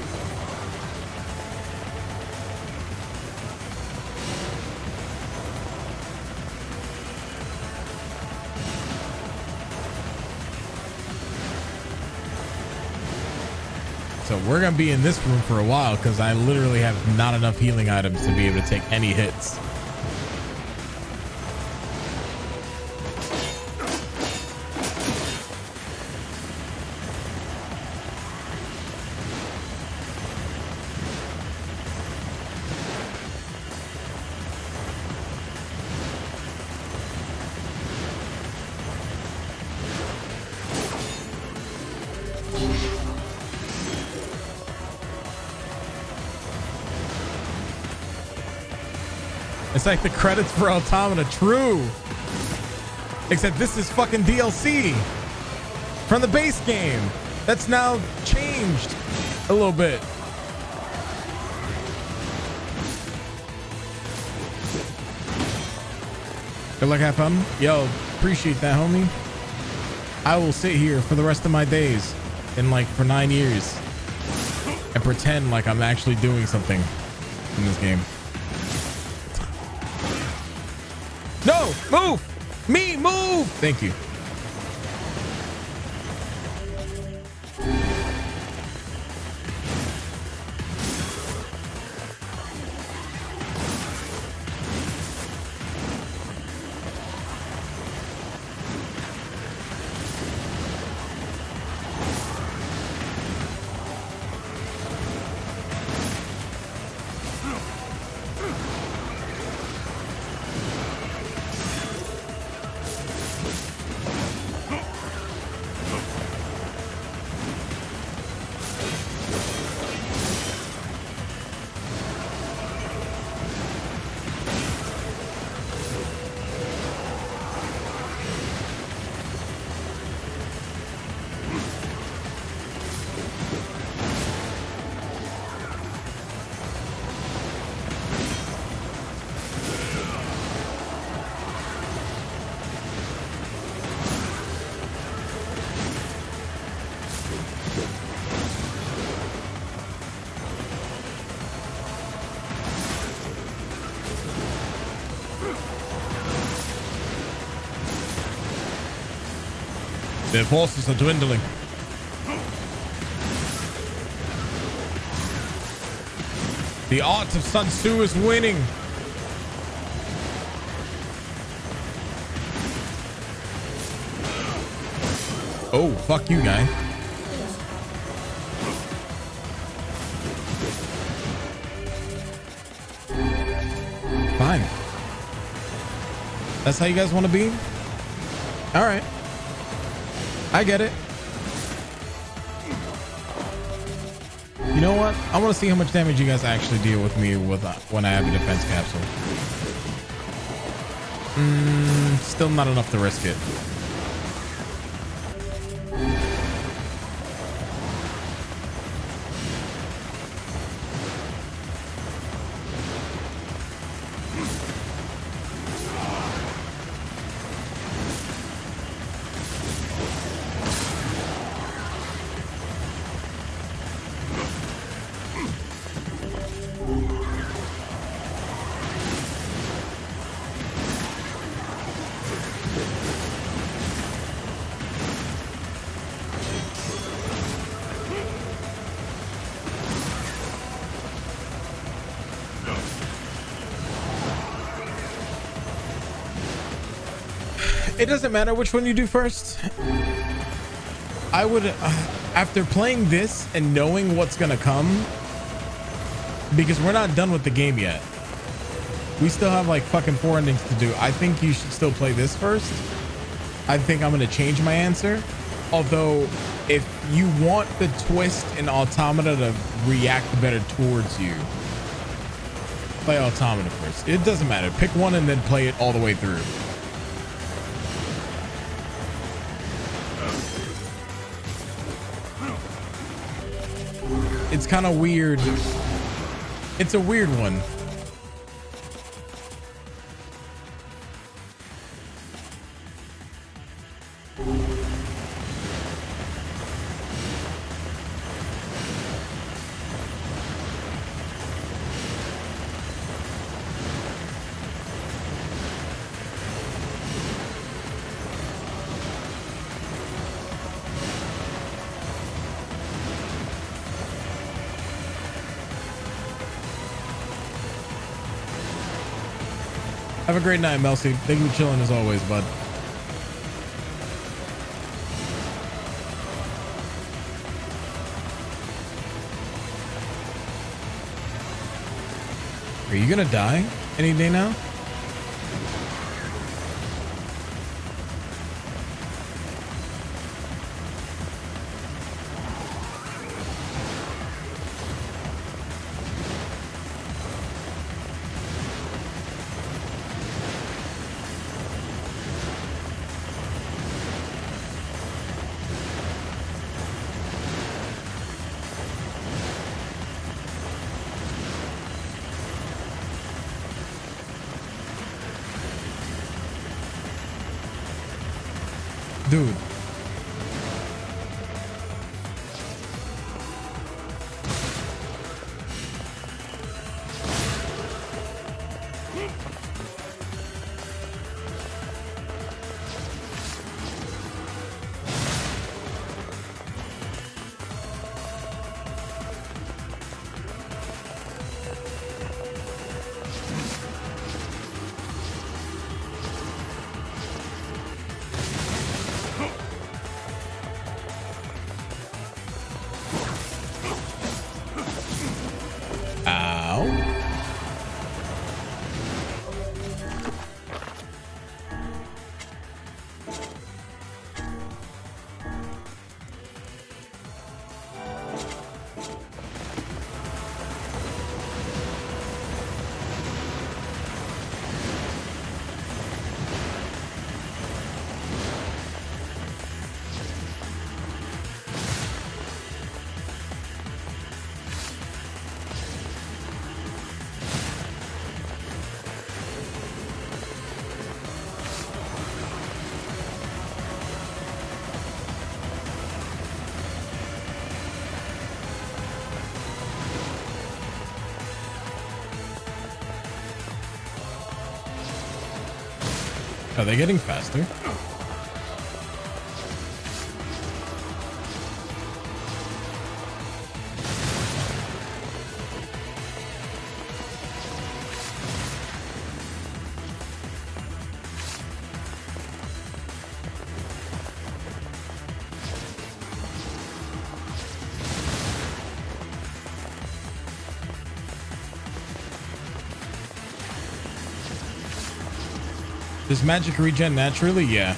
So we're going to be in this room for a while because I literally have not enough healing items to be able to take any hits. It's like the credits for Automata, true. Except this is fucking DLC from the base game. That's now changed a little bit. Good luck, have fun. Yo, appreciate that, homie. I will sit here for the rest of my days and like for 9 years. and pretend like I'm actually doing something in this game. No, move! Me, move! Thank you. Their forces are dwindling. The art of Sun Tzu is winning. Oh, fuck you, guy. Fine. That's how you guys want to be? All right. I get it. You know what? I want to see how much damage you guys actually deal with me with when I have a defense capsule. Still not enough to risk it. It doesn't matter which one you do first. I would, after playing this and knowing what's gonna come, because we're not done with the game yet. We still have like fucking 4 endings to do. I think you should still play this first. I think I'm gonna change my answer. Although, if you want the twist in Automata to react better towards you, play Automata first. It doesn't matter. Pick one and then play it all the way through. It's kind of weird. It's a weird one. Have a great night, Melcy. Thank you for chilling as always, bud. Are you gonna die any day now? Dude. Are they getting faster? Does magic regen naturally? Yeah.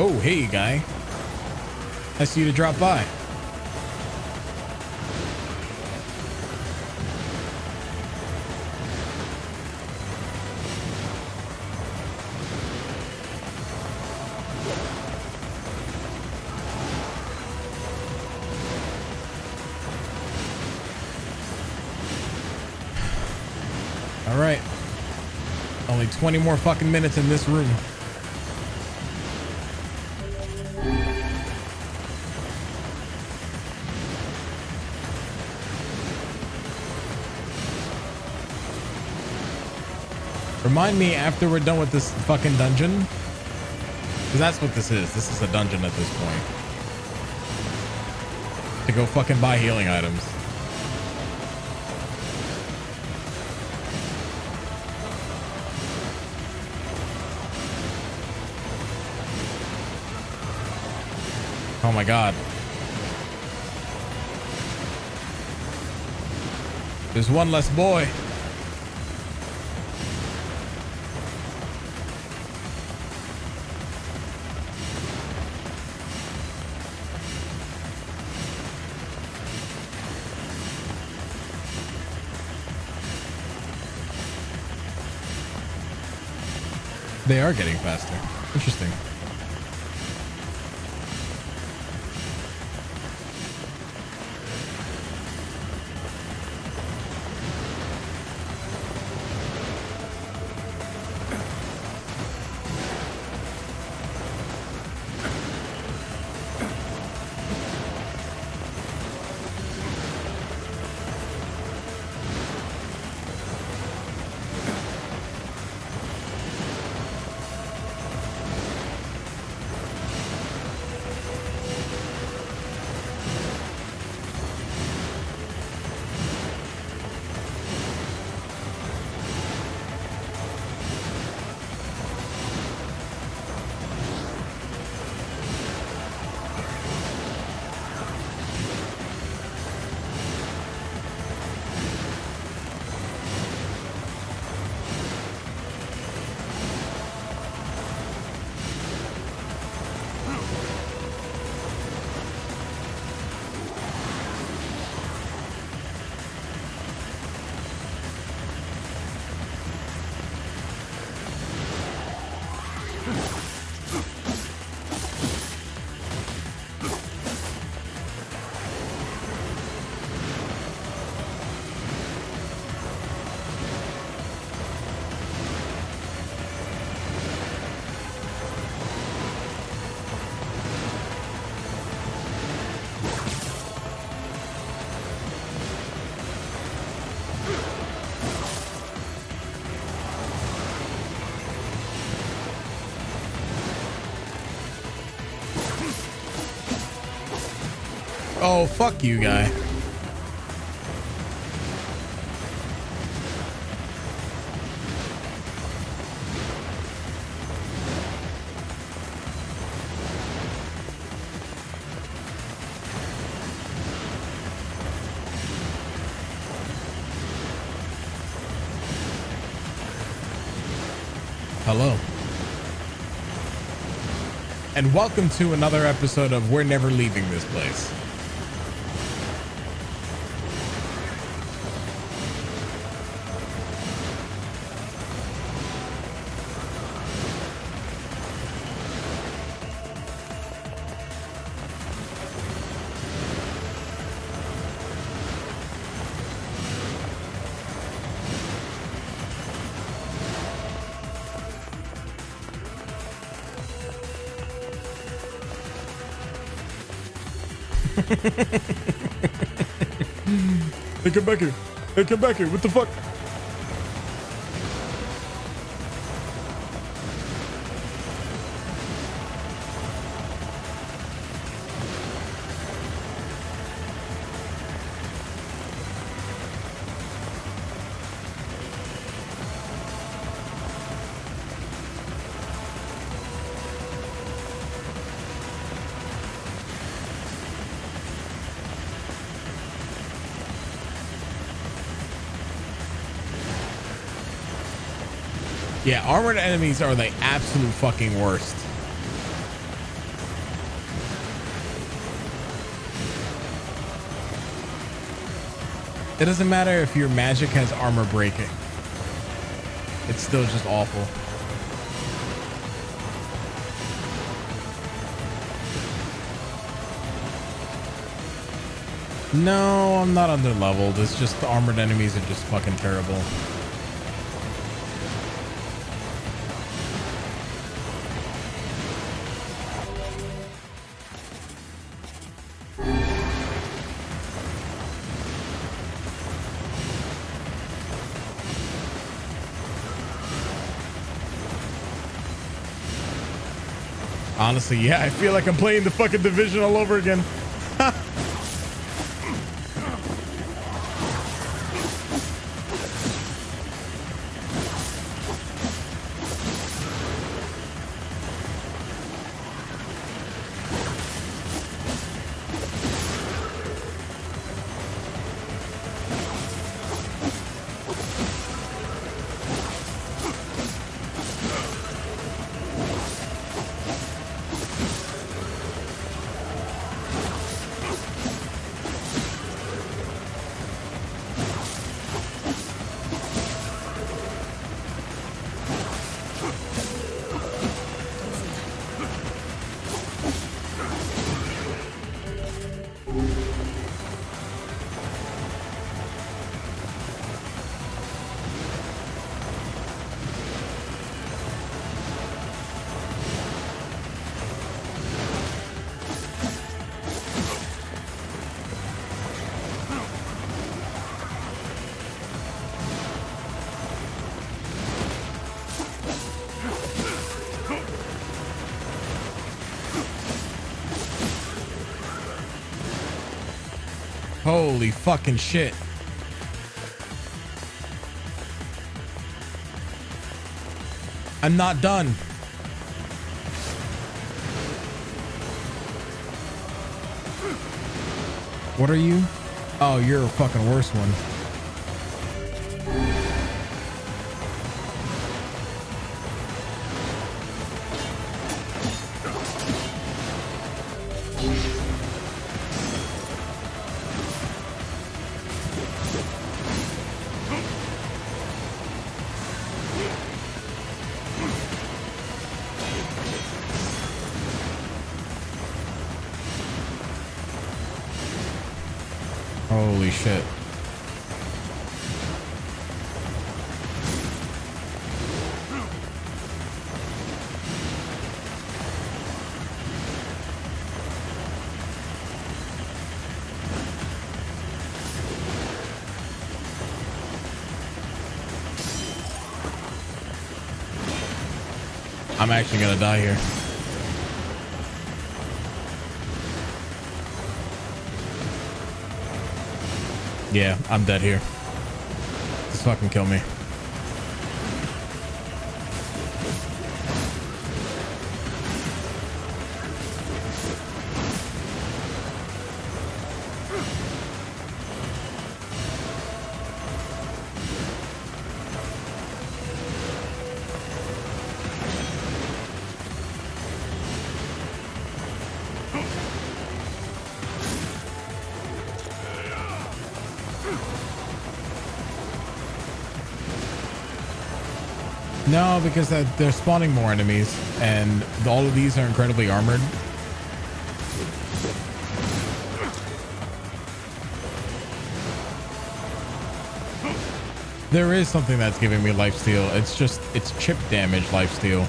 Oh, hey, guy. I see you to drop by. All right. Only 20 more fucking minutes in this room. Remind me after we're done with this fucking dungeon, because that's what this is. This is a dungeon at this point. To go fucking buy healing items. Oh my god. There's one less boy. They are getting faster. Interesting. Oh, fuck you, guy. Hello. And welcome to another episode of We're Never Leaving This Place. Hey, come back here. Hey, come back here. What the fuck? Yeah, armored enemies are the absolute fucking worst. It doesn't matter if your magic has armor breaking. It's still just awful. No, I'm not under leveled. It's just the armored enemies are just fucking terrible. Honestly, yeah, I feel like I'm playing the fucking Division all over again. Holy fucking shit. I'm not done. What are you? Oh, you're a fucking worse one. Holy shit. I'm actually gonna die here. Yeah, I'm dead here. Just fucking kill me. No, because they're spawning more enemies, and all of these are incredibly armored. There is something that's giving me lifesteal. It's chip damage lifesteal.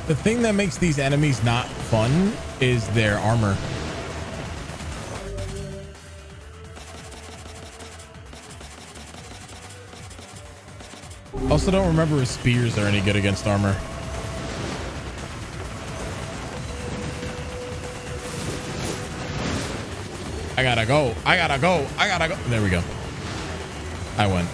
The thing that makes these enemies not fun is their armor. Also, don't remember if spears are any good against armor. I gotta go. I gotta go. I gotta go. There we go. I went.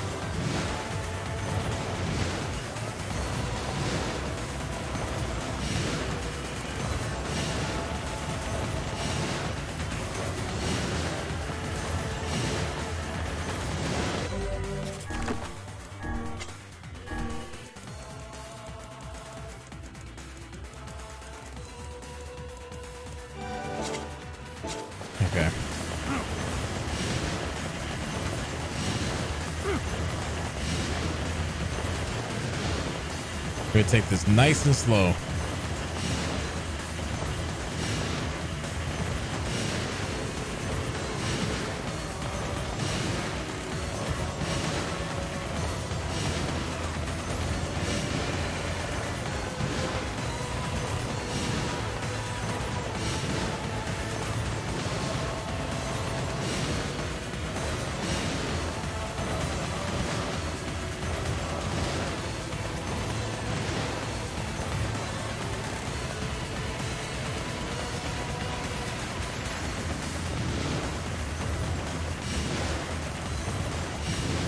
Okay. We're gonna take this nice and slow.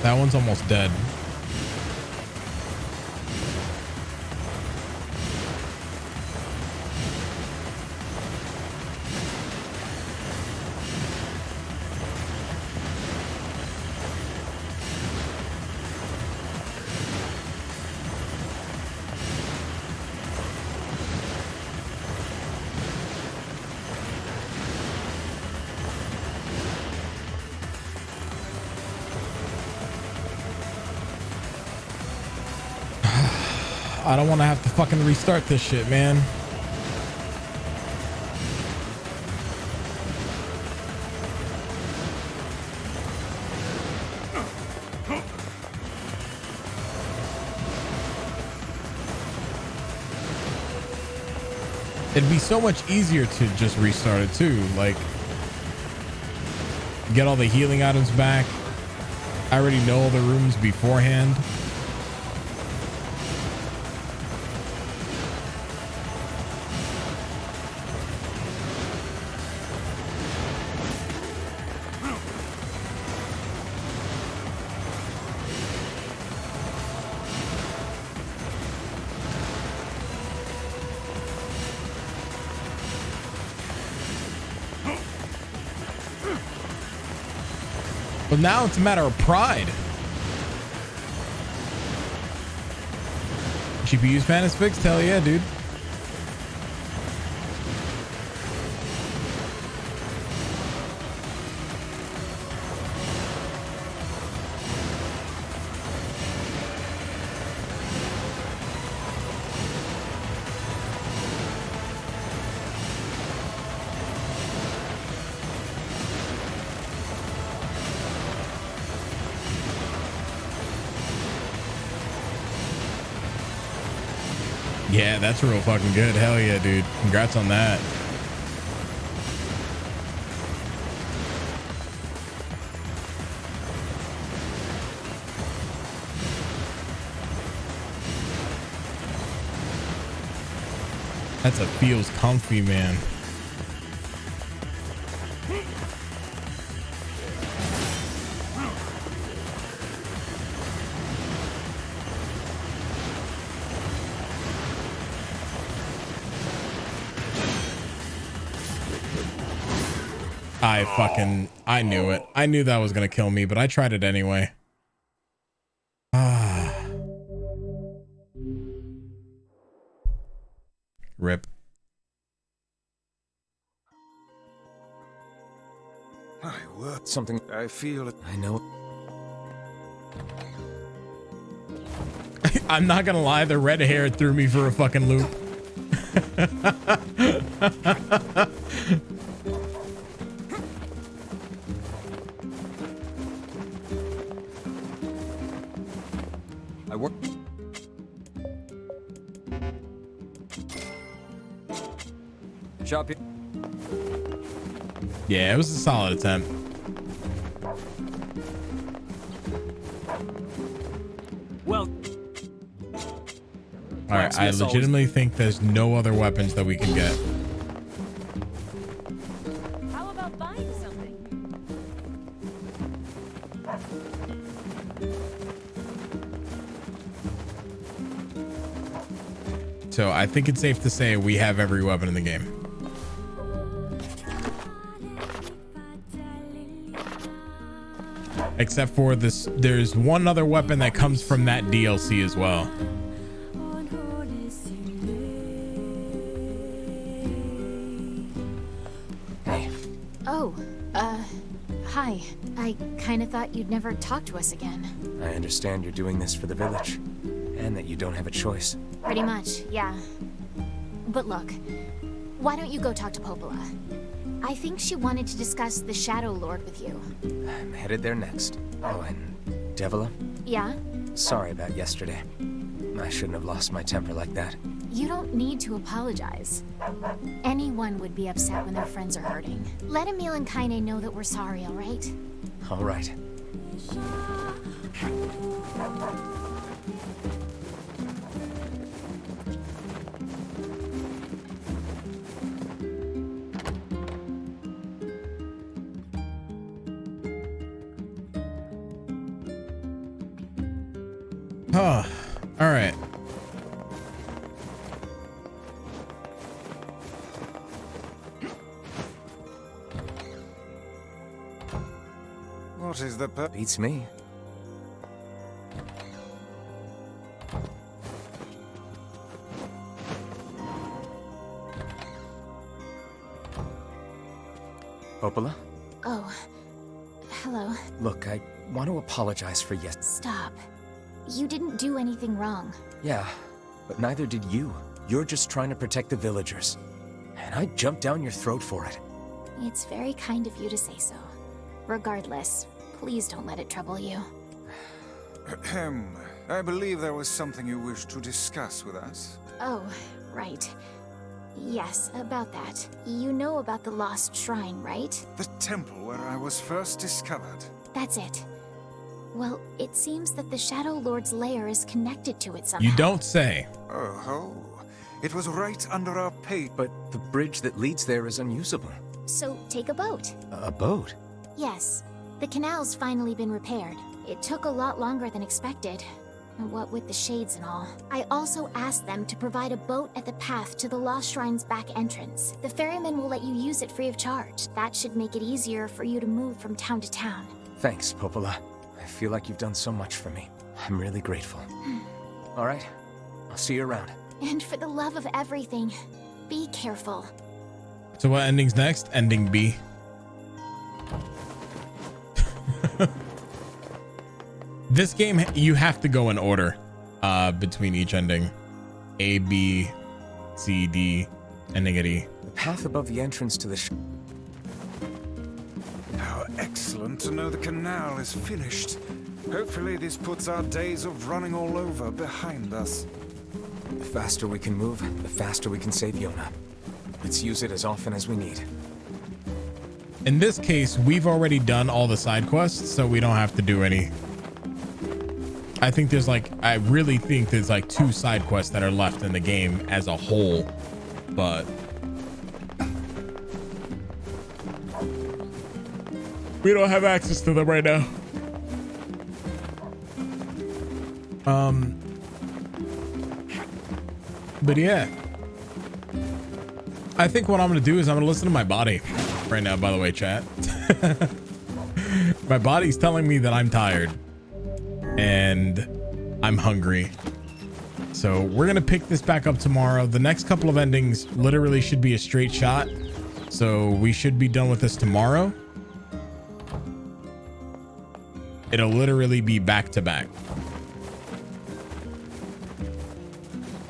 That one's almost dead. I don't want to have to fucking restart this shit, man. It'd be so much easier to just restart it too. Like, get all the healing items back. I already know all the rooms beforehand. But now it's a matter of pride. GPU span is fixed. Hell yeah, dude. Yeah, that's real fucking good. Hell yeah, dude. Congrats on that. That's a feels comfy, man. I knew it. I knew that was gonna kill me, but I tried it anyway. Ah. Rip. I worked something. I feel it. I know. I'm not gonna lie, the red hair threw me for a fucking loop. I work. Shop here. Yeah, it was a solid attempt. Well. All right, I legitimately think there's no other weapons that we can get. How about buying something? So I think it's safe to say we have every weapon in the game. Except for this, there's one other weapon that comes from that DLC as well. Oh, hi. I kinda thought you'd never talk to us again. I understand you're doing this for the village, and that you don't have a choice. Pretty much, yeah. But look, why don't you go talk to Popola? I think she wanted to discuss the Shadow Lord with you. I'm headed there next. Oh, and Devila? Yeah? Sorry about yesterday. I shouldn't have lost my temper like that. You don't need to apologize. Anyone would be upset when their friends are hurting. Let Emil and Kaine know that we're sorry, alright? Alright. Huh. All right. What is the Beats me. Popola? Oh. Hello. Look, I want to apologize for Stop. You didn't do anything wrong. Yeah, but neither did you. You're just trying to protect the villagers. And I jumped down your throat for it. It's very kind of you to say so. Regardless, please don't let it trouble you. Ahem. I believe there was something you wished to discuss with us. Oh, right. Yes, about that. You know about the lost shrine, right? The temple where I was first discovered. That's it. Well, it seems that the Shadow Lord's lair is connected to it somehow. You don't say. Oh, it was right under our pate. But the bridge that leads there is unusable. So take a boat. A boat? Yes. The canal's finally been repaired. It took a lot longer than expected. What with the shades and all. I also asked them to provide a boat at the path to the Lost Shrine's back entrance. The ferryman will let you use it free of charge. That should make it easier for you to move from town to town. Thanks, Popola. I feel like you've done so much for me. I'm really grateful. All right, I'll see you around. And for the love of everything, be careful. So what ending's next? Ending B. This game, you have to go in order between each ending. A, B, C, D, ending at E. The path above the entrance to the How excellent to know the canal is finished. Hopefully this puts our days of running all over behind us. The faster we can move, the faster we can save Yona. Let's use it as often as we need. In this case, we've already done all the side quests, so we don't have to do any. I really think there's like 2 side quests that are left in the game as a whole, but we don't have access to them right now. But yeah, I think what I'm gonna do is I'm gonna listen to my body right now. By the way, chat, my body's telling me that I'm tired and I'm hungry. So we're gonna pick this back up tomorrow. The next couple of endings literally should be a straight shot, so we should be done with this tomorrow. It'll literally be back to back.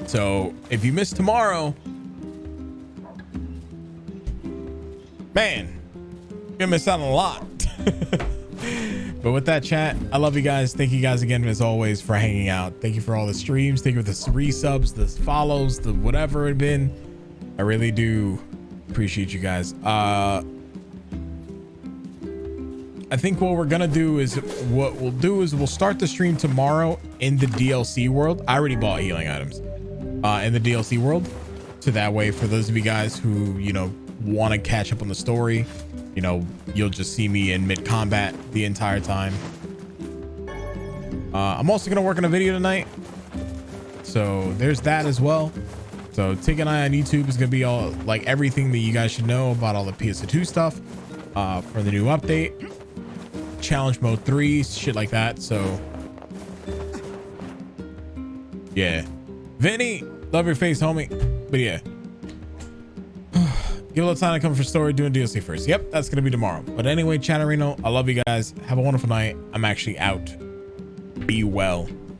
So if you miss tomorrow, man, you're gonna miss out on a lot. But with that, chat, I love you guys. Thank you guys again, as always, for hanging out. Thank you for all the streams. Thank you for the resubs, the follows, the whatever it been. I really do appreciate you guys. I think what we're gonna do is we'll start the stream tomorrow in the DLC world. I already bought healing items in the DLC world, so that way for those of you guys who, you know, want to catch up on the story, you know, you'll just see me in mid combat the entire time. I'm also gonna work on a video tonight, so there's that as well. So take an eye on YouTube. It's gonna be all like everything that you guys should know about all the PS2 stuff for the new update, challenge mode 3, shit like that. So yeah, Vinny, love your face, homie. But yeah, give a little time to come for story, doing DLC first. Yep, that's gonna be tomorrow. But anyway, Chatterino, I love you guys. Have a wonderful night. I'm actually out. Be well.